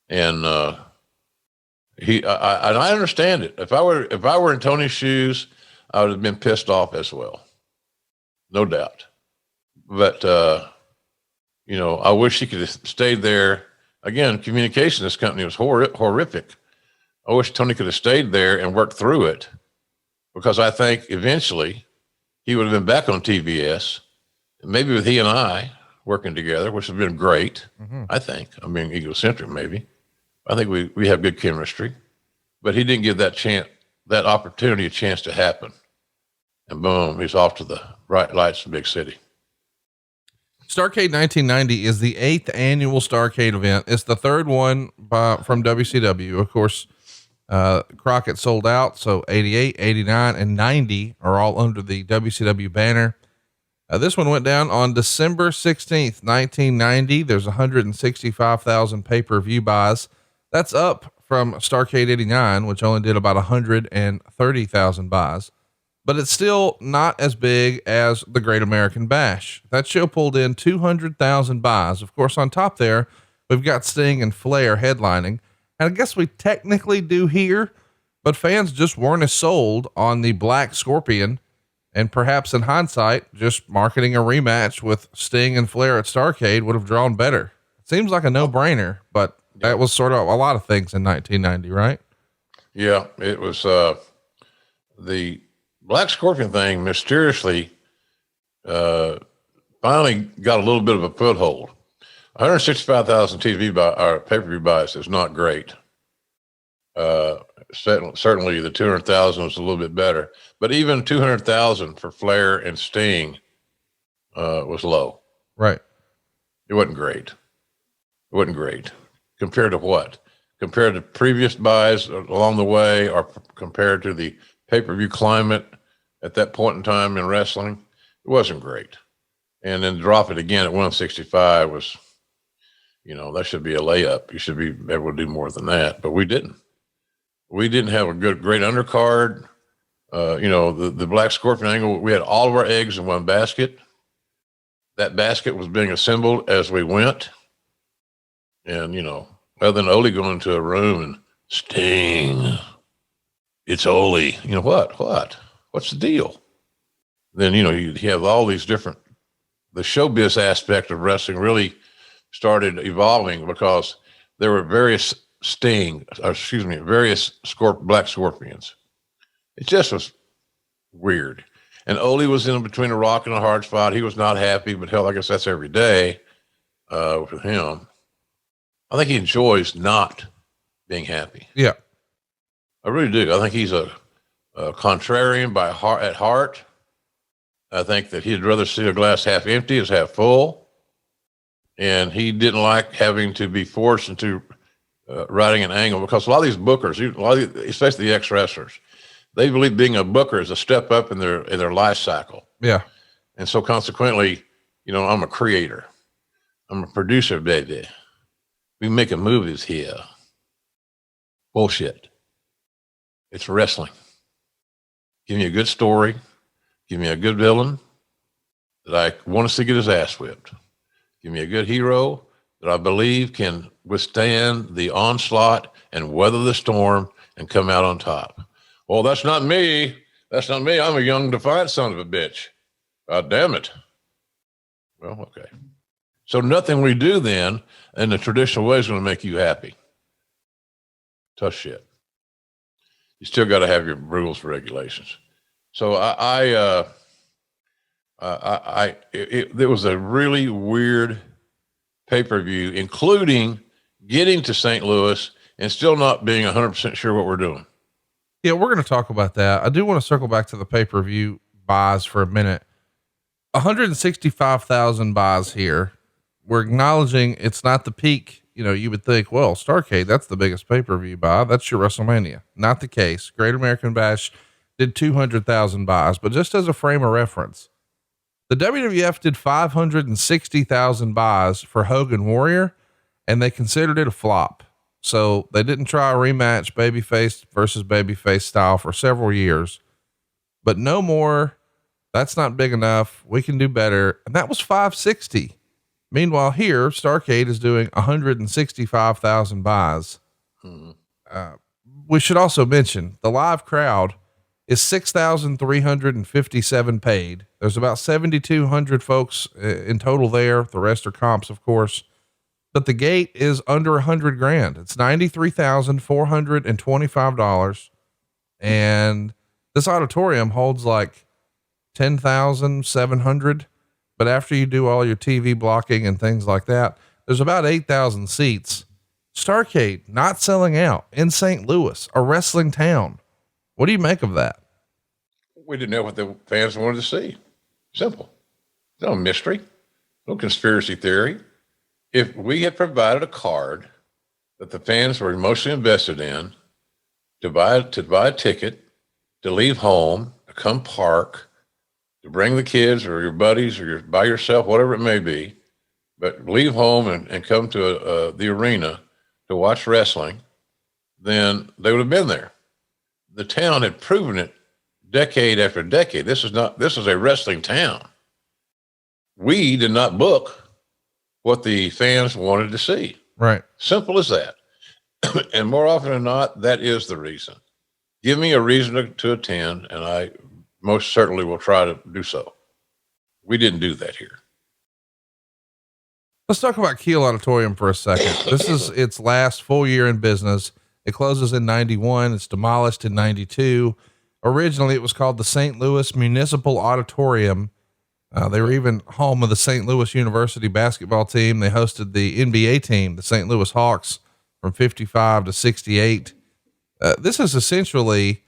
And I understand it. If I were in Tony's shoes, I would have been pissed off as well. No doubt. But, I wish he could have stayed there. Again, communication in this company was horrific. I wish Tony could have stayed there and worked through it, because I think eventually he would have been back on TBS, maybe with he and I working together, which would have been great. Mm-hmm. I think. I'm being egocentric, maybe. I think we have good chemistry, but he didn't give that opportunity a chance to happen. And boom, he's off to the bright lights of the big city. Starrcade 1990 is the 8th annual Starrcade event. It's the third one from WCW. Of course, Crockett sold out. So 88, 89, and 90 are all under the WCW banner. This one went down on December 16th, 1990. There's 165,000 pay-per-view buys. That's up from Starrcade 89, which only did about 130,000 buys. But it's still not as big as the Great American Bash. That show pulled in 200,000 buys. Of course, on top there, we've got Sting and Flair headlining. And I guess we technically do here, but fans just weren't as sold on the Black Scorpion. And perhaps in hindsight, just marketing a rematch with Sting and Flair at Starrcade would have drawn better. It seems like a no-brainer, but that was sort of a lot of things in 1990, right? Yeah, it was the Black Scorpion thing mysteriously finally got a little bit of a foothold. 165,000 pay-per-view buys is not great. Certainly the 200,000 was a little bit better, but even 200,000 for Flair and Sting was low. Right. It wasn't great. Compared to what? Compared to previous buys along the way, or compared to the pay-per-view climate at that point in time in wrestling, it wasn't great. And then drop it again at 165 was, that should be a layup. You should be able to do more than that, but we didn't. We didn't have a great undercard. The Black Scorpion angle, we had all of our eggs in one basket. That basket was being assembled as we went. And, other than Ole going into a room and Sting, it's Ole. What's the deal? Then, you have all these different, the showbiz aspect of wrestling really started evolving because there were various Black Scorpions. It just was weird. And Ole was in between a rock and a hard spot. He was not happy, but hell, I guess that's every day with him. I think he enjoys not being happy. Yeah. I really do. I think he's a contrarian at heart. I think that he'd rather see a glass half empty as half full. And he didn't like having to be forced into writing an angle, because a lot of these bookers, especially the ex-wrestlers, they believe being a booker is a step up in their life cycle. Yeah. And so consequently, I'm a creator. I'm a producer, baby. We making movies here. Bullshit. It's wrestling. Give me a good story. Give me a good villain that I want to see get his ass whipped. Give me a good hero that I believe can withstand the onslaught and weather the storm and come out on top. Well, that's not me. I'm a young, defiant son of a bitch. God damn it. Well, okay. So nothing we do then in the traditional way is going to make you happy. Tough shit. You still got to have your rules and regulations. So it was a really weird pay-per-view, including getting to St. Louis and still not being 100% sure what we're doing. Yeah, we're going to talk about that. I do want to circle back to the pay-per-view buys for a minute. 165,000 buys here. we're acknowledging it's not the peak. You know, you would think, well, Starrcade, that's the biggest pay-per-view buy. That's your WrestleMania. Not the case. Great American Bash did 200,000 buys, but just as a frame of reference, the WWF did 560,000 buys for Hogan Warrior, and they considered it a flop. So they didn't try a rematch, babyface versus babyface style, for several years, but no more. That's not big enough. We can do better. And that was 560. Meanwhile, here, Starrcade is doing 165,000 buys. We should also mention the live crowd is 6,357 paid. There's about 7,200 folks in total there. The rest are comps, of course, but the gate is under $100,000. It's $93,425. And this auditorium holds like 10,700. But after you do all your TV blocking and things like that, there's about 8,000 seats. Starrcade not selling out in St. Louis, a wrestling town. What do you make of that? We didn't know what the fans wanted to see. Simple. No mystery, no conspiracy theory. If we had provided a card that the fans were emotionally invested in, to buy a ticket, to leave home, to come park, to bring the kids or your buddies or by yourself, whatever it may be, but leave home and come to the arena to watch wrestling, then they would have been there. The town had proven it decade after decade. This is a wrestling town. We did not book what the fans wanted to see. Right. Simple as that. And more often than not, that is the reason. Give me a reason to attend, and I most certainly will try to do so. We didn't do that here. Let's talk about Kiel Auditorium for a second. This is its last full year in business. It closes in 91. It's demolished in 92. Originally, it was called the St. Louis Municipal Auditorium. They were even home of the St. Louis University basketball team. They hosted the NBA team, the St. Louis Hawks, from 55 to 68. This is essentially,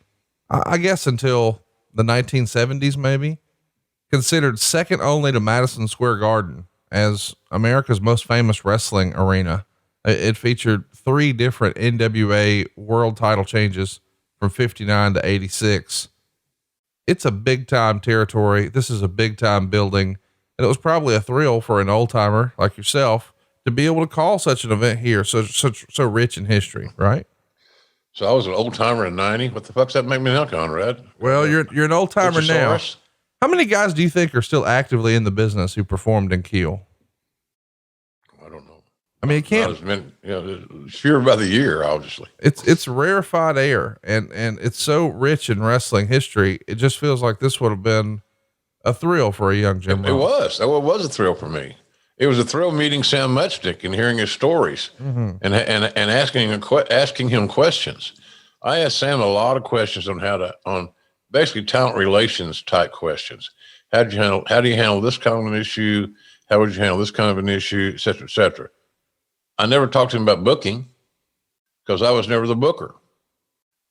I guess until the 1970s, maybe, considered second only to Madison Square Garden as America's most famous wrestling arena. It featured 3 different NWA world title changes from 59 to 86. It's a big time territory. This is a big time building. And it was probably a thrill for an old timer like yourself to be able to call such an event here. So rich in history, right? So I was an old timer in 90. What the fuck's that make me now, Conrad? Well, you're an old timer now. How many guys do you think are still actively in the business who performed in Kiel? I don't know. I mean, it can't, not as many, it's fewer by the year, obviously. It's rarefied air, and it's so rich in wrestling history. It just feels like this would have been a thrill for a young Jim. It was a thrill for me. It was a thrill meeting Sam Muchnick and hearing his stories and asking him questions. I asked Sam a lot of questions on basically talent relations type questions. How do you handle this kind of an issue? How would you handle this kind of an issue, et cetera, et cetera. I never talked to him about booking because I was never the booker.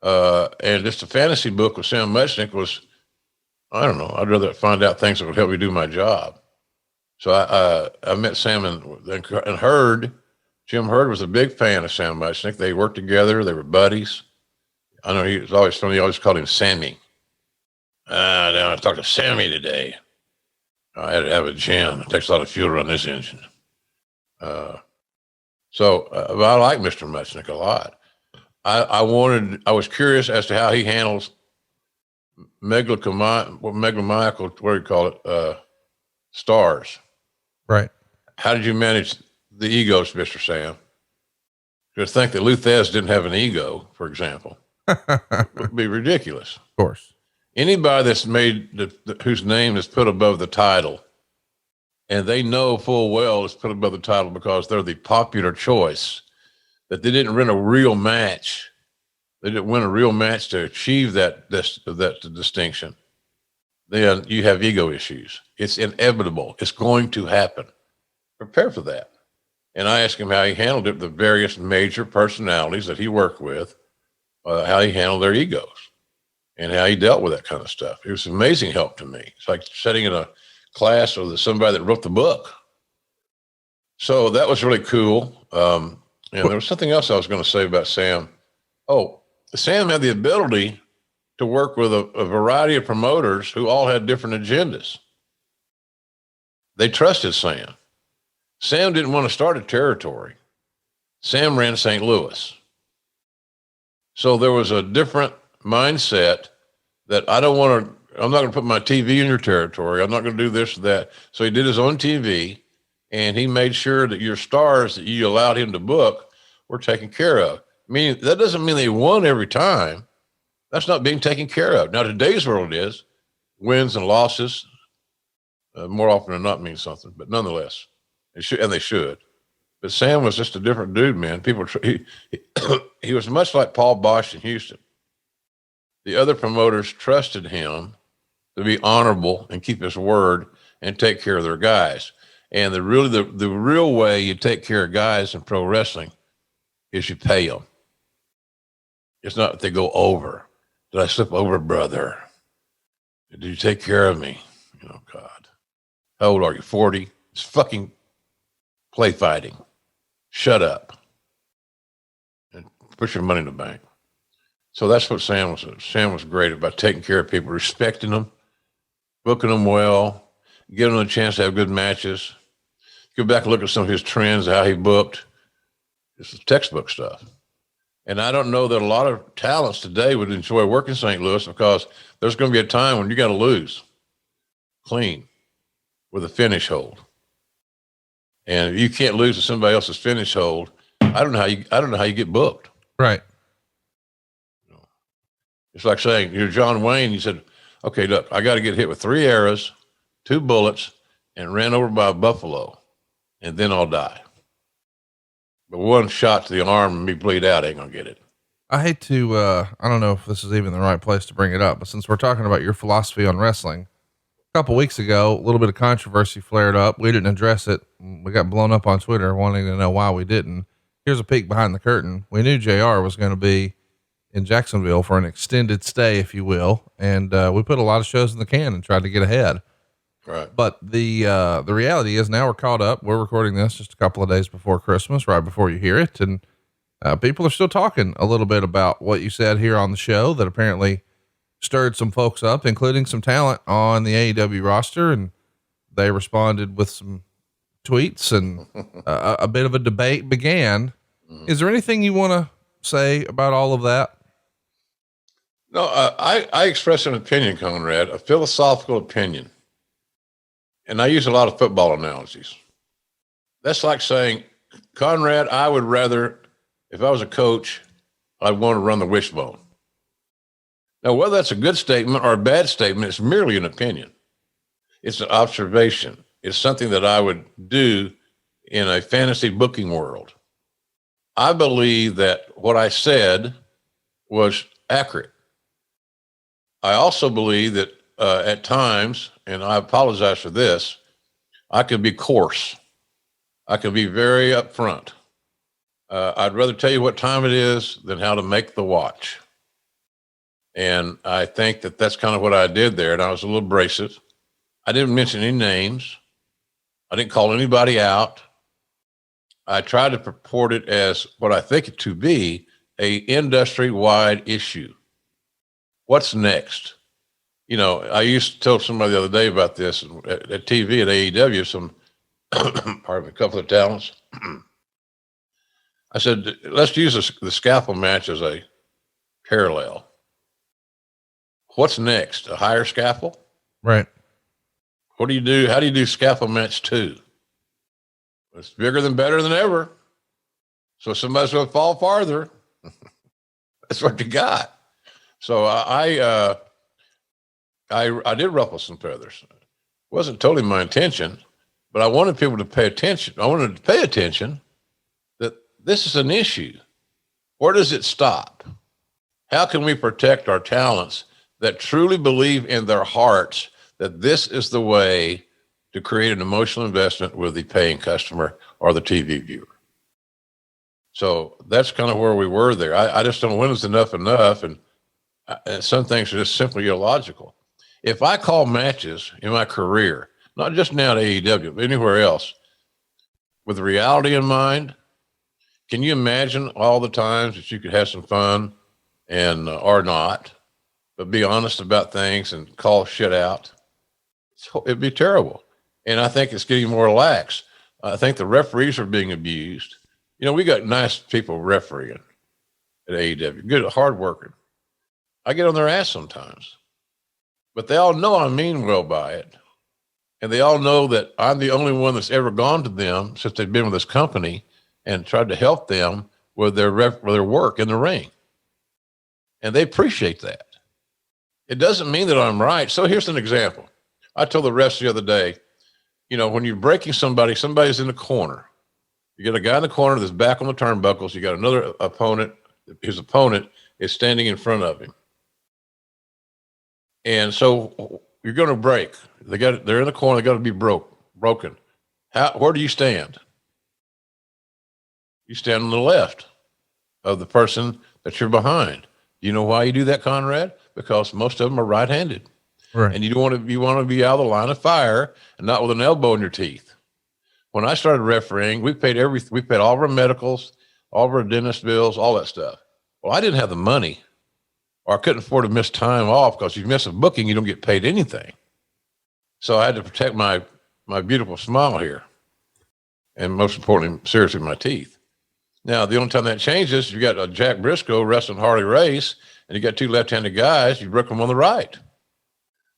And just a fantasy book with Sam Muchnick was, I don't know. I'd rather find out things that would help me do my job. So I met Sam and Hurd. Jim Hurd was a big fan of Sam Muchnick. They worked together. They were buddies. I know he was always funny. He always called him Sammy. Now I talked to Sammy today. I had to have a jam. It takes a lot of fuel to run this engine. But I like Mr. Muchnick a lot. I was curious as to how he handles megalomaniacal, what do you call it? Stars. Right. How did you manage the egos, Mr. Sam? Just think that Luthez didn't have an ego, for example, would be ridiculous. Of course. Anybody that's whose name is put above the title, and they know full well it's put above the title because they're the popular choice, that they didn't win a real match. They didn't win a real match to achieve that distinction. Then you have ego issues. It's inevitable. It's going to happen. Prepare for that. And I asked him how he handled it, the various major personalities that he worked with, how he handled their egos and how he dealt with that kind of stuff. It was amazing help to me. It's like sitting in a class with somebody that wrote the book. So that was really cool. And there was something else I was going to say about Sam. Oh, Sam had the ability to work with a variety of promoters who all had different agendas. They trusted Sam. Sam didn't want to start a territory. Sam ran St. Louis. So there was a different mindset that I'm not going to put my TV in your territory. I'm not going to do this or that. So he did his own TV, and he made sure that your stars that you allowed him to book were taken care of. Meaning that doesn't mean they won every time. That's not being taken care of. Now, today's world is wins and losses more often than not mean something, but nonetheless, they should. But Sam was just a different dude, man. He was much like Paul Bosch in Houston. The other promoters trusted him to be honorable and keep his word and take care of their guys. And the real way you take care of guys in pro wrestling is you pay them. It's not that they go over. Did I slip over, brother? Did you take care of me? Oh, God. How old are you? 40? It's fucking play fighting. Shut up. And put your money in the bank. So that's what Sam was. Sam was great about taking care of people, respecting them, booking them well, giving them a chance to have good matches. Go back and look at some of his trends, how he booked. This is textbook stuff. And I don't know that a lot of talents today would enjoy working in St. Louis because there's going to be a time when you got to lose clean with a finish hold. And if you can't lose to somebody else's finish hold, I don't know how you get booked. Right. It's like saying you're John Wayne. You said, okay, look, I got to get hit with 3 arrows, 2 bullets, and ran over by a buffalo, and then I'll die. But 1 shot to the arm and me bleed out ain't gonna get it. I hate to, I don't know if this is even the right place to bring it up, but since we're talking about your philosophy on wrestling, a couple weeks ago, a little bit of controversy flared up. We didn't address it. We got blown up on Twitter wanting to know why we didn't. Here's a peek behind the curtain. We knew JR was going to be in Jacksonville for an extended stay, if you will. And, we put a lot of shows in the can and tried to get ahead. Right. But the reality is now we're caught up. We're recording this just a couple of days before Christmas, right before you hear it. And, people are still talking a little bit about what you said here on the show that apparently stirred some folks up, including some talent on the AEW roster. And they responded with some tweets and a bit of a debate began. Is there anything you want to say about all of that? No, I express an opinion, Conrad, a philosophical opinion. And I use a lot of football analogies. That's like saying, Conrad, I would rather, if I was a coach, I'd want to run the wishbone. Now, whether that's a good statement or a bad statement, it's merely an opinion. It's an observation. It's something that I would do in a fantasy booking world. I believe that what I said was accurate. I also believe that at times, and I apologize for this, I could be coarse. I could be very upfront. I'd rather tell you what time it is than how to make the watch. And I think that that's kind of what I did there. And I was a little abrasive. I didn't mention any names. I didn't call anybody out. I tried to purport it as what I think it to be a industry-wide issue. What's next? You know, I used to tell somebody the other day about this at TV at AEW, pardon me, a couple of talents. I said, let's use the Scaffold match as a parallel. What's next? A higher Scaffold? Right. What do you do? How do you do Scaffold match 2? It's bigger than better than ever. So somebody's going to fall farther. That's what you got. So I did ruffle some feathers. It wasn't totally my intention, but I wanted people to pay attention. I wanted to pay attention that this is an issue. Where does it stop? How can we protect our talents that truly believe in their hearts that this is the way to create an emotional investment with the paying customer or the TV viewer? So that's kind of where we were there. I just don't, when is enough, and some things are just simply illogical. If I call matches in my career, not just now at AEW, but anywhere else, with reality in mind. Can you imagine all the times that you could have some fun and or not, but be honest about things and call shit out? It'd be terrible. And I think it's getting more lax. I think the referees are being abused. You know, we got nice people refereeing at AEW, good, hard working. I get on their ass sometimes, but they all know I mean well by it. And they all know that I'm the only one that's ever gone to them since they've been with this company and tried to help them with their work in the ring. And they appreciate that. It doesn't mean that I'm right. So here's an example. I told the refs the other day, you know, when you're breaking somebody, somebody's in the corner. You got a guy in the corner that's back on the turnbuckles. You got another opponent. His opponent is standing in front of him. And so you're going to break. They're in the corner. They got to be broken. Where do you stand? You stand on the left of the person that you're behind. You know why you do that, Conrad? Because most of them are right-handed. Right. And you want to be out of the line of fire and not with an elbow in your teeth. When I started refereeing, we paid all of our medicals, all of our dentist bills, all that stuff. Well, I didn't have the money, or I couldn't afford to miss time off, because if you miss a booking, you don't get paid anything. So I had to protect my beautiful smile here, and most importantly, seriously, my teeth. Now, the only time that changes, you got a Jack Briscoe wrestling Harley Race, and you got two left-handed guys, you break them on the right.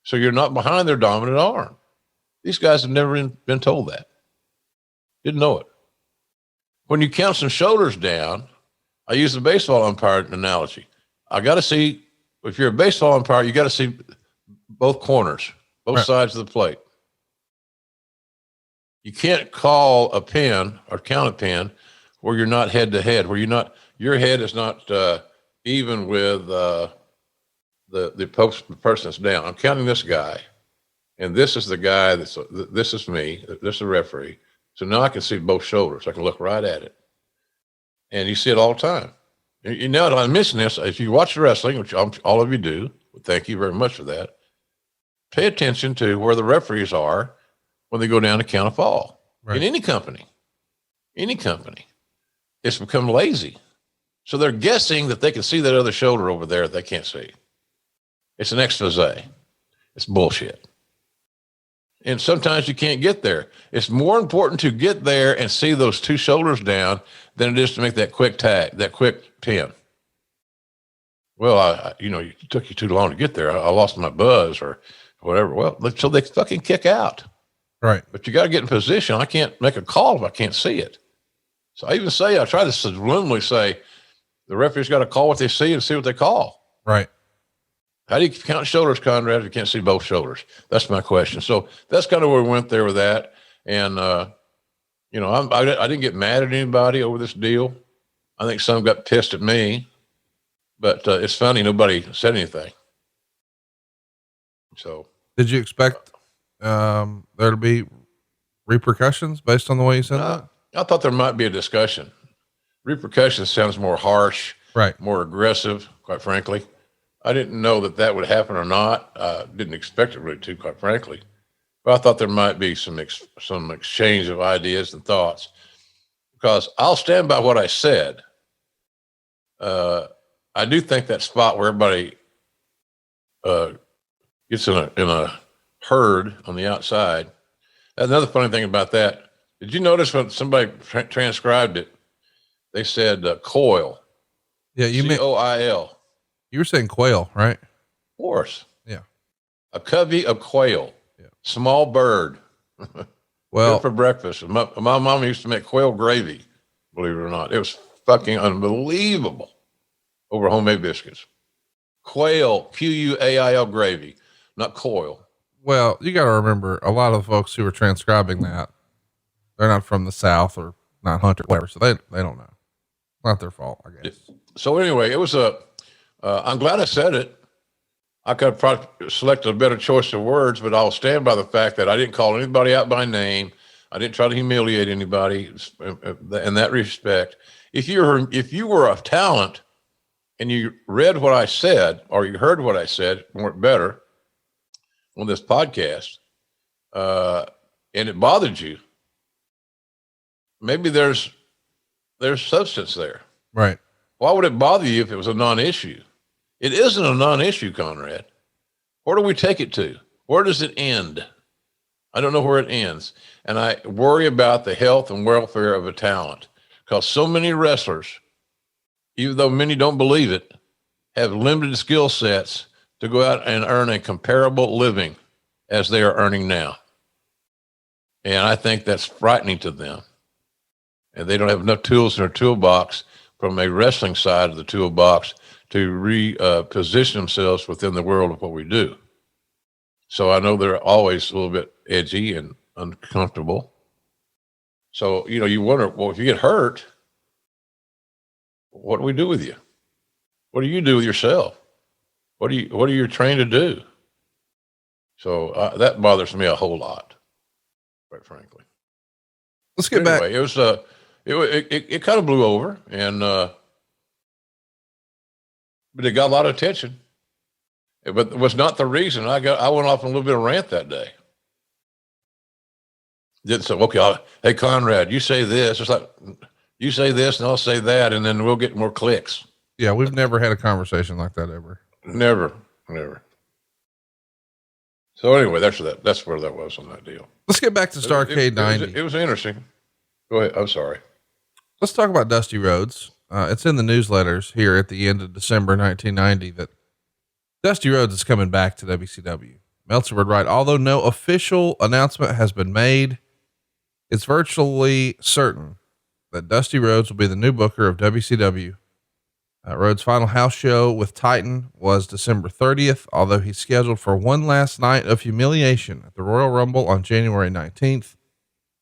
So you're not behind their dominant arm. These guys have never been told that. Didn't know it. When you count some shoulders down, I use the baseball umpire analogy. I got to see, if you're a baseball umpire, you got to see both corners, both right. sides of the plate. You can't call a pin or count a pin where you're not head to head, where your head is not even with the person that's down. I'm counting this guy, and this is the guy this is me, this is the referee. So now I can see both shoulders. I can look right at it. And you see it all the time. You know, I'm missing this. If you watch wrestling, which all of you do, thank you very much for that. Pay attention to where the referees are when they go down to count a fall. Right. In any company. It's become lazy. So they're guessing that they can see that other shoulder over there that they can't see. It's an expose. It's bullshit. And sometimes you can't get there. It's more important to get there and see those two shoulders down than it is to make that quick tag, that quick pin. Well, it took you too long to get there. I lost my buzz or whatever. Well, so they fucking kick out. Right. But you got to get in position. I can't make a call if I can't see it. So I try to subliminally say, the referee's got to call what they see and see what they call. Right. How do you count shoulders, Conrad, if you can't see both shoulders? That's my question. So that's kind of where we went there with that. And, I didn't get mad at anybody over this deal. I think some got pissed at me, but it's funny. Nobody said anything. So did you expect there to be repercussions based on the way you said that? I thought there might be a discussion. Repercussions sounds more harsh, right? More aggressive, quite frankly. I didn't know that would happen or not. Didn't expect it really to, quite frankly. But I thought there might be some exchange of ideas and thoughts, because I'll stand by what I said. I do think that spot where everybody gets in a herd on the outside. Another funny thing about that, did you notice when somebody transcribed it, they said coil? Yeah, you meant COIL. You were saying quail, right? Of course. Yeah. A covey of quail. Yeah. Small bird. Well, good for breakfast. My mom used to make quail gravy, believe it or not. It was fucking unbelievable over homemade biscuits. Quail, QUAIL gravy, not coil. Well, you got to remember, a lot of the folks who are transcribing that, they're not from the South or not hunter, whatever. So they don't know. Not their fault, I guess. So anyway, it was I'm glad I said it. I could have probably selected a better choice of words, but I'll stand by the fact that I didn't call anybody out by name. I didn't try to humiliate anybody in that respect. If you were a talent and you read what I said, or you heard what I said, or better, on this podcast, and it bothered you, maybe there's substance there. Right. Why would it bother you if it was a non-issue? It isn't a non-issue, Conrad. Where do we take it to? Where does it end? I don't know where it ends. And I worry about the health and welfare of a talent, because so many wrestlers, even though many don't believe it, have limited skill sets to go out and earn a comparable living as they are earning now. And I think that's frightening to them. And they don't have enough tools in their toolbox from a wrestling side of the toolbox to reposition themselves within the world of what we do. So I know they're always a little bit edgy and uncomfortable. So, you wonder, well, if you get hurt, what do we do with you? What do you do with yourself? What are you trained to do? So that bothers me a whole lot, quite frankly. Let's get back. It was, it kind of blew over, and, but it got a lot of attention. But it was not the reason I went off on a little bit of rant that day. Didn't say, okay, hey, Conrad, you say this. It's like, you say this and I'll say that, and then we'll get more clicks. Yeah. We've never had a conversation like that ever. Never. So anyway, that's where that was on that deal. Let's get back to Starrcade 90. It was interesting. Go ahead. I'm sorry. Let's talk about Dusty Rhodes. It's in the newsletters here at the end of December 1990 that Dusty Rhodes is coming back to WCW. Meltzer would write, although no official announcement has been made, it's virtually certain that Dusty Rhodes will be the new booker of WCW. Rhodes' final house show with Titan was December 30th, although he's scheduled for one last night of humiliation at the Royal Rumble on January 19th.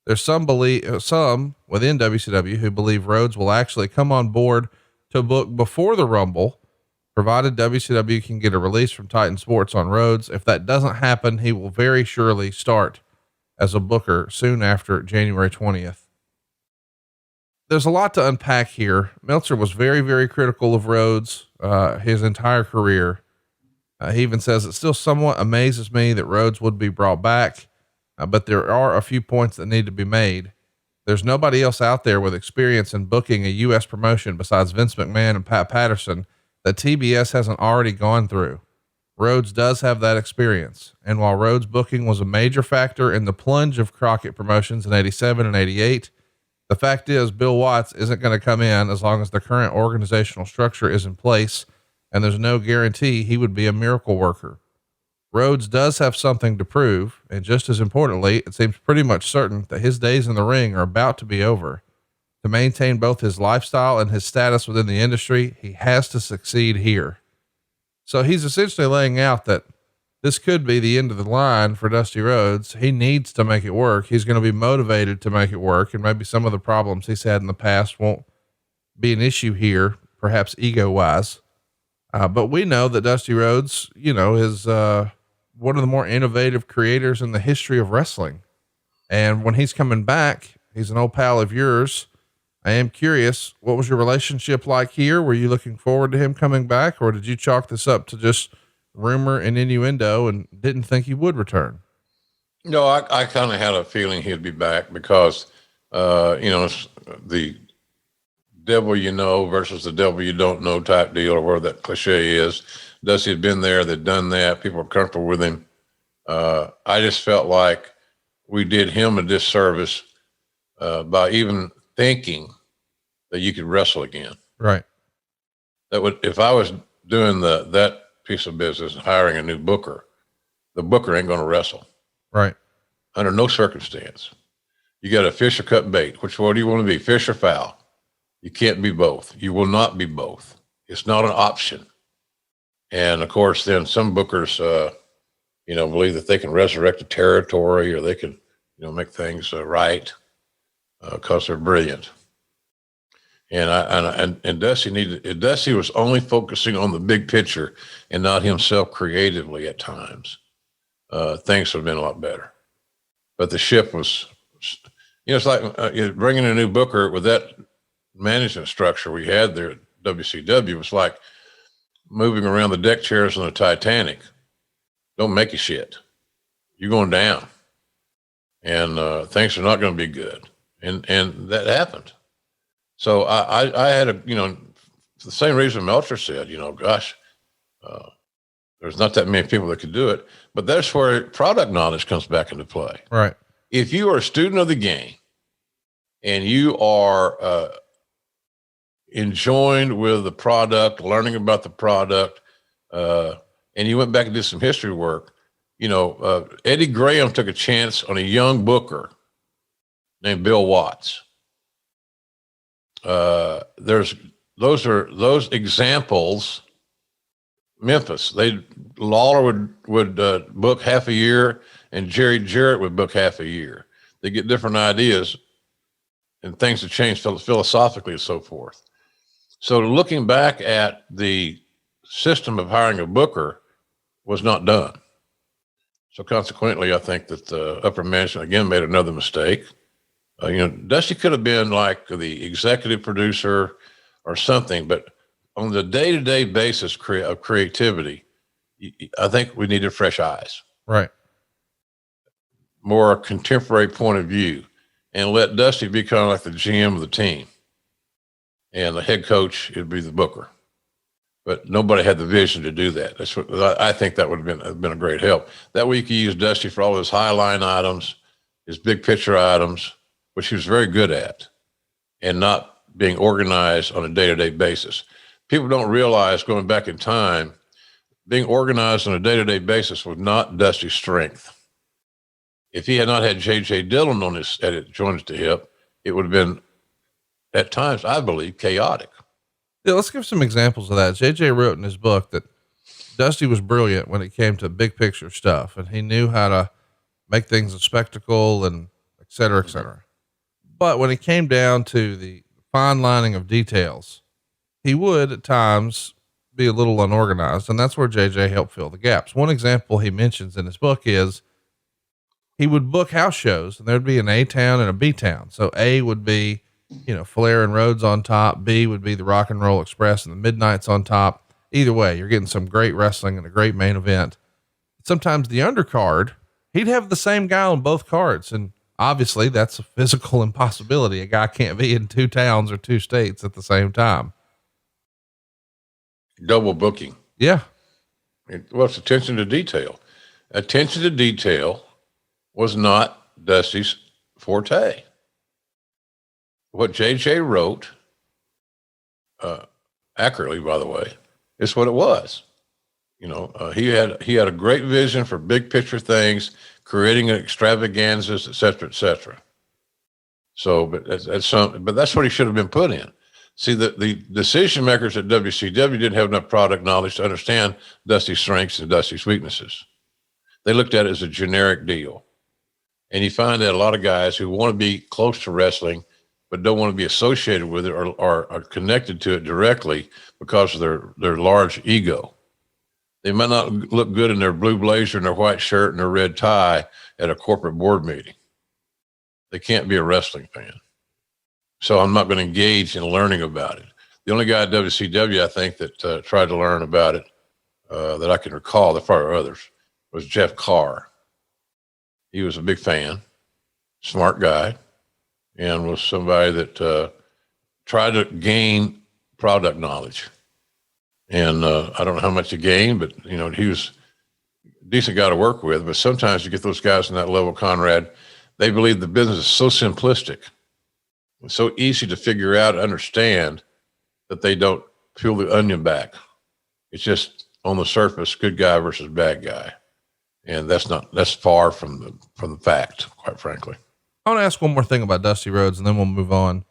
There's some within WCW who believe Rhodes will actually come on board to book before the Rumble, provided WCW can get a release from Titan Sports on Rhodes. If that doesn't happen, he will very surely start as a booker soon after January 20th. There's a lot to unpack here. Meltzer was very, very critical of Rhodes, his entire career. He even says it still somewhat amazes me that Rhodes would be brought back. But there are a few points that need to be made. There's nobody else out there with experience in booking a U.S. promotion besides Vince McMahon and Pat Patterson that TBS hasn't already gone through. Rhodes does have that experience. And while Rhodes' booking was a major factor in the plunge of Crockett Promotions in 87 and 88, the fact is Bill Watts isn't going to come in as long as the current organizational structure is in place, and there's no guarantee he would be a miracle worker. Rhodes does have something to prove, and just as importantly, it seems pretty much certain that his days in the ring are about to be over. To maintain both his lifestyle and his status within the industry, he has to succeed here. So he's essentially laying out that this could be the end of the line for Dusty Rhodes. He needs to make it work. He's going to be motivated to make it work, and maybe some of the problems he's had in the past won't be an issue here, perhaps ego wise. But we know that Dusty Rhodes, is, one of the more innovative creators in the history of wrestling. And when he's coming back, he's an old pal of yours. I am curious, what was your relationship like here? Were you looking forward to him coming back, or did you chalk this up to just rumor and innuendo and didn't think he would return? No, I kind of had a feeling he'd be back because, the devil you know versus the devil you don't know type deal, or whatever that cliche is. Dusty had been there, they'd done that. People were comfortable with him. I just felt like we did him a disservice by even thinking that you could wrestle again. Right. If I was doing that piece of business, hiring a new booker, the booker ain't going to wrestle. Right. Under no circumstance. You got to fish or cut bait. Which one do you want to be, fish or fowl? You can't be both. You will not be both. It's not an option. And of course, then some bookers, believe that they can resurrect a territory, or they can, make things right because they're brilliant. And Dusty was only focusing on the big picture and not himself creatively at times. Things would have been a lot better. But the ship was, it's like bringing a new booker with that management structure we had there at WCW was like moving around the deck chairs on the Titanic. Don't make a shit. You're going down. And things are not going to be good. and that happened. So I had the same reason Melcher said, gosh, there's not that many people that could do it, but that's where product knowledge comes back into play. Right. If you are a student of the game and you are enjoined with the product, learning about the product, and you went back and did some history work, Eddie Graham took a chance on a young booker named Bill Watts. Those examples. Memphis, Lawler would book half a year, and Jerry Jarrett would book half a year. They get different ideas, and things have changed philosophically and so forth. So looking back at the system of hiring a booker was not done. So consequently, I think that the upper management again made another mistake. Dusty could have been like the executive producer or something, but on the day-to-day basis of creativity, I think we needed fresh eyes. Right. More contemporary point of view, and let Dusty be kind of like the GM of the team. And the head coach would be the booker. But nobody had the vision to do that. That's what I think that would have been a great help. That way you could use Dusty for all his high line items, his big picture items, which he was very good at, and not being organized on a day-to-day basis. People don't realize, going back in time, being organized on a day-to-day basis was not Dusty's strength. If he had not had J.J. Dillon on his joined at the hip, it would have been, at times, I believe, chaotic. Yeah, let's give some examples of that. JJ wrote in his book that Dusty was brilliant when it came to big picture stuff, and he knew how to make things a spectacle and et cetera, et cetera. But when it came down to the fine lining of details, he would at times be a little unorganized, and that's where JJ helped fill the gaps. One example he mentions in his book is he would book house shows, and there'd be an A town and a B town. So A would be, Flair and Rhodes on top. B would be the Rock and Roll Express and the Midnights on top. Either way, you're getting some great wrestling and a great main event. Sometimes the undercard, he'd have the same guy on both cards. And obviously that's a physical impossibility. A guy can't be in two towns or two states at the same time. Double booking. Yeah. It's attention to detail. Attention to detail was not Dusty's forte. What JJ wrote, accurately, by the way, is what it was. He had a great vision for big picture things, creating extravaganzas, et cetera, et cetera. So, but that's what he should have been put in. See, the decision makers at WCW didn't have enough product knowledge to understand Dusty's strengths and Dusty's weaknesses. They looked at it as a generic deal. And you find that a lot of guys who want to be close to wrestling, but don't want to be associated with it or are connected to it directly because of their large ego. They might not look good in their blue blazer and their white shirt and their red tie at a corporate board meeting. They can't be a wrestling fan. So I'm not going to engage in learning about it. The only guy at WCW, I think, that tried to learn about it that I can recall, there are others, was Jeff Carr. He was a big fan, smart guy, and was somebody that tried to gain product knowledge. And I don't know how much he gained, but, he was a decent guy to work with. But sometimes you get those guys on that level, Conrad, they believe the business is so simplistic. It's so easy to figure out and understand that they don't peel the onion back. It's just on the surface, good guy versus bad guy. And that's far from the fact, quite frankly. I want to ask one more thing about Dusty Rhodes and then we'll move on.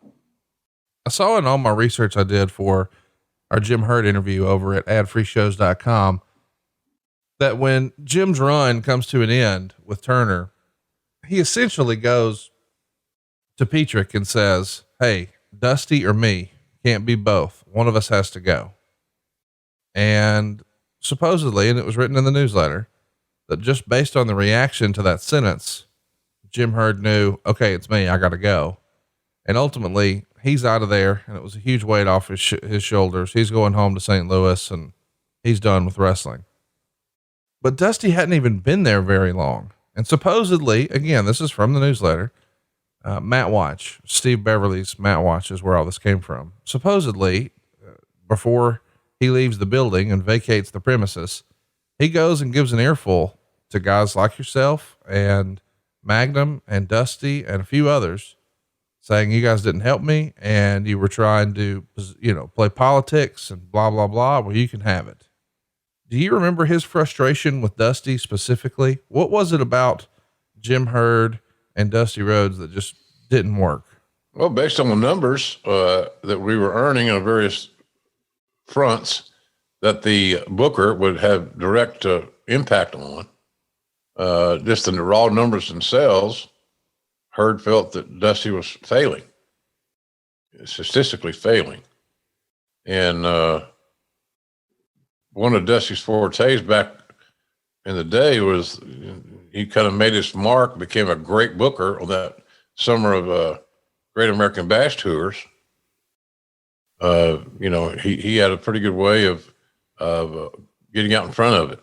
I saw in all my research I did for our Jim Hurd interview over at adfreeshows.com that when Jim's run comes to an end with Turner, he essentially goes to Petrick and says, "Hey, Dusty or me, can't be both. One of us has to go." And supposedly, and it was written in the newsletter, that just based on the reaction to that sentence, Jim Hurd knew, okay, it's me, I got to go. And ultimately he's out of there, and it was a huge weight off his shoulders. He's going home to St. Louis and he's done with wrestling. But Dusty hadn't even been there very long. And supposedly, again, this is from the newsletter, Matt Watch, Steve Beverly's Matt Watch is where all this came from. Supposedly, before he leaves the building and vacates the premises, he goes and gives an earful to guys like yourself and Magnum and Dusty and a few others, saying you guys didn't help me and you were trying to, play politics and blah, blah, blah. Well, you can have it. Do you remember his frustration with Dusty specifically? What was it about Jim Hurd and Dusty Rhodes that just didn't work? Well, based on the numbers that we were earning on various fronts that the booker would have direct impact on, just in the raw numbers themselves, Hurd felt that Dusty was failing, statistically failing. And one of Dusty's fortes back in the day was he kind of made his mark, became a great booker on that summer of Great American Bash tours. He had a pretty good way of getting out in front of it,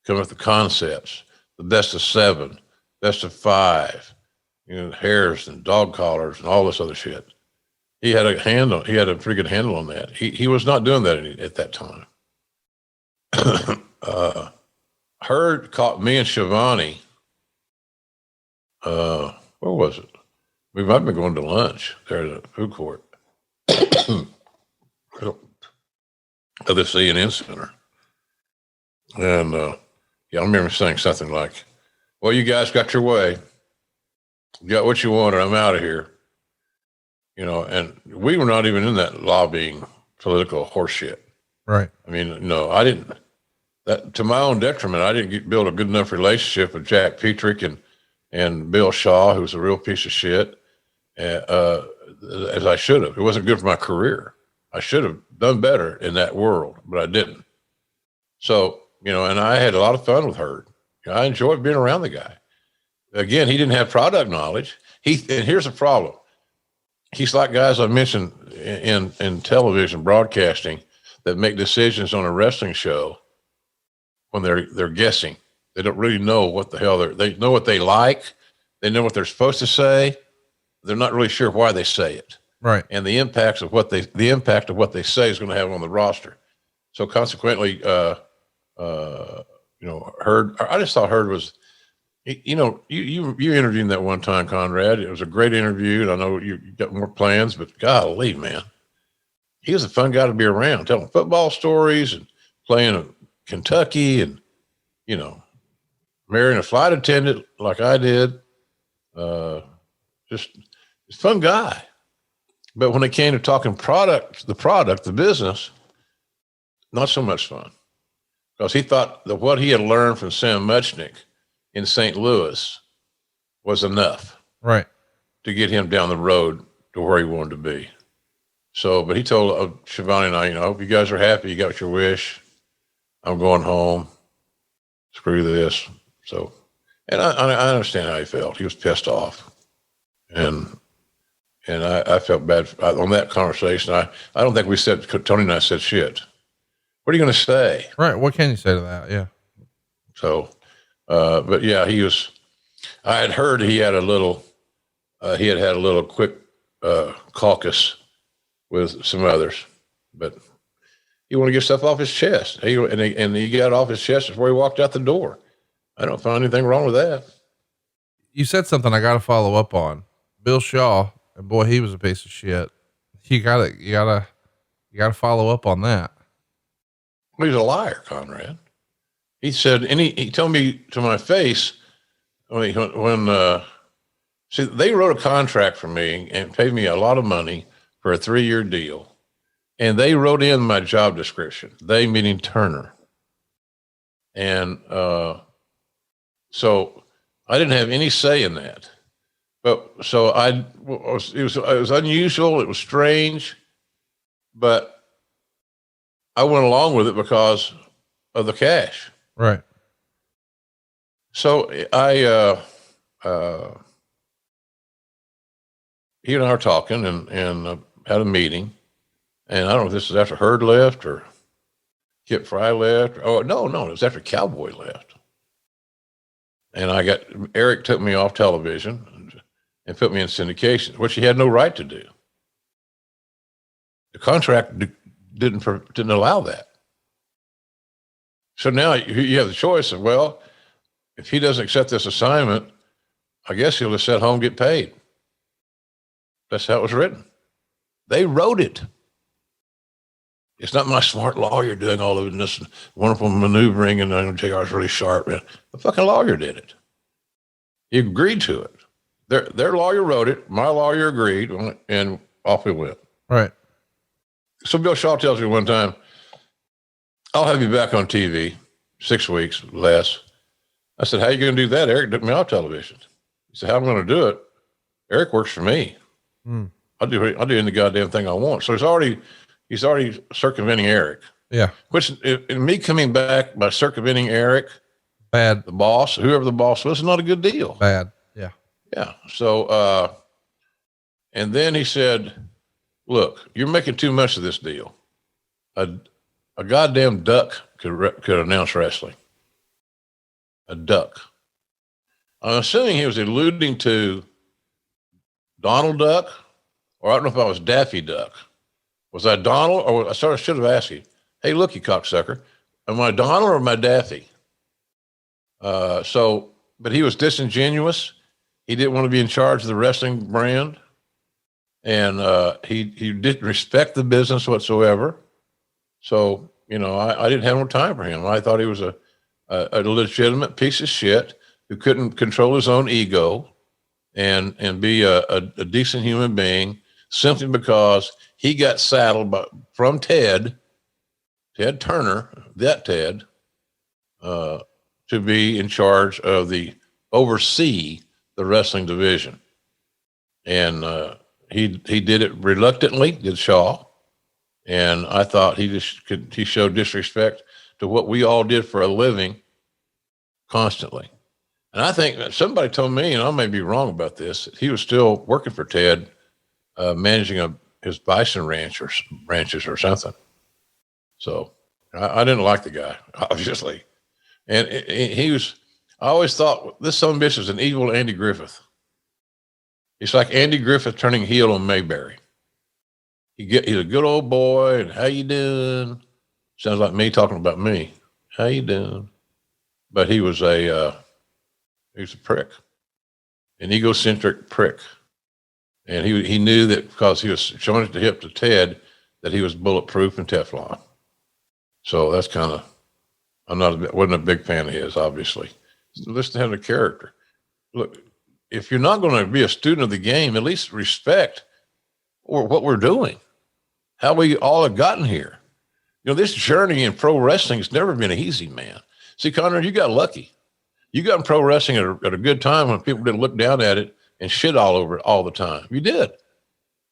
coming up with the concepts, the best of 7, best of 5, hairs and dog collars and all this other shit. He had a pretty good handle on that. He was not doing that at that time. Hurd caught me and Schiavone. Where was it? We might have been going to lunch there at the food court of the CNN Center. And I remember saying something like, well, you guys got your way. You got what you wanted. I'm out of here. And we were not even in that lobbying political horseshit. Right. I mean, no, I didn't. That, to my own detriment, I didn't build a good enough relationship with Jack Petrick and Bill Shaw, who's a real piece of shit, as I should have. It wasn't good for my career. I should have done better in that world, but I didn't. So, and I had a lot of fun with Hurd. I enjoyed being around the guy. Again, he didn't have product knowledge. And here's the problem. He's like guys I mentioned in television broadcasting that make decisions on a wrestling show when they're guessing. They don't really know what the hell they know what they like. They know what they're supposed to say. They're not really sure why they say it. Right. And the impact of what they say is going to have on the roster. So consequently, Hurd, I just thought Hurd was, you interviewed him that one time, Conrad. It was a great interview. And I know you got more plans, but golly, man, he was a fun guy to be around, telling football stories and playing in Kentucky and, marrying a flight attendant like I did. Just a fun guy. But when it came to talking the business, not so much fun. Because he thought that what he had learned from Sam Muchnick in St. Louis was enough. Right. To get him down the road to where he wanted to be. So, but he told Schiavone and I, I hope you guys are happy. You got your wish. I'm going home. Screw this. So, and I understand how he felt. He was pissed off. And I felt bad on that conversation. I don't think Tony and I said shit. What are you going to say? Right. What can you say to that? Yeah. So, but yeah, I had heard he had a little quick caucus with some others, but he wanted to get stuff off his chest. He got it off his chest before he walked out the door. I don't find anything wrong with that. You said something I got to follow up on. Bill Shaw, and boy, he was a piece of shit. You gotta follow up on that. Well, he's a liar, Conrad. He said, he told me to my face when they wrote a contract for me and paid me a lot of money for a 3-year deal. And they wrote in my job description, they meaning Turner. And, so I didn't have any say in that, but so it was unusual. It was strange, but I went along with it because of the cash. Right. So he and I were talking and had a meeting, and I don't know if this is after Hurd left or Kip Fry left. No, it was after Cowboy left. And Eric took me off television and put me in syndication, which he had no right to do. The contract didn't allow that. So now you have the choice of, well, if he doesn't accept this assignment, I guess he'll just sit home and get paid. That's how it was written. They wrote it. It's not my smart lawyer doing all of this wonderful maneuvering and JR's really sharp. The fucking lawyer did it. He agreed to it. Their lawyer wrote it. My lawyer agreed, and off we went. Right. So Bill Shaw tells me one time, I'll have you back on TV, 6 weeks, less. I said, how are you going to do that? Eric took me off television. He said, how am I going to do it? Eric works for me. I'll do any goddamn thing I want. So he's already circumventing Eric. Yeah. Which, in me coming back by circumventing Eric, bad, the boss, whoever the boss was, is not a good deal. Bad. Yeah. Yeah. So, and then he said, look, you're making too much of this deal. A goddamn duck could announce wrestling. A duck. I'm assuming he was alluding to Donald Duck, or I don't know if I was Daffy Duck. Was I Donald, or I should have asked you, hey, look, you cocksucker, am I Donald or am I Daffy? But he was disingenuous. He didn't want to be in charge of the wrestling brand. And he didn't respect the business whatsoever. So, I didn't have no time for him. I thought he was a legitimate piece of shit who couldn't control his own ego and be a decent human being simply because he got saddled from Ted Turner, to be in charge of oversee the wrestling division. And he did it reluctantly, did Shaw. And I thought he showed disrespect to what we all did for a living constantly. And I think somebody told me, and I may be wrong about this, he was still working for Ted, managing his bison ranches or something. So I didn't like the guy, obviously. And I always thought this son of a bitch is an evil Andy Griffith. It's like Andy Griffith turning heel on Mayberry. He's a good old boy, and how you doing? Sounds like me talking about me. How you doing? But he was a prick, an egocentric prick. And he knew that because he was showing it to hip to Ted that he was bulletproof and Teflon. So that's kind of, wasn't a big fan of his, obviously. Listen to him, the character. Look, if you're not going to be a student of the game, at least respect what we're doing, how we all have gotten here. This journey in pro wrestling has never been easy, man. See, Conrad, you got lucky. You got in pro wrestling at a good time when people didn't look down at it and shit all over it all the time. You did.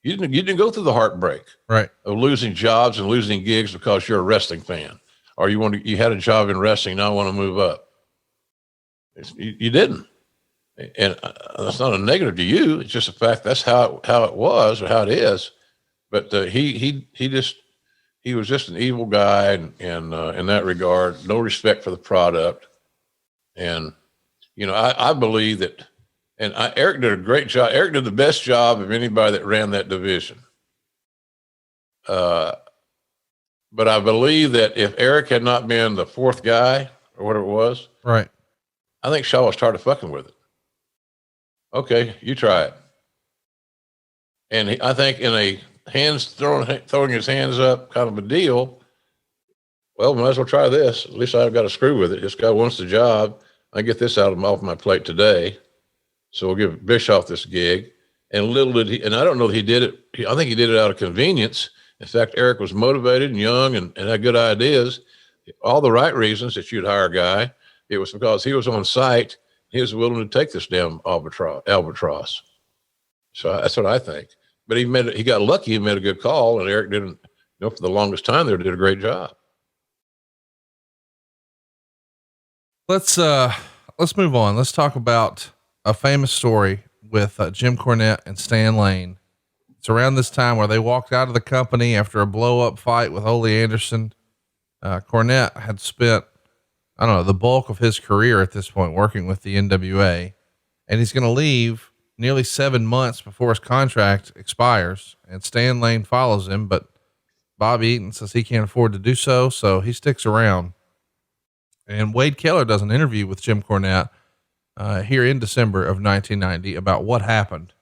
You didn't go through the heartbreak, right, of losing jobs and losing gigs because you're a wrestling fan, or you had a job in wrestling, now want to move up. You didn't, and that's not a negative to you. It's just a fact. That's how it was, or how it is. But he was just an evil guy, and in that regard, no respect for the product. And I believe that. And Eric did a great job. Eric did the best job of anybody that ran that division. But I believe that if Eric had not been the fourth guy or whatever it was, right, I think Shaw was tired of fucking with it. Okay, you try it. And I think in a throwing his hands up kind of a deal, well, might as well try this. At least I've got a screw with it. This guy wants the job. I get this off my plate today. So we'll give Bischoff this gig. And little did he, and I don't know that he did it. I think he did it out of convenience. In fact, Eric was motivated and young and had good ideas, all the right reasons that you'd hire a guy. It was because he was on site. He was willing to take this damn albatross. So that's what I think. But he got lucky. He made a good call, and Eric didn't, for the longest time there, did a great job. Let's move on. Let's talk about a famous story with Jim Cornette and Stan Lane. It's around this time where they walked out of the company after a blow up fight with Ole Anderson. Cornette had spent, the bulk of his career at this point working with the NWA, and he's going to leave nearly 7 months before his contract expires, and Stan Lane follows him, but Bob Eaton says he can't afford to do so. So he sticks around, and Wade Keller does an interview with Jim Cornette, here in December of 1990 about what happened.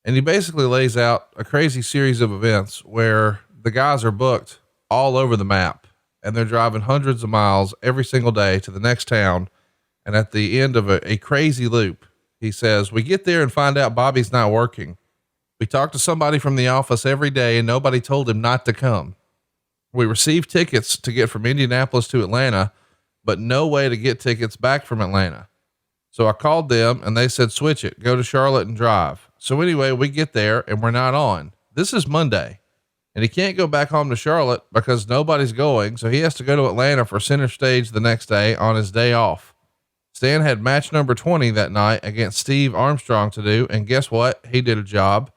And he basically lays out a crazy series of events where the guys are booked all over the map and they're driving hundreds of miles every single day to the next town. And at the end of a crazy loop, he says, we get there and find out Bobby's not working. We talk to somebody from the office every day and nobody told him not to come. We received tickets to get from Indianapolis to Atlanta, but no way to get tickets back from Atlanta. So I called them and they said, switch it, go to Charlotte and drive. So anyway, we get there and we're not on. This is Monday and he can't go back home to Charlotte because nobody's going. So he has to go to Atlanta for center stage the next day on his day off. Stan had match number 20 that night against Steve Armstrong to do. And guess what? He did a job.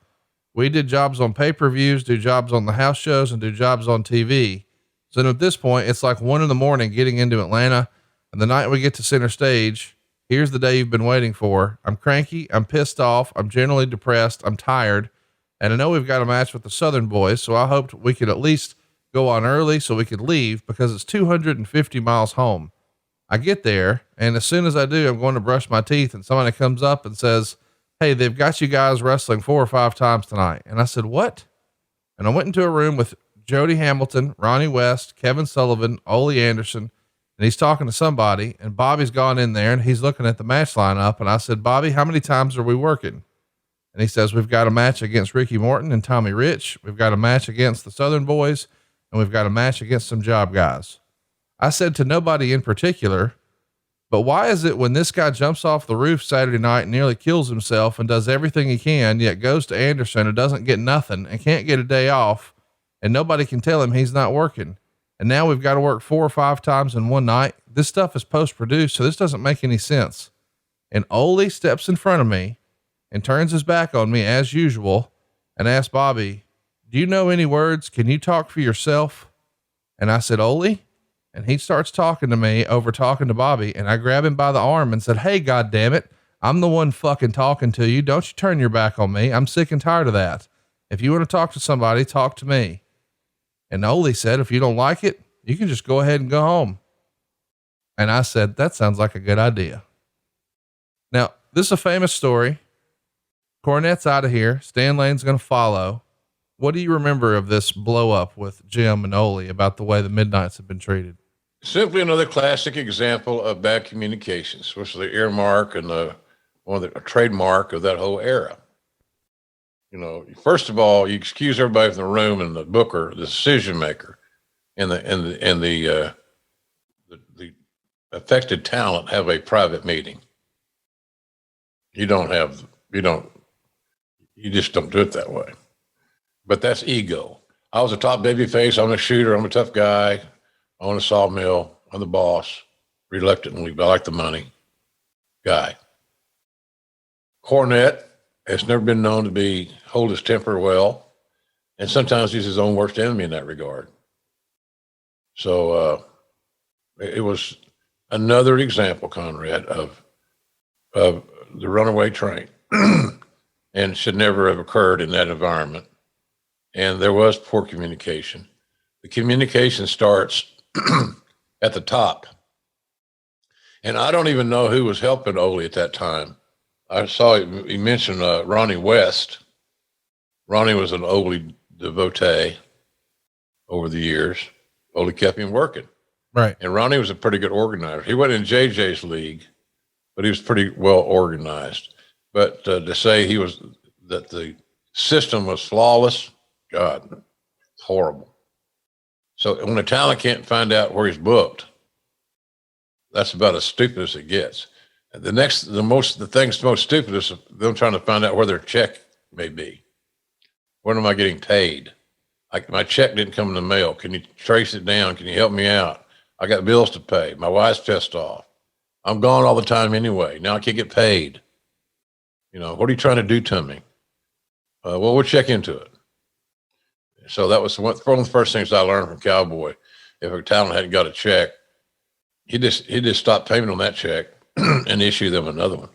We did jobs on pay-per-views, do jobs on the house shows, and do jobs on TV. So at this point, it's like 1 a.m. getting into Atlanta. And the night we get to center stage, here's the day you've been waiting for. I'm cranky. I'm pissed off. I'm generally depressed. I'm tired. And I know we've got a match with the Southern boys. So I hoped we could at least go on early so we could leave because it's 250 miles home. I get there. And as soon as I do, I'm going to brush my teeth and somebody comes up and says, hey, they've got you guys wrestling 4 or 5 times tonight. And I said, what? And I went into a room with Jody Hamilton, Ronnie West, Kevin Sullivan, Ole Anderson, and he's talking to somebody, and Bobby's gone in there and he's looking at the match lineup. And I said, Bobby, how many times are we working? And he says, we've got a match against Ricky Morton and Tommy Rich. We've got a match against the Southern boys, and we've got a match against some job guys. I said to nobody in particular, but why is it when this guy jumps off the roof Saturday night and nearly kills himself and does everything he can, yet goes to Anderson and doesn't get nothing and can't get a day off, and nobody can tell him he's not working? And now we've got to work 4 or 5 times in one night. This stuff is post-produced, so this doesn't make any sense. And Ole steps in front of me and turns his back on me as usual and asks Bobby, do you know any words? Can you talk for yourself? And I said, Ole? And he starts talking to me over talking to Bobby. And I grab him by the arm and said, hey, God damn it. I'm the one fucking talking to you. Don't you turn your back on me. I'm sick and tired of that. If you want to talk to somebody, talk to me. And Ole said, if you don't like it, you can just go ahead and go home. And I said, that sounds like a good idea. Now, this is a famous story. Cornette's out of here. Stan Lane's going to follow. What do you remember of this blow up with Jim and Ole about the way the Midnights have been treated? Simply another classic example of bad communications, which is the earmark and a trademark of that whole era. You know, first of all, you excuse everybody from the room and the booker, the decision maker, and the affected talent have a private meeting. You just don't do it that way. But that's ego. I was a top baby face. I'm a shooter. I'm a tough guy. I own a sawmill. I'm the boss. Reluctantly, but I like the money guy. Cornette has never been known to hold his temper well. And sometimes he's his own worst enemy in that regard. So, it was another example, Conrad, of the runaway train and should never have occurred in that environment. And there was poor communication. The communication starts at the top. And I don't even know who was helping Ole at that time. I saw he mentioned Ronnie West. Ronnie was an Ole devotee over the years. Ole kept him working. Right. And Ronnie was a pretty good organizer. He wasn't in JJ's league, but he was pretty well organized. But to say that the system was flawless, God, it's horrible. So when a talent can't find out where he's booked, that's about as stupid as it gets. And the thing's most stupid is them trying to find out where their check may be. When am I getting paid? My check didn't come in the mail. Can you trace it down? Can you help me out? I got bills to pay. My wife's pissed off. I'm gone all the time anyway. Now I can't get paid. You know, what are you trying to do to me? Well, we'll check into it. So that was one of the first things I learned from Cowboy. If a talent hadn't got a check, he just stopped payment on that check and issue them another one.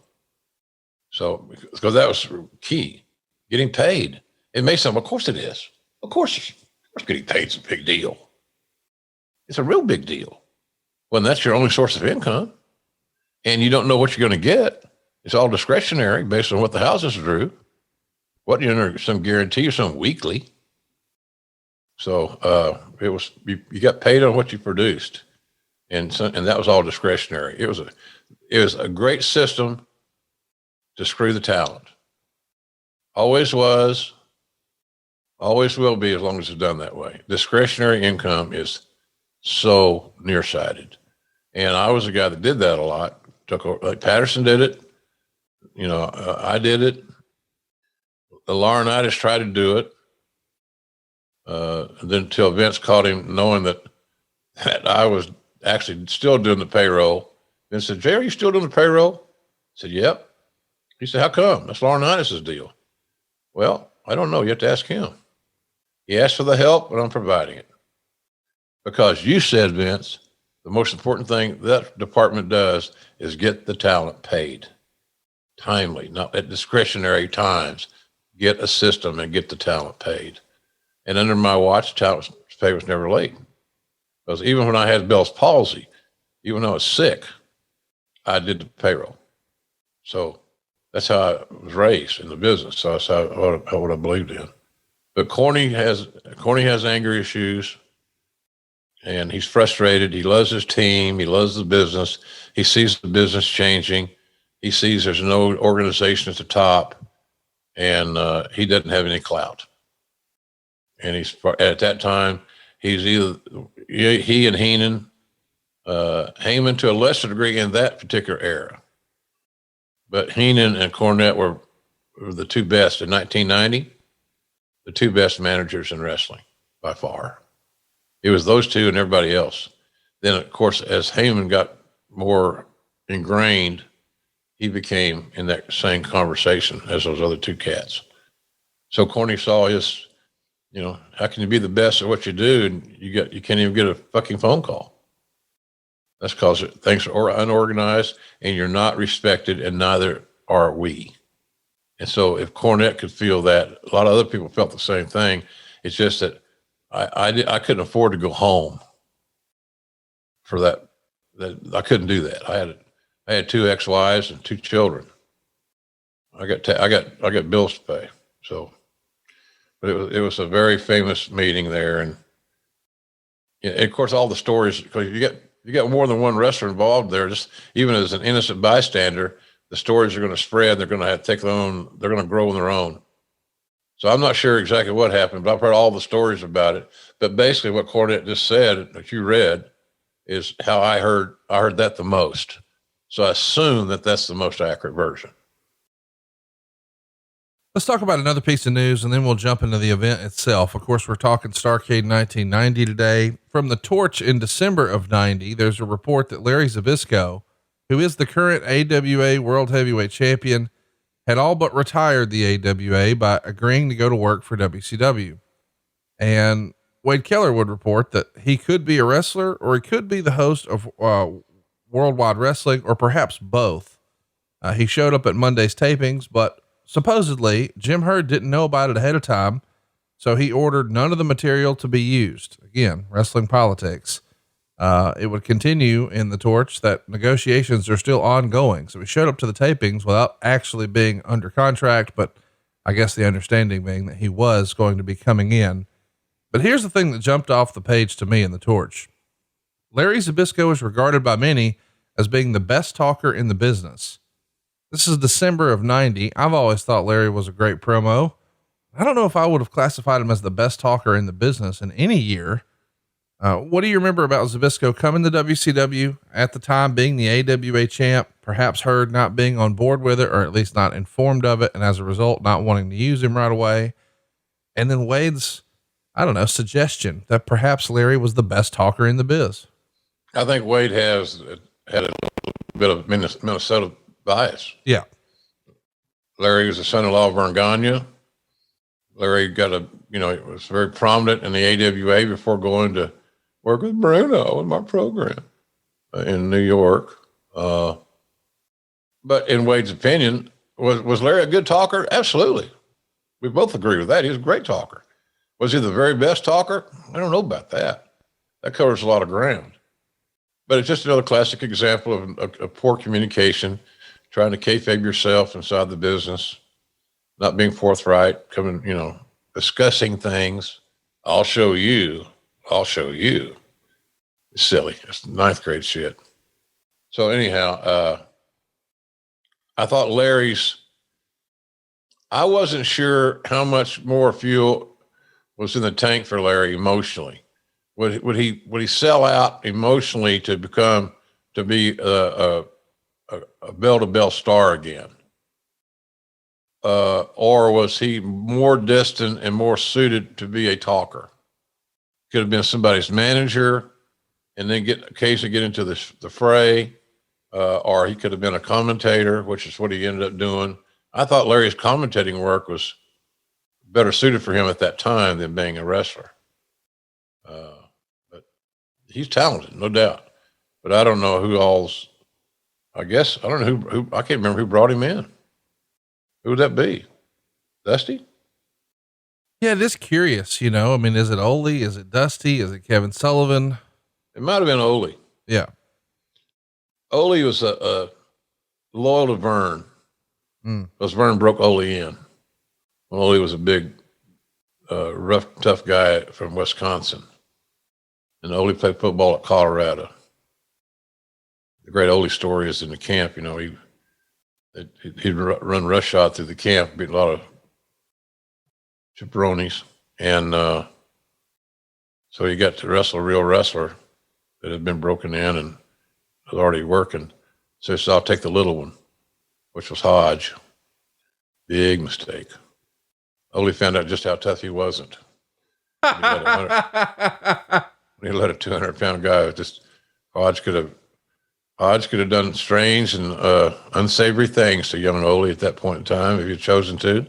So, because that was key, getting paid. It may sound, of course it is. Of course getting paid is a big deal. It's a real big deal when that's your only source of income and you don't know what you're going to get. It's all discretionary based on what the houses drew. Wasn't under some guarantee or some weekly. So it was, you got paid on what you produced, and that was all discretionary. It was a great system to screw the talent. Always was, always will be, as long as it's done that way. Discretionary income is so nearsighted. And I was a guy that did that a lot. Took over, like Patterson did it. You know, I did it. The Laurinaitis tried to do it. Then until Vince caught him knowing that I was actually still doing the payroll. Vince said, "Jay, are you still doing the payroll?" I said, "Yep." He said, "How come? That's Laurinaitis' deal." Well, I don't know. You have to ask him. He asked for the help, but I'm providing it. Because you said, Vince, the most important thing that department does is get the talent paid timely, not at discretionary times. Get a system and get the talent paid. And under my watch, talent pay was never late. Because even when I had Bell's palsy, even though I was sick, I did the payroll. So that's how I was raised in the business. So that's what I believed in. But Corny has anger issues, and he's frustrated. He loves his team. He loves the business. He sees the business changing. He sees there's no organization at the top, and he doesn't have any clout. And he's at that time, he's either he and Heenan, Heyman to a lesser degree in that particular era. But Heenan and Cornette were the two best in 1990, the two best managers in wrestling by far. It was those two and everybody else. Then, of course, as Heyman got more ingrained, he became in that same conversation as those other two cats. So Corny saw his, you know, how can you be the best at what you do and you can't even get a fucking phone call? That's because things are unorganized and you're not respected, and neither are we. And so if Cornette could feel that, a lot of other people felt the same thing. It's just that I couldn't afford to go home for that. I couldn't do that. I had two ex-wives and two children. I got bills to pay. So, but it was a very famous meeting there, and of course all the stories, because you got more than one wrestler involved there. Just even as an innocent bystander, the stories are going to spread. They're going to have to take their own. They're going to grow on their own. So I'm not sure exactly what happened, but I've heard all the stories about it. But basically, what Cornette just said that you read is how I heard that the most. So I assume that that's the most accurate version. Let's talk about another piece of news, and then we'll jump into the event itself. Of course, we're talking Starrcade 1990 today. From the Torch in December of 90, there's a report that Larry Zbyszko, who is the current AWA World Heavyweight Champion, had all but retired the AWA by agreeing to go to work for WCW. And Wade Keller would report that he could be a wrestler, or he could be the host of Worldwide Wrestling, or perhaps both. He showed up at Monday's tapings, but supposedly Jim Hurd didn't know about it ahead of time, so he ordered none of the material to be used. Again, wrestling politics. It would continue in the Torch that negotiations are still ongoing. So he showed up to the tapings without actually being under contract, but I guess the understanding being that he was going to be coming in. But here's the thing that jumped off the page to me in the Torch. Larry Zbyszko is regarded by many as being the best talker in the business. This is December of 90. I've always thought Larry was a great promo. I don't know if I would have classified him as the best talker in the business in any year. What do you remember about Zbyszko coming to WCW at the time, being the AWA champ, perhaps Hurd not being on board with it, or at least not informed of it, and as a result, not wanting to use him right away? And then Wade's, I don't know, suggestion that perhaps Larry was the best talker in the biz. I think Wade has had a little bit of Minnesota bias. Yeah. Larry was the son-in-law of Vern Gagne. Larry was very prominent in the AWA before going to work with Bruno in my program in New York. But in Wade's opinion, Was Larry a good talker? Absolutely. We both agree with that. He was a great talker. Was he the very best talker? I don't know about that. That covers a lot of ground. But it's just another classic example of poor communication, trying to kayfabe yourself inside the business, not being forthright, discussing things. I'll show you. It's silly. It's ninth grade shit. So anyhow, I thought I wasn't sure how much more fuel was in the tank for Larry emotionally. Would he sell out emotionally to be a bell-to-bell star again? Or was he more distant and more suited to be a talker? Could have been somebody's manager and then occasionally get into the fray. Or he could have been a commentator, which is what he ended up doing. I thought Larry's commentating work was better suited for him at that time than being a wrestler. But he's talented, no doubt. But I don't know I don't know who, I can't remember who brought him in. Who would that be? Dusty? Yeah, just curious, is it Ole? Is it Dusty? Is it Kevin Sullivan? It might have been Ole. Yeah. Ole was loyal to Vern. Because Vern broke Ole in. Ole was a big, rough, tough guy from Wisconsin. And Ole played football at Colorado. The great Ole story is in the camp. He'd run rush shot through the camp, beat a lot of jabronis. And so he got to wrestle a real wrestler that had been broken in and was already working. So he said, I'll take the little one, which was Hodge. Big mistake. Ole found out just how tough he wasn't. When he let a 200-pound guy, Hodge could have done strange and unsavory things to young Ole at that point in time if he'd chosen to.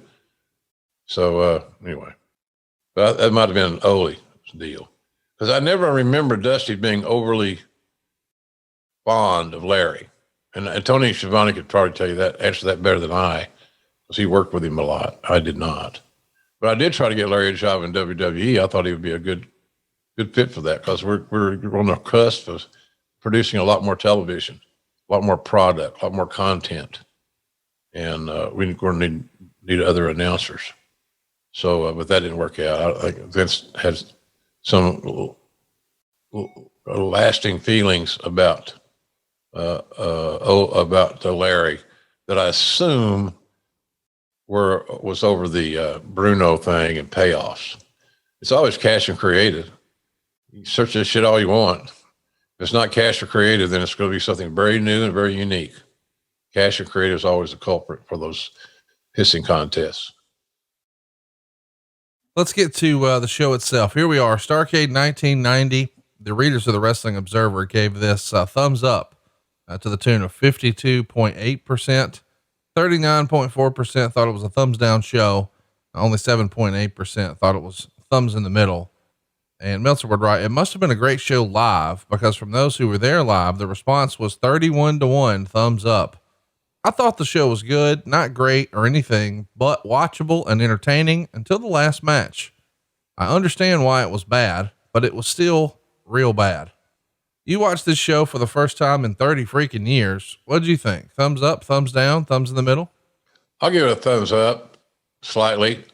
So anyway, but that might have been Ole's deal. Because I never remember Dusty being overly fond of Larry. And Tony Schiavone could probably tell you that, answer that better than I, because he worked with him a lot. I did not. But I did try to get Larry a job in WWE. I thought he would be a good fit for that, because we're on the cusp of producing a lot more television, a lot more product, a lot more content. And we're going to need other announcers. So, but that didn't work out. I think Vince has some lasting feelings about Larry that I assume was over the Bruno thing and payoffs. It's always cash and creative. You search this shit all you want. If it's not cash or creative, then it's going to be something very new and very unique. Cash and creative is always the culprit for those pissing contests. Let's get to the show itself. Here we are, Starrcade 1990. The readers of the Wrestling Observer gave this thumbs up to the tune of 52.8%. 39.4% thought it was a thumbs down show. Only 7.8% thought it was thumbs in the middle. And Meltzer would write, it must have been a great show live, because from those who were there live, the response was 31-1 thumbs up. I thought the show was good, not great or anything, but watchable and entertaining until the last match. I understand why it was bad, but it was still real bad. You watched this show for the first time in 30 freaking years. What did you think? Thumbs up, thumbs down, thumbs in the middle? I'll give it a thumbs up slightly,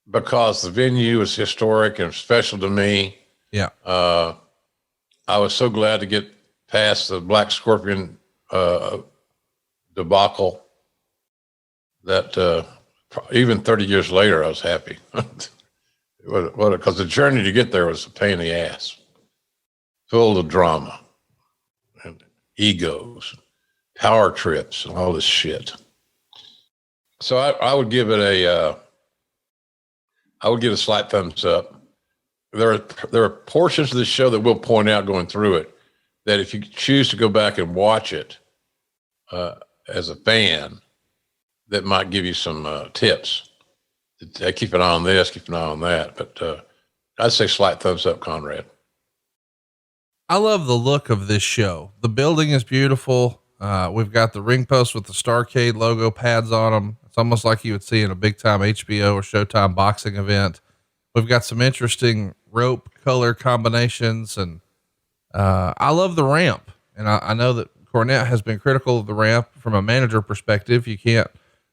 because the venue is historic and special to me. Yeah. I was so glad to get past the Black Scorpion debacle that even 30 years later, I was happy. Because the journey to get there was a pain in the ass, full of drama and egos, power trips, and all this shit. So I would give it a slight thumbs up. There are portions of the show that we'll point out going through it that if you choose to go back and watch it as a fan, that might give you some tips. Keep an eye on this, keep an eye on that. But I'd say slight thumbs up, Conrad. I love the look of this show. The building is beautiful. We've got the ring posts with the Starrcade logo pads on them. It's almost like you would see in a big time HBO or Showtime boxing event. We've got some interesting rope color combinations, and I love the ramp. And I know that Cornette has been critical of the ramp from a manager perspective. You can't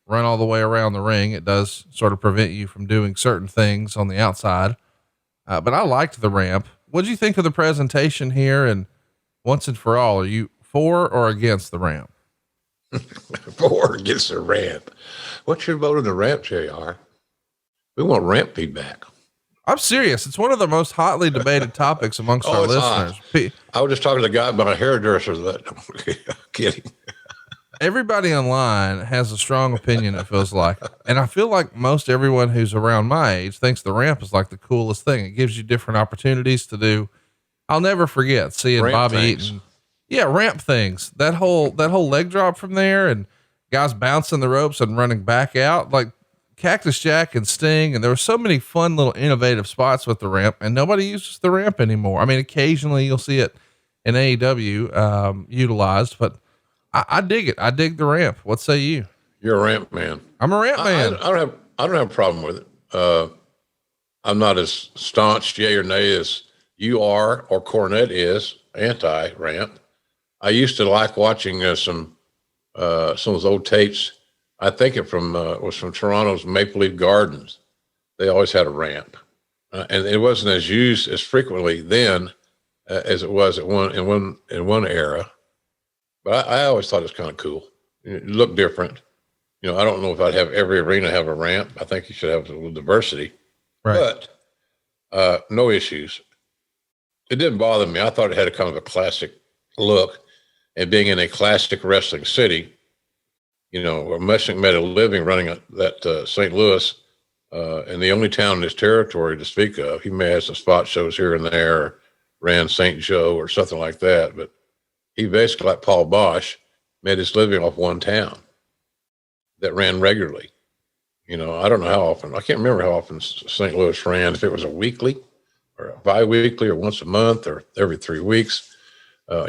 run all the way around the ring. It does sort of prevent you from doing certain things on the outside. But I liked the ramp. What did you think of the presentation here? And once and for all, are you for or against the ramp? For or against the ramp. What's your vote on the ramp, JR? We want ramp feedback. I'm serious. It's one of the most hotly debated topics amongst our listeners. I was just talking to the guy about a hairdresser that I'm kidding. Everybody online has a strong opinion, it feels like. And I feel like most everyone who's around my age thinks the ramp is like the coolest thing. It gives you different opportunities to do. I'll never forget seeing ramp Bobby things. Eaton. Yeah. Ramp things, that whole leg drop from there, and guys bouncing the ropes and running back out like Cactus Jack and Sting. And there were so many fun little innovative spots with the ramp, and nobody uses the ramp anymore. I mean, occasionally you'll see it in AEW, utilized, but I dig it. I dig the ramp. What say you? You're a ramp man. I'm a ramp man. I don't have a problem with it. I'm not as staunch yay or nay as you are or Cornette is anti ramp. I used to like watching some of those old tapes. I think it was from Toronto's Maple Leaf Gardens. They always had a ramp, and it wasn't as used as frequently then as it was in one era. But I always thought it was kind of cool. It looked different. You know, I don't know if I'd have every arena have a ramp. I think you should have a little diversity. Right. But no issues. It didn't bother me. I thought it had a kind of a classic look, and being in a classic wrestling city, you know, where Meshach made a living running that St. Louis, and the only town in his territory to speak of. He may have some spot shows here and there, ran St. Joe or something like that, but he basically, like Paul Bosch, made his living off one town that ran regularly. You know, I don't know how often. I can't remember how often St. Louis ran, if it was a weekly or a bi-weekly or once a month or every 3 weeks.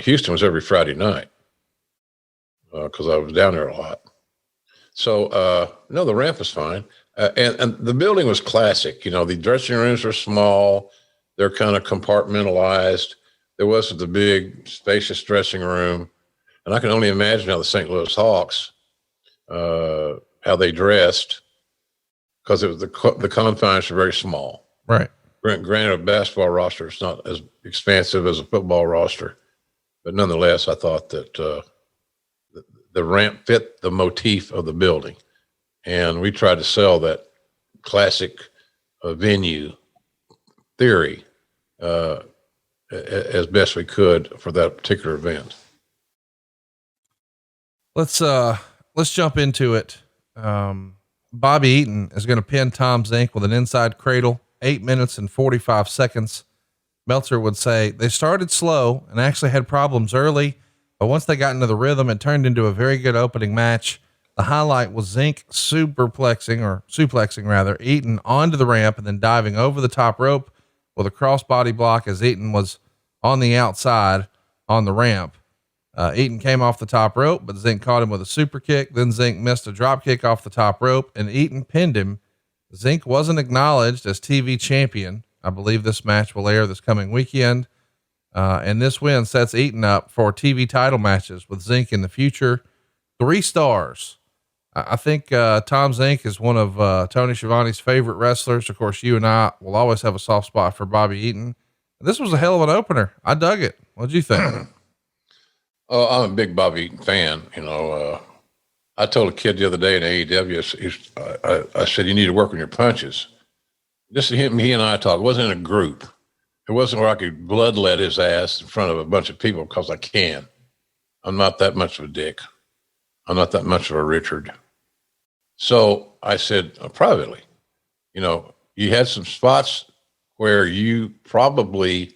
Houston was every Friday night because I was down there a lot. So, no, the ramp was fine. And the building was classic. You know, the dressing rooms are small. They're kind of compartmentalized. There wasn't the big, spacious dressing room. And I can only imagine how the St. Louis Hawks, how they dressed, because it was the confines were very small. Right. Granted, a basketball roster is not as expansive as a football roster, but nonetheless, I thought that the ramp fit the motif of the building, and we tried to sell that classic venue theory as best we could for that particular event. Let's jump into it. Bobby Eaton is going to pin Tom Zink with an inside cradle, 8 minutes and 45 seconds. Meltzer would say they started slow and actually had problems early, but once they got into the rhythm, it turned into a very good opening match. The highlight was Zink suplexing Eaton onto the ramp and then diving over the top rope with a crossbody block as Eaton was on the outside on the ramp. Eaton came off the top rope, but Zink caught him with a super kick. Then Zink missed a drop kick off the top rope and Eaton pinned him. Zink wasn't acknowledged as TV champion. I believe this match will air this coming weekend. And this win sets Eaton up for TV title matches with Zink in the future. 3 stars. I think, Tom Zink is one of, Tony Schiavone's favorite wrestlers. Of course, you and I will always have a soft spot for Bobby Eaton. This was a hell of an opener. I dug it. What'd you think? Oh, I'm a big Bobby Eaton fan. You know, I told a kid the other day in AEW, I said, you need to work on your punches. Just he and I talk. It wasn't in a group. It wasn't where I could bloodlet his ass in front of a bunch of people because I can. I'm not that much of a dick. I'm not that much of a Richard. So I said privately, you know, you had some spots where you probably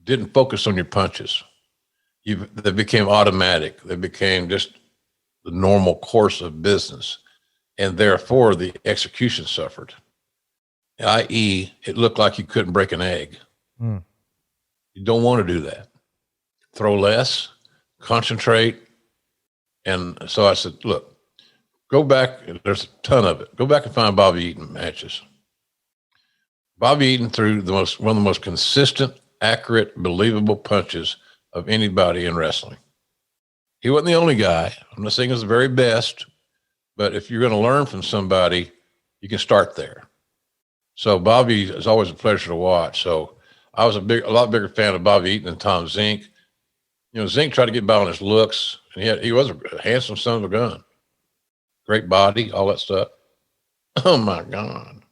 didn't focus on your punches. They became automatic. They became just the normal course of business. And therefore the execution suffered, i.e. it looked like you couldn't break an egg. You don't want to do that. Throw less, concentrate, And so I said, look, go back. There's a ton of it. Go back and find Bobby Eaton matches. Bobby Eaton threw one of the most consistent, accurate, believable punches of anybody in wrestling. He wasn't the only guy. I'm not saying he was the very best, but if you're going to learn from somebody, you can start there. So Bobby is always a pleasure to watch. So I was a lot bigger fan of Bobby Eaton than Tom Zink. You know, Zink tried to get by on his looks, and he was a handsome son of a gun. Great body, all that stuff. Oh my God.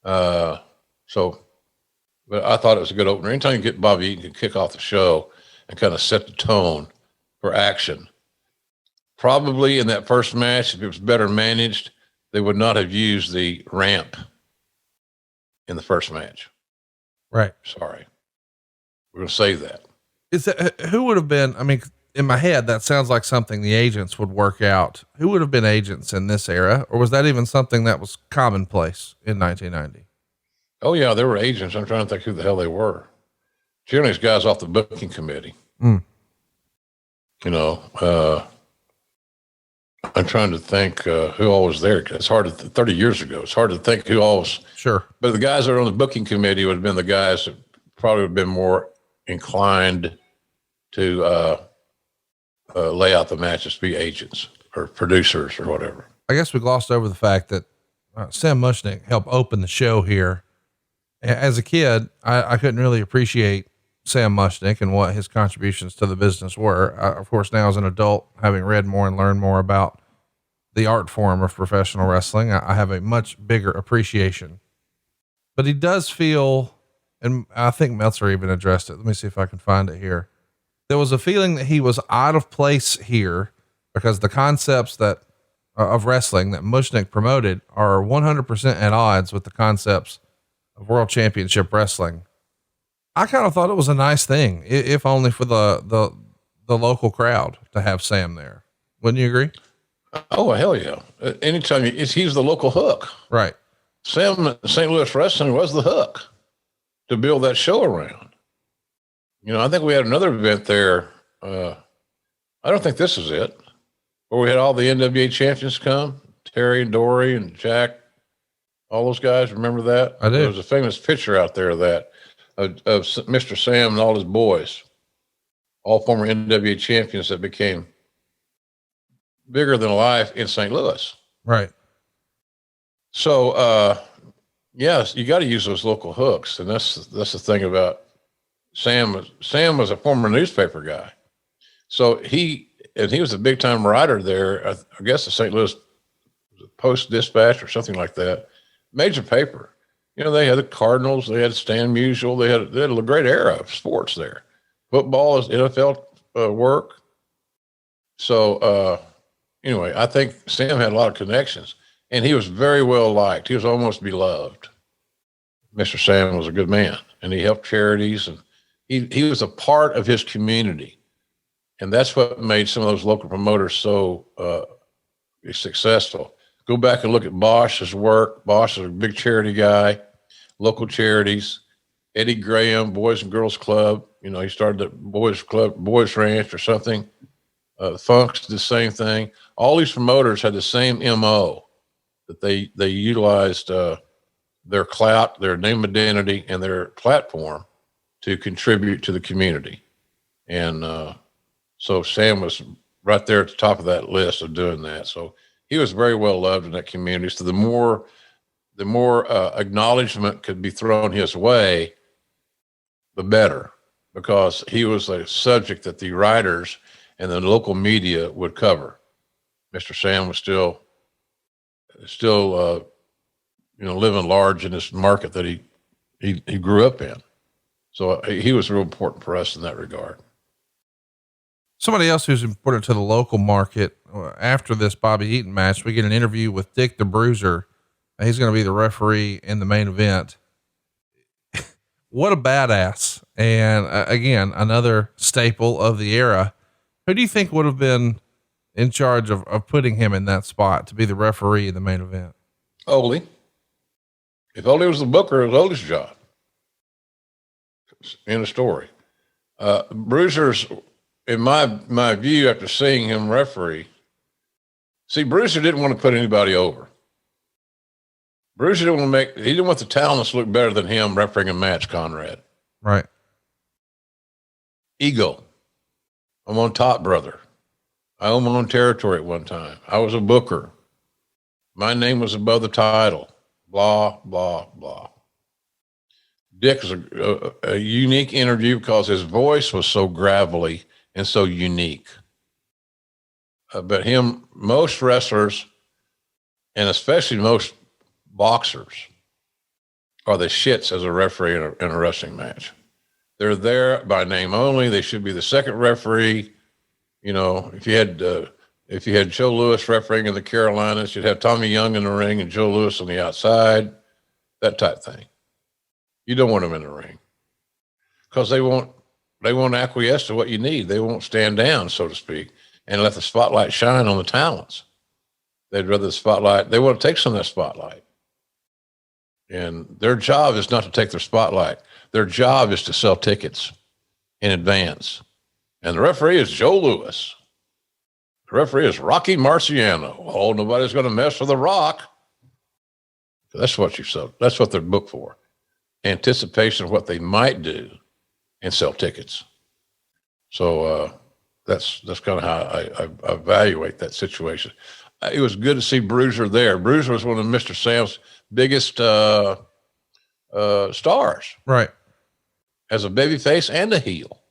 But I thought it was a good opener. Anytime you get Bobby Eaton can kick off the show and kind of set the tone for action. Probably in that first match, if it was better managed, they would not have used the ramp in the first match. Right. Sorry. We're going to save that. Is that who would have been? I mean, in my head, that sounds like something the agents would work out. Who would have been agents in this era? Or was that even something that was commonplace in 1990? Oh yeah, there were agents. I'm trying to think who the hell they were. Generally, it's guys off the booking committee. Mm. You know, I'm trying to think who all was there. It's hard to 30 years ago. It's hard to think who all was. Sure. But the guys that are on the booking committee would have been the guys that probably would have been more inclined to lay out the matches to be agents or producers or whatever. I guess we glossed over the fact that Sam Mushnick helped open the show here. As a kid, I couldn't really appreciate Sam Mushnick and what his contributions to the business were. Of course, now as an adult, having read more and learned more about the art form of professional wrestling, I have a much bigger appreciation. But he does feel, and I think Meltzer even addressed it. Let me see if I can find it here. There was a feeling that he was out of place here because the concepts that of wrestling that Mushnick promoted are 100% at odds with the concepts of World Championship Wrestling. I kind of thought it was a nice thing, if only for the local crowd to have Sam there. Wouldn't you agree? Oh, hell yeah. Anytime he's the local hook. Right. Sam, St. Louis Wrestling was the hook to build that show around. You know, I think we had another event there. I don't think this is it, where we had all the NWA champions come, Terry and Dory and Jack, all those guys. Remember that? I do. There was a famous picture out there of Mr. Sam and all his boys, all former NWA champions that became bigger than life in St. Louis. Right. So, yes, you got to use those local hooks. And that's the thing about Sam. Sam was a former newspaper guy. So he was a big time writer there. I guess the St. Louis Post-Dispatch or something like that. Major paper. You know, they had the Cardinals, they had Stan Musial, they had a great era of sports there. Football is NFL work. So, anyway, I think Sam had a lot of connections, and he was very well liked. He was almost beloved. Mr. Sam was a good man, and he helped charities, and he was a part of his community. And that's what made some of those local promoters so successful. Go back and look at Bosch's work. Bosch is a big charity guy, local charities. Eddie Graham, Boys and Girls Club. You know, he started the Boys Club, Boys Ranch or something. Funk's the same thing. All these promoters had the same MO, that they utilized their clout, their name identity, and their platform to contribute to the community. And so Sam was right there at the top of that list of doing that. So he was very well loved in that community. So the more acknowledgement could be thrown his way, the better, because he was a subject that the writers and the local media would cover. Mr. Sam was still living large in this market that he grew up in. So he was real important for us in that regard. Somebody else who's important to the local market, after this Bobby Eaton match, we get an interview with Dick the Bruiser. He's going to be the referee in the main event. What a badass. And again, another staple of the era. Who do you think would have been in charge of putting him in that spot to be the referee in the main event? Ole. If Ole was the booker, it was Ole's job. In the story. Bruiser's, in my view, after seeing him referee, See, Bruiser didn't want to put anybody over. Bruiser he didn't want the talents to look better than him refereeing a match, Conrad. Right. Ego. I'm on top, brother. I own my own territory at one time. I was a booker. My name was above the title. Blah, blah, blah. Dick was a unique interview because his voice was so gravelly and so unique. But most wrestlers, and especially most boxers, are the shits as a referee in a wrestling match. They're there by name only. They should be the second referee. You know, if you had Joe Louis refereeing in the Carolinas, you'd have Tommy Young in the ring and Joe Louis on the outside, that type thing. You don't want them in the ring because they won't acquiesce to what you need. They won't stand down, so to speak, and let the spotlight shine on the talents. They'd rather they want to take some of that spotlight. And their job is not to take their spotlight. Their job is to sell tickets in advance. And the referee is Joe Louis. The referee is Rocky Marciano. Oh, nobody's going to mess with The Rock. That's what that's what they're booked for. Anticipation of what they might do and sell tickets. So that's kind of how I evaluate that situation. It was good to see Bruiser there. Bruiser was one of Mr. Sam's biggest stars. Right. As a babyface and a heel.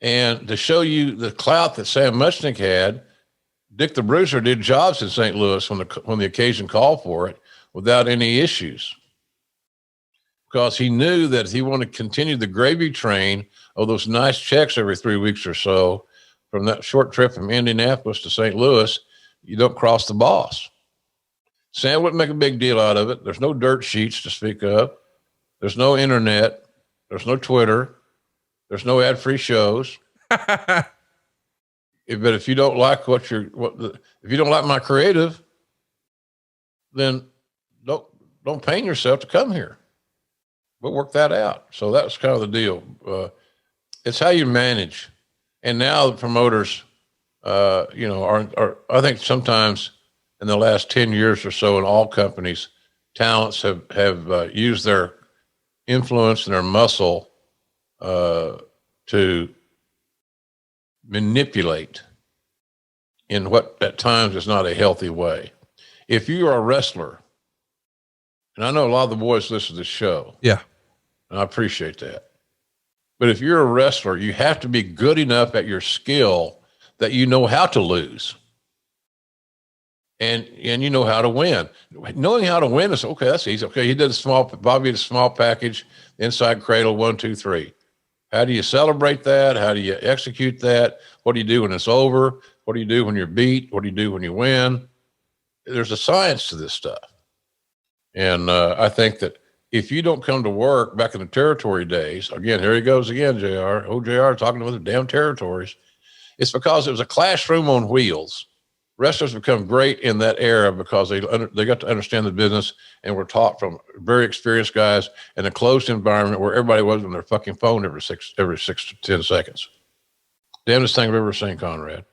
And to show you the clout that Sam Muchnick had, Dick the Bruiser did jobs in St. Louis when the occasion called for it without any issues. Because he knew that if he wanted to continue the gravy train of those nice checks every 3 weeks or so from that short trip from Indianapolis to St. Louis, you don't cross the boss. Sam wouldn't make a big deal out of it. There's no dirt sheets to speak of. There's no internet. There's no Twitter. There's no ad-free shows. But if you don't like if you don't like my creative, then don't pain yourself to come here. We'll work that out. So that's kind of the deal. It's how you manage. And now the promoters, are I think sometimes in the last 10 years or so in all companies, talents have used their influence and their muscle to manipulate in what at times is not a healthy way. If you are a wrestler, and I know a lot of the boys listen to this show. Yeah. And I appreciate that. But if you're a wrestler, you have to be good enough at your skill that you know how to lose. And you know how to win. Knowing how to win is okay, that's easy. Okay, Bobby did a small package, inside cradle, 1, 2, 3. How do you celebrate that? How do you execute that? What do you do when it's over? What do you do when you're beat? What do you do when you win? There's a science to this stuff. And I think that if you don't come to work back in the territory days, again, here he goes again, JR. Oh, JR talking about the damn territories. It's because it was a classroom on wheels. Wrestlers become great in that era because they got to understand the business and were taught from very experienced guys in a closed environment where everybody was on their fucking phone every 6 to 10 seconds. Damnedest thing I've ever seen, Conrad.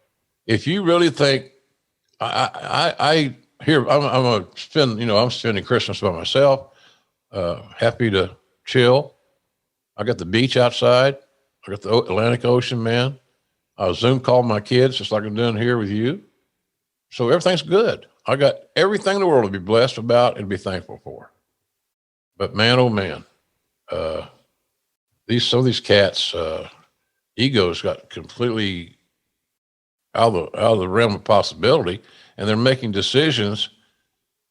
If you really think I'm spending Christmas by myself, happy to chill. I got the beach outside. I got the Atlantic Ocean, man. I Zoom called my kids just like I'm doing here with you. So everything's good. I got everything in the world to be blessed about and be thankful for. But man, oh man, some of these cats' egos got completely out of the realm of possibility, and they're making decisions.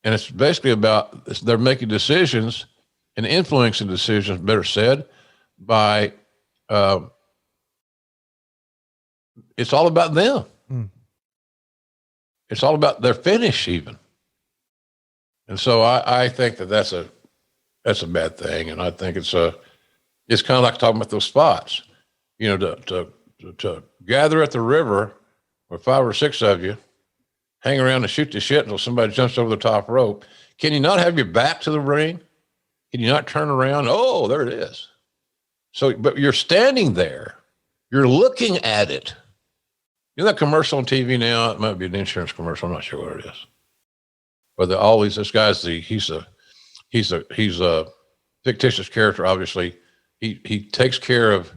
And it's basically they're making decisions and influencing decisions, better said, by it's all about them. It's all about their finish even. And so I think that's a bad thing. And I think it's kind of like talking about those spots, to gather at the river with 5 or 6 of you, hang around and shoot the shit until somebody jumps over the top rope. Can you not have your back to the ring? Can you not turn around? Oh, there it is. So, but you're standing there, you're looking at it. You know that commercial on TV now? It might be an insurance commercial. I'm not sure what it is. But this guy's he's a fictitious character. Obviously, he takes care of.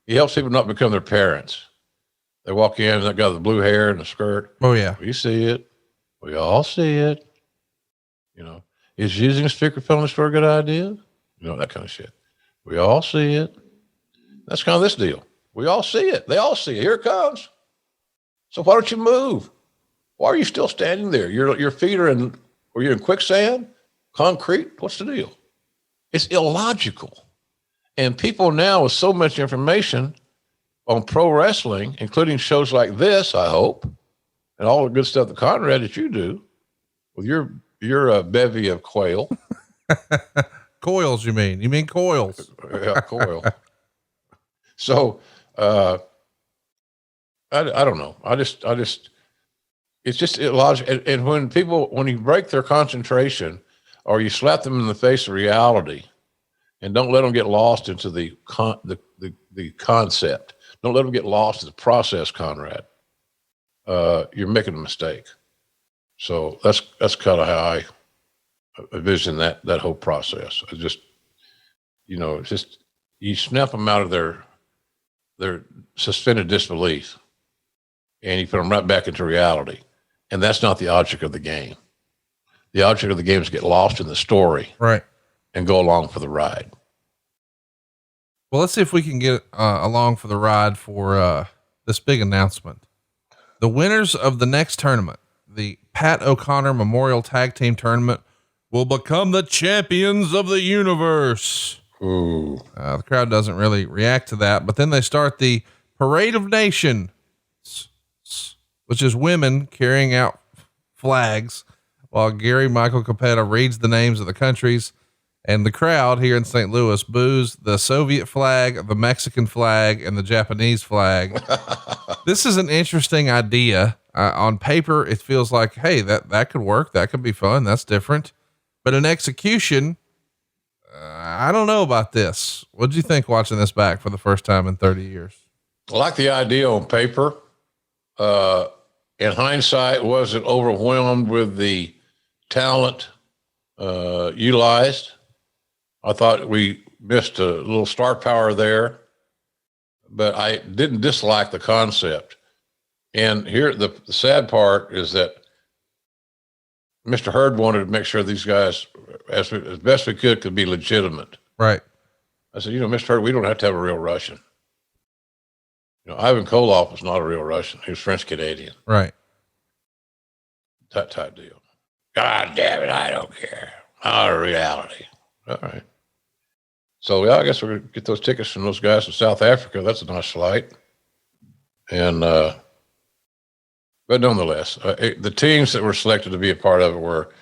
He helps people not become their parents. They walk in, that guy with the blue hair and the skirt. Oh yeah, we see it. We all see it. You know, is using a speakerphone in the store a good idea? You know, that kind of shit. We all see it. That's kind of this deal. We all see it. They all see it. Here it comes. So why don't you move? Why are you still standing there? Your feet are you're in quicksand, concrete. What's the deal? It's illogical. And people now with so much information on pro wrestling, including shows like this, I hope, and all the good stuff that Conrad that you do with your bevy of quail. Coils, you mean coils? Yeah, coil. So, I don't know. I just, it's just illogical. And when you break their concentration or you slap them in the face of reality and don't let them get lost into the concept, don't let them get lost in the process, Conrad, you're making a mistake. So that's kind of how I envision that whole process. I just, it's just, you snap them out of their suspended disbelief and you put them right back into reality. And that's not the object of the game. The object of the game is to get lost in the story. Right. And go along for the ride. Well, let's see if we can get along for the ride for this big announcement. The winners of the next tournament, the Pat O'Connor Memorial Tag Team Tournament, will become the champions of the universe. Ooh. The crowd doesn't really react to that, but then they start the Parade of Nations, which is women carrying out flags while Gary Michael Capetta reads the names of the countries, and the crowd here in St. Louis boos the Soviet flag, the Mexican flag, and the Japanese flag. This is an interesting idea. On paper, it feels like, hey, that could work. That could be fun. That's different. But in execution, I don't know about this. What'd you think watching this back for the first time in 30 years? I like the idea on paper. In hindsight, was it overwhelmed with the talent utilized? I thought we missed a little star power there, but I didn't dislike the concept. And here, the sad part is that Mr. Hurd wanted to make sure these guys, as best we could be legitimate. Right. I said, Mr. Hurd, we don't have to have a real Russian. Ivan Koloff was not a real Russian. He was French Canadian. Right. That type deal. God damn it, I don't care. Our reality. All right. So yeah, I guess we're gonna get those tickets from those guys in South Africa. That's a nice flight. And but nonetheless, the teams that were selected to be a part of it were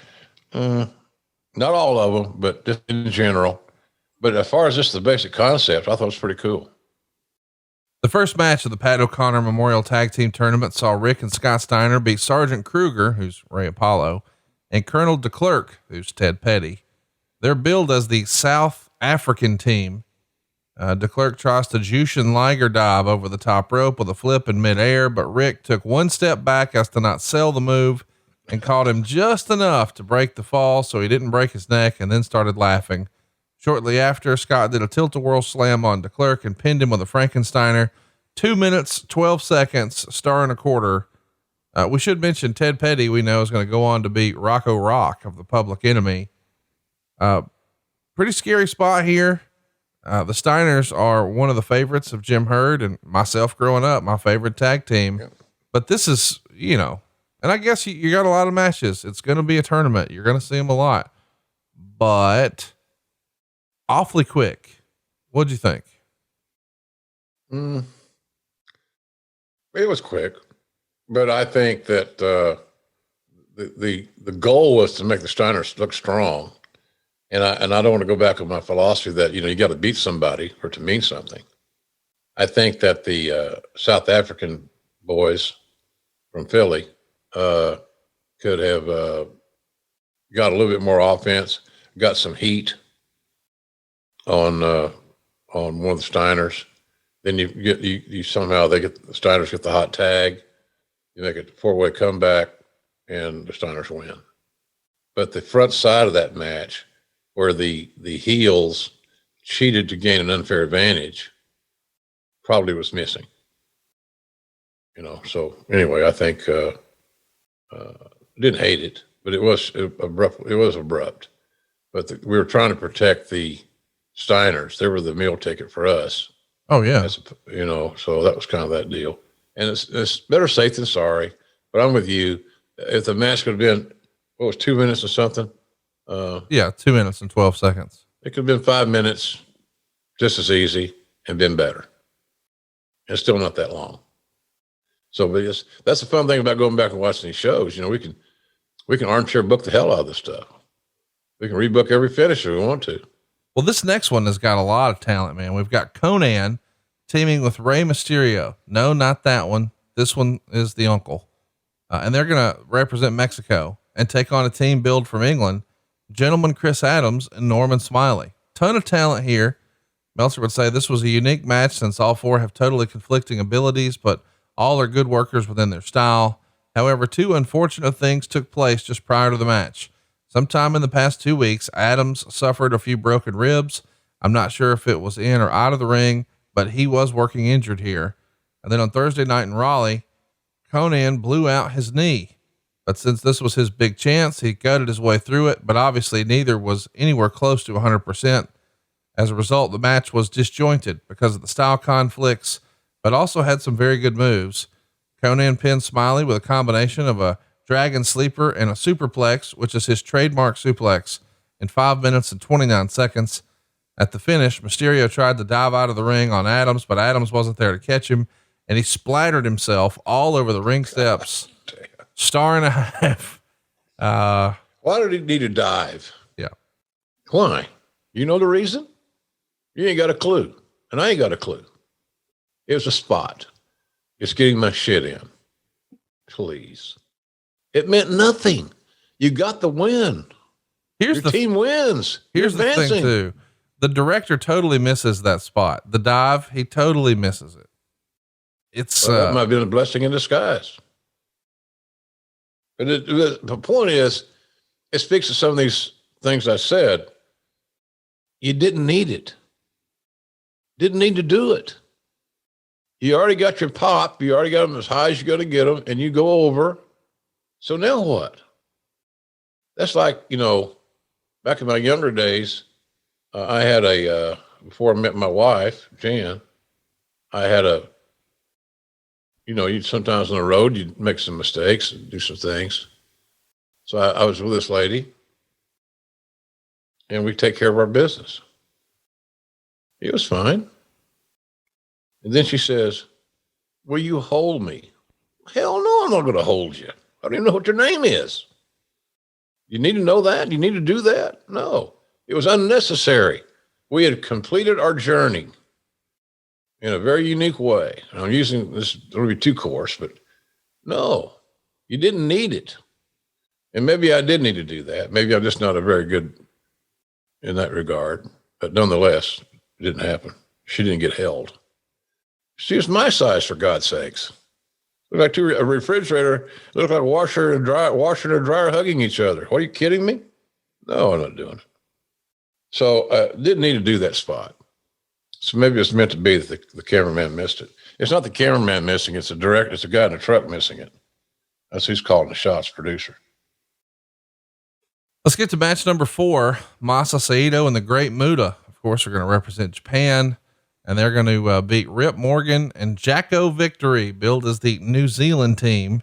not all of them, but just in general. But as far as just the basic concept, I thought it was pretty cool. The first match of the Pat O'Connor Memorial Tag Team Tournament saw Rick and Scott Steiner beat Sergeant Kruger, who's Ray Apollo, and Colonel DeClerc, who's Ted Petty. They're billed as the South African team. DeClerc tries to Jushin Liger dive over the top rope with a flip in midair, but Rick took one step back as to not sell the move and caught him just enough to break the fall so he didn't break his neck, and then started laughing. Shortly after, Scott did a tilt-a-whirl slam on DeClerc and pinned him with a Frankensteiner. 2 minutes, 12 seconds, star and a quarter. We should mention Ted Petty, we know, is going to go on to beat Rocco Rock of the Public Enemy. Pretty scary spot here. The Steiners are one of the favorites of Jim Hurd and myself growing up, my favorite tag team. Yeah. But this is, and I guess you got a lot of matches. It's going to be a tournament. You're going to see them a lot, but awfully quick. What'd you think? It was quick, but I think that the goal was to make the Steiners look strong. And I don't want to go back on my philosophy that, you got to beat somebody or to mean something. I think that the South African boys from Philly could have got a little bit more offense, got some heat on one of the Steiners. Then you somehow the Steiners get the hot tag. You make a 4-way comeback and the Steiners win. But the front side of that match, where the heels cheated to gain an unfair advantage, probably was missing. So anyway, I think didn't hate it, but it was abrupt. It was abrupt. But we were trying to protect the Steiners. They were the meal ticket for us. Oh yeah. So that was kind of that deal. And it's better safe than sorry. But I'm with you. If the match could have been, 2 minutes or something? 2 minutes and 12 seconds. It could have been 5 minutes, just as easy, and been better. And still not that long. So, but that's the fun thing about going back and watching these shows. We can armchair book the hell out of this stuff. We can rebook every finisher we want to. Well, this next one has got a lot of talent, man. We've got Conan teaming with Rey Mysterio. No, not that one. This one is the uncle. And they're going to represent Mexico and take on a team build from England, Gentleman Chris Adams and Norman Smiley. Ton of talent here. Meltzer would say this was a unique match since all four have totally conflicting abilities, but all are good workers within their style. However, two unfortunate things took place just prior to the match. Sometime in the past 2 weeks, Adams suffered a few broken ribs. I'm not sure if it was in or out of the ring, but he was working injured here. And then on Thursday night in Raleigh, Conan blew out his knee. But since this was his big chance, he gutted his way through it, but obviously neither was anywhere close to 100%. As a result, the match was disjointed because of the style conflicts, but also had some very good moves. Conan pinned Smiley with a combination of a dragon sleeper and a superplex, which is his trademark suplex, in 5 minutes and 29 seconds. At the finish, Mysterio tried to dive out of the ring on Adams, but Adams wasn't there to catch him, and he splattered himself all over the ring steps. Star and a half. Why did he need to dive? Yeah. Why? You know the reason? You ain't got a clue. And I ain't got a clue. It was a spot. It's getting my shit in. Please. It meant nothing. You got the win. Your team wins. Here's the thing too. The director totally misses that spot. The dive, he totally misses it. That might have been a blessing in disguise. But the point is, it speaks to some of these things I said. You didn't need it. Didn't need to do it. You already got your pop. You already got them as high as you're going to get them, and you go over. So now what? That's like, back in my younger days, I had before I met my wife, Jan, I had you sometimes on the road, you'd make some mistakes and do some things. So I was with this lady, and we take care of our business. It was fine. And then she says, will you hold me? Hell no, I'm not going to hold you. I don't even know what your name is. You need to know that? You need to do that? No, it was unnecessary. We had completed our journey in a very unique way. And I'm using this, it'll be too coarse, but no, you didn't need it. And maybe I did need to do that. Maybe I'm just not a very good in that regard, but nonetheless, it didn't happen. She didn't get held. She was my size, for God's sakes. Looked like a refrigerator, looked like a washer and a dryer hugging each other. What, are you kidding me? No, I'm not doing it. So didn't need to do that spot. So maybe it's meant to be that the cameraman missed it. It's not the cameraman missing, it's it's a guy in a truck missing it. That's who's calling the shots, producer. Let's get to match number 4. Masa Saito and the Great Muta, of course, are going to represent Japan, and they're going to beat Rip Morgan and Jacko Victory, billed as the New Zealand team.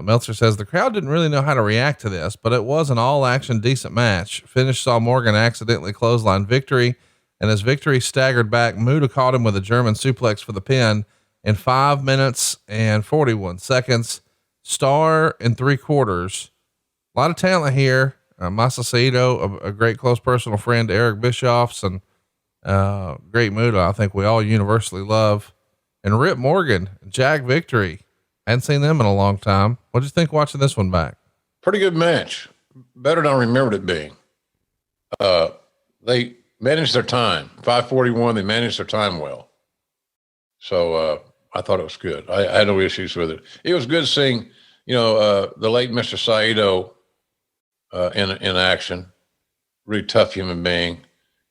Meltzer says the crowd didn't really know how to react to this, but it was an all action, decent match. Finish saw Morgan accidentally clothesline Victory, and as Victory staggered back, Muta caught him with a German suplex for the pin in 5 minutes and 41 seconds. Star in 3/4. A lot of talent here. Masa Saito, a great close personal friend to Eric Bischoff's, and Great Muta, I think we all universally love. And Rip Morgan, Jack Victory. Hadn't seen them in a long time. What'd you think watching this one back? Pretty good match. Better than I remembered it being. They managed their time. 5:41, they managed their time well. So I thought it was good. I had no issues with it. It was good seeing, the late Mr. Saito in action. Really tough human being.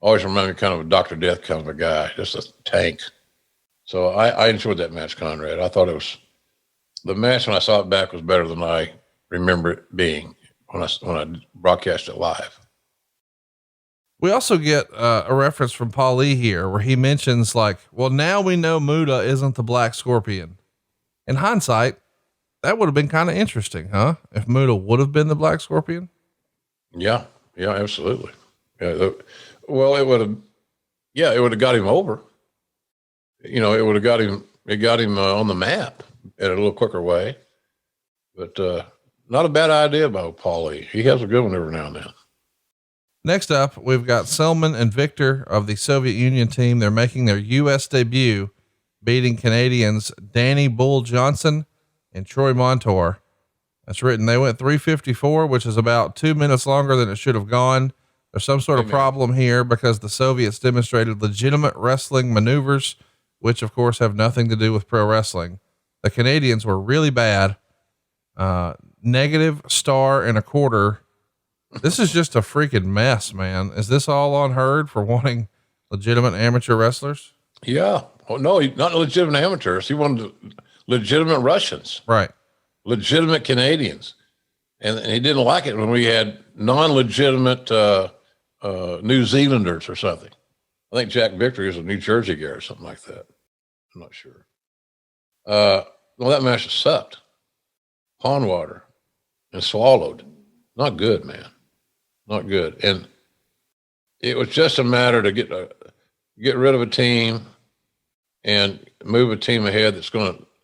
Always reminded me kind of a Dr. Death kind of a guy, just a tank. So I enjoyed that match, Conrad. I thought the match when I saw it back was better than I remember it being when I broadcast it live. We also get a reference from Paul Lee here where he mentions well, now we know Muta isn't the Black Scorpion. In hindsight, that would have been kind of interesting, huh? If Muta would have been the Black Scorpion. Yeah, absolutely. Yeah, well, it would have got him over. It would have got him on the map in a little quicker way. But not a bad idea by Paul Lee. He has a good one every now and then. Next up, we've got Selman and Victor of the Soviet Union team. They're making their U.S. debut, beating Canadians Danny Bull Johnson and Troy Montour. That's written. They went 3:54, which is about 2 minutes longer than it should have gone. There's some sort of problem here because the Soviets demonstrated legitimate wrestling maneuvers, which of course have nothing to do with pro wrestling. The Canadians were really bad. -1.25. This is just a freaking mess, man. Is this all on Hurd for wanting legitimate amateur wrestlers? Yeah. Oh, no, not legitimate amateurs. He wanted legitimate Russians, Right. Legitimate Canadians. And he didn't like it when we had non-legitimate, New Zealanders or something. I think Jack Victory is a New Jersey guy or something like that. I'm not sure. Well, that match sucked. Pond water and swallowed. Not good, man. Not good. And it was just a matter to get rid of a team and move a team ahead that's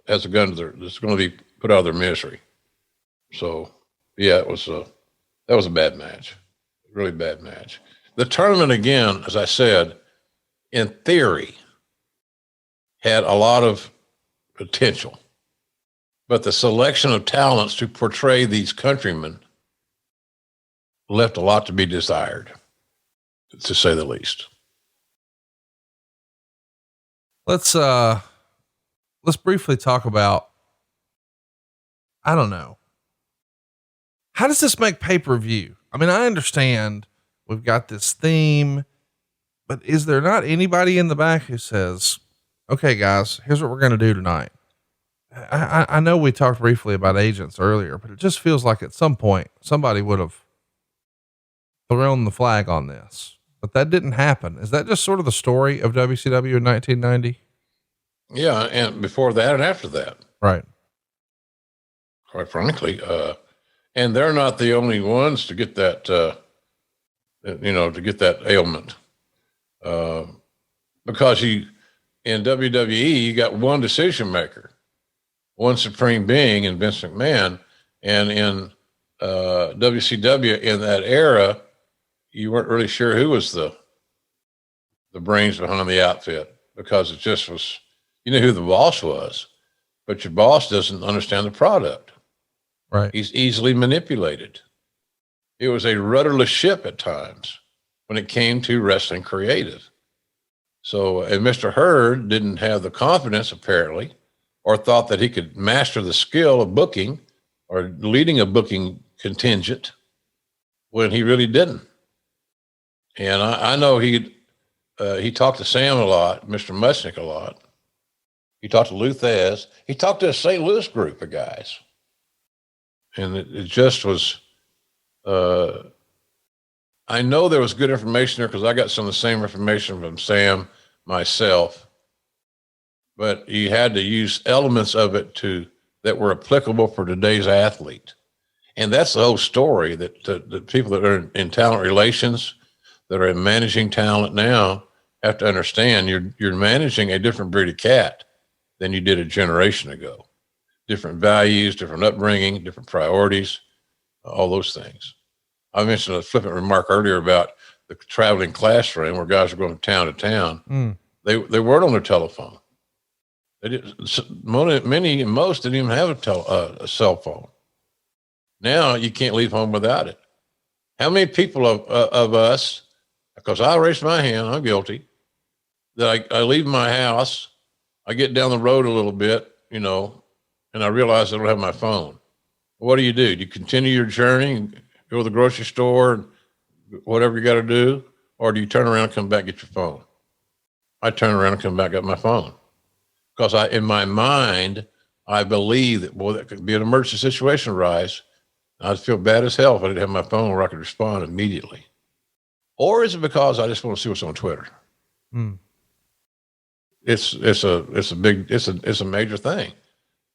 has a gun that's going to be put out of their misery. So yeah, that was a bad match. Really bad match. The tournament, again, as I said, in theory, had a lot of potential, but the selection of talents to portray these countrymen left a lot to be desired, to say the least. Let's briefly talk about, I don't know. How does this make pay-per-view? I mean, I understand we've got this theme, but is there not anybody in the back who says, okay, guys, here's what we're going to do tonight? I know we talked briefly about agents earlier, but it just feels like at some point somebody would have thrown the flag on this, but that didn't happen. Is that just sort of the story of WCW in 1990? Yeah. And before that and after that. Right. Quite frankly. And they're not the only ones to get that, to get that ailment. Because in WWE, you got one decision maker, one supreme being in Vince McMahon. And in WCW in that era, you weren't really sure who was the brains behind the outfit, because it just was, you know who the boss was, but your boss doesn't understand the product. Right. He's easily manipulated. It was a rudderless ship at times when it came to wrestling creative. So, and Mr. Hurd didn't have the confidence apparently, or thought that he could master the skill of booking or leading a booking contingent when he really didn't. And I know he talked to Sam a lot, Mr. Muchnick a lot. He talked to Lou Thez. He talked to a St. Louis group of guys. And it just was, I know there was good information there because I got some of the same information from Sam, myself, but you had to use elements of it that were applicable for today's athlete. And that's the whole story, that the people that are in talent relations, that are in managing talent now, have to understand you're managing a different breed of cat than you did a generation ago. Different values, different upbringing, different priorities, all those things. I mentioned a flippant remark earlier about the traveling classroom where guys are going from town to town. They weren't on their telephone. They didn't, most didn't even have a cell phone. Now you can't leave home without it. How many people of us, because I raised my hand, I'm guilty, that I leave my house I get down the road a little bit, and I realize I don't have my phone. What do? Do you continue your journey, go to the grocery store, whatever you got to do, or do you turn around and come back and get your phone? I turn around and come back and get my phone because in my mind, I believe that, that could be an emergency situation arise. I'd feel bad as hell if I didn't have my phone where I could respond immediately. Or is it because I just want to see what's on Twitter? It's a major thing.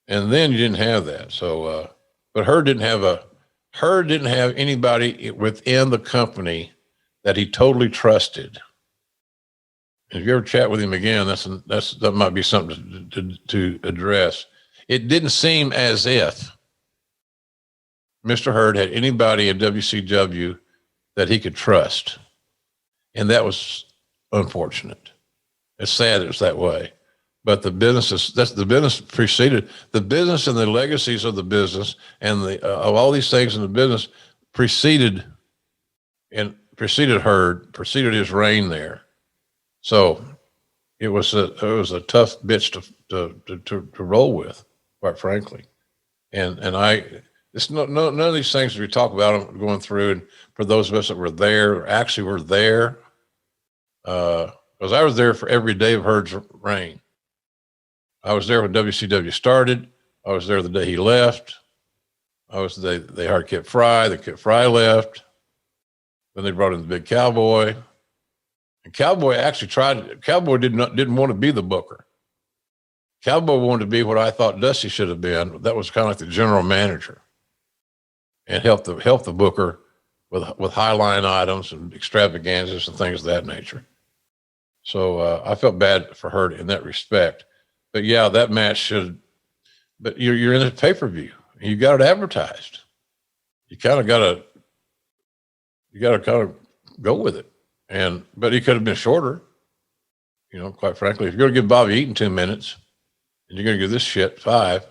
And then you didn't have that. So, but Hurd didn't have anybody within the company that he totally trusted. And if you ever chat with him again, that might be something to address. It didn't seem as if Mr. Hurd had anybody in WCW that he could trust. And that was unfortunate. It's sad it was that way. But the business preceded the business, and the legacies of the business and of all these things in the business preceded Hurd, preceded his reign there. So it was a tough bitch to roll with, quite frankly. And it's none of these things that we talk about I'm going through. And for those of us that were there, actually were there, because I was there for every day of Hurd's reign. I was there when WCW started. I was there the day he left. I was they hired Kip Fry. The Kip Fry left. Then they brought in the Big Cowboy. And Cowboy actually Cowboy didn't want to be the booker. Cowboy wanted to be what I thought Dusty should have been. That was kind of like the general manager, and help the booker with high line items and extravaganzas and things of that nature. So I felt bad for Hurd in that respect. But yeah, that match should. But you're in a pay-per-view. You got it advertised. You got to kind of go with it. But he could have been shorter. Quite frankly, if you're going to give Bobby Eaton 2 minutes, and you're going to give this shit 5,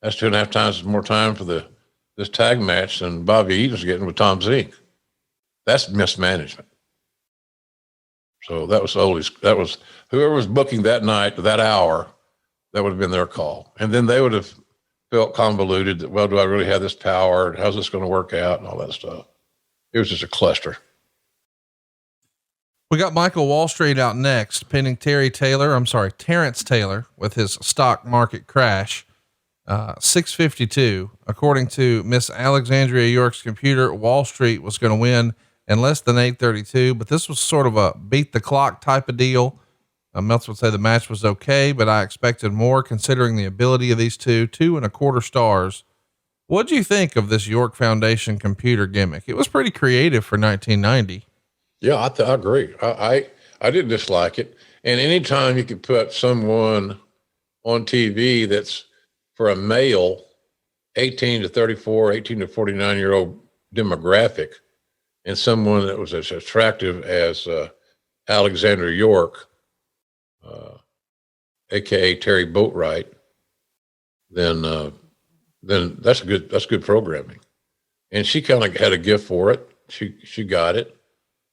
that's 2.5 times more time for this tag match than Bobby Eaton's getting with Tom Zink. That's mismanagement. So that was whoever was booking that night, that hour, that would have been their call. And then they would have felt convoluted that, well, do I really have this power? How's this going to work out? And all that stuff. It was just a cluster. We got Michael Wall Street out next, pinning Terrence Taylor with his stock market crash. 652. According to Miss Alexandria York's computer, Wall Street was going to win in less than 832, but this was sort of a beat the clock type of deal. Meltzer would say the match was okay, but I expected more considering the ability of these 2.25 stars. What do you think of this York Foundation computer gimmick? It was pretty creative for 1990. Yeah, I agree. I didn't dislike it. And anytime you could put someone on TV that's for a male 18 to 34, 18 to 49-year-old demographic, and someone that was as attractive as Alexander York, AKA Terry Boatwright, then that's good programming. And she kind of had a gift for it. She got it.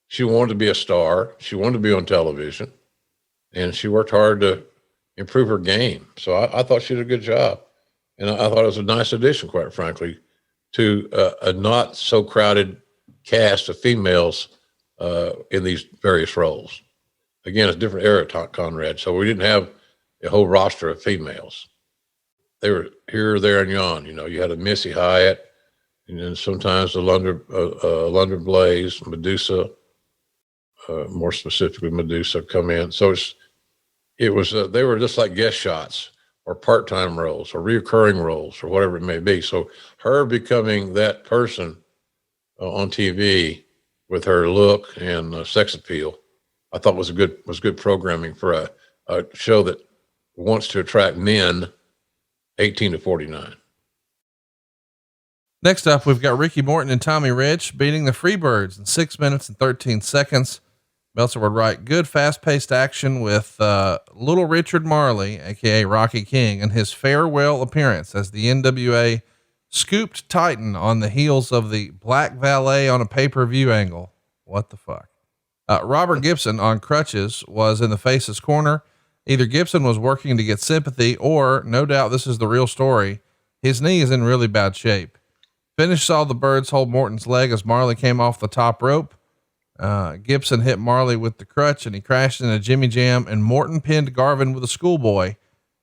She wanted to be a star. She wanted to be on television, and she worked hard to improve her game. So I thought she did a good job, and I thought it was a nice addition, quite frankly, to a not so crowded cast of females in these various roles. Again, it's a different era, Conrad. So we didn't have a whole roster of females. They were here, there, and yon. You had a Missy Hyatt, and then sometimes the London Blaze, Medusa. More specifically, Medusa come in. So they were just like guest shots or part-time roles or reoccurring roles or whatever it may be. So her becoming that person on TV with her look and sex appeal, I thought was good programming for a show that wants to attract men 18 to 49. Next up, we've got Ricky Morton and Tommy Rich beating the Freebirds in 6 minutes and 13 seconds. Meltzer would write good fast-paced action with Little Richard Marley, aka Rocky King, and his farewell appearance as the NWA scooped Titan on the heels of the Black Valet on a pay-per-view angle. What the fuck? Robert Gibson on crutches was in the Face's corner. Either Gibson was working to get sympathy, or no doubt this is the real story. His knee is in really bad shape. Finish saw the birds hold Morton's leg as Marley came off the top rope. Gibson hit Marley with the crutch and he crashed in a Jimmy Jam, and Morton pinned Garvin with a schoolboy.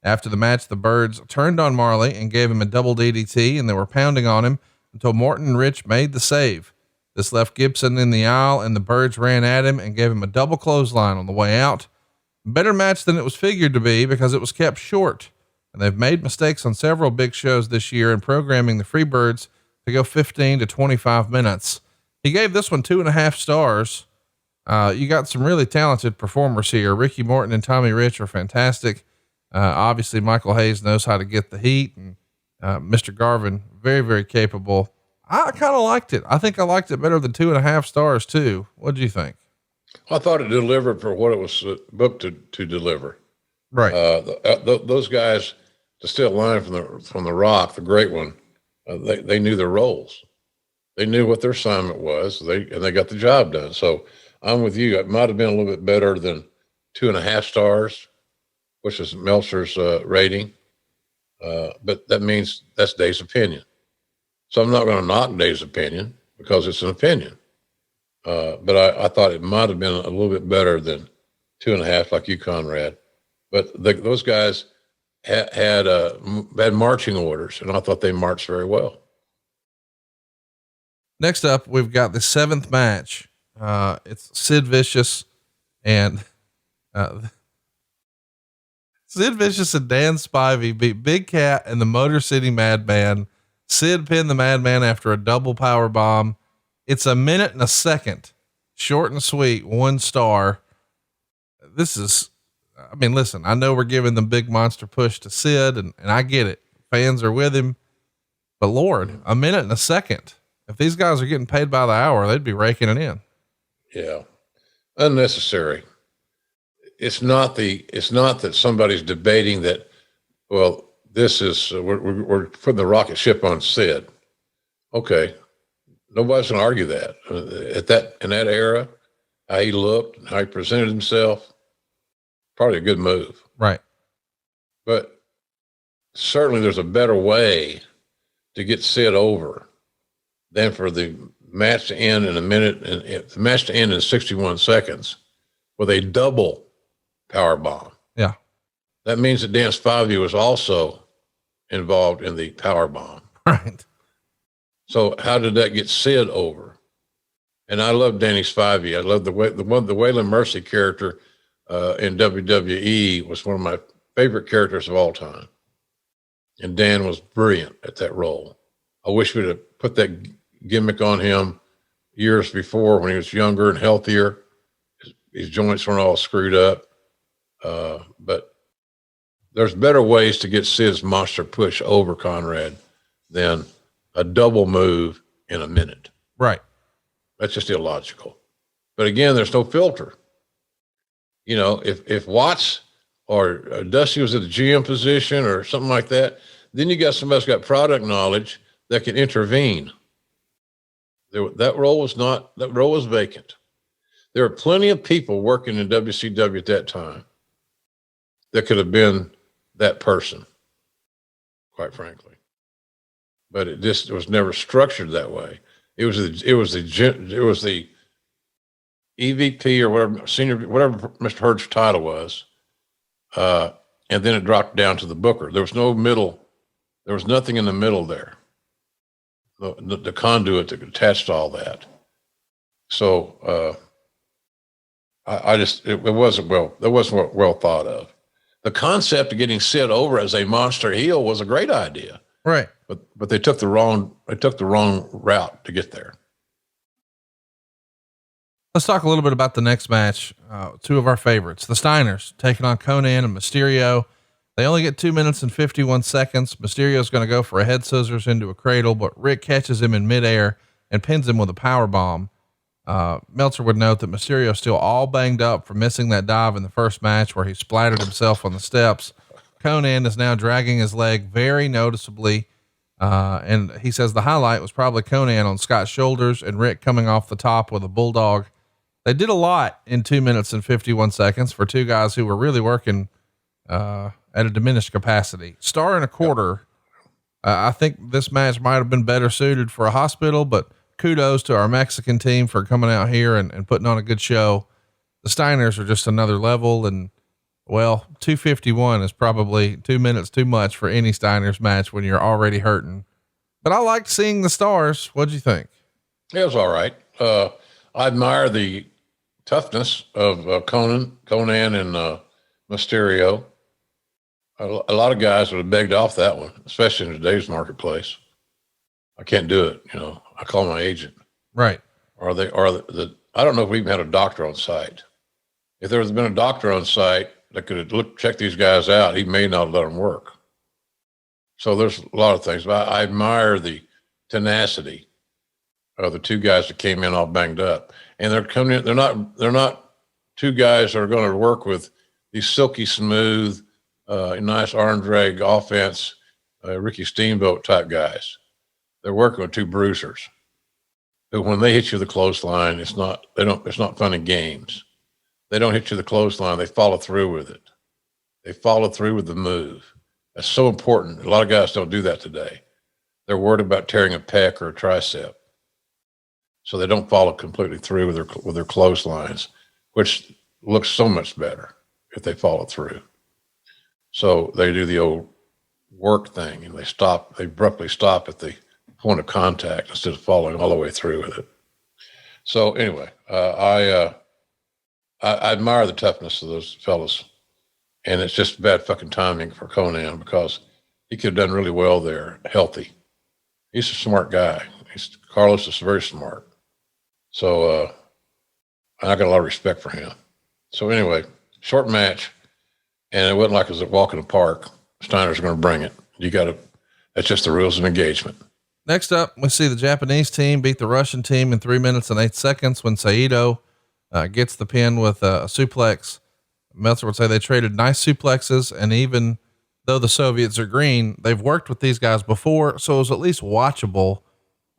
After the match, the birds turned on Marley and gave him a double DDT, and they were pounding on him until Morton and Rich made the save. This left Gibson in the aisle, and the birds ran at him and gave him a double clothesline on the way out. Better match than it was figured to be because it was kept short, and they've made mistakes on several big shows this year in programming the Freebirds to go 15 to 25 minutes. He gave this one 2.5 stars. You got some really talented performers here. Ricky Morton and Tommy Rich are fantastic. Obviously Michael Hayes knows how to get the heat, and Mr. Garvin, very, very capable. I kind of liked it. I think I liked it better than 2.5 stars too. What do you think? I thought it delivered for what it was booked to deliver. Right. Those guys, to steal a line from the Rock, the great one, they knew their roles. They knew what their assignment was. They got the job done. So I'm with you. It might've been a little bit better than 2.5 stars, which is Meltzer's rating. But that means that's Dave's opinion. So I'm not going to knock Dave's opinion because it's an opinion. But I thought it might have been a little bit better than 2.5, like you, Conrad. But those guys had marching orders, and I thought they marched very well. Next up, we've got the 7th match. It's Sid Vicious and Sid Vicious and Dan Spivey beat Big Cat and the Motor City Madman. Sid pinned the Madman after a double power bomb. It's 1 minute and a second, short and sweet, 1 star. This is, I mean, listen, I know we're giving the big monster push to Sid, and I get it. Fans are with him, but Lord, 1 minute and a second. If these guys are getting paid by the hour, they'd be raking it in. Yeah. Unnecessary. It's not that somebody's debating that, well, this is, we're putting the rocket ship on Sid. Okay. Nobody's going to argue that. In that era, how he looked, how he presented himself, probably a good move. Right. But certainly there's a better way to get Sid over than for the match to end in 1 minute, and the match to end in 61 seconds with a double power bomb. Yeah. That means that Dan Spivey was also involved in the power bomb. Right. So how did that get Sid over? And I love Danny Spivey. I love the Waylon Mercy character in WWE was one of my favorite characters of all time. And Dan was brilliant at that role. I wish we'd have put that gimmick on him years before when he was younger and healthier. His joints weren't all screwed up. But there's better ways to get Sid's monster push over, Conrad, than a double move in 1 minute. Right. That's just illogical. But again, there's no filter. You know, if Watts or Dusty was at the GM position or something like that, then you got somebody that's got product knowledge that can intervene. That role was vacant. There are plenty of people working in WCW at that time that could have been that person, quite frankly. But it was never structured that way. It was the EVP or whatever, senior, whatever Mr. Hurd's title was. And then it dropped down to the booker. There was no middle. There was nothing in the middle there. The conduit that attached to all that. So, it wasn't well thought of. The concept of getting Sid over as a monster heel was a great idea. Right. But they took the wrong route to get there. Let's talk a little bit about the next match. 2 of our favorites, the Steiners taking on Konnan and Mysterio. They only get 2 minutes and 51 seconds. Mysterio's going to go for a head scissors into a cradle, but Rick catches him in midair and pins him with a power bomb. Meltzer would note that Mysterio's still all banged up from missing that dive in the first match where he splattered himself on the steps. Konnan is now dragging his leg very noticeably. And he says the highlight was probably Konnan on Scott's shoulders and Rick coming off the top with a bulldog. They did a lot in 2 minutes and 51 seconds for 2 guys who were really working at a diminished capacity. Star and a quarter. I think this match might have been better suited for a hospital, but kudos to our Mexican team for coming out here and putting on a good show. The Steiners are just another level, and well, 251 is probably 2 minutes too much for any Steiners match when you're already hurting. But I liked seeing the stars. What'd you think? It was all right. I admire the toughness of Conan and Mysterio. A lot of guys would have begged off that one, especially in today's marketplace. I can't do it. I call my agent. Right. I don't know if we even had a doctor on site. If there had been a doctor on site that could have checked these guys out, he may not have let them work. So there's a lot of things, but I admire the tenacity of the two guys that came in all banged up, and they're coming in. They're not two guys that are going to work with these silky smooth, nice arm drag offense, Ricky Steamboat type guys. They're working with two bruisers who, when they hit you the clothesline, it's not fun and games. They don't hit you the clothesline. They follow through with it. They follow through with the move. That's so important. A lot of guys don't do that today. They're worried about tearing a pec or a tricep. So they don't follow completely through with their clotheslines, which looks so much better if they follow through. So they do the old work thing, and they abruptly stop at the point of contact instead of following all the way through with it. So anyway, I admire the toughness of those fellas, and it's just bad fucking timing for Conan because he could have done really well there, healthy. He's a smart guy. Carlos is very smart. So I got a lot of respect for him. So anyway, short match, and it wasn't like it was a walk in the park. Steiner's going to bring it. That's just the rules of engagement. Next up, we see the Japanese team beat the Russian team in 3 minutes and 8 seconds when Saito gets the pin with a suplex. Meltzer would say they traded nice suplexes, and even though the Soviets are green, they've worked with these guys before, so it was at least watchable.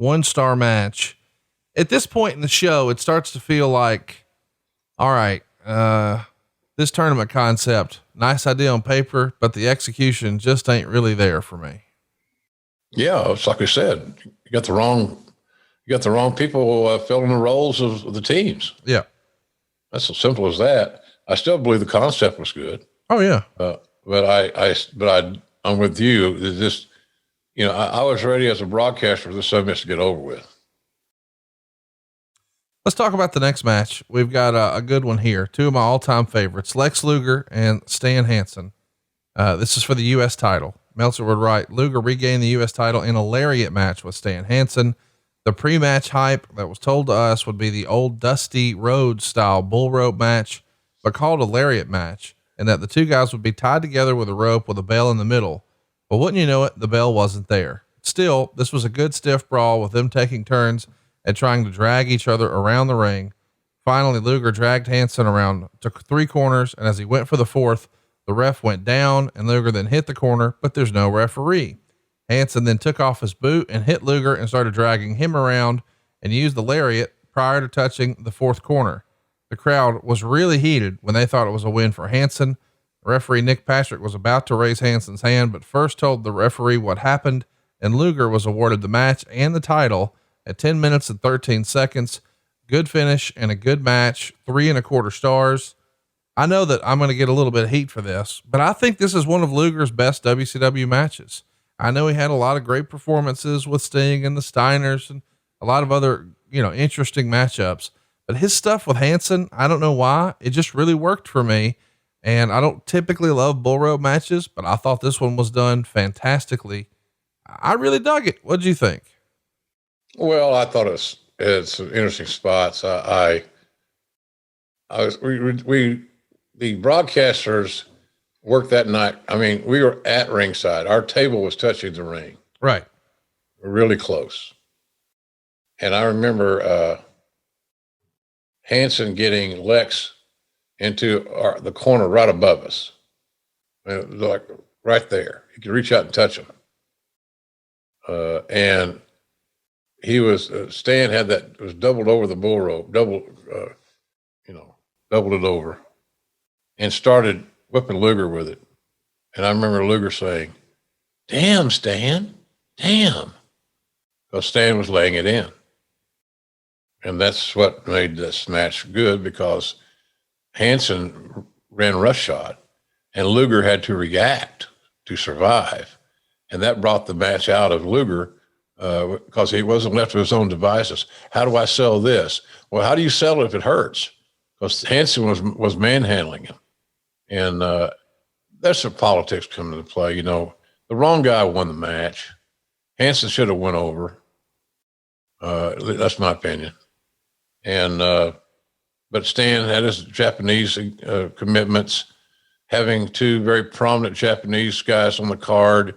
1-star match. At this point in the show, it starts to feel like, all right, this tournament concept, nice idea on paper, but the execution just ain't really there for me. Yeah, it's like we said, you got the wrong people filling the roles of the teams. Yeah. That's as simple as that. I still believe the concept was good. Oh yeah. But I'm with you. It's just, I was ready as a broadcaster for this segment to get over with. Let's talk about the next match. We've got a good one here. Two of my all-time favorites, Lex Luger and Stan Hansen. This is for the U.S. title. Meltzer would write, Luger regained the U.S. title in a lariat match with Stan Hansen. The pre-match hype that was told to us would be the old Dusty Rhodes style bull rope match, but called a lariat match, and that the two guys would be tied together with a rope with a bell in the middle. But wouldn't you know it, the bell wasn't there. Still, this was a good stiff brawl with them taking turns and trying to drag each other around the ring. Finally, Luger dragged Hansen around to 3 corners, and as he went for the 4th, the ref went down and Luger then hit the corner, but there's no referee. Hansen then took off his boot and hit Luger and started dragging him around and used the lariat prior to touching the 4th corner. The crowd was really heated when they thought it was a win for Hansen. Referee Nick Patrick was about to raise Hansen's hand, but first told the referee what happened, and Luger was awarded the match and the title at 10 minutes and 13 seconds. Good finish and a good match, 3.25 stars. I know that I'm going to get a little bit of heat for this, but I think this is one of Luger's best WCW matches. I know he had a lot of great performances with Sting and the Steiners and a lot of other, interesting matchups, but his stuff with Hansen, I don't know why, it just really worked for me. And I don't typically love bull rope matches, but I thought this one was done fantastically. I really dug it. What'd you think? Well, I thought it's some interesting spots. The broadcasters worked that night. I mean, we were at ringside. Our table was touching the ring. Right. We're really close. And I remember Hansen getting Lex into the corner right above us. And like right there. You could reach out and touch him. And he was, Stan had that, was doubled over the bull rope, doubled it over and started whipping Luger with it. And I remember Luger saying, "Damn, Stan, damn." Because Stan was laying it in. And that's what made this match good, because Hansen ran roughshod and Luger had to react to survive. And that brought the match out of Luger because he wasn't left to his own devices. How do I sell this? Well, how do you sell it if it hurts? Because Hansen was manhandling him. And that's where politics come into play. You know, the wrong guy won the match. Hansen should have went over. That's my opinion. And but Stan had his Japanese commitments, having two very prominent Japanese guys on the card.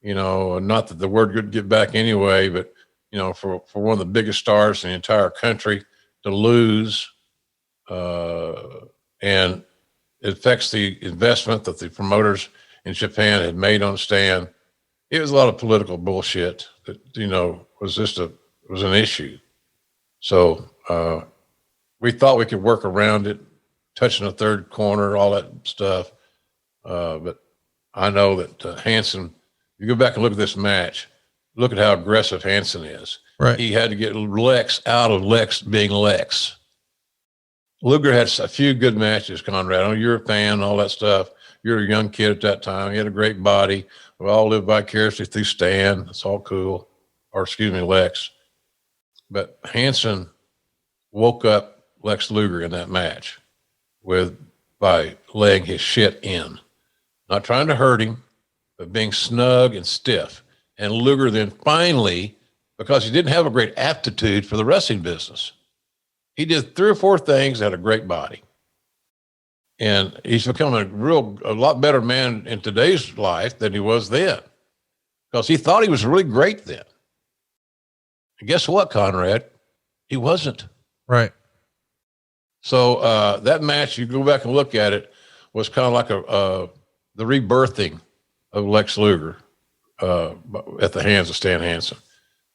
You know, not that the word could get back anyway, but you know, for one of the biggest stars in the entire country to lose, and it affects the investment that the promoters in Japan had made on Stan. It was a lot of political bullshit that, you know, was an issue. So we thought we could work around it, touching the third corner, all that stuff. But I know that Hansen, you go back and look at this match, look at how aggressive Hansen is. Right. He had to get Lex out of Lex being Lex. Luger had a few good matches, Conrad. I know you're a fan and all that stuff. You're a young kid at that time. He had a great body. We all lived vicariously through Stan. It's all cool. Or excuse me, Lex. But Hansen woke up Lex Luger in that match by laying his shit in. Not trying to hurt him, but being snug and stiff. And Luger then finally, because he didn't have a great aptitude for the wrestling business, he did 3 or 4 things, had a great body. And he's become a lot better man in today's life than he was then, because he thought he was really great then. And guess what, Conrad? He wasn't. Right. So that match, you go back and look at it, was kind of like the rebirthing of Lex Luger at the hands of Stan Hansen.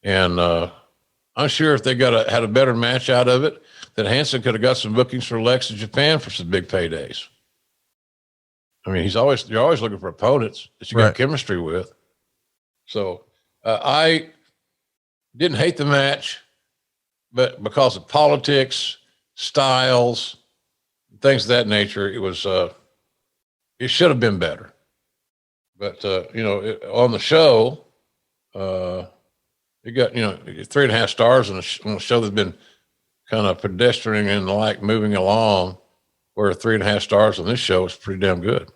And I'm sure if they had a better match out of it, that Hansen could have got some bookings for Lex in Japan for some big paydays. I mean, you're always looking for opponents that you got chemistry with. So I didn't hate the match, but because of politics, styles, things of that nature, it should have been better. But on the show, it got 3.5 stars on a show that's been kind of pedestrian and like moving along, where 3.5 stars on this show is pretty damn good.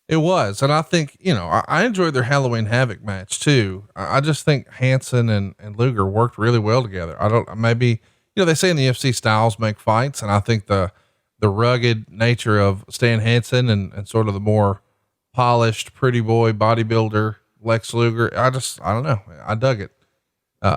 It was. And I think, I enjoyed their Halloween Havoc match too. I just think Hansen and Luger worked really well together. They say in the UFC styles make fights. And I think the rugged nature of Stan Hansen and sort of the more polished pretty boy bodybuilder Lex Luger, I don't know. I dug it.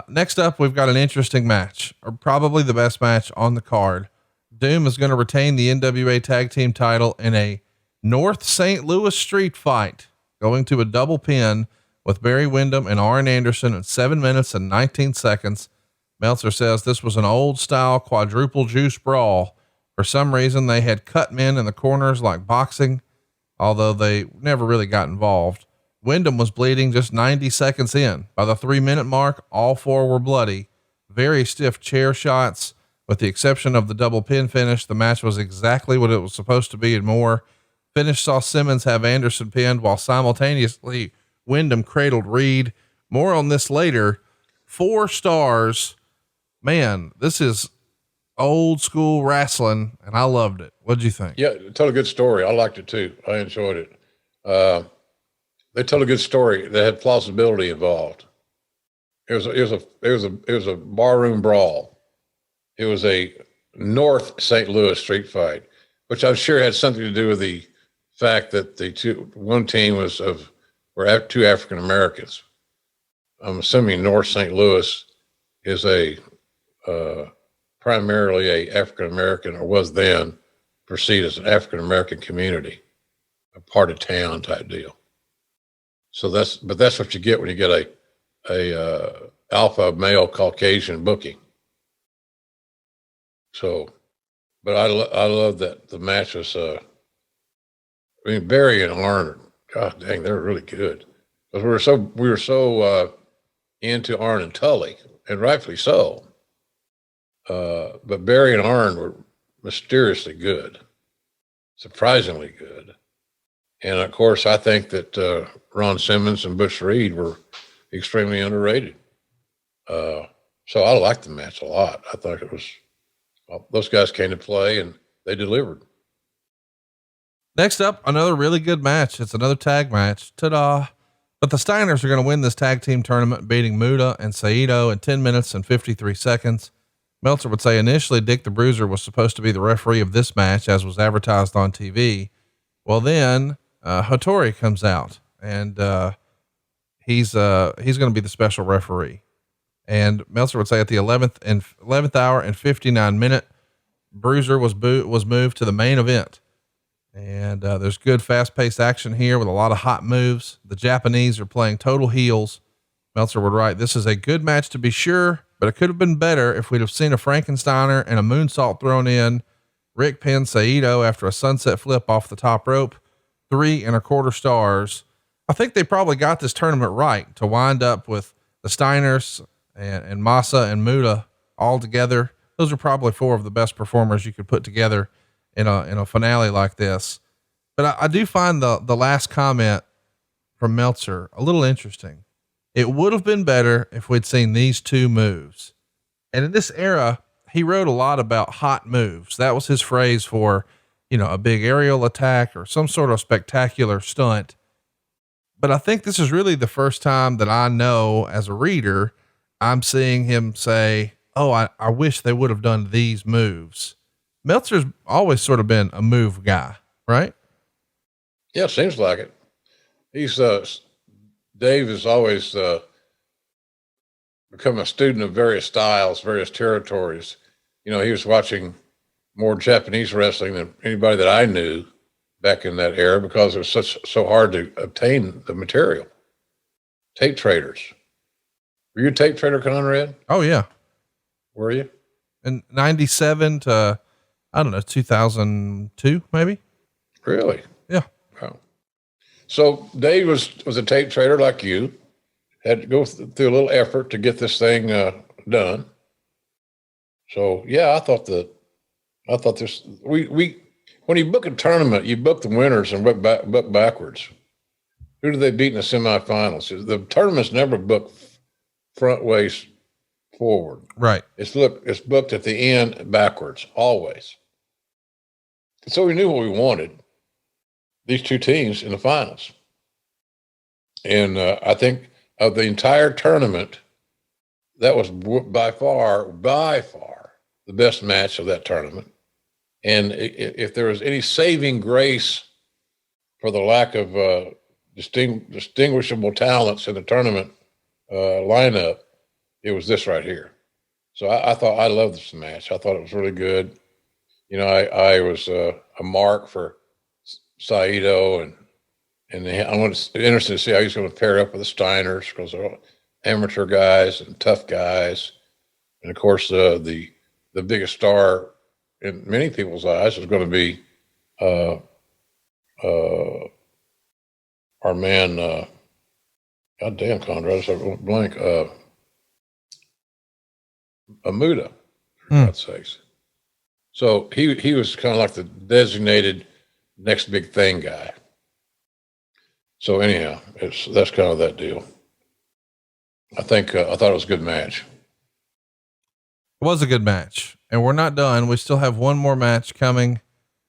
Next up, we've got an interesting match, or probably the best match on the card. Doom is going to retain the NWA tag team title in a North St. Louis street fight, going to a double pin with Barry Windham and Arn Anderson in 7 minutes and 19 seconds. Meltzer says this was an old style quadruple juice brawl. For some reason, they had cut men in the corners like boxing, although they never really got involved. Windham was bleeding just 90 seconds in. By the 3-minute mark, all 4 were bloody. Very stiff chair shots. With the exception of the double pin finish, the match was exactly what it was supposed to be and more. Finish saw Simmons have Anderson pinned, while simultaneously Windham cradled Reed. More on this later. 4 stars. Man, this is old school wrestling, and I loved it. What'd you think? Yeah, told a good story. I liked it too. I enjoyed it. They told a good story that had plausibility involved. It was a barroom brawl. It was a North St. Louis street fight, which I'm sure had something to do with the fact that one team were 2 African Americans. I'm assuming North St. Louis is primarily a African American, or was then perceived as an African American community, a part of town type deal. So that's what you get when you get a alpha male Caucasian booking. So, but I love that the match was I mean, Barry and Arn, God dang, they're really good. Because we were so into Arn and Tully, and rightfully so. But Barry and Arn were mysteriously good, surprisingly good. And of course, I think that Ron Simmons and Butch Reed were extremely underrated. So I liked the match a lot. I thought it was, well, those guys came to play and they delivered. Next up, another really good match. It's another tag match. Ta-da. But the Steiners are going to win this tag team tournament, beating Muta and Saito in 10 minutes and 53 seconds. Meltzer would say initially Dick the Bruiser was supposed to be the referee of this match, as was advertised on TV. Well, then Hattori comes out and he's going to be the special referee. And Meltzer would say at the 11th hour and 59 minute, Bruiser was moved to the main event. And there's good fast paced action here with a lot of hot moves. The Japanese are playing total heels. Meltzer would write, this is a good match to be sure, but it could have been better if we'd have seen a Frankensteiner and a moonsault thrown in. Rick pinned Saito after a sunset flip off the top rope. 3.25 stars. I think they probably got this tournament right to wind up with the Steiners and Masa and Muta all together. Those are probably four of the best performers you could put together in a finale like this. But I do find the last comment from Meltzer a little interesting. It would have been better if we'd seen these two moves. And in this era, he wrote a lot about hot moves. That was his phrase for, a big aerial attack or some sort of spectacular stunt. But I think this is really the first time that I know as a reader, I'm seeing him say, oh, I wish they would have done these moves. Meltzer's always sort of been a move guy, right? Yeah, seems like it. He's, Dave has always, become a student of various styles, various territories. He was watching more Japanese wrestling than anybody that I knew back in that era, because it was so hard to obtain the material. Tape traders. Were you a tape trader, Conrad? Oh yeah. Were you? In 97 to, 2002, maybe. Really? Yeah. Wow. So Dave was a tape trader like you, had to go through a little effort to get this thing done. So yeah, I thought this, when you book a tournament, you book the winners and book backwards. Who do they beat in the semifinals? The tournament's never booked front ways forward. Right. It's booked at the end backwards, always. So we knew what we wanted. These two teams in the finals. And I think of the entire tournament, that was by far the best match of that tournament. And if there was any saving grace for the lack of distinguishable talents in the tournament lineup, it was this right here. So I loved this match. I thought it was really good. I was a mark for Saito, and I was interested to see how he's going to pair up with the Steiners, because they're all amateur guys and tough guys. And of course, the biggest star in many people's eyes is going to be our man. God damn, Conrad, I went blank. Muta, for God's sakes. So he was kind of like the designated next big thing guy. So anyhow, that's kind of that deal. I thought it was a good match. It was a good match, and we're not done. We still have one more match coming,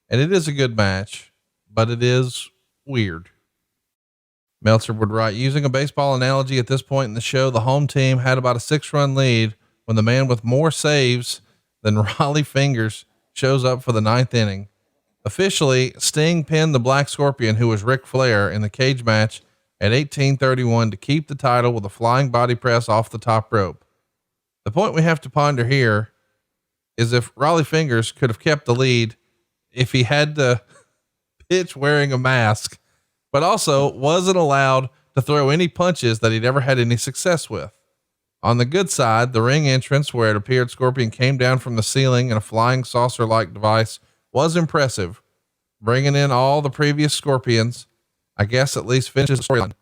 and it is a good match, but it is weird. Meltzer would write, using a baseball analogy at this point in the show, the home team had about a 6-run lead when the man with more saves than Raleigh Fingers shows up for the 9th inning. Officially, Sting pinned the Black Scorpion, who was Ric Flair, in the cage match at 18:31 to keep the title with a flying body press off the top rope. The point we have to ponder here is if Raleigh Fingers could have kept the lead if he had to pitch wearing a mask, but also wasn't allowed to throw any punches that he'd ever had any success with. On the good side, the ring entrance, where it appeared Scorpion came down from the ceiling in a flying saucer-like device, was impressive, bringing in all the previous Scorpions. I guess at least finishes the storyline.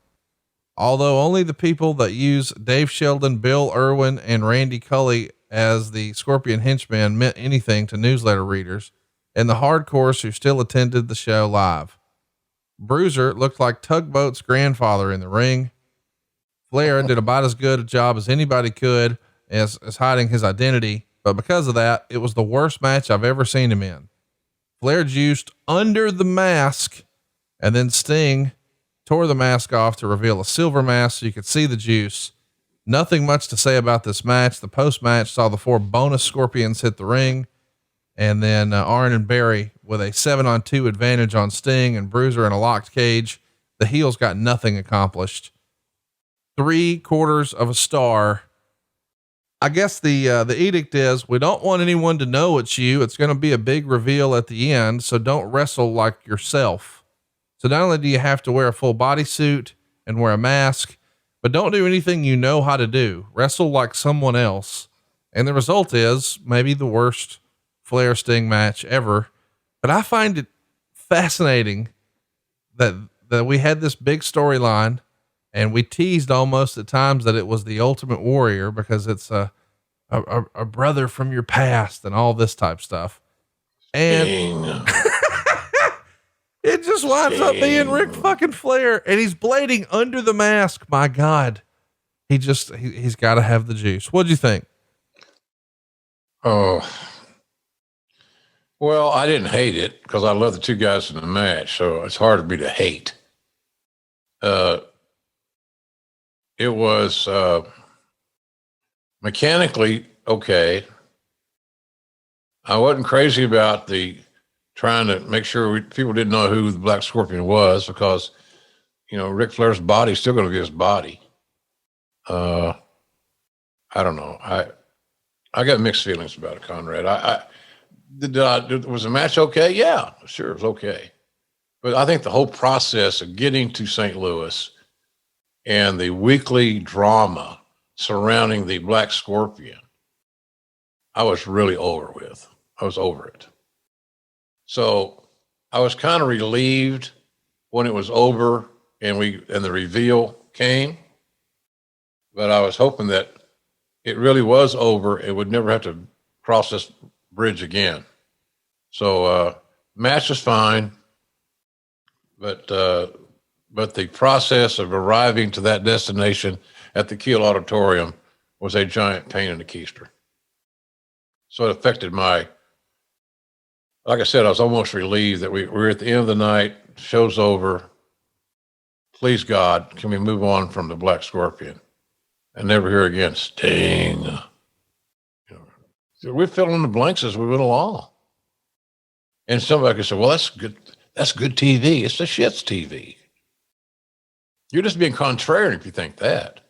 Although only the people that use Dave Sheldon, Bill Irwin, and Randy Cully as the Scorpion henchmen meant anything to newsletter readers and the hardcores who still attended the show live. Bruiser looked like Tugboat's grandfather in the ring. Flair did about as good a job as anybody could as hiding his identity, but because of that, it was the worst match I've ever seen him in. Flair juiced under the mask, and then Sting tore the mask off to reveal a silver mask so you could see the juice. Nothing much to say about this match. The post match saw the 4 bonus Scorpions hit the ring, and then Arn and Barry with a 7-on-2 advantage on Sting and Bruiser in a locked cage. The heels got nothing accomplished. 3/4 of a star. I guess the edict is we don't want anyone to know it's you. It's going to be a big reveal at the end. So don't wrestle like yourself. So not only do you have to wear a full bodysuit and wear a mask, but don't do anything you know how to do. Wrestle like someone else. And the result is maybe the worst Flair Sting match ever. But I find it fascinating that we had this big storyline, and we teased almost at times that it was the Ultimate Warrior because it's a brother from your past and all this type stuff. And it just winds up being Ric fucking Flair, and he's blading under the mask. My God. He's got to have the juice. What'd you think? Oh, well, I didn't hate it because I love the 2 guys in the match. So it's hard for me to hate. It was, mechanically okay. I wasn't crazy about the trying to make sure people didn't know who the Black Scorpion was because, Ric Flair's body is still going to be his body. I don't know. I got mixed feelings about it, Conrad. Was the match okay? Yeah, sure. It was okay. But I think the whole process of getting to St. Louis and the weekly drama surrounding the Black Scorpion, I was really over with. I was over it. So I was kind of relieved when it was over and the reveal came, but I was hoping that it really was over and would never have to cross this bridge again. So, match was fine, but the process of arriving to that destination at the Kiel Auditorium was a giant pain in the keister. So it affected like I said, I was almost relieved that we're at the end of the night, show's over. Please God, can we move on from the Black Scorpion and never hear again Sting? We're filling in the blanks as we went along. And somebody could say, well, that's good TV. It's the shit's TV. You're just being contrarian if you think that.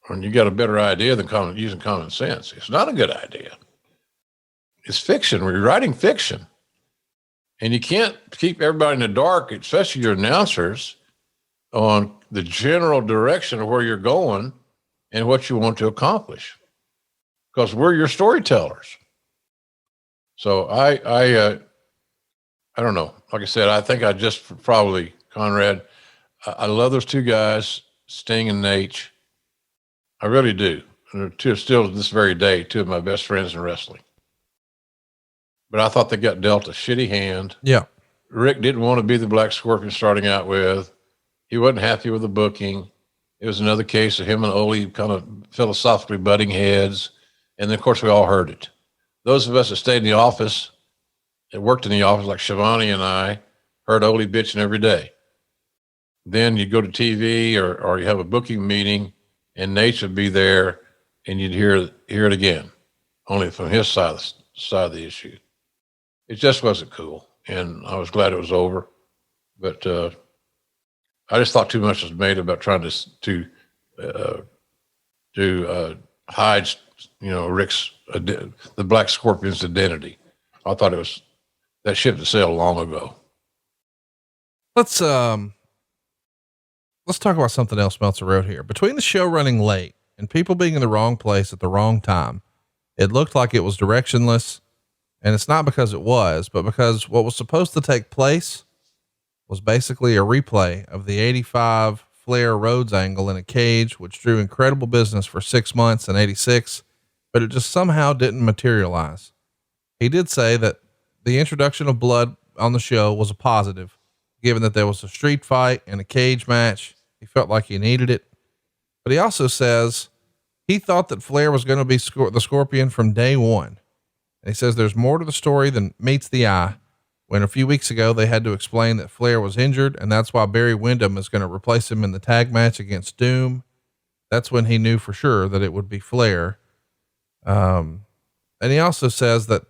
When you got a better idea than using common sense. It's not a good idea. It's fiction. We're writing fiction. And you can't keep everybody in the dark, especially your announcers, on the general direction of where you're going and what you want to accomplish. Because we're your storytellers. So I don't know. Like I said, I think I just probably, Conrad, I love those 2 guys, Sting and Nate. I really do. And they're still to this very day, 2 of my best friends in wrestling. But I thought they got dealt a shitty hand. Yeah. Rick didn't want to be the Black Scorpion starting out with. He wasn't happy with the booking. It was another case of him and Ole kind of philosophically butting heads. And then, of course, we all heard it. Those of us that stayed in the office, that worked in the office, like Schiavone and I, heard Ole bitching every day. Then you go to TV or you have a booking meeting, and Nate would be there, and you'd hear it again, only from his side of the issue. It just wasn't cool, and I was glad it was over. But I just thought too much was made about trying to hide, Rick's the Black Scorpion's identity. I thought that ship had sailed long ago. Let's talk about something else Meltzer wrote here. Between the show running late and people being in the wrong place at the wrong time, it looked like it was directionless. And it's not because it was, but because what was supposed to take place was basically a replay of the 85 Flair Rhodes angle in a cage, which drew incredible business for 6 months in 86, but it just somehow didn't materialize. He did say that the introduction of blood on the show was a positive, given that there was a street fight and a cage match. He felt like he needed it, but he also says he thought that Flair was going to be the Scorpion from day one. And he says there's more to the story than meets the eye. When a few weeks ago, they had to explain that Flair was injured, and that's why Barry Windham is going to replace him in the tag match against Doom. That's when he knew for sure that it would be Flair. And he also says that,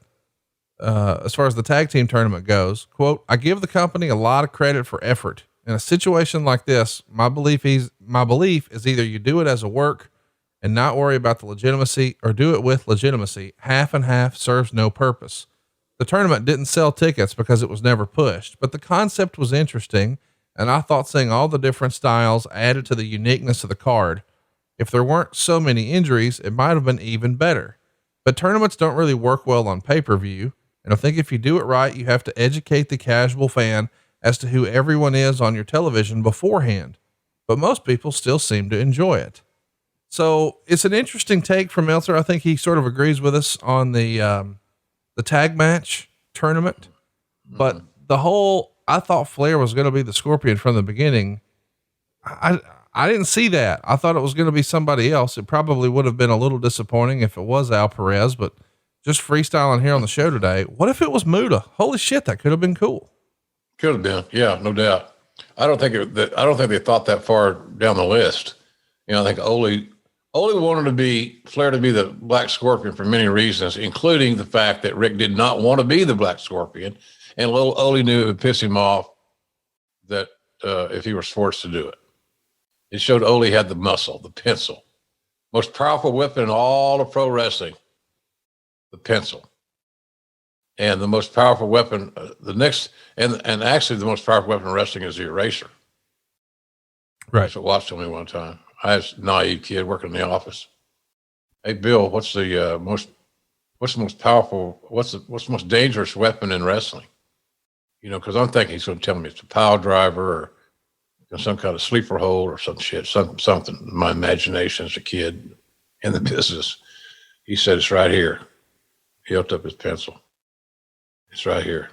as far as the tag team tournament goes, quote, I give the company a lot of credit for effort. In a situation like this, my belief is either you do it as a work and not worry about the legitimacy, or do it with legitimacy. Half and half serves no purpose. The tournament didn't sell tickets because it was never pushed, but the concept was interesting, and I thought seeing all the different styles added to the uniqueness of the card. If there weren't so many injuries, it might have been even better. But tournaments don't really work well on pay-per-view, and I think if you do it right, you have to educate the casual fan as to who everyone is on your television beforehand. But most people still seem to enjoy it. So it's an interesting take from Meltzer. I think he sort of agrees with us on the tag match tournament, but I thought Flair was going to be the Scorpion from the beginning. I didn't see that. I thought it was going to be somebody else. It probably would have been a little disappointing if it was Al Perez, but just freestyling here on the show today. What if it was Muta? Holy shit. That could have been cool. Could have been. Yeah, no doubt. I don't think they thought that far down the list. You know, I think Ole wanted Flair to be the Black Scorpion for many reasons, including the fact that Rick did not want to be the Black Scorpion. And Ole knew it would piss him off that if he was forced to do it. It showed Ole had the muscle, the pencil. Most powerful weapon in all of pro wrestling, the pencil. And the most powerful weapon, and actually the most powerful weapon in wrestling is the eraser. Right. That's what Watts told me one time. I was a naive kid working in the office. Hey, Bill, what's the most powerful, what's the most dangerous weapon in wrestling? You know, cause I'm thinking he's going to tell me it's a pile driver or some kind of sleeper hold or some shit, something. My imagination as a kid in the business. He said, it's right here. He held up his pencil. It's right here.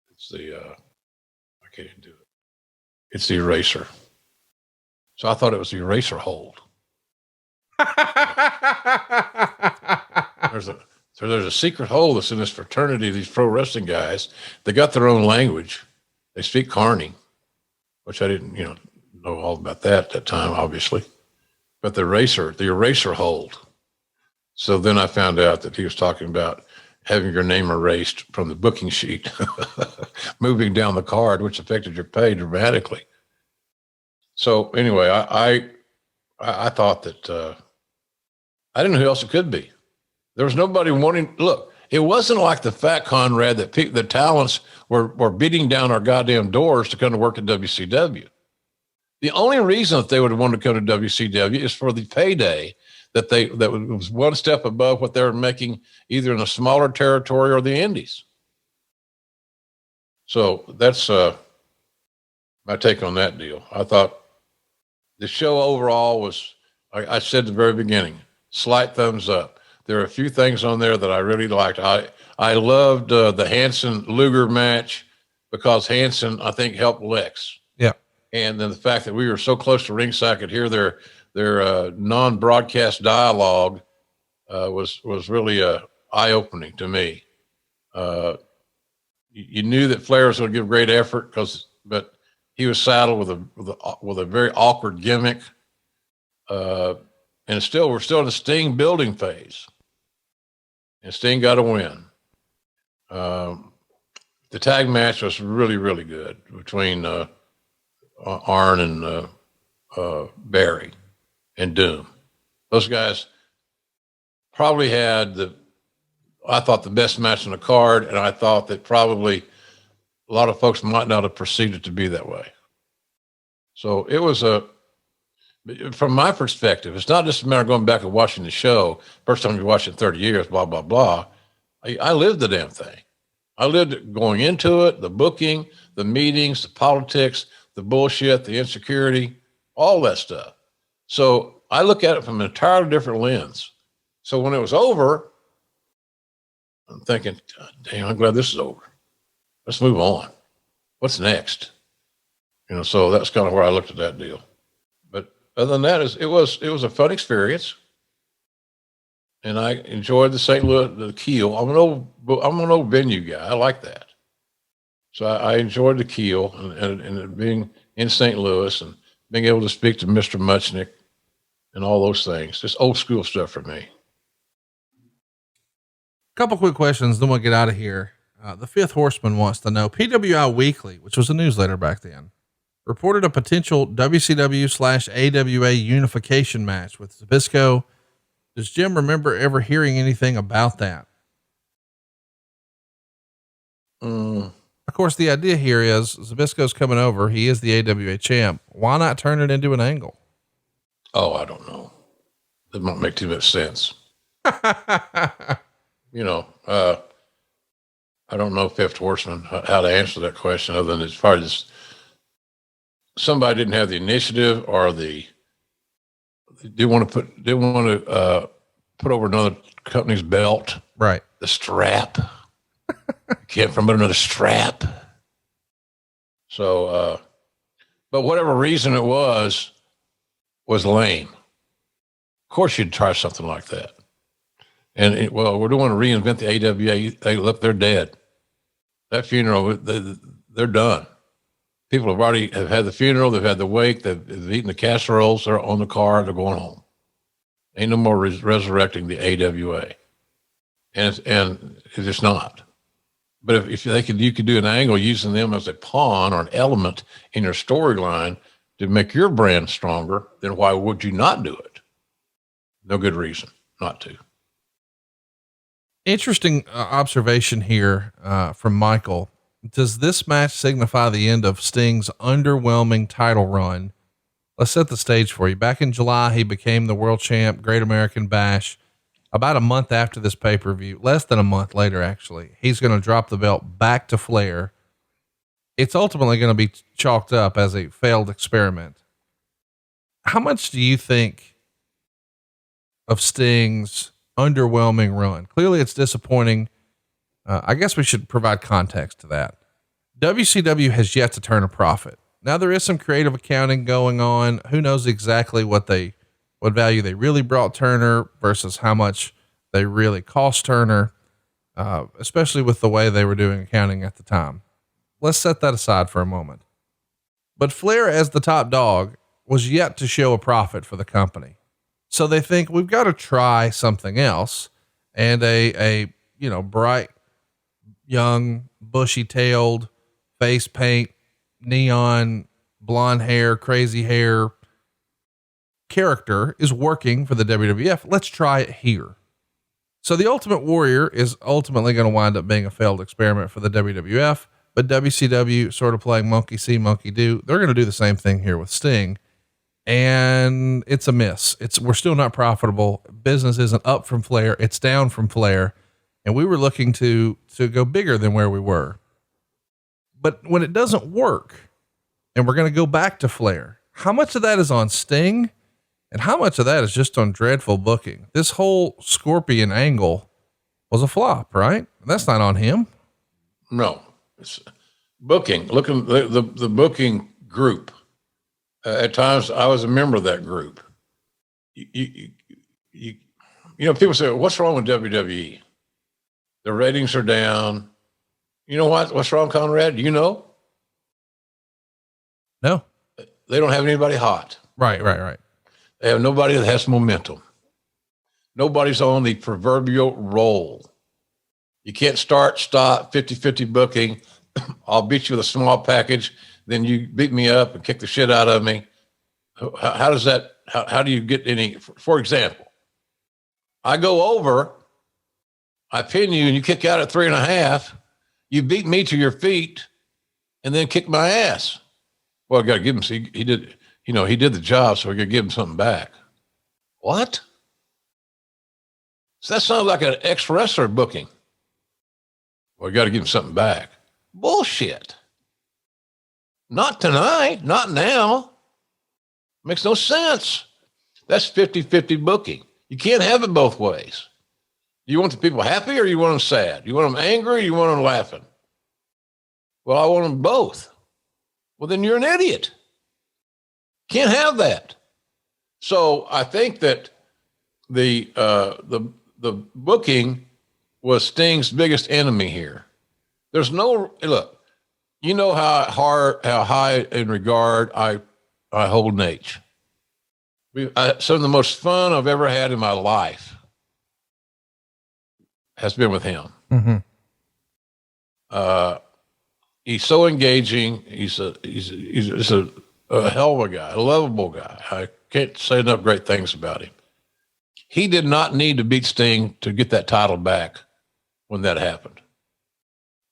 It's I can't even do it. It's the eraser. So I thought it was the eraser hold. There's a secret hold that's in this fraternity, these pro wrestling guys. They got their own language. They speak Carney, which I didn't, know all about that at that time, obviously. But the eraser hold. So then I found out that he was talking about having your name erased from the booking sheet, moving down the card, which affected your pay dramatically. So anyway, I thought that I didn't know who else it could be. There was nobody wanting. Look, it wasn't like the Fat Conrad that the talents were beating down our goddamn doors to come to work at WCW. The only reason that they would have wanted to come to WCW is for the payday that was one step above what they were making either in a smaller territory or the Indies. So that's my take on that deal. I thought the show overall was, I said at the very beginning, slight thumbs up. There are a few things on there that I really liked. I loved the Hanson Luger match because Hanson, I think, helped Lex. Yeah. And then the fact that we were so close to ringside, could hear their non-broadcast dialogue was really eye-opening to me. You knew that Flair was going to give great effort but he was saddled with a very awkward gimmick. And we're still in the Sting building phase. And Sting got a win. The tag match was really, really good between Arn and Barry and Doom. Those guys probably had I thought the best match on the card, and I thought that probably a lot of folks might not have perceived it to be that way. So it was from my perspective, it's not just a matter of going back and watching the show. First time you watch it in 30 years, blah, blah, blah. I lived the damn thing. I lived going into it, the booking, the meetings, the politics, the bullshit, the insecurity, all that stuff. So I look at it from an entirely different lens. So when it was over, I'm thinking, God damn, I'm glad this is over. Let's move on. What's next? So that's kind of where I looked at that deal. But other than that, it was a fun experience. And I enjoyed the St. Louis, the Keel. I'm an old venue guy. I like that. So I enjoyed the Keel and being in St. Louis and being able to speak to Mr. Muchnick and all those things. Just old school stuff for me. Couple quick questions, then we'll get out of here. The Fifth Horseman wants to know, PWI Weekly, which was a newsletter back then, reported a potential WCW/AWA unification match with Zbyszko. Does Jim remember ever hearing anything about that? Of course, the idea here is Zbyszko's coming over. He is the AWA champ. Why not turn it into an angle? Oh, I don't know. That might make too much sense. I don't know, Fifth Horseman, how to answer that question other than it's probably just somebody didn't have the initiative or they didn't want to put over another company's belt. Right. The strap. Can't from another strap. So, but whatever reason it was lame. Of course you'd try something like that. And we're doing to reinvent the AWA. Look, they're dead. That funeral, they're done. People have had the funeral. They've had the wake. They've eaten the casseroles. They're on the car. They're going home. Ain't no more resurrecting the AWA. And it's just not. But if you could do an angle using them as a pawn or an element in your storyline to make your brand stronger, then why would you not do it? No good reason not to. Interesting observation here from Michael. Does this match signify the end of Sting's underwhelming title run? Let's set the stage for you. Back in July, he became the world champ, Great American Bash. About a month after this pay-per-view, less than a month later, actually, he's going to drop the belt back to Flair. It's ultimately going to be chalked up as a failed experiment. How much do you think of Sting's underwhelming run? Clearly it's disappointing. I guess we should provide context to that. WCW has yet to turn a profit. Now there is some creative accounting going on. Who knows exactly what value they really brought Turner versus how much they really cost Turner, especially with the way they were doing accounting at the time. Let's set that aside for a moment. But Flair, as the top dog, was yet to show a profit for the company. So they think we've got to try something else. And a bright, young, bushy tailed, face paint, neon, blonde hair, crazy hair character is working for the WWF. Let's try it here. So the Ultimate Warrior is ultimately going to wind up being a failed experiment for the WWF, but WCW sort of playing monkey see, monkey do. They're going to do the same thing here with Sting. And it's a miss. We're still not profitable. Business isn't up from Flair. It's down from Flair. And we were looking to go bigger than where we were. But when it doesn't work and we're going to go back to Flair, how much of that is on Sting and how much of that is just on dreadful booking? This whole Scorpion angle was a flop, right? That's not on him. No, it's booking. Look at the booking group. At times I was a member of that group. People say, what's wrong with WWE? The ratings are down. You know what's wrong, Conrad? No. They don't have anybody hot. Right. They have nobody that has momentum. Nobody's on the proverbial roll. You can't start, stop, 50-50 booking. I'll beat you with a small package. Then you beat me up and kick the shit out of me. How does that, how do you get any, for example, I go over, I pin you and you kick out at 3.5. You beat me to your feet and then kick my ass. Well, I got to give him, see, he did the job. So we got to give him something back. What? So that sounds like an ex-wrestler booking. Well, you got to give him something back. Bullshit. Not tonight. Not now. Makes no sense. That's 50-50 booking. You can't have it both ways. You want the people happy or you want them sad? You want them angry or you want them laughing? Well, I want them both. Well, then you're an idiot. Can't have that. So I think that the booking was Sting's biggest enemy here. There's no look. You know how high in regard I hold Nate. Some of the most fun I've ever had in my life has been with him. Mm-hmm. He's so engaging. He's a hell of a guy, a lovable guy. I can't say enough great things about him. He did not need to beat Sting to get that title back when that happened.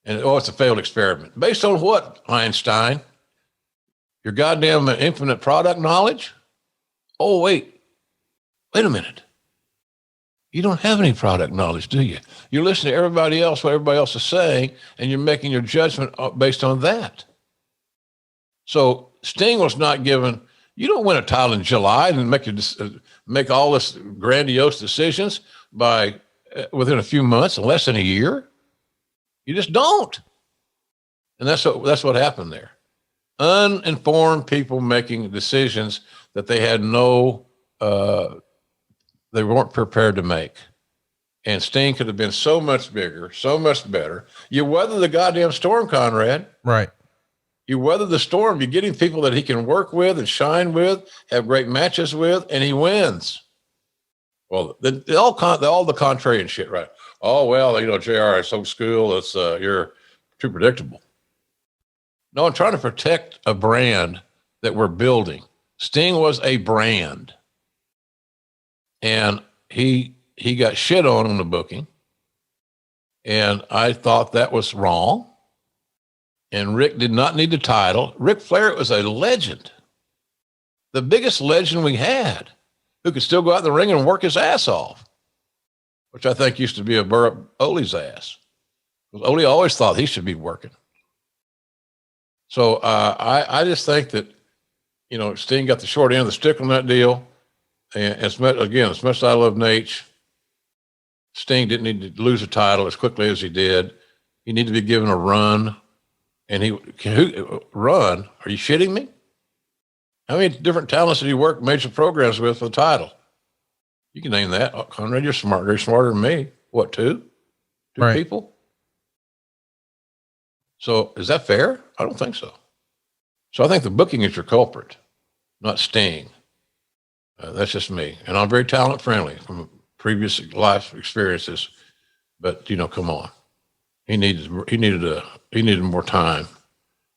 And it's a failed experiment. Based on what, Einstein? Your goddamn infinite product knowledge? Oh, wait a minute. You don't have any product knowledge, do you? You're listening to everybody else, what everybody else is saying, and you're making your judgment based on that. So Sting was not given, you don't win a title in July and make all this grandiose decisions by within a few months, less than a year. You just don't. And that's what happened there. Uninformed people making decisions that they had they weren't prepared to make. And Sting could have been so much bigger, so much better. You weather the goddamn storm, Conrad. Right. You weather the storm. You're getting people that he can work with and shine with, have great matches with, and he wins. Well, all the contrarian shit, right? Oh, well, JR is old school. It's you're too predictable. No, I'm trying to protect a brand that we're building. Sting was a brand. And he got shit on the booking. And I thought that was wrong. And Rick did not need the title. Ric Flair was a legend. The biggest legend we had, who could still go out in the ring and work his ass off, which I think used to be a burr up Ole's ass. Because Ole always thought he should be working. So I just think that, Sting got the short end of the stick on that deal. And as much as I love Nate, Sting didn't need to lose a title as quickly as he did. He needed to be given a run. And run? Are you shitting me? How many different talents did he work major programs with for the title? You can name that. Oh, Conrad, you're smart. You're smarter than me. What, two? Two right. people? So is that fair? I don't think so. So I think the booking is your culprit, not Sting. That's just me. And I'm very talent friendly from previous life experiences, but come on. He needed more time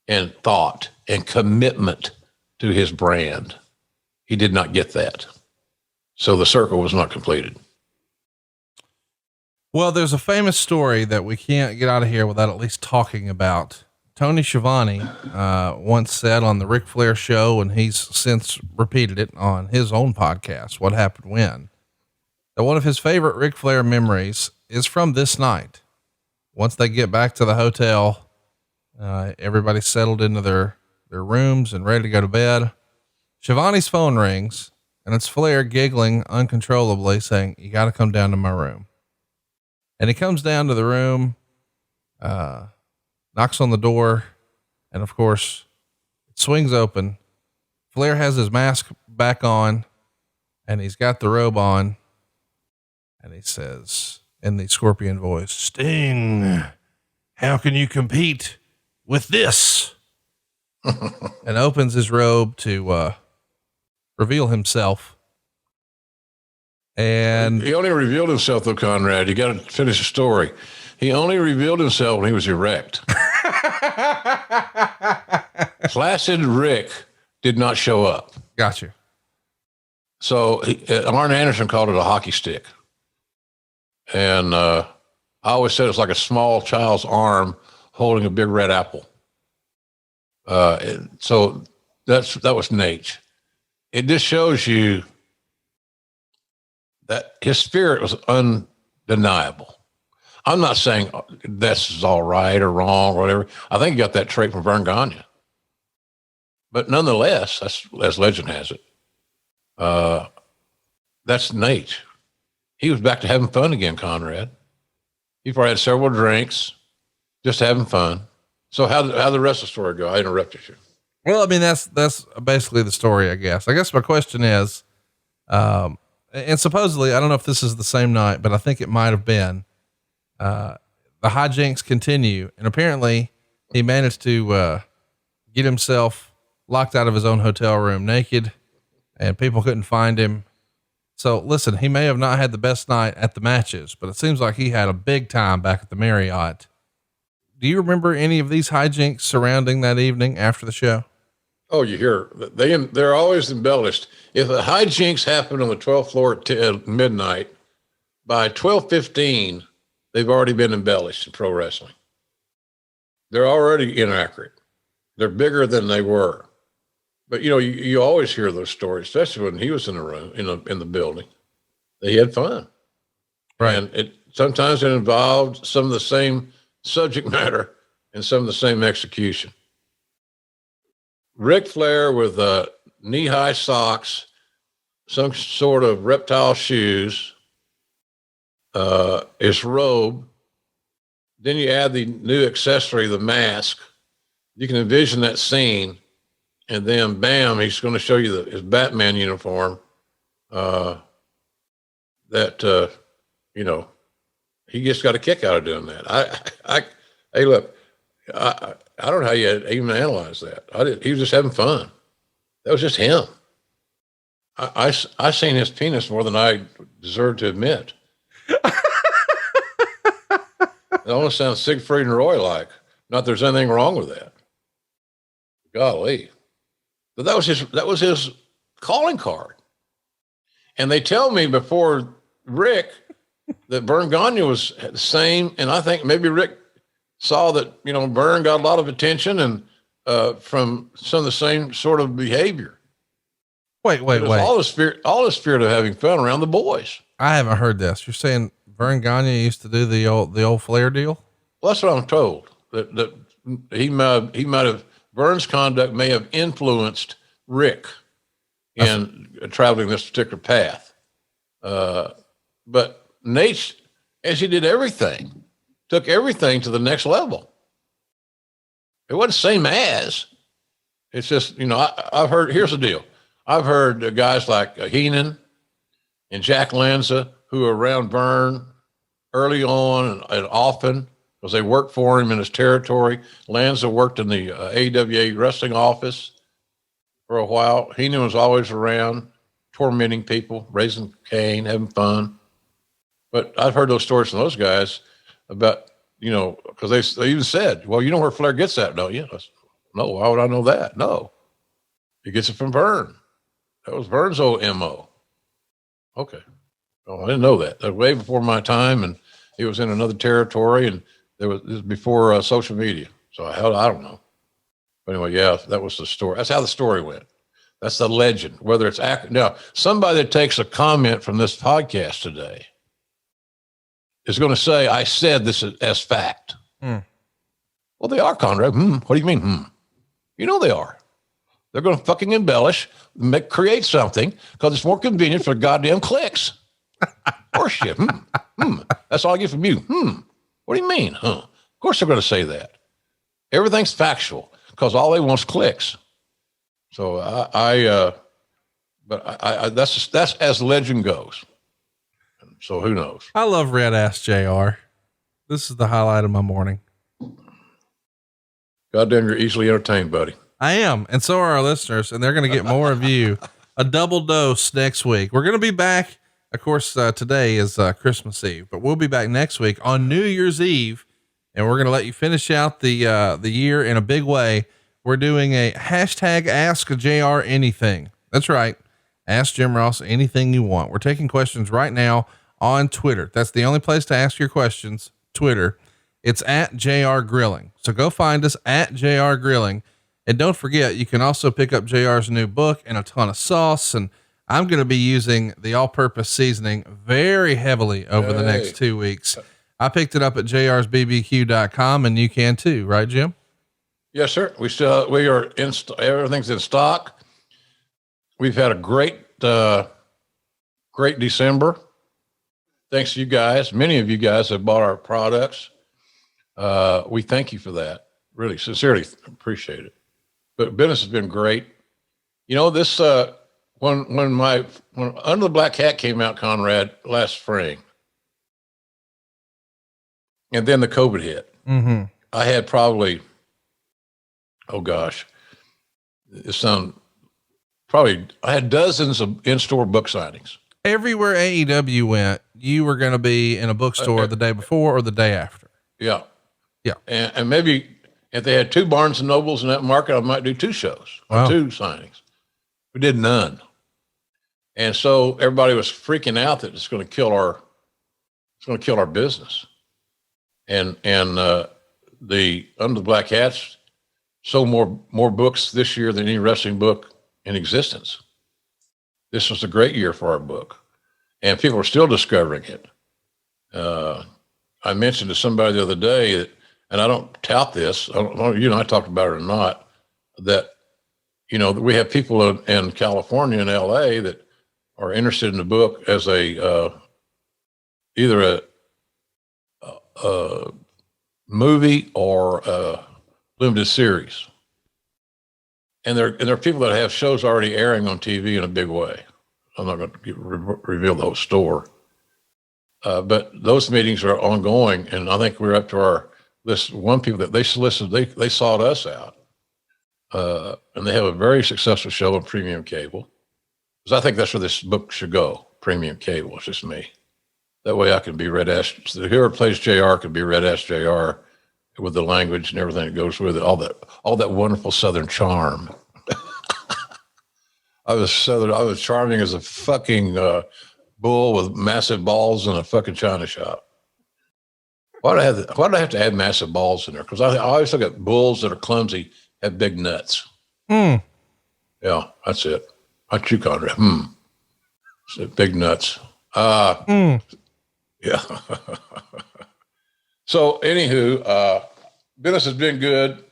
and thought and commitment to his brand. He did not get that. So the circle was not completed. Well, there's a famous story that we can't get out of here without at least talking about. Tony Schiavone once said on the Ric Flair show, and he's since repeated it on his own podcast, What Happened When, that one of his favorite Ric Flair memories is from this night. Once they get back to the hotel, everybody's settled into their rooms and ready to go to bed. Schiavone's phone rings, and it's Flair giggling uncontrollably, saying, "You got to come down to my room." And he comes down to the room, knocks on the door, and of course it swings open. Flair has his mask back on and he's got the robe on, and he says in the scorpion voice, "Sting, how can you compete with this?" And opens his robe to reveal himself. And he only revealed himself though, Conrad. You got to finish the story. He only revealed himself when he was erect. Flaccid Rick did not show up. Got you. So Arn Anderson called it a hockey stick. And I always said it's like a small child's arm holding a big red apple. So that was Nate. It just shows you that his spirit was undeniable. I'm not saying this is all right or wrong or whatever. I think he got that trait from Vern Gagne. But nonetheless, that's as legend has it. That's Nate. He was back to having fun again, Conrad. He probably had several drinks, just having fun. So how the rest of the story go? I interrupted you. Well, I mean, that's basically the story, I guess. I guess my question is, and supposedly, I don't know if this is the same night, but I think it might've been, the hijinks continue. And apparently he managed to, get himself locked out of his own hotel room naked, and people couldn't find him. So listen, he may have not had the best night at the matches, but it seems like he had a big time back at the Marriott. Do you remember any of these hijinks surrounding that evening after the show? Oh, you hear they're always embellished. If the hijinks happen on the 12th floor at midnight, by 12:15, they've already been embellished in pro wrestling. They're already inaccurate. They're bigger than they were. But you always hear those stories, especially when he was in the room, in the building. They had fun. Right. And sometimes it involved some of the same subject matter and some of the same execution. Ric Flair with knee-high socks, some sort of reptile shoes, his robe. Then you add the new accessory, the mask. You can envision that scene, and then bam, he's going to show you his Batman uniform. He just got a kick out of doing that. Hey, look, I don't know how you even analyze that. He was just having fun. That was just him. I seen his penis more than I deserve to admit. It almost sounds Siegfried and Roy like. Not there's anything wrong with that. Golly. But that was his calling card. And they tell me before Rick that Vern Gagne was the same. And I think maybe Rick saw that, Vern got a lot of attention and from some of the same sort of behavior. Wait. All the spirit of having fun around the boys. I haven't heard this. You're saying Vern Gagne used to do the old Flair deal? Well, that's what I'm told. That he might have Vern's conduct may have influenced Rick in traveling this particular path. But Nate, as he did everything, took everything to the next level. It wasn't same as. It's just, I've heard, here's the deal. I've heard guys like Heenan and Jack Lanza who were around Vern early on and often because they worked for him in his territory. Lanza worked in the AWA wrestling office for a while. Heenan was always around, tormenting people, raising Cain, having fun. But I've heard those stories from those guys about, because they even said, well, you know where Flair gets that, don't you? I said, no, why would I know that? No. He gets it from Vern. That was Vern's old MO. Okay. Oh, I didn't know that. That was way before my time, and he was in another territory, and this was before social media. So I don't know. But anyway, yeah, that was the story. That's how the story went. That's the legend, whether it's accurate. Now, somebody that takes a comment from this podcast today is going to say, I said this as fact. Well, they are, Conrad. What do you mean? You know they are. They're going to fucking embellish, create something because it's more convenient for goddamn clicks. Horseshit. That's all I get from you. What do you mean? Of course they're going to say that. Everything's factual because all they want is clicks. So that's as legend goes. So who knows? I love Red Ass JR. This is the highlight of my morning. Goddamn, you're easily entertained, buddy. I am. And so are our listeners, and they're going to get more of you. A double dose next week. We're going to be back. Of course, today is Christmas Eve, but we'll be back next week on New Year's Eve, and we're going to let you finish out the year in a big way. We're doing a hashtag Ask JR Anything. That's right. Ask Jim Ross anything you want. We're taking questions right now on Twitter. That's the only place to ask your questions. Twitter. It's at JR Grilling. So go find us at JR Grilling. And don't forget, you can also pick up JR's new book and a ton of sauce. And I'm going to be using the all-purpose seasoning very heavily over the next 2 weeks. I picked it up at jrsbbq.com, and you can too, right, Jim? Yes, sir. We are in, everything's in stock. We've had a great December. Thanks to you guys. Many of you guys have bought our products. We thank you for that. Really, sincerely appreciate it. But business has been great. You know, this, when Under the Black Hat came out, Conrad, last spring, and then the COVID hit, I had probably, oh gosh, I had dozens of in-store book signings. Everywhere AEW went, you were going to be in a bookstore the day before or the day after. Yeah. Yeah. And maybe if they had 2 Barnes and Nobles in that market, I might do 2 shows or 2 signings. We did none. And so everybody was freaking out that it's going to kill our business. And the Under the Black Hats sold more books this year than any wrestling book in existence. This was a great year for our book, and people are still discovering it. I mentioned to somebody the other day that, and I don't tout this, I don't know, I talked about it or not, that, we have people in California and LA that are interested in the book as either a movie or a limited series. And there are people that have shows already airing on TV in a big way. I'm not going to reveal the whole store. But those meetings are ongoing. And I think we're up to our list. One people that they solicited, they sought us out. And they have a very successful show on premium cable. Because I think that's where this book should go, premium cable. It's just me. That way I can be Red Ass. Whoever plays JR can be Red Ass JR with the language and everything that goes with it. All that wonderful Southern charm. I was charming as a fucking bull with massive balls in a fucking china shop. Why do I have to add massive balls in there? Because I always look at bulls that are clumsy have big nuts. Yeah, that's it. Not you, Conrad. So big nuts. Yeah. So anywho, business has been good.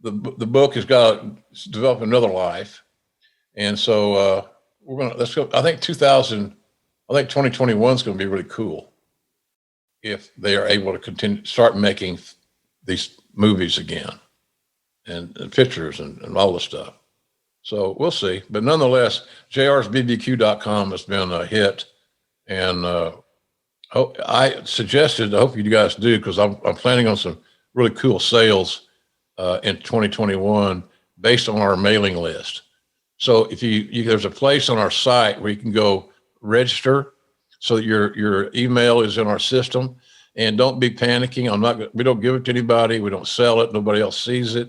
The book has developed another life. And so, let's go. I think 2021 is going to be really cool if they are able to start making these movies again and pictures and all this stuff. So we'll see. But nonetheless, jrsbbq.com has been a hit. And I suggested, I hope you guys do, because I'm planning on some really cool sales in 2021 based on our mailing list. So if there's a place on our site where you can go register so that your email is in our system, and don't be panicking. We don't give it to anybody. We don't sell it. Nobody else sees it,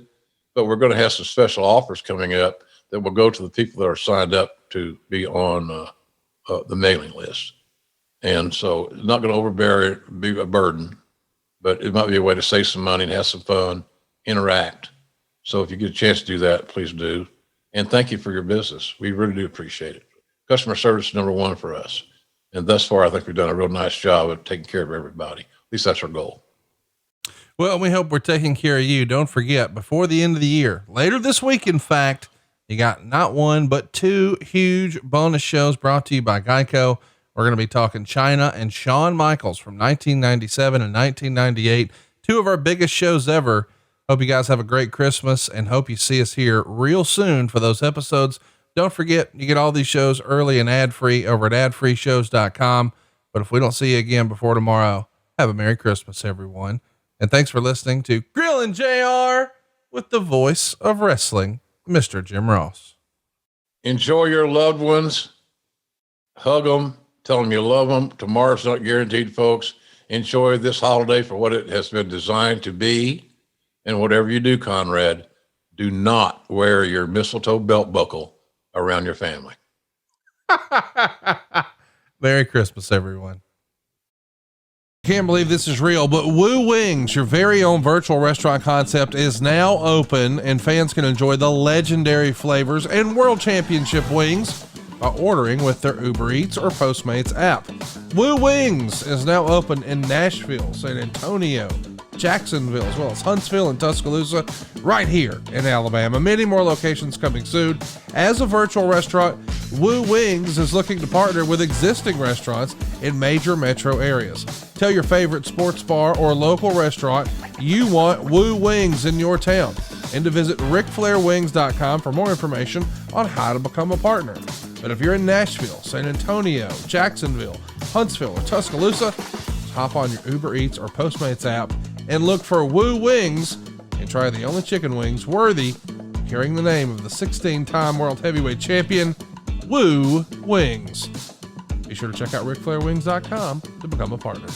but we're going to have some special offers coming up that will go to the people that are signed up to be on the mailing list. And so it's not going to be a burden, but it might be a way to save some money and have some fun, interact. So if you get a chance to do that, please do. And thank you for your business. We really do appreciate it. Customer service is number one for us. And thus far, I think we've done a real nice job of taking care of everybody. At least that's our goal. Well, we hope we're taking care of you. Don't forget, before the end of the year, later this week, in fact, you got not one, but 2 huge bonus shows brought to you by Geico. We're going to be talking China and Shawn Michaels from 1997 and 1998. 2 of our biggest shows ever. Hope you guys have a great Christmas and hope you see us here real soon for those episodes. Don't forget, you get all these shows early and ad-free over at adfreeshows.com. But if we don't see you again before tomorrow, have a Merry Christmas, everyone. And thanks for listening to Grillin' JR with the voice of wrestling, Mr. Jim Ross. Enjoy your loved ones. Hug them. Tell them you love them. Tomorrow's not guaranteed, folks. Enjoy this holiday for what it has been designed to be. And whatever you do, Conrad, do not wear your mistletoe belt buckle around your family. Merry Christmas, everyone. Can't believe this is real, but Wooo Wings, your very own virtual restaurant concept, is now open, and fans can enjoy the legendary flavors and world championship wings by ordering with their Uber Eats or Postmates app. Wooo Wings is now open in Nashville, San Antonio, Jacksonville, as well as Huntsville and Tuscaloosa, right here in Alabama. Many more locations coming soon. As a virtual restaurant, Wooo Wings is looking to partner with existing restaurants in major metro areas. Tell your favorite sports bar or local restaurant you want Wooo Wings in your town, and to visit ricflairwings.com for more information on how to become a partner. But if you're in Nashville, San Antonio, Jacksonville, Huntsville, or Tuscaloosa, just hop on your Uber Eats or Postmates app and look for Wooo Wings and try the only chicken wings worthy of carrying the name of the 16-time world heavyweight champion, Wooo Wings. Be sure to check out ricflairwings.com to become a partner.